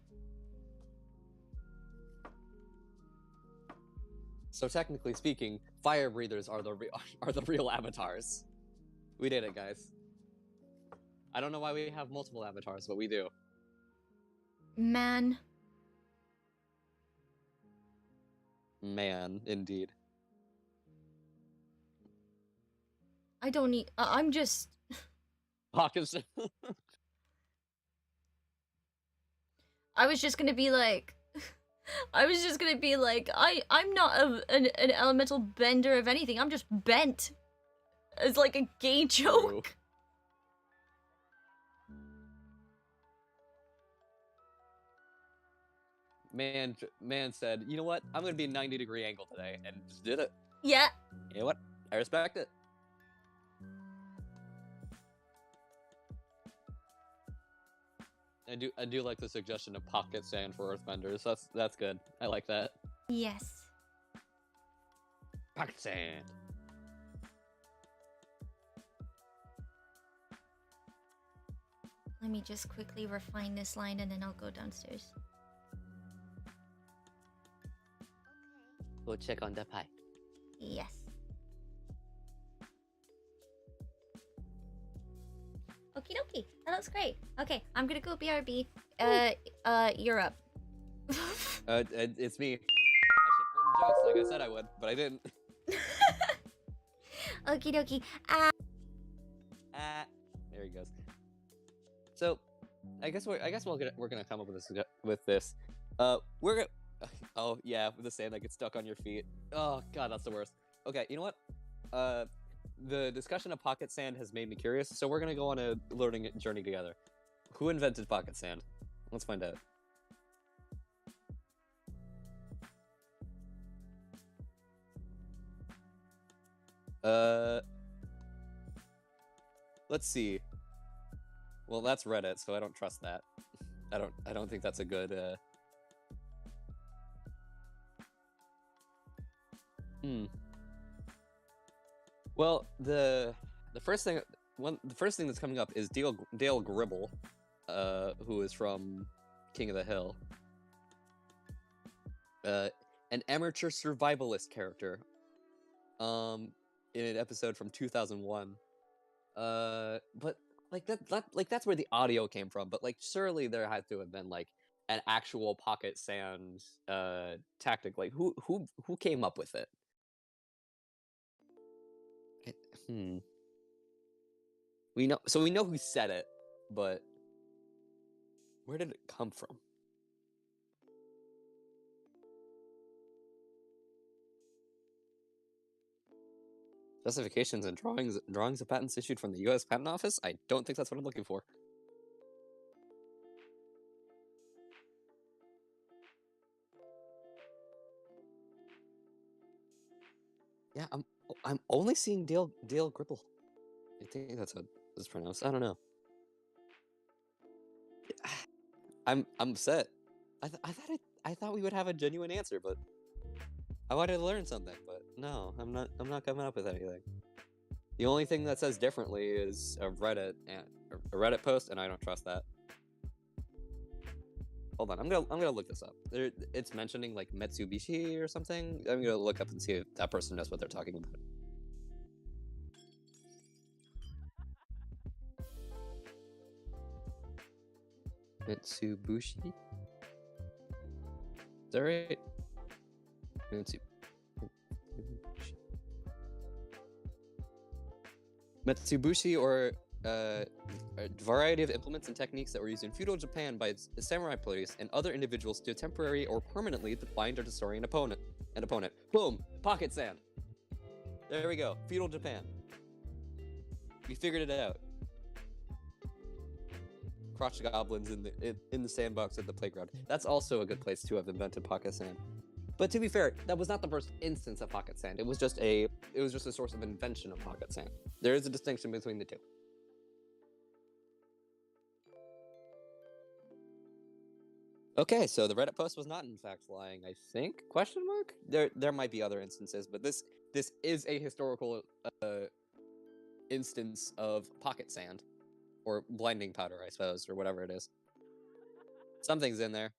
So technically speaking, fire breathers are the real avatars. We did it, guys. I don't know why we have multiple avatars, but we do.
Man.
Man, indeed.
I don't need. I'm just.
Hawkins.
I was just gonna be like. I'm not an elemental bender of anything. I'm just bent. As like a gay joke.
Man said, you know what? I'm gonna be a 90-degree angle today, and just did it.
Yeah.
You know what? I respect it. I do like the suggestion of pocket sand for earthbenders. That's good. I like that.
Yes.
Pocket sand.
Let me just quickly refine this line and then I'll go downstairs.
Go check on the pie.
Yes. Okie dokie. That looks great. Okay, I'm gonna go BRB. You're up.
It's me. I should have written jokes like I said I would, but I didn't.
Okie dokie.
There he goes. So, I guess we're gonna come up with this. We're gonna. Oh yeah, the sand that gets stuck on your feet. Oh god, that's the worst. Okay, you know what? The discussion of pocket sand has made me curious, so we're gonna go on a learning journey together. Who invented pocket sand? Let's find out. Let's see. Well, that's Reddit, so I don't trust that. I don't think that's a good Well, the first thing that's coming up is Dale Gribble, who is from King of the Hill. An amateur survivalist character. In an episode from 2001. But like that's where the audio came from. But like surely there had to have been like an actual pocket sand tactic. Like who came up with it? We know who said it, but where did it come from? Specifications and drawings of patents issued from the U.S. Patent Office? I don't think that's what I'm looking for. Yeah, I'm only seeing Dale Gribble. I think that's how it's pronounced. I don't know. I'm upset. I thought we would have a genuine answer, but I wanted to learn something. But no, I'm not coming up with anything. The only thing that says differently is a Reddit post, and I don't trust that. Hold on, I'm gonna look this up. It's mentioning like Mitsubishi or something. I'm gonna look up and see if that person knows what they're talking about. Mitsubishi? Is that right? Mitsubishi, or a variety of implements and techniques that were used in feudal Japan by samurai police and other individuals to temporarily or permanently blind or destroy an opponent. Boom! Pocket sand! There we go. Feudal Japan. We figured it out. Crotch goblins in the sandbox at the playground. That's also a good place to have invented pocket sand. But to be fair, that was not the first instance of pocket sand. It was just a source of invention of pocket sand. There is a distinction between the two. Okay, so the Reddit post was not in fact lying, I think? Question mark? There might be other instances, but this is a historical instance of pocket sand. Or blinding powder, I suppose, or whatever it is. Something's in there.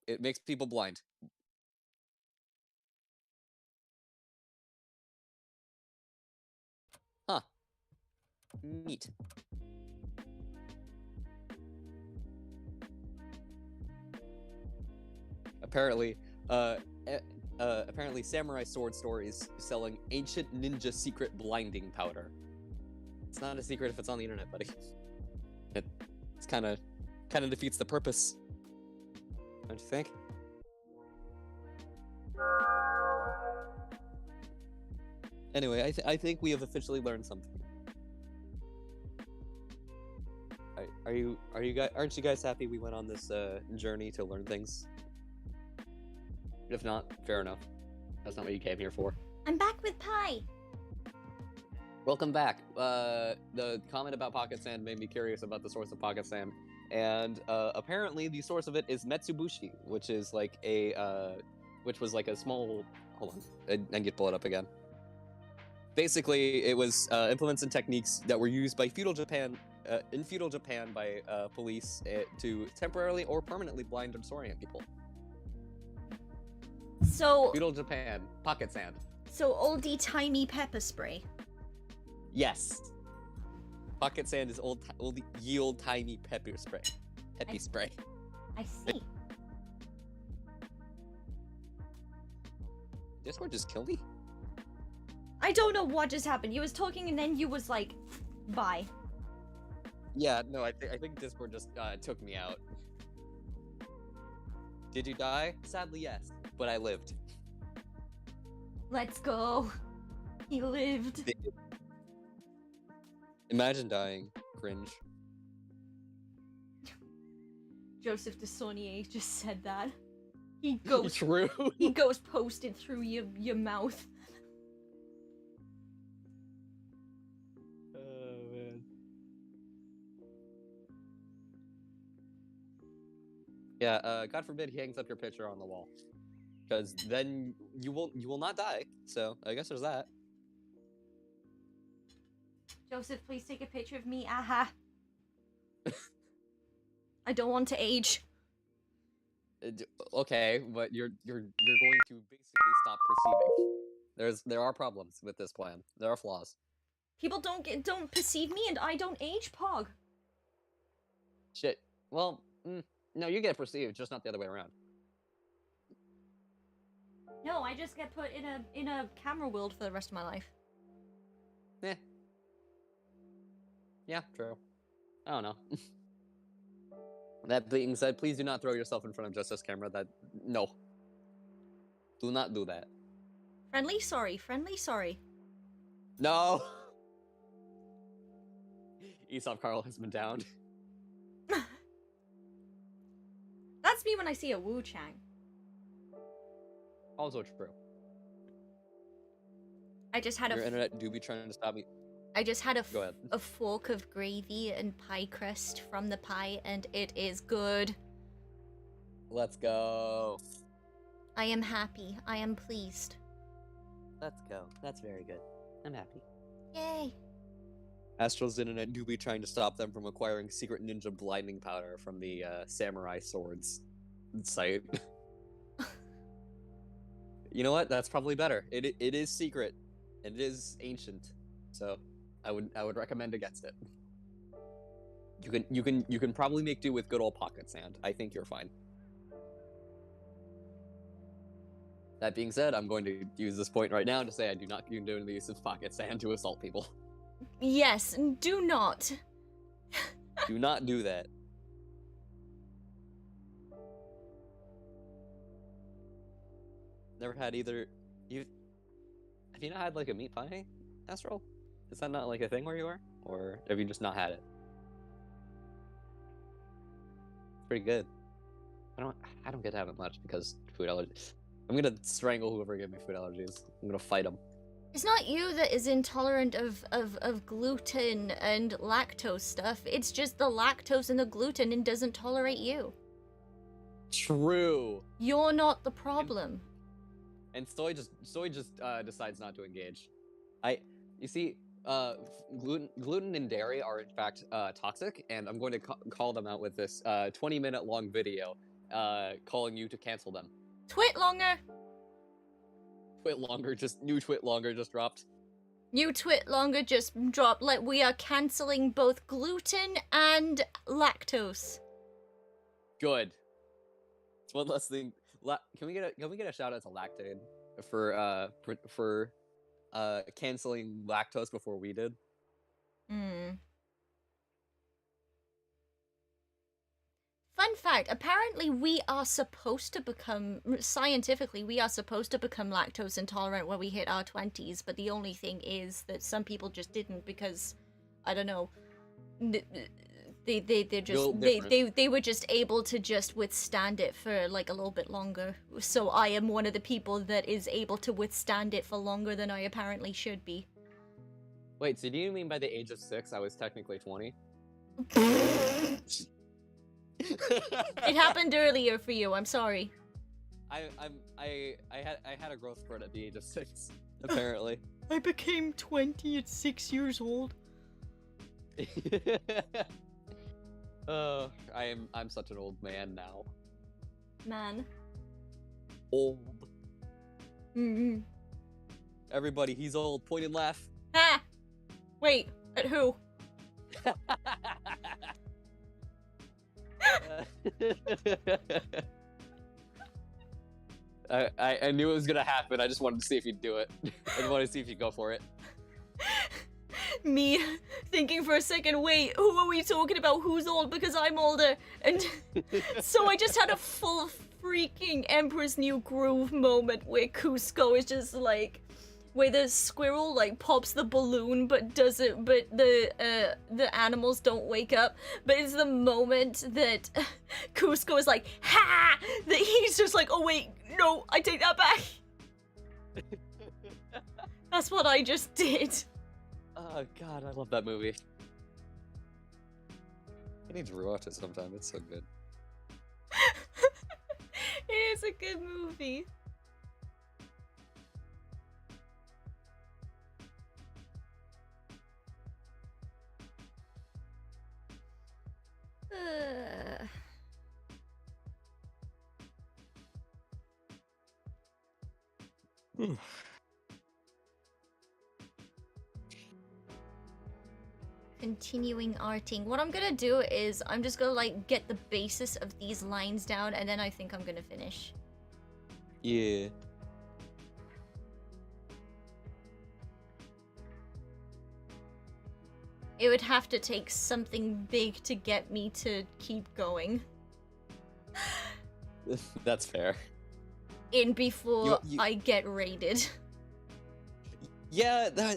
It makes people blind. Huh. Neat. Apparently, Samurai Sword Stories selling ancient ninja secret blinding powder. It's not a secret if it's on the internet, buddy. It's kind of defeats the purpose, don't you think? Anyway, I think we have officially learned something. Aren't you guys happy we went on this journey to learn things? If not, fair enough. That's not what you came here for.
I'm back with pie.
Welcome back. The comment about pocket sand made me curious about the source of pocket sand, and apparently the source of it is Mitsubishi, which is like which was like a small. Hold on, I need to pull it up again. Basically, it was implements and techniques that were used by feudal Japan in feudal Japan by police to temporarily or permanently blind or disorient people.
So
Feudal Japan, pocket sand.
so oldie timey pepper spray.
Yes. Pocket sand is old tiny pepper spray. Peppy spray.
I see.
Discord just killed me?
I don't know what just happened. You was talking and then you was like, bye.
Yeah, no, I think Discord just took me out. Did you die? Sadly, yes, but I lived.
Let's go. He lived.
Imagine dying. Cringe.
Joseph de Saunier just said that. He goes
True.
he goes posted through your mouth.
Oh man. Yeah, God forbid he hangs up your picture on the wall. Because then you will not die. So I guess there's that.
Joseph, please take a picture of me. Aha. I don't want to age.
Okay, but you're going to basically stop perceiving. There are problems with this plan. There are flaws.
People don't perceive me and I don't age, Pog.
Shit. Well, no, you get perceived, just not the other way around.
No, I just get put in a camera world for the rest of my life.
Eh. Yeah, true. I don't know. That being said, please do not throw yourself in front of Justice Camera. No. Do not do that.
Friendly sorry, friendly sorry.
No! Aesop Carl has been downed.
That's me when I see a Wu Chang.
Also true.
I just had
Your internet do be trying to stop me.
I just had
Go ahead.
a fork of gravy and pie crust from the pie, and it is good.
Let's go.
I am happy. I am pleased.
Let's go. That's very good. I'm happy.
Yay.
Astral's internet do be trying to stop them from acquiring secret ninja blinding powder from the samurai swords site. You know what? That's probably better. It is secret, and it is ancient, so I would recommend against it. You can probably make do with good old pocket sand. I think you're fine. That being said, I'm going to use this point right now to say I do not condone the use of pocket sand to assault people.
Yes, do not.
Do not do that. Never had either. Have you not had like a meat pie, Astral? Is that not like a thing where you are, or have you just not had it? It's pretty good. I don't get to have it much because food allergies. I'm gonna strangle whoever gave me food allergies. I'm gonna fight them.
It's not you that is intolerant of gluten and lactose stuff. It's just the lactose and the gluten and doesn't tolerate you.
True.
You're not the problem.
And Soy just decides not to engage. You see, gluten and dairy are in fact toxic, and I'm going to call them out with this 20-minute long video calling you to cancel them.
Twit longer.
New twit longer just dropped.
New twit longer just dropped. Like we are canceling both gluten and lactose.
Good. It's one less thing. Can we get a shout out to Lactaid for canceling lactose before we did?
Fun fact, apparently we are supposed to become, scientifically, we are supposed to become lactose intolerant when we hit our 20s, but the only thing is that some people just didn't because, I don't know, they were just able to just withstand it for like a little bit longer. So I am one of the people that is able to withstand it for longer than I apparently should be.
Wait, so do you mean by the age of 6 I was technically 20?
It happened earlier for you, I'm sorry.
I had a growth spurt at the age of 6, apparently.
I became 20 at 6 years old.
I'm such an old man now.
Man.
Old.
Mm-hmm.
Everybody, he's old. Point and laugh.
Ah! Wait, at who?
I knew it was gonna happen. I just wanted to see if you'd do it. I just wanted to see if you'd go for it.
Me thinking for a second, wait, who are we talking about? Who's old? Because I'm older. And so I just had a full freaking Emperor's New Groove moment where Cusco is just like, where the squirrel like pops the balloon but the animals don't wake up. But it's the moment that Cusco is like, ha! That he's just like, oh wait, no, I take that back. That's what I just did.
Oh god, I love that movie. I need to rewatch it sometime. It's so good.
It is a good movie. Continuing arting. What I'm gonna do is I'm just gonna like get the basis of these lines down and then I think I'm gonna finish.
Yeah.
It would have to take something big to get me to keep going.
That's fair.
In before
You-
I get raided.
Yeah, that.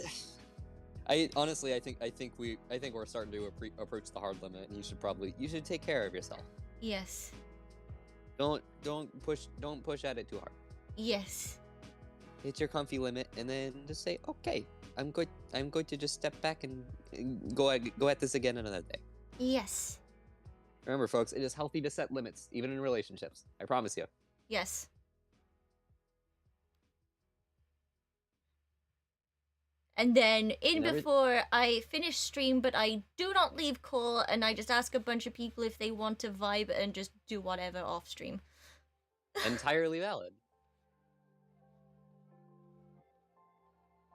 I honestly, I think we're starting to approach the hard limit, and you should take care of yourself.
Yes.
Don't push at it too hard.
Yes.
Hit your comfy limit, and then just say, okay, I'm going to just step back and go at this again another day.
Yes.
Remember, folks, it is healthy to set limits, even in relationships. I promise you.
Yes. And then before I finish stream, but I do not leave call, and I just ask a bunch of people if they want to vibe and just do whatever off stream.
Entirely valid.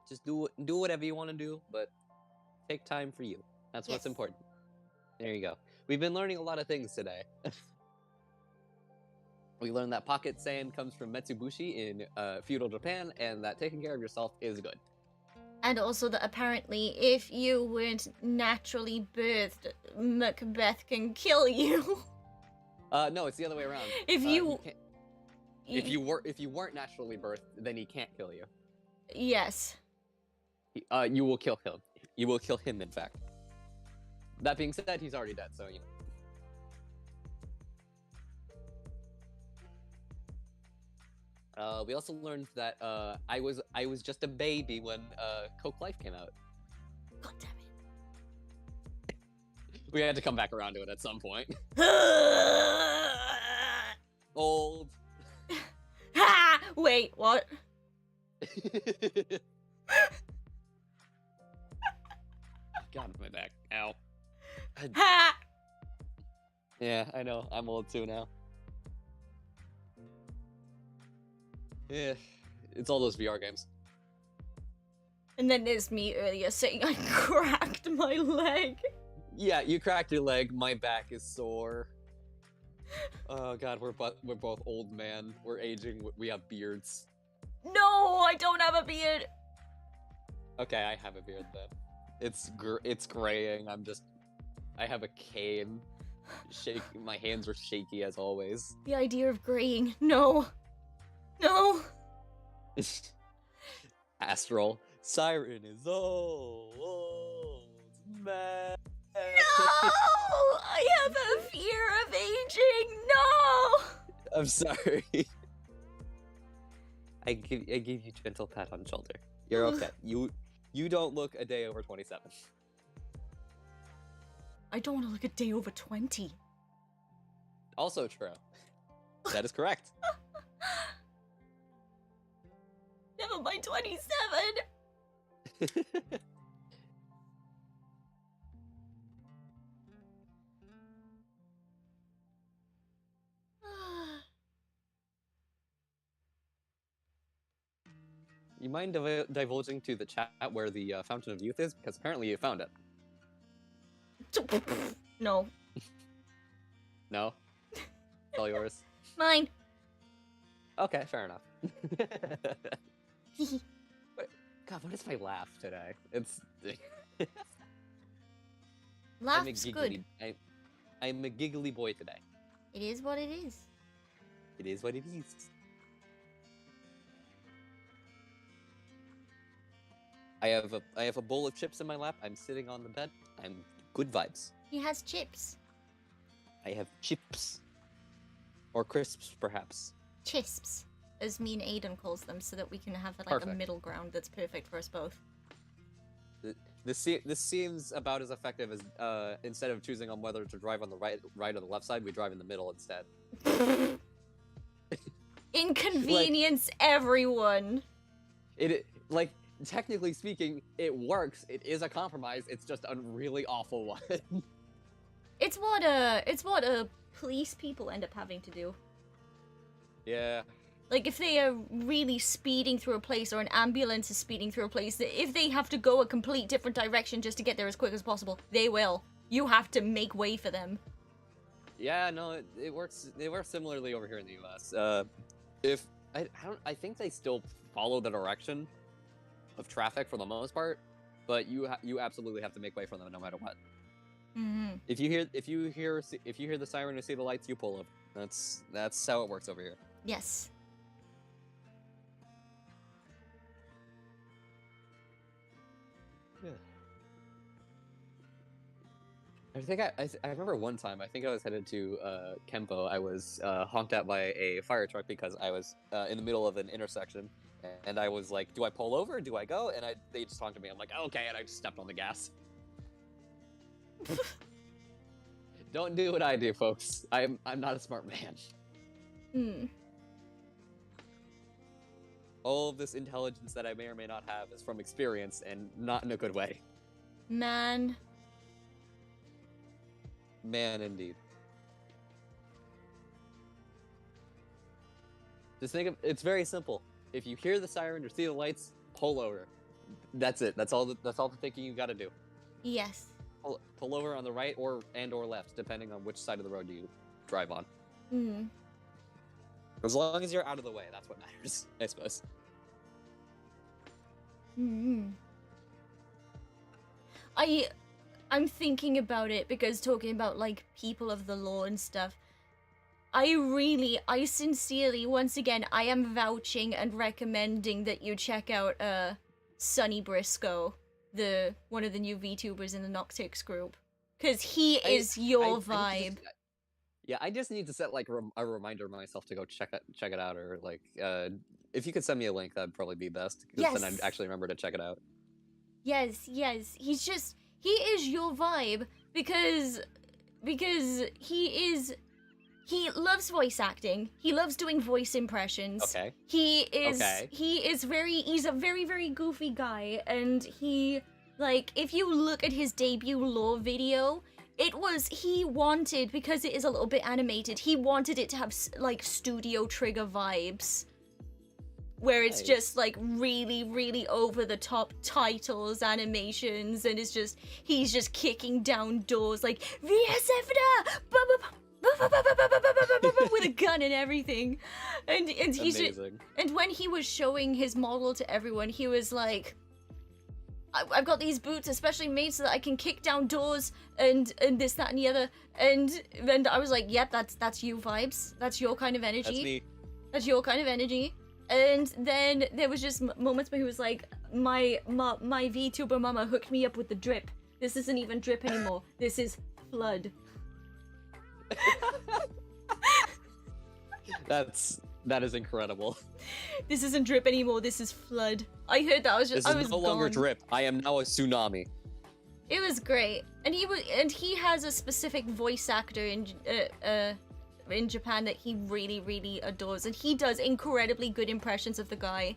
Just do whatever you want to do, but take time for you. That's what's
Yes.
important. There you go. We've been learning a lot of things today. We learned that pocket sand comes from Metsubushi in feudal Japan, and that taking care of yourself is good.
And also that apparently if you weren't naturally birthed, Macbeth can kill you.
No, it's the other way around.
If you...
If you weren't naturally birthed, then he can't kill you.
Yes.
You will kill him. You will kill him, in fact. That being said, he's already dead, so you know. We also learned that I was just a baby when Coke Life came out.
God damn it.
We had to come back around to it at some point. Old.
Ha! Wait, what?
God, my back. Ow.
Ha!
Yeah, I know. I'm old too now. Yeah, it's all those VR games.
And then there's me earlier saying I cracked my leg.
Yeah, you cracked your leg. My back is sore. Oh god, we're both old man. We're aging. We have beards.
No, I don't have a beard.
Okay, I have a beard then. It's graying. I have a cane. My hands are shaky as always.
The idea of graying. No. No.
Astral. Siren is old man.
No! I have a fear of aging. No!
I'm sorry. I give you a gentle pat on the shoulder. You're okay. You don't look a day over 27.
I don't want to look a day over 20.
Also true. That is correct.
Never mind 27.
You mind divulging to the chat where the Fountain of Youth is? Because apparently you found it.
No.
No? It's all yours?
Mine.
Okay, fair enough. But, God, what is my laugh today? It's...
Laugh's good.
I'm a giggly boy today.
It is what it is.
It is what it is. I have a bowl of chips in my lap. I'm sitting on the bed. I'm good vibes.
He has chips.
I have chips. Or crisps, perhaps.
Chisps, as me and Aiden calls them, so that we can have like
Perfect.
a middle ground that's perfect for us both.
This seems about as effective as instead of choosing on whether to drive on the right or the left side, we drive in the middle instead.
Inconvenience everyone.
Like technically speaking, it works. It is a compromise. It's just a really awful one.
It's what police people end up having to do.
Yeah.
Like, if they are really speeding through a place, or an ambulance is speeding through a place, if they have to go a complete different direction just to get there as quick as possible, they will. You have to make way for them.
Yeah, no, it works. It works similarly over here in the U.S. I think they still follow the direction of traffic for the most part, but you absolutely have to make way for them no matter what.
Mm-hmm.
If you hear the siren or see the lights, you pull up. That's how it works over here.
Yes.
Yeah. I remember one time, I think I was headed to Kempo. I was honked at by a fire truck because I was in the middle of an intersection, and I was like, do I pull over? Do I go? And they just honked at me. I'm like, okay, and I just stepped on the gas. Don't do what I do, folks. I'm not a smart man.
Hmm.
All of this intelligence that I may or may not have is from experience, and not in a good way.
Man.
Man, indeed. Just think of it's very simple. If you hear the siren or see the lights, pull over. That's it. That's all the thinking you got to do.
Yes.
Pull over on the right or left, depending on which side of the road you drive on.
Hmm.
As long as you're out of the way, that's what matters, I suppose.
Hmm. I'm thinking about it because talking about like people of the law and stuff. I sincerely, once again, I am vouching and recommending that you check out Sonny Briscoe, one of the new VTubers in the Noctix group, because he is your vibe.
I just need to set like a reminder myself to go check it out, or like if you could send me a link, that'd probably be best. Because then I'd actually remember to check it out.
Yes. He is your vibe because he loves voice acting. He loves doing voice impressions.
Okay.
He's a very, very goofy guy, and if you look at his debut lore video, he wanted, because it is a little bit animated, he wanted it to have like Studio Trigger vibes. Where it's just like really, really over the top titles, animations, and he's just kicking down doors like VSFDA with a gun and everything. And he's
amazing.
And when he was showing his model to everyone, he was like, I've got these boots especially made so that I can kick down doors and this, that, and the other. And then I was like, yep, that's you vibes. That's your kind of energy.
That's me.
That's your kind of energy. And then there was just moments where he was like, my VTuber mama hooked me up with the drip. This isn't even drip anymore. This is flood.
That is incredible.
This isn't drip anymore. This is flood. I heard that.
This is no longer drip. I am now a tsunami.
It was great, and he has a specific voice actor in Japan that he really, really adores, and he does incredibly good impressions of the guy.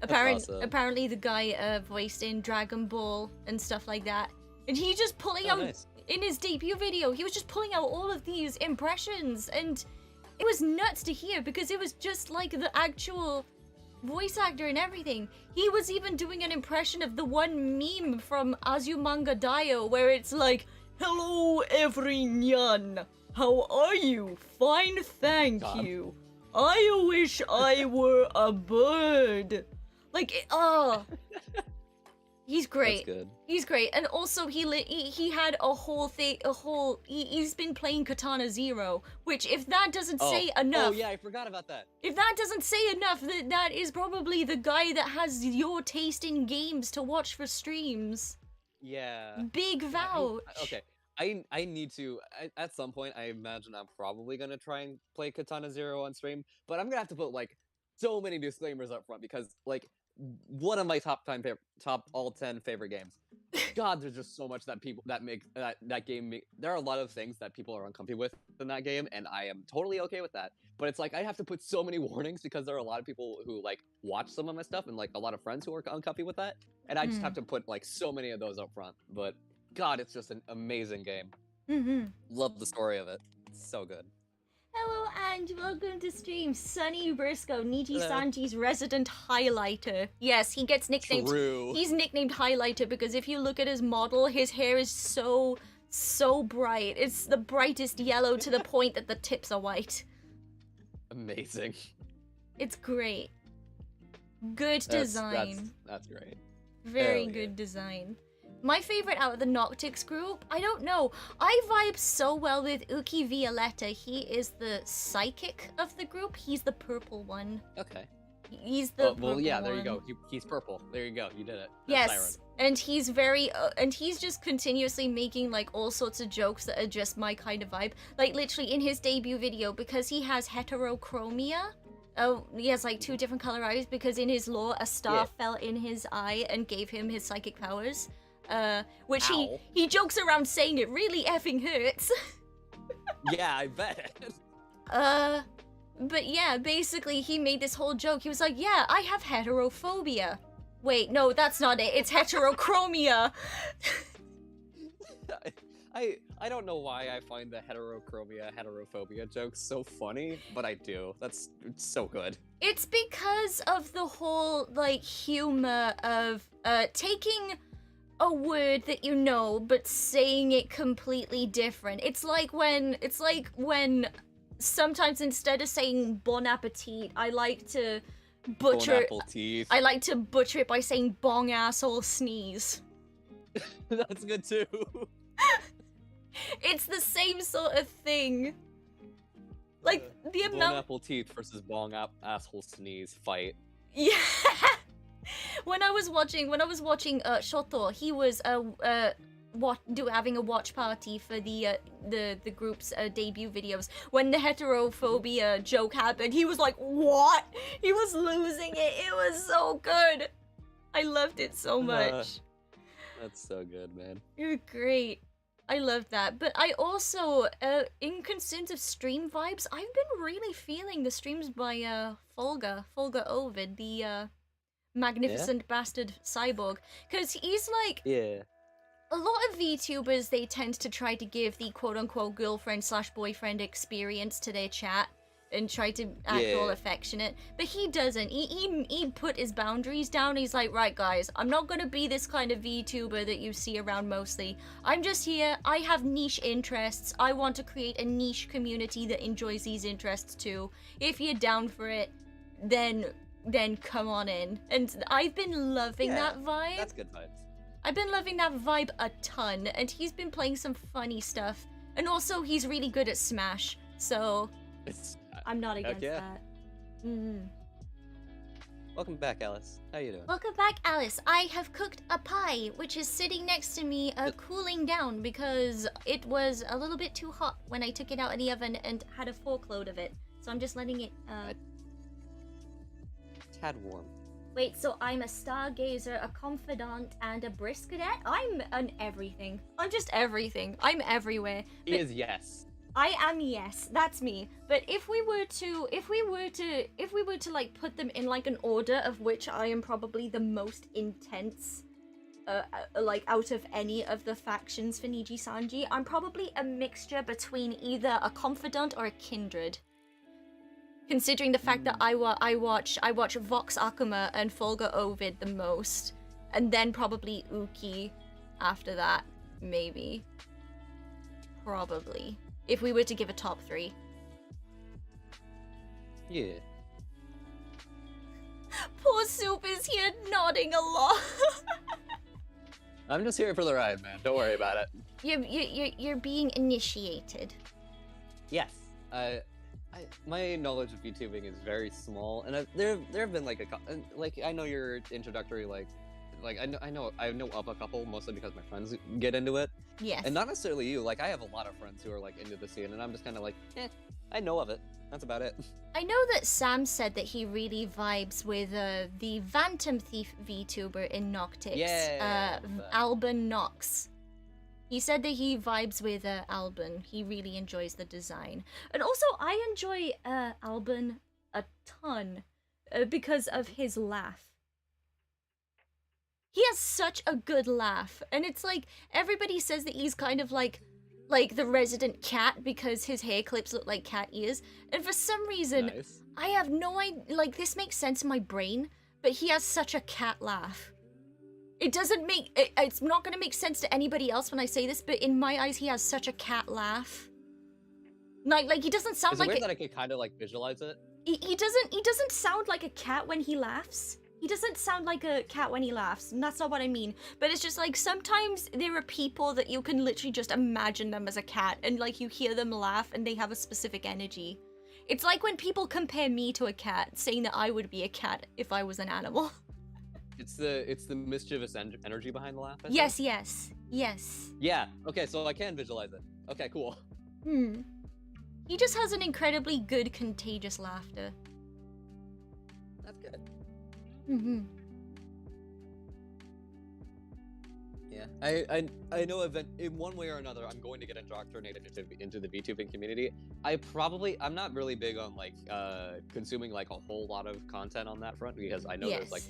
Apparently the guy voiced in Dragon Ball and stuff like that, and he just pulling out
nice.
In his debut video, he was just pulling out all of these impressions, and it was nuts to hear because it was just like the actual voice actor and everything. He was even doing an impression of the one meme from Azumanga Daioh where it's like, "Hello everyone, how are you? Fine, thank
God.
you. I wish I were a bird." Like, oh, he's great.
That's good.
He's great, and also he had a whole thing, he's been playing Katana Zero, which if that doesn't say enough,
Oh yeah, I forgot about that.
if that doesn't say enough, that is probably the guy that has your taste in games to watch for streams.
Yeah.
Big vouch.
Okay. I need to at some point. I imagine I'm probably gonna try and play Katana Zero on stream, but I'm gonna have to put like so many disclaimers up front because like one of my top all 10 favorite games. God, there's just so much that people that make that game. There are a lot of things that people are uncomfortable with in that game, and I am totally okay with that. But it's like I have to put so many warnings because there are a lot of people who like watch some of my stuff, and like a lot of friends who are uncomfy with that, and I just have to put like so many of those up front. But God, it's just an amazing game. Love the story of it. It's so good.
Hello and welcome to stream, Sunny Briscoe, Niji-sanji's resident highlighter. Yes, he gets nicknamed.
True.
He's nicknamed highlighter because if you look at his model, his hair is so bright. It's the brightest yellow to the point that the tips are white.
Amazing.
It's great. Good design.
That's great.
Very
Hell yeah.
good design. My favorite out of the Noctix group, I don't know. I vibe so well with Uki Violetta. He is the psychic of the group. He's the purple one.
Okay.
He's the
well, yeah.
purple
There you
one.
go. He's purple. There you go. You did it. That's
Yes,
Siren.
and he's very, and he's just continuously making like all sorts of jokes that are just my kind of vibe. Like literally in his debut video, because he has heterochromia. Oh, he has like 2 different color eyes because in his lore, a star fell in his eye and gave him his psychic powers. Which
Ow.
he jokes around saying it really effing hurts.
Yeah, I bet.
But yeah, basically he made this whole joke. He was like, yeah, I have heterophobia. Wait, no, that's not it. It's heterochromia.
I don't know why I find the heterophobia jokes so funny, but I do. It's so good.
It's because of the whole, like, humor of, taking a word that you know, but saying it completely different. It's like when sometimes instead of saying bon appetit, I like to butcher
Bone apple teeth.
I like to butcher it by saying bong asshole sneeze.
That's good too.
It's the same sort of thing. Like the
Bone
amount.
apple teeth versus asshole sneeze fight.
Yeah. When I was watching Shoto, he was having a watch party for the group's debut videos. When the heterophobia joke happened, he was like, "What?" He was losing it. It was so good. I loved it so much.
That's so good, man.
You're great. I love that. But I also, in concerns of stream vibes, I've been really feeling the streams by Folga Ovid, the magnificent bastard cyborg, because he's like,
Yeah.
a lot of VTubers, they tend to try to give the quote-unquote girlfriend/boyfriend experience to their chat and try to act all affectionate, but he doesn't. He put his boundaries down. He's like, right guys, I'm not gonna be this kind of VTuber that you see around mostly. I'm just here, I have niche interests, I want to create a niche community that enjoys these interests too. If you're down for it, then come on in. And I've been loving that vibe.
That's good vibes.
I've been loving that vibe a ton, and he's been playing some funny stuff. And also, he's really good at Smash, so I'm not against that.
Welcome back, Alice. How you doing?
Welcome back, Alice. I have cooked a pie, which is sitting next to me, cooling down because it was a little bit too hot when I took it out of the oven and had a fork load of it. So I'm just letting it,
Tad warm.
Wait, so I'm a stargazer, a confidant, and a briscadet? I'm an everything. I'm just everything. I'm everywhere.
He is yes.
I am yes, that's me. But if we were to like put them in like an order of which I am probably the most intense, like out of any of the factions for Niji-sanji, I'm probably a mixture between either a confidant or a kindred. considering the fact that I watch Vox Akuma and Folga Ovid the most, and then probably Uki after that, maybe. Probably. If we were to give a top 3.
Yeah.
Poor Soup is here nodding a lot.
I'm just here for the ride, man. Don't worry about it.
You're being initiated.
Yes. My knowledge of VTubing is very small, and there have been like I know your introductory I know of a couple, mostly because my friends get into it.
Yes.
And not necessarily you. Like, I have a lot of friends who are like into the scene, and I'm just kind of like, I know of it. That's about it.
I know that Sam said that he really vibes with the Phantom Thief VTuber in Noctix.
Yeah.
Alban Nox. He said that he vibes with Alban. He really enjoys the design. And also, I enjoy Alban a ton because of his laugh. He has such a good laugh. And it's like, everybody says that he's kind of like the resident cat because his hair clips look like cat ears. And for some reason,
Nice.
I have no idea, like, this makes sense in my brain, but he has such a cat laugh. It doesn't make, it's not gonna make sense to anybody else when I say this, but in my eyes, he has such a cat laugh. Like he doesn't sound
Is it
like
weird that I could kind of like visualize it?
he doesn't sound like a cat when he laughs. He doesn't sound like a cat when he laughs, and that's not what I mean. But it's just like, sometimes there are people that you can literally just imagine them as a cat, and like you hear them laugh and they have a specific energy. It's like when people compare me to a cat, saying that I would be a cat if I was an animal.
It's the mischievous energy behind the laugh. I think?
Yes.
Yeah. Okay, so I can visualize it. Okay, cool.
He just has an incredibly good contagious laughter.
That's good. Yeah, I know in one way or another I'm going to get indoctrinated into the VTubing community. I'm not really big on like consuming like a whole lot of content on that front, because I know there's like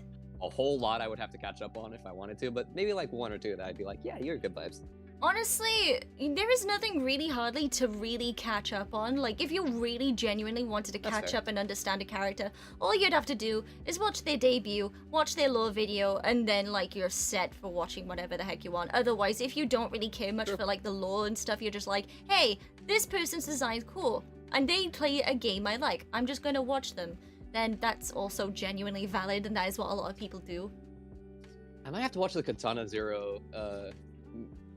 a whole lot I would have to catch up on if I wanted to, but maybe like one or two that I'd be like, yeah, you're good vibes.
Honestly, there is nothing really hardly to really catch up on. Like, if you really genuinely wanted to catch up and understand a character, all you'd have to do is watch their debut, watch their lore video, and then, like, you're set for watching whatever the heck you want. Otherwise, if you don't really care much for, like, the lore and stuff, you're just like, hey, this person's design's cool, and they play a game I like. I'm just gonna watch them. Then that's also genuinely valid, and that is what a lot of people do.
I might have to watch the Katana Zero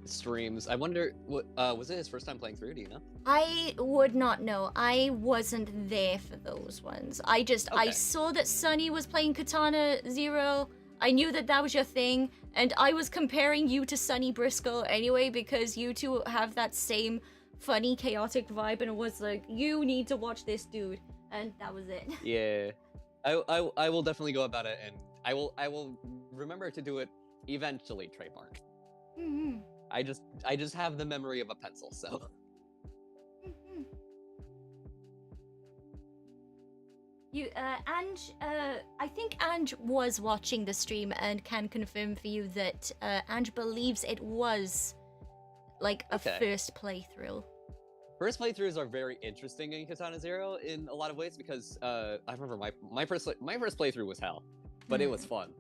streams. I wonder, what was it his first time playing through? Do you know?
I would not know. I wasn't there for those ones. I saw that Sunny was playing Katana Zero. I knew that that was your thing, and I was comparing you to Sunny Briscoe anyway, because you two have that same funny, chaotic vibe, and it was like, you need to watch this dude, and that was it.
Yeah, I will definitely go about it, and I will remember to do it eventually. Trademark. I just have the memory of a pencil, so.
I think Ange was watching the stream and can confirm for you that Ange believes it was like a first playthrough.
First playthroughs are very interesting in Katana Zero in a lot of ways, because I remember my first playthrough was hell, but it was fun.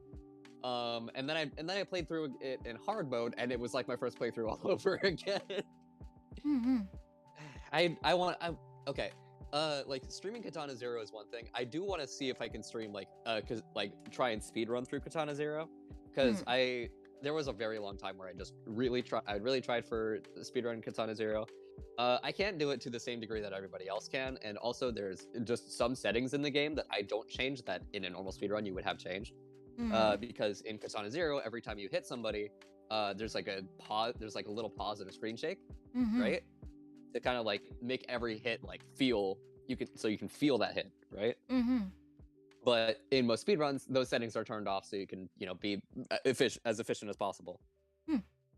And then I played through it in hard mode, and it was like my first playthrough all over again. Okay. Like, streaming Katana Zero is one thing. I do want to see if I can stream try and speedrun through Katana Zero, because there was a very long time where I really tried for speedrun Katana Zero. I can't do it to the same degree that everybody else can, and also there's just some settings in the game that I don't change that in a normal speedrun you would have changed. Because in Katana Zero, every time you hit somebody, there's like a little pause and a screen shake, right? To kind of like make every hit like you can feel that hit, right? But in most speedruns, those settings are turned off so you can, be as efficient as possible.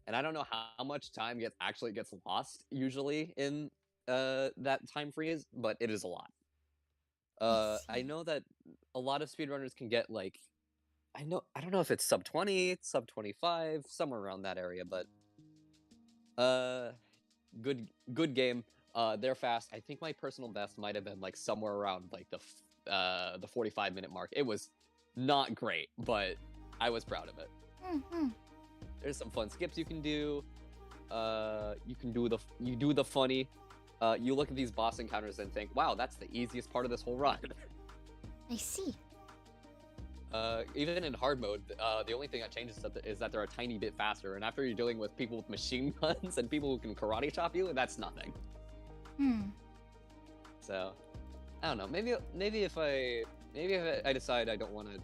And I don't know how much time actually gets lost usually in that time freeze, but it is a lot. I know that a lot of speedrunners can get like, I don't know if it's sub 20, sub 25, somewhere around that area, but good game. they're fast. I think my personal best might have been like somewhere around like the 45-minute mark. It was not great, but I was proud of it.
Mm-hmm.
There's some fun skips you can do. You do the funny. You look at these boss encounters and think, wow, that's the easiest part of this whole run.
I see.
Even in hard mode, the only thing that changes is that they're a tiny bit faster. And after you're dealing with people with machine guns and people who can karate chop you, that's nothing. So, I don't know. Maybe if I decide I don't want to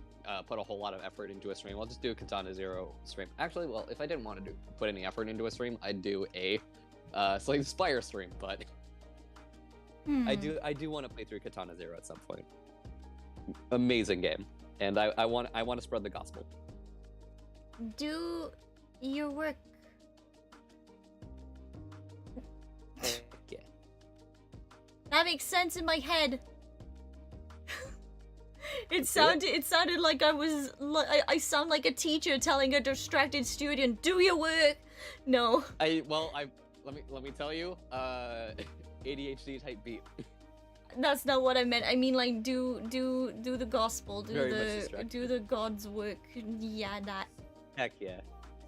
put a whole lot of effort into a stream, I'll just do a Katana Zero stream. Actually, well, if I didn't want to put any effort into a stream, I'd do a Slay the Spire stream. But I do want to play through Katana Zero at some point. Amazing game, and I want to spread the gospel.
Do your work.
Yeah.
That makes sense in my head. It sounded like I sound like a teacher telling a distracted student, "Do your work." No.
Let me tell you, ADHD type beat.
That's not what I meant. I mean, like, do the gospel, do the God's work. Yeah, that.
Heck yeah.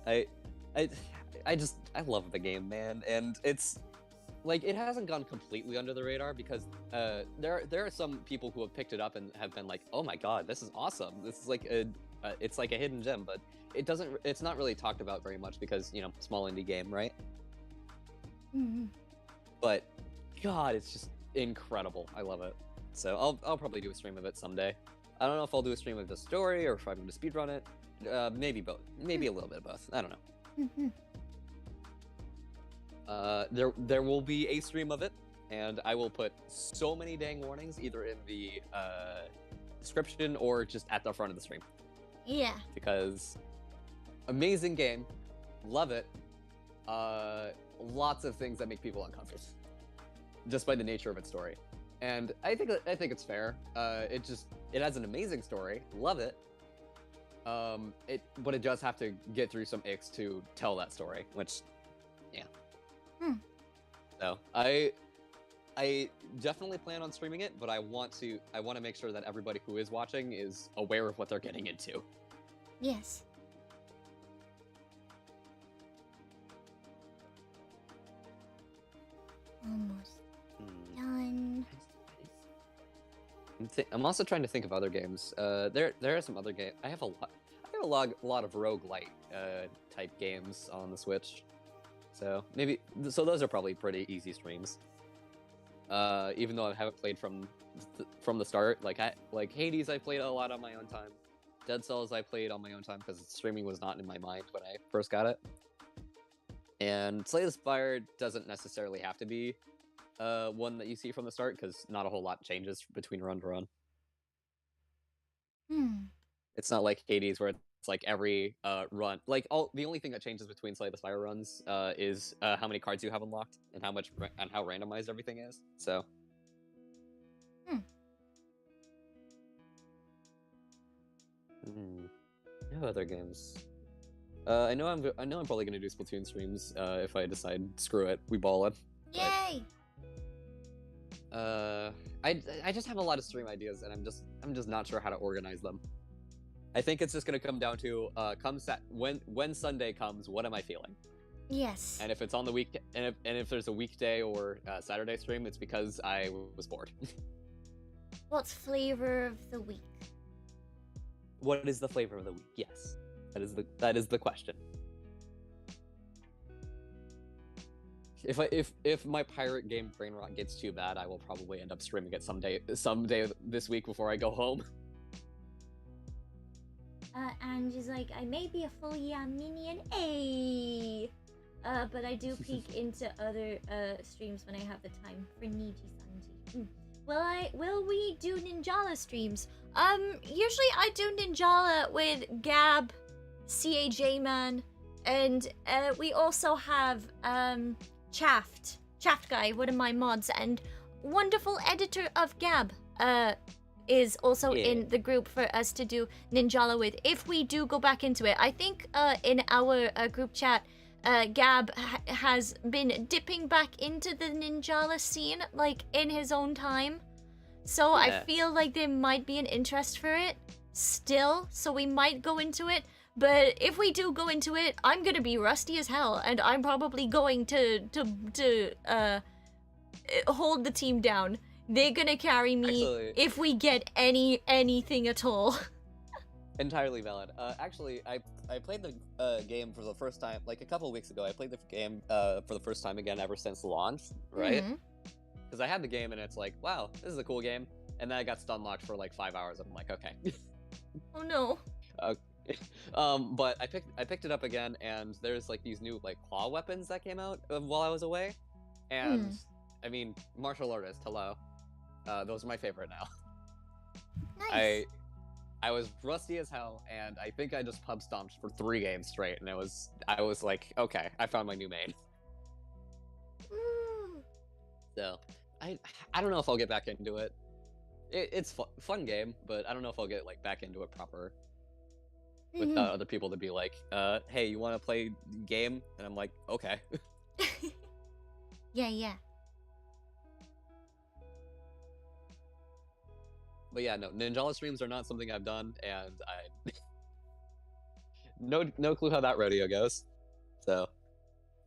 I love the game, man, and it's like it hasn't gone completely under the radar because there are some people who have picked it up and have been like, oh my god, this is awesome. This is like it's like a hidden gem, but it's not really talked about very much because, you know, small indie game, right?
Mm-hmm.
But god, it's just incredible. I love it. So I'll probably do a stream of it someday. I don't know if I'll do a stream of the story or if I'm going to speedrun it. Maybe both. Maybe a little bit of both. I don't know.
Mm-hmm.
There will be a stream of it, and I will put so many dang warnings either in the description or just at the front of the stream.
Yeah.
Because amazing game, love it. Lots of things that make people uncomfortable, just by the nature of its story. And I think it's fair. It has an amazing story, love it. But it does have to get through some icks to tell that story, which, yeah. So I definitely plan on streaming it, but I want to make sure that everybody who is watching is aware of what they're getting into.
Yes. Almost done.
I'm also trying to think of other games. There are some other games. I have a lot of roguelite type games on the Switch. So those are probably pretty easy streams. Even though I haven't played from the start, like Hades, I played a lot on my own time. Dead Cells, I played on my own time because streaming was not in my mind when I first got it. And Slay the Spire doesn't necessarily have to be one that you see from the start because not a whole lot changes between run to run. It's not like Hades where it's like every run, like the only thing that changes between Slay the Spire runs is how many cards you have unlocked and how randomized everything is. So. No other games. I know I'm probably gonna do Splatoon streams if I decide screw it, we ball it.
Yay!
I just have a lot of stream ideas and I'm just not sure how to organize them. I think it's just gonna come down to when Sunday comes, what am I feeling?
Yes.
And if it's on the week and if there's a weekday or Saturday stream, it's because I was bored.
What's flavor of the week?
What is the flavor of the week? Yes. That is the question. If my pirate game brain rot gets too bad, I will probably end up streaming it someday this week before I go home.
And she's like, I may be a full minion, but I do peek into other streams when I have the time for Niji Sanji. Will we do Ninjala streams? Usually I do Ninjala with Gab, CAJ Man, and we also have Chaft Guy, one of my mods, and wonderful editor of Gab is also in the group for us to do Ninjala with if we do go back into it. I think in our group chat Gab has been dipping back into the Ninjala scene, like, in his own time. So I feel like there might be an interest for it still, so we might go into it. But if we do go into it, I'm gonna be rusty as hell, and I'm probably going to hold the team down. They're gonna carry me if we get anything at all.
Entirely valid. Actually, I played the game for the first time, like a couple of weeks ago. I played the game for the first time again ever since launch, right? Because I had the game and it's like, wow, this is a cool game. And then I got stun locked for like 5 hours and I'm like, okay.
Oh no.
But I picked it up again and there's like these new like claw weapons that came out while I was away. And I mean, martial artist, hello. Those are my favorite now.
Nice.
I was rusty as hell, and I think I just pub stomped for 3 games straight, and I was like, okay, I found my new main. So, I don't know if I'll get back into it. It's fun game, but I don't know if I'll get like back into it proper. Without other people to be like, hey, you want to play game? And I'm like, okay.
Yeah.
But yeah, no, Ninjala streams are not something I've done, and I no clue how that rodeo goes. So,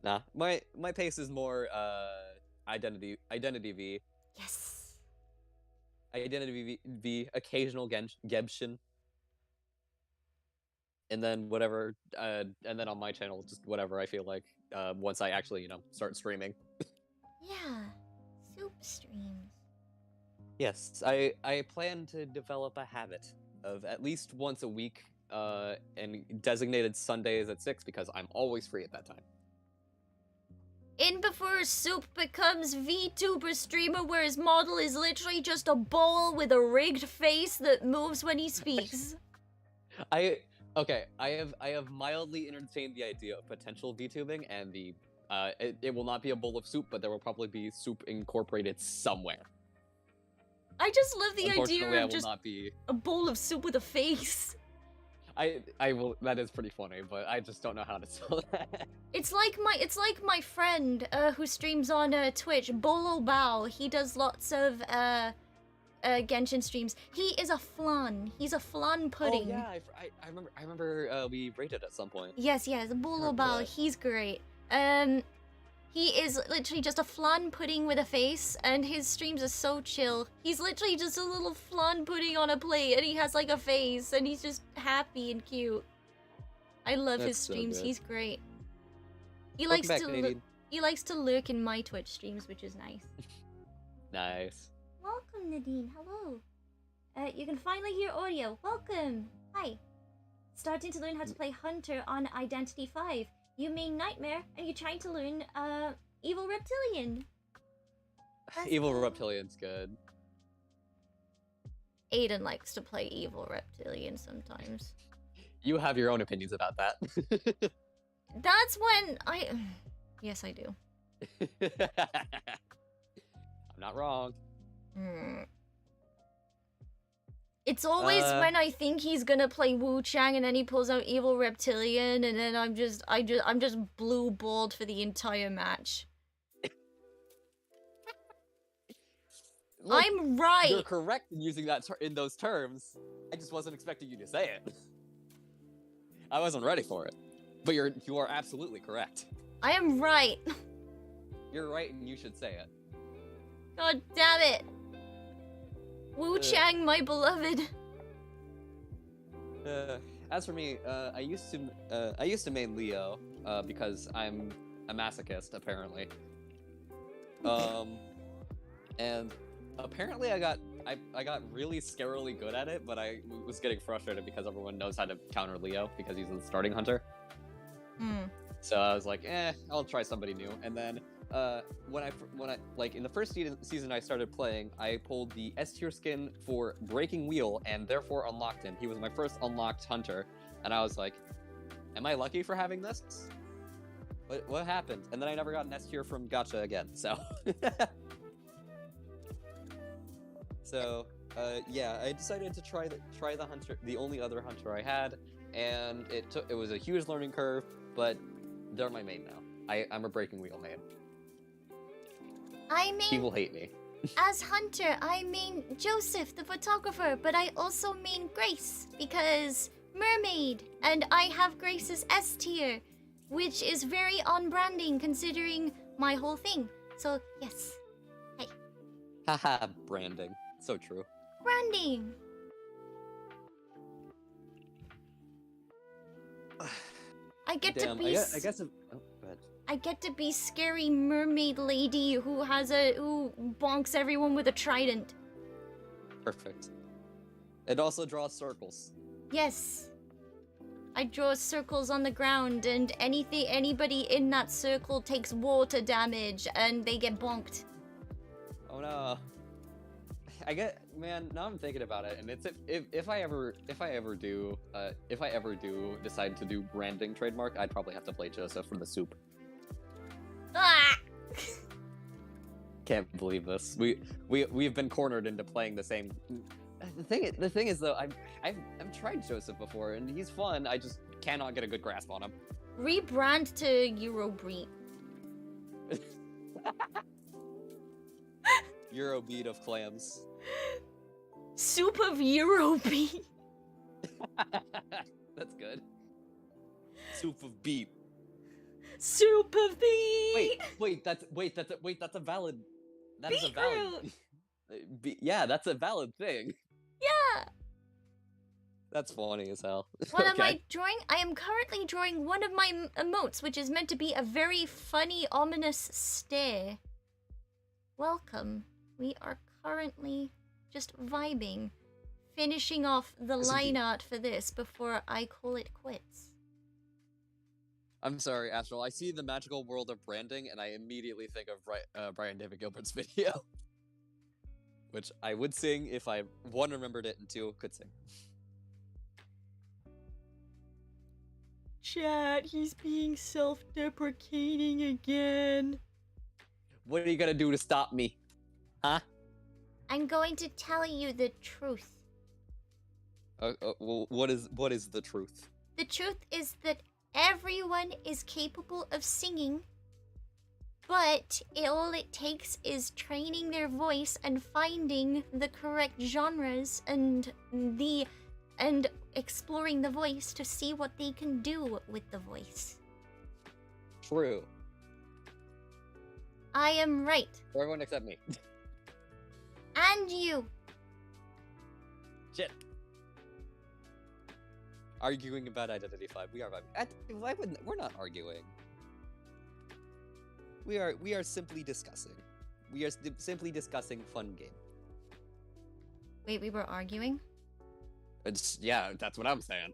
nah, my pace is more identity V.
Yes.
Identity V, occasional Gebshin, and then whatever, and then on my channel, just whatever I feel like. Once I actually, start streaming.
Yeah, soup streams.
Yes, I plan to develop a habit of at least once a week, and designated Sundays at 6 because I'm always free at that time.
In before Soup becomes Vtuber streamer where his model is literally just a bowl with a rigged face that moves when he speaks.
I have mildly entertained the idea of potential VTubing, and it will not be a bowl of soup, but there will probably be soup incorporated somewhere.
I just love the idea
I
of
will
just
not be...
a bowl of soup with a face.
I will. That is pretty funny, but I just don't know how to sell that.
It's like my friend who streams on Twitch, Bolo Bao. He does lots of Genshin streams. He is a flan. He's a flan pudding.
Oh yeah, I remember we rated at some point.
Yes, Bolo Bao. He's great. He is literally just a flan pudding with a face, and his streams are so chill. He's literally just a little flan pudding on a plate, and he has like a face, and he's just happy and cute. I love his streams. So he's great. He likes to lurk in my Twitch streams, which is nice.
Nice.
Welcome, Nadine. Hello. You can finally hear audio. Welcome. Hi. Starting to learn how to play Hunter on Identity 5. You main Nightmare, and you're trying to learn Evil Reptilian.
Evil Reptilian's good.
Aiden likes to play Evil Reptilian sometimes.
You have your own opinions about that.
That's when I... Yes, I do.
I'm not wrong.
It's always when I think he's gonna play Wu Chang and then he pulls out Evil Reptilian and then I'm just blue balled for the entire match.
Look,
I'm right.
You're correct in using that in those terms. I just wasn't expecting you to say it. I wasn't ready for it. But you are absolutely correct.
I am right.
You're right and you should say it.
God damn it. Wu Chang, my beloved.
As for me, I used to main Leo, because I'm a masochist apparently. And apparently I got really scarily good at it, but I was getting frustrated because everyone knows how to counter Leo because he's the starting hunter. So I was like, I'll try somebody new. And then when I like in the first season I started playing, I pulled the S tier skin for Breaking Wheel and therefore unlocked him. He was my first unlocked hunter, and I was like, am I lucky for having this? What happened? And then I never got an S tier from Gacha again. So yeah, I decided to try the hunter, the only other hunter I had, and it was a huge learning curve, but they're my main now. I'm a Breaking Wheel main.
I mean,
People hate me.
as Hunter, I mean Joseph, the photographer, but I also mean Grace because mermaid, and I have Grace's S tier, which is very on branding considering my whole thing. So yes,
Haha, branding. So true.
branding. I get to
Damn,
be.
I guess. Oh, go ahead.
I get to be scary mermaid lady who bonks everyone with a trident.
Perfect. It also draws circles.
Yes. I draw circles on the ground, and anybody in that circle takes water damage, and they get bonked.
Oh no. Man, now I'm thinking about it, and it's if I ever do decide to do branding trademark, I'd probably have to play Joseph for the soup.
Ah!
Can't believe this. We've been cornered into playing the same. The thing is though, I've tried Joseph before, and he's fun. I just cannot get a good grasp on him.
Rebrand to Eurobreed.
Eurobeat of clams.
Soup of Eurobeat.
That's good. Soup of beet.
Soup of beet.
That's a valid. That is a
Beetroot.
valid. Yeah, that's a valid thing.
Yeah.
That's funny as hell.
What am I drawing? I am currently drawing one of my emotes, which is meant to be a very funny, ominous stare. Welcome. We are currently just vibing, finishing off the line art for this before I call it quits.
I'm sorry, Astral. I see the magical world of branding, and I immediately think of Brian David Gilbert's video, which I would sing if I one remembered it and two could sing.
Chat, he's being self-deprecating again.
What are you gonna do to stop me? Huh?
I'm going to tell you the truth.
Well, what is the truth?
The truth is that everyone is capable of singing, but all it takes is training their voice and finding the correct genres and exploring the voice to see what they can do with the voice.
True.
I am right.
For everyone except me.
And you.
Shit. Arguing about Identity 5. We are vibing. We're not arguing. We are simply discussing. We are simply discussing fun game.
Wait, we were arguing?
Yeah, that's what I'm saying.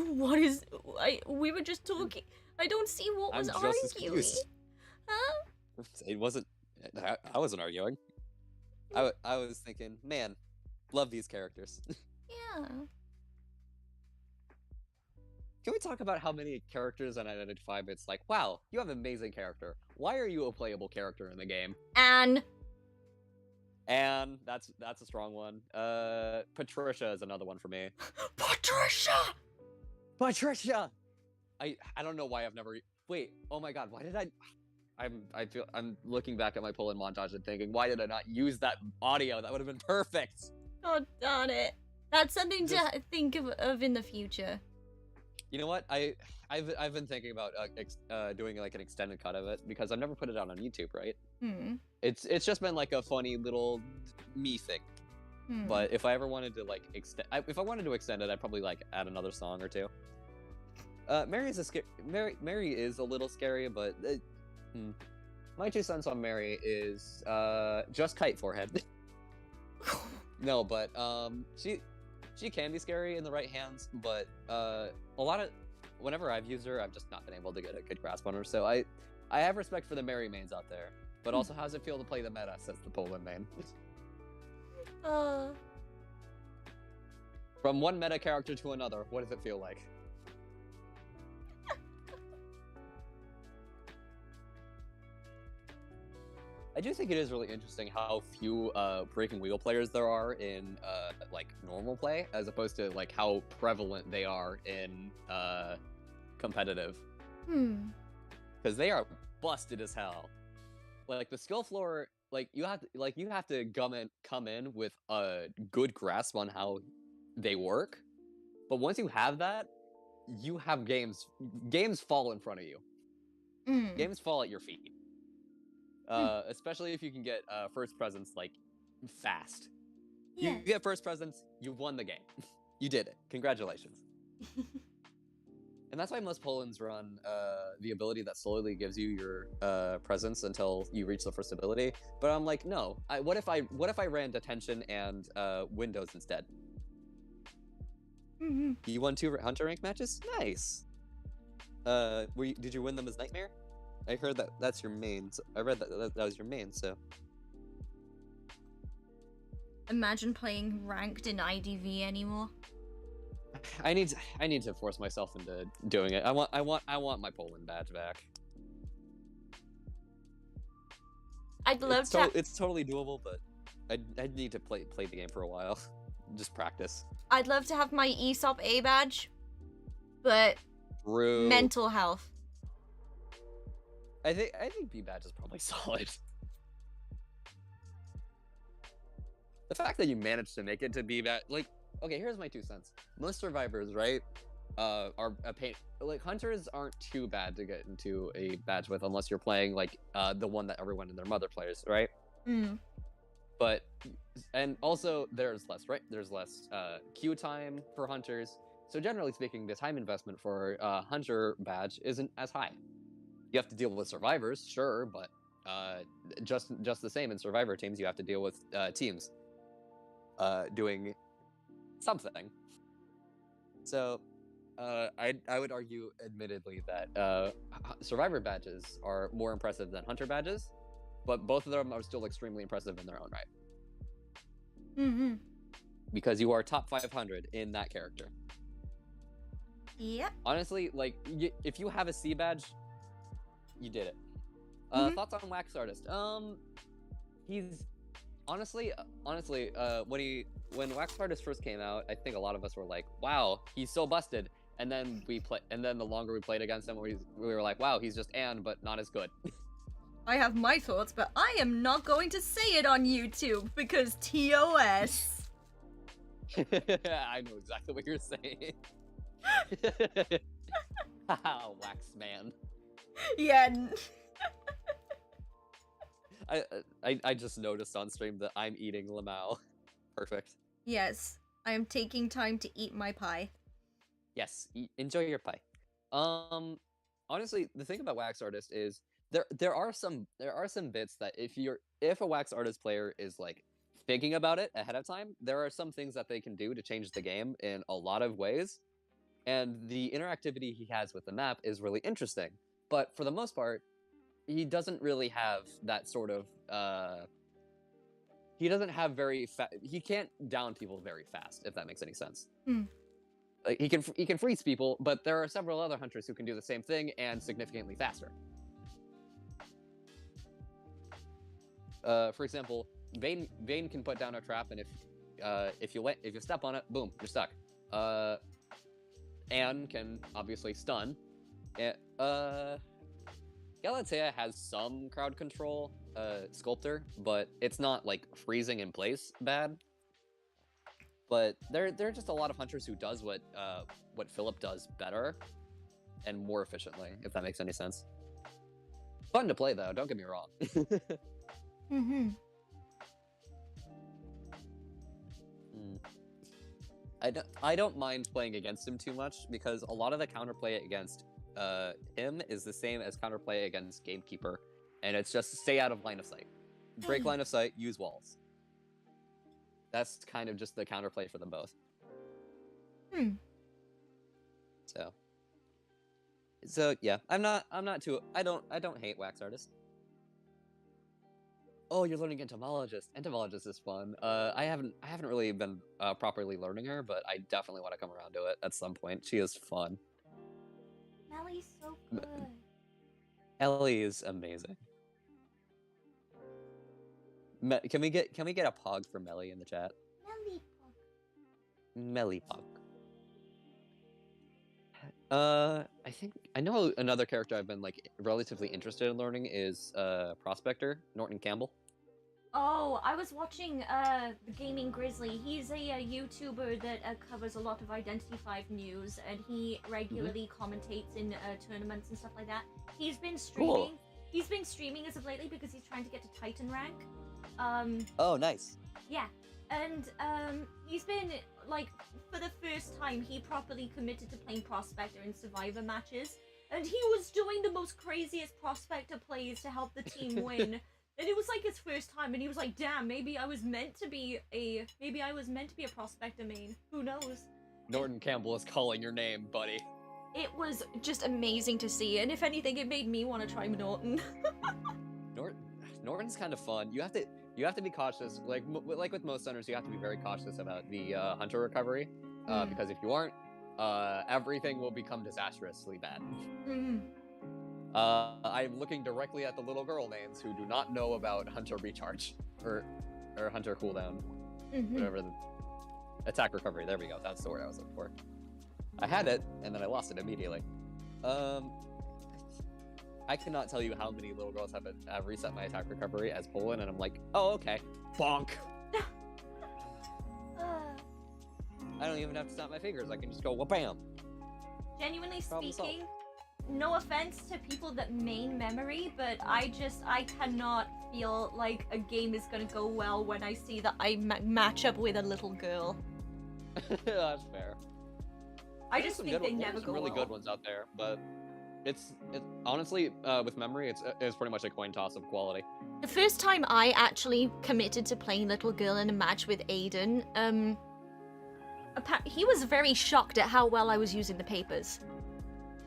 What is... we were just talking. I don't see what was
I'm just as
arguing.
confused.
Huh?
It wasn't... I wasn't arguing. I was thinking, man, love these characters.
Yeah.
Can we talk about how many characters on Identity 5? It's like, wow, you have an amazing character. Why are you a playable character in the game?
And
that's a strong one. Patricia is another one for me. Patricia! I don't know why I've never... Wait, oh my god, why did I'm looking back at my Poland montage and thinking, why did I not use that audio? That would have been perfect.
oh darn it. That's something to think of in the future.
You know what? I've been thinking about doing like an extended cut of it because I've never put it out on YouTube, right? It's just been like a funny little me thing. But if I ever wanted to like if I wanted to extend it, I'd probably like add another song or two. Mary is a little scary, but my 2 cents on Mary is just kite forehead. No, but she can be scary in the right hands, but whenever I've used her, I've just not been able to get a good grasp on her. So I have respect for the Mary mains out there, but also how's it feel to play the meta? Says the Poland main. From one meta character to another, what does it feel like? I do think it is really interesting how few Breaking Wheel players there are in like normal play, as opposed to like how prevalent they are in competitive. because they are busted as hell. Like the skill floor, like you have to come in with a good grasp on how they work. But once you have that, you have games fall in front of you. Games fall at your feet. Especially if you can get first presence like fast.
Yeah.
You get first presence, you won the game. You did it. Congratulations. And that's why most Polands run the ability that slowly gives you your presence until you reach the first ability. But I'm like, no. What if I ran detention and windows instead? You won 2 hunter rank matches? Nice. Did you win them as Nightmare? I heard that's your main. I read that was your main. So
Imagine playing ranked in IDV anymore.
I need to force myself into doing it. I want my Poland badge back.
I'd love to.
It's totally doable, but I need to play the game for a while. Just practice.
I'd love to have my ESOP A badge, but mental health.
I think B badge is probably solid. The fact that you managed to make it to B badge, like, okay, here's my 2 cents. Most survivors, right, are a pain. Like hunters aren't too bad to get into a badge with, unless you're playing like the one that everyone and their mother plays, right? But and also there's less, right? There's less queue time for hunters. So generally speaking, the time investment for hunter badge isn't as high. You have to deal with survivors, sure, but just the same in survivor teams, you have to deal with teams doing something. So I would argue, admittedly, that survivor badges are more impressive than hunter badges, but both of them are still extremely impressive in their own right. Because you are top 500 in that character.
Yep.
Honestly, like, if you have a C badge, you did it. Thoughts on Wax Artist? He's honestly, when Wax Artist first came out, I think a lot of us were like, "Wow, he's so busted." And then the longer we played against him, we were like, "Wow, he's just but not as good."
I have my thoughts, but I am not going to say it on YouTube because TOS.
I know exactly what you're saying. Wax man.
Yeah.
I just noticed on stream that I'm eating Lamau. Perfect.
Yes, I am taking time to eat my pie.
Yes, enjoy your pie. Honestly, the thing about Wax Artist is there are some bits that if a Wax Artist player is like thinking about it ahead of time, there are some things that they can do to change the game in a lot of ways. And the interactivity he has with the map is really interesting. But for the most part, he doesn't really have that sort of he doesn't have he can't down people very fast, if that makes any sense. Like, he can freeze people, but there are several other hunters who can do the same thing and significantly faster. For example, Vayne can put down a trap, and if you step on it, boom, you're stuck. Anne can obviously stun. Galatea has some crowd control, Sculptor, but it's not like freezing in place bad. But there are just a lot of hunters who does what Philip does better and more efficiently, if that makes any sense. Fun to play though, don't get me wrong. I don't mind playing against him too much, because a lot of the counterplay against him is the same as counterplay against Gamekeeper, and it's just stay out of line of sight. Break line of sight, use walls. That's kind of just the counterplay for them both. So yeah, I'm not too. I don't hate Wax Artist. Oh, you're learning Entomologist. Entomologist is fun. I haven't really been properly learning her, but I definitely want to come around to it at some point. She is fun.
Ellie's so good.
Ellie is amazing. Can we get a pog for Melly in the chat? Melly pog. I I know another character I've been like relatively interested in learning is Prospector Norton Campbell.
Oh, I was watching the Gaming Grizzly. He's a YouTuber that covers a lot of Identity 5 news, and he regularly commentates in tournaments and stuff like that. He's been streaming.
Cool.
He's been streaming as of lately because he's trying to get to Titan rank.
Oh, nice.
Yeah, and he's been like, for the first time, he properly committed to playing Prospector in Survivor matches, and he was doing the most craziest Prospector plays to help the team win. And it was like his first time, and he was like, "Damn, maybe I was meant to be a Prospector main. Who knows?"
Norton Campbell is calling your name, buddy.
It was just amazing to see, and if anything, it made me want to try Norton.
Norton's kind of fun. You have to be cautious. Like with most hunters, you have to be very cautious about the hunter recovery, because if you aren't, everything will become disastrously bad. I'm looking directly at the little girl names who do not know about hunter recharge or hunter cooldown, whatever the attack recovery. There we go. That's the word I was looking for. I had it and then I lost it immediately. I cannot tell you how many little girls have reset my attack recovery as Poland, and I'm like, oh okay, bonk. I don't even have to snap my fingers. I can just go wha-bam.
Genuinely
Problem
speaking, no offense to people that main memory, but I cannot feel like a game is gonna go well when I see that I match up with a little girl.
That's fair.
I just think they never
There's
go
really
well.
good ones out there, but it's honestly with memory, it's pretty much a coin toss of quality.
The first time I actually committed to playing little girl in a match with Aiden, he was very shocked at how well I was using the papers.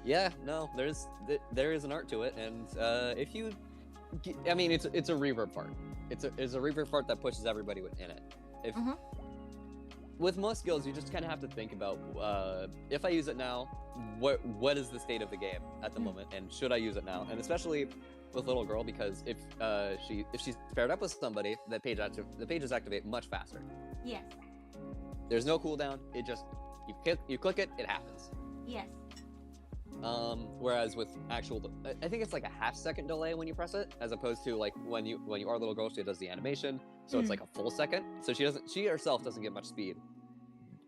Yeah, no, there is an art to it, and if you, I mean, it's a reverb part. It's a reverb part that pushes everybody in it. If with most skills, you just kind of have to think about if I use it now, what is the state of the game at the moment, and should I use it now? And especially with little girl, because if she's paired up with somebody, the pages activate much faster.
Yes.
There's no cooldown. It just you click it, it happens.
Yes.
Whereas with actual, I think it's like a half-second delay when you press it, as opposed to like when you are little girl, she does the animation, so it's like a full second. So she herself doesn't get much speed,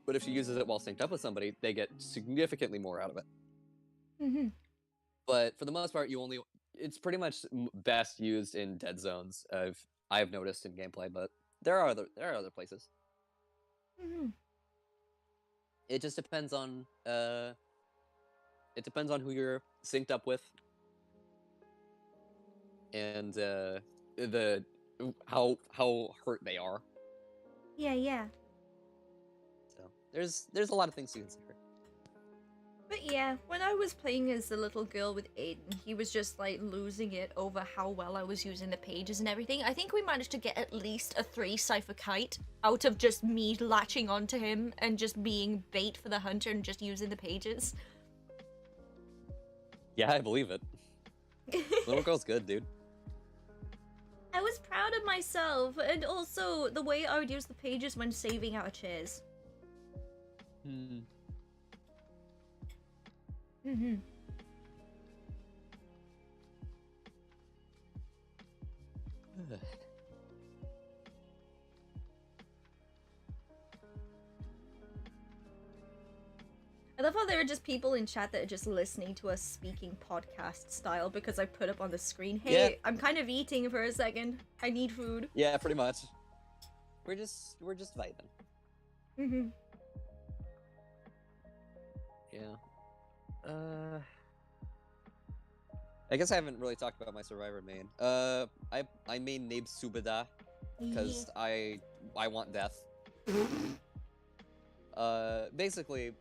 but if she uses it while synced up with somebody, they get significantly more out of it. But for the most part, it's pretty much best used in dead zones. I've noticed in gameplay, but there are other places. It just depends on who you're synced up with, and how hurt they are.
Yeah.
So there's a lot of things to consider.
But yeah, when I was playing as the little girl with Aiden, he was just like losing it over how well I was using the pages and everything. I think we managed to get at least a 3 cipher kite out of just me latching onto him and just being bait for the hunter and just using the pages.
Yeah, I believe it. Little girl's good, dude.
I was proud of myself, and also the way I would use the pages when saving out of chairs. I love how there are just people in chat that are just listening to us speaking podcast style because I put up on the screen, hey,
Yeah.
I'm kind of eating for a second. I need food.
Yeah, pretty much. We're just vibing. Yeah. I guess I haven't really talked about my Survivor main. I main Nabe Subada because I want death. Basically,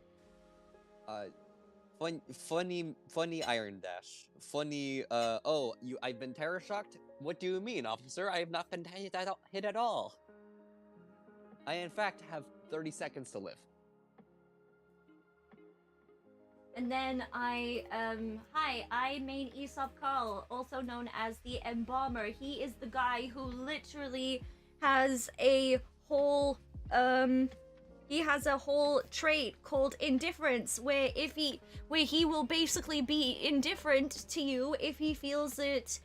funny Iron Dash. Funny, I've been terror shocked? What do you mean, officer? I have not been hit at all. I, in fact, have 30 seconds to live.
And then I main Aesop Carl, also known as the Embalmer. He is the guy who literally has a whole, he has a whole trait called indifference, where he will basically be indifferent to you if he feels that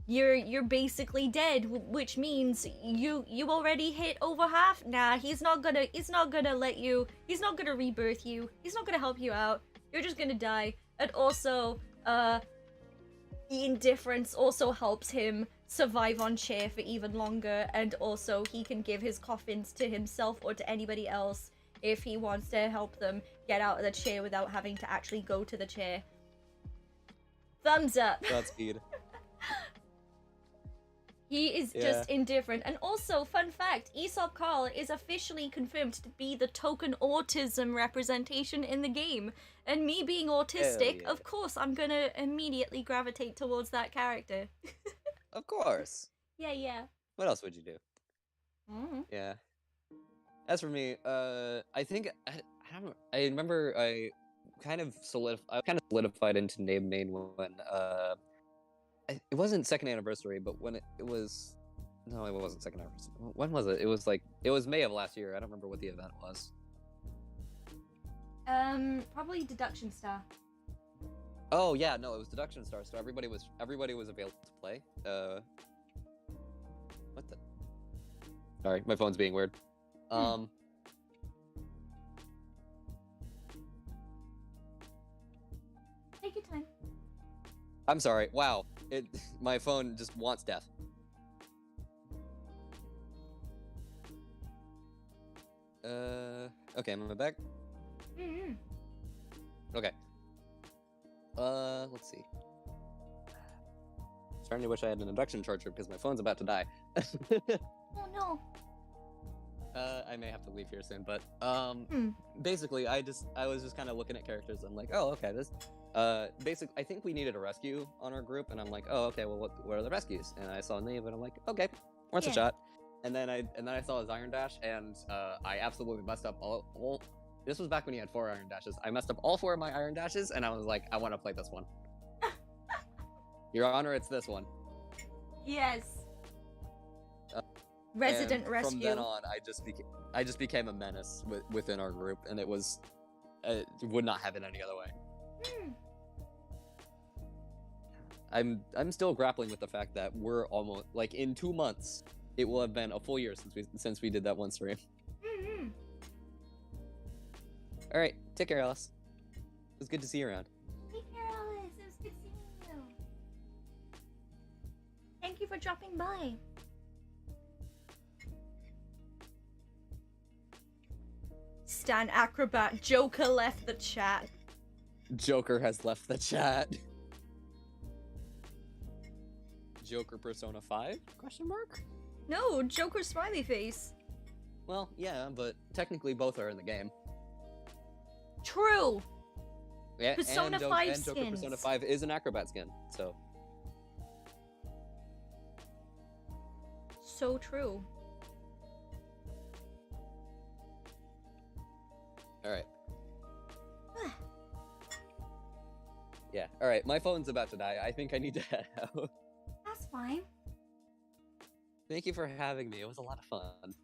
you're basically dead, which means you already hit over half. Nah, he's not gonna let you. He's not gonna rebirth you. He's not gonna help you out. You're just gonna die. And also, indifference also helps him survive on chair for even longer, and also he can give his coffins to himself or to anybody else if he wants to help them get out of the chair without having to actually go to the chair. Thumbs up.
Godspeed.
He is just indifferent. And also, fun fact, Aesop Carl is officially confirmed to be the token autism representation in the game. And me being autistic, of course, I'm gonna immediately gravitate towards that character.
Of course.
Yeah.
What else would you do?
Mm-hmm.
Yeah. As for me, I think I remember I kind of solidified into name main when it wasn't second anniversary, but when it was, no, it wasn't second anniversary. When was it? It was May of last year. I don't remember what the event was.
Probably Deduction Star.
Oh yeah, no, it was Deduction Star. So everybody was available to play. What the? Sorry, my phone's being weird.
Take your time.
I'm sorry. Wow, my phone just wants death. Okay, am I back?
Mm-hmm.
Okay. Let's see. Starting to wish I had an induction charger because my phone's about to die.
Oh no.
I may have to leave here soon, but basically, I was just kind of looking at characters. I'm like, oh, okay, this. I think we needed a rescue on our group, and I'm like, oh, okay, well, what are the rescues? And I saw a name, and I'm like, okay, worth a shot. And then I saw his Iron Dash, and I absolutely messed up all. This was back when he had 4 Iron Dashes. I messed up all 4 of my Iron Dashes, and I was like, I want to play this one. Your Honor, it's this one.
Yes. Resident Rescue.
From then on, I just became a menace within our group, and it would not have it any other way. I'm still grappling with the fact that we're almost like in 2 months. It will have been a full year since we did that one stream. All right, take care, Alice. It was good to see you around.
Take care, Alice. It was good seeing you. Thank you for dropping by. Stan Acrobat Joker left the chat.
Joker has left the chat. Joker Persona 5? Question mark?
No, Joker smiley face.
Well, yeah, but technically both are in the game.
True.
Yeah,
Persona 5
and Joker
skins.
Persona 5 is an acrobat skin, so.
So true.
Alright. Yeah, alright, my phone's about to die. I think I need to head out.
That's fine.
Thank you for having me. It was a lot of fun.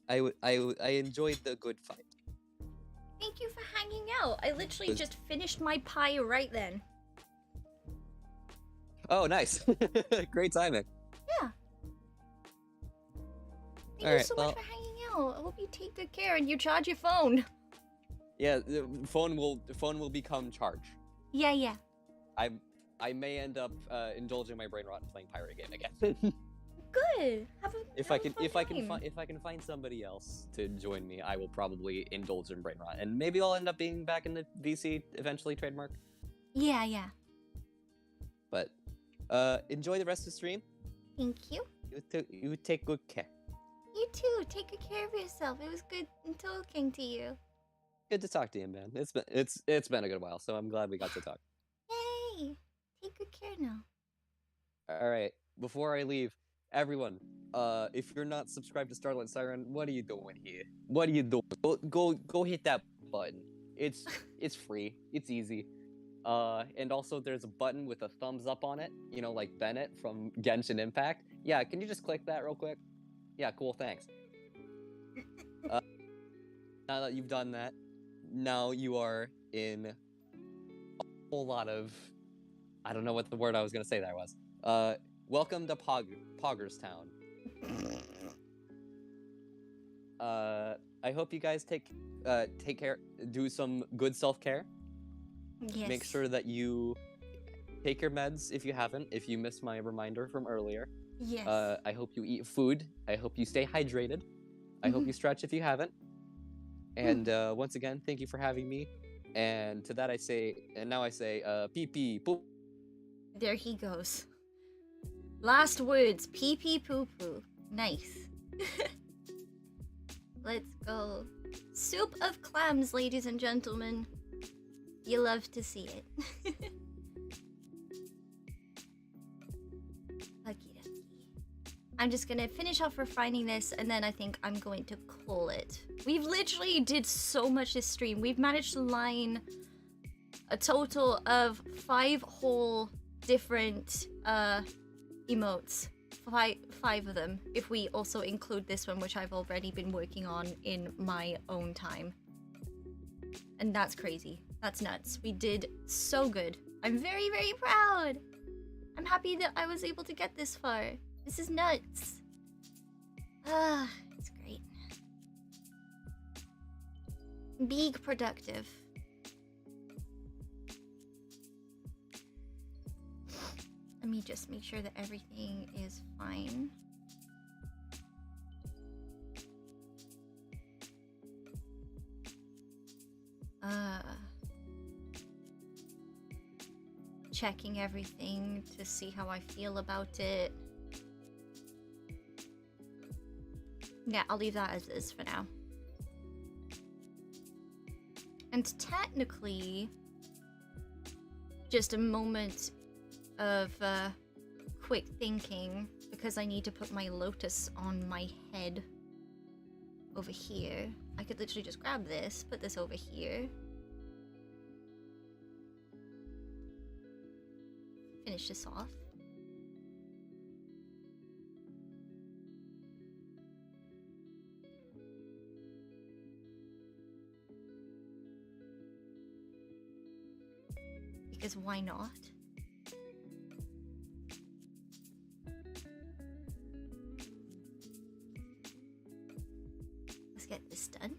Mm-hmm.
I enjoyed the good fight.
Thank you for hanging out. I literally just finished my pie right then.
Oh, nice. Great timing.
Yeah. Thank you so much for hanging out. I hope you take good care and you charge your phone.
Yeah, the phone will become charged.
Yeah.
I may end up indulging my brain rot and playing pirate game again.
Good.
If I can find somebody else to join me, I will probably indulge in brain rot, and maybe I'll end up being back in the VC eventually trademark.
Yeah.
But enjoy the rest of the stream.
Thank you.
You take good care.
You too. Take good care of yourself. It was good talking to you.
Good to talk to you, man. It's been a good while, so I'm glad we got to talk.
Yay! Take good care now.
All right. Before I leave, everyone, if you're not subscribed to Starlight Siren, what are you doing here? What are you doing? Go hit that button. It's free. It's easy. And also there's a button with a thumbs up on it. You know, like Bennett from Genshin Impact. Yeah, can you just click that real quick? Yeah, cool. Thanks. Now that you've done that, now you are in a whole lot of, I don't know what the word I was gonna say there was. Welcome to Poggers Town. I hope you guys take care, do some good self-care.
Yes.
Make sure that you take your meds if you haven't, if you missed my reminder from earlier.
Yes.
I hope you eat food. I hope you stay hydrated. I hope you stretch if you haven't. And once again, thank you for having me. And to that I say, pee pee poop.
There he goes. Last words, pee pee poo poo. Nice. Let's go. Soup of clams, ladies and gentlemen. You love to see it. Okie dokie. I'm just gonna finish off refining this, and then I think I'm going to call it. We've literally did so much this stream. We've managed to line a total of 5 whole different emotes. Five of them, if we also include this one, which I've already been working on in my own time. And that's crazy. That's nuts. We did so good. I'm very, very proud. I'm happy that I was able to get this far. This is nuts. It's great. Big productive. Let me just make sure that everything is fine. Checking everything to see how I feel about it. Yeah, I'll leave that as is for now. And technically, just a moment of quick thinking, because I need to put my lotus on my head over here. I could literally just grab this, put this over here. Finish this off. Because why not? Let's get this done.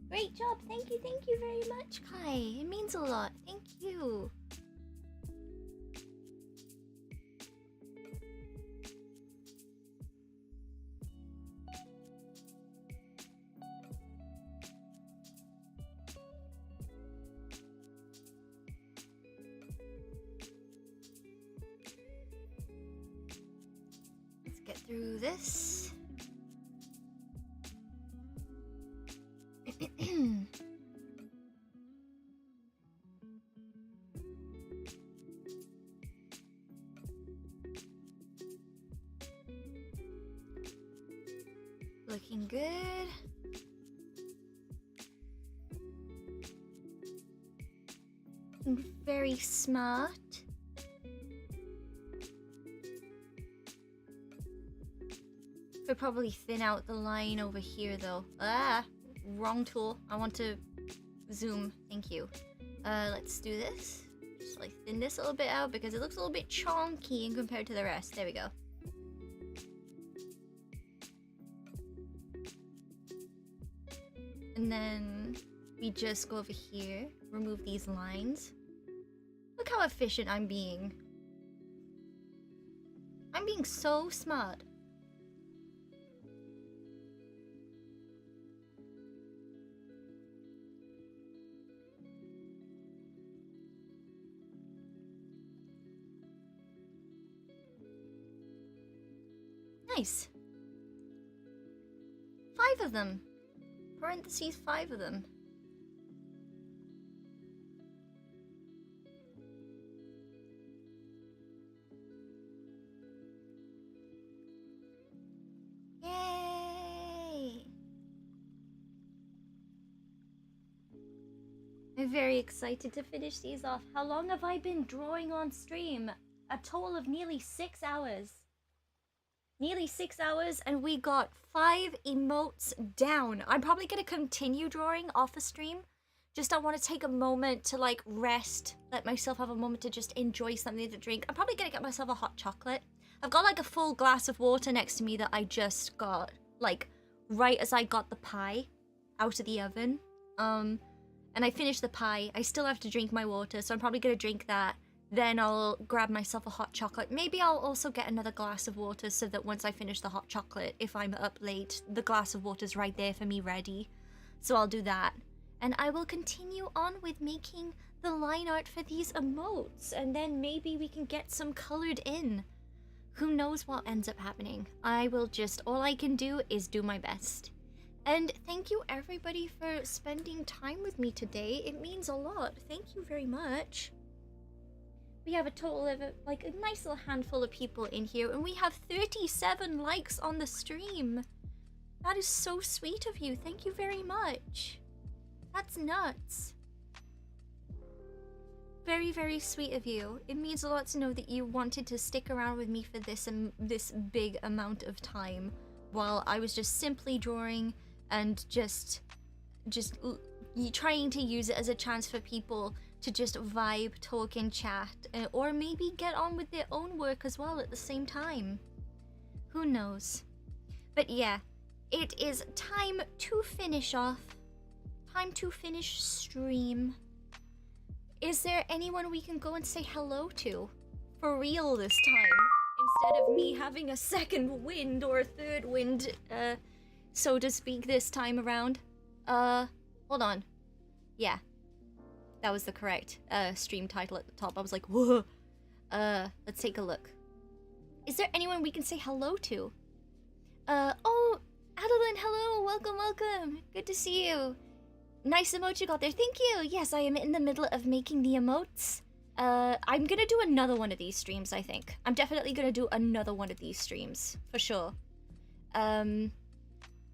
Great job! Thank you very much, Kai. It means a lot. Thank you. Let's get through this. Looking good. Looking very smart. Could probably thin out the line over here though. Ah, wrong tool. I want to zoom. Thank you. Let's do this. Just like thin this a little bit out because it looks a little bit chonky in compared to the rest. There we go. And then we just go over here, remove these lines. Look how efficient I'm being. I'm being so smart. Nice. 5 of them. Parentheses 5 of them. Yay! I'm very excited to finish these off. How long have I been drawing on stream? A total of nearly 6 hours. nearly 6 hours, and we got 5 emotes down. I'm probably gonna continue drawing off the stream. Just I want to take a moment to like rest, let myself have a moment to just enjoy something to drink. I'm probably gonna get myself a hot chocolate. I've got like a full glass of water next to me that I just got, like, right as I got the pie out of the oven. And I finished the pie. I still have to drink my water, so I'm probably gonna drink that. Then I'll grab myself a hot chocolate. Maybe I'll also get another glass of water so that once I finish the hot chocolate, if I'm up late, the glass of water's right there for me ready. So I'll do that. And I will continue on with making the line art for these emotes, and then maybe we can get some colored in. Who knows what ends up happening? All I can do is do my best. And thank you everybody for spending time with me today. It means a lot. Thank you very much. We have a total of like a nice little handful of people in here, and we have 37 likes on the stream. That is so sweet of you. Thank you very much. That's nuts. Very, very sweet of you. It means a lot to know that you wanted to stick around with me for this big amount of time while I was just simply drawing and just trying to use it as a chance for people to just vibe, talk, and chat, or maybe get on with their own work as well at the same time. Who knows? But yeah, it is time to finish off. Time to finish stream. Is there anyone we can go and say hello to? For real this time. Instead of me having a second wind or a third wind, so to speak, this time around. Hold on. Yeah. That was the correct stream title at the top. I was like, whoa. Let's take a look. Is there anyone we can say hello to? Oh, Adeline, hello. Welcome, welcome. Good to see you. Nice emote you got there. Thank you. Yes, I am in the middle of making the emotes. I'm gonna do another one of these streams, I think. I'm definitely gonna do another one of these streams. For sure.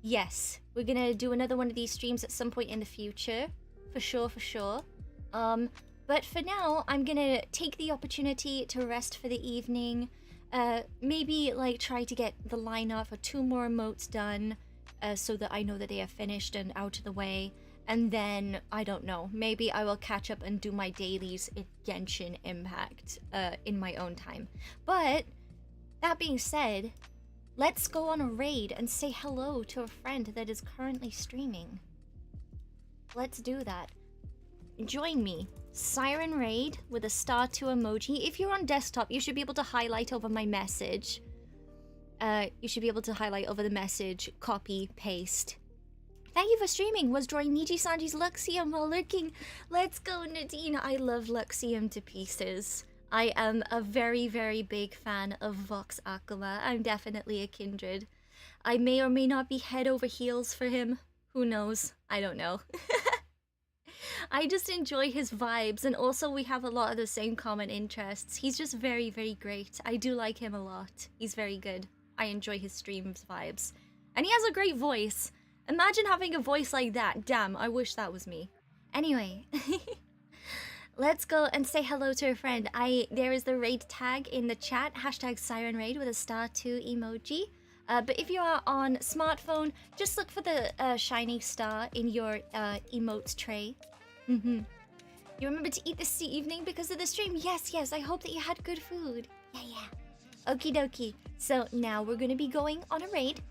Yes. We're gonna do another one of these streams at some point in the future. For sure, for sure. But for now, I'm gonna take the opportunity to rest for the evening. Maybe, like, try to get the lineup for 2 more emotes done, so that I know that they are finished and out of the way. And then, I don't know, maybe I will catch up and do my dailies in Genshin Impact, in my own time. But, that being said, let's go on a raid and say hello to a friend that is currently streaming. Let's do that. Join me. Siren Raid with a star 2 emoji. If you're on desktop, you should be able to highlight over my message. You should be able to highlight over the message, copy, paste. Thank you for streaming. Was drawing Niji-sanji's Luxium while lurking. Let's go, Nadine. I love Luxium to pieces. I am a very, very big fan of Vox Akuma. I'm definitely a kindred. I may or may not be head over heels for him. Who knows? I don't know. I just enjoy his vibes, and also we have a lot of the same common interests. He's just very, very great. I do like him a lot. He's very good. I enjoy his streams vibes. And he has a great voice. Imagine having a voice like that. Damn, I wish that was me. Anyway, let's go and say hello to a friend. There is the raid tag in the chat, hashtag Siren Raid with a star 2 emoji. But if you are on smartphone, just look for the shiny star in your emotes tray. You remember to eat this evening because of the stream? Yes, yes, I hope that you had good food. Yeah. Okie dokie. So now we're gonna be going on a raid.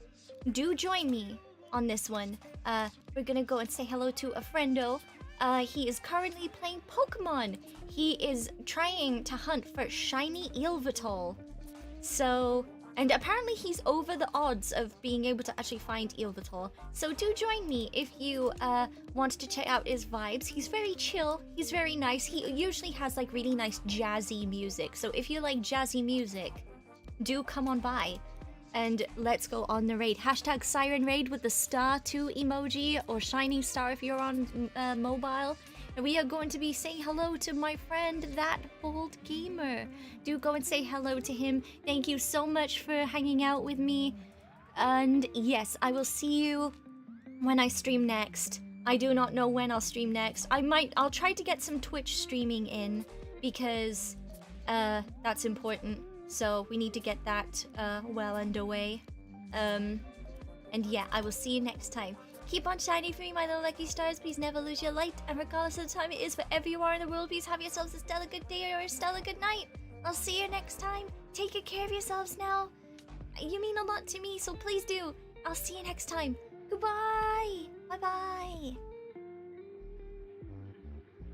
Do join me on this one. We're gonna go and say hello to a friendo. He is currently playing Pokemon. He is trying to hunt for shiny Yveltal. So, and apparently he's over the odds of being able to actually find Yveltal. So do join me if you want to check out his vibes. He's very chill. He's very nice. He usually has like really nice jazzy music. So if you like jazzy music, do come on by. And let's go on the raid. Hashtag Siren Raid with the star 2 emoji, or shining star if you're on mobile. And we are going to be saying hello to my friend, That Bold Gamer. Do go and say hello to him. Thank you so much for hanging out with me. And yes, I will see you when I stream next. I do not know when I'll stream next. I'll try to get some Twitch streaming in, because that's important. So we need to get that well underway. And yeah, I will see you next time. Keep on shining for me, my little lucky stars. Please never lose your light. And regardless of the time it is, wherever you are in the world, please have yourselves a stellar good day or a stellar good night. I'll see you next time. Take good care of yourselves now. You mean a lot to me, so please do. I'll see you next time. Goodbye. Bye-bye.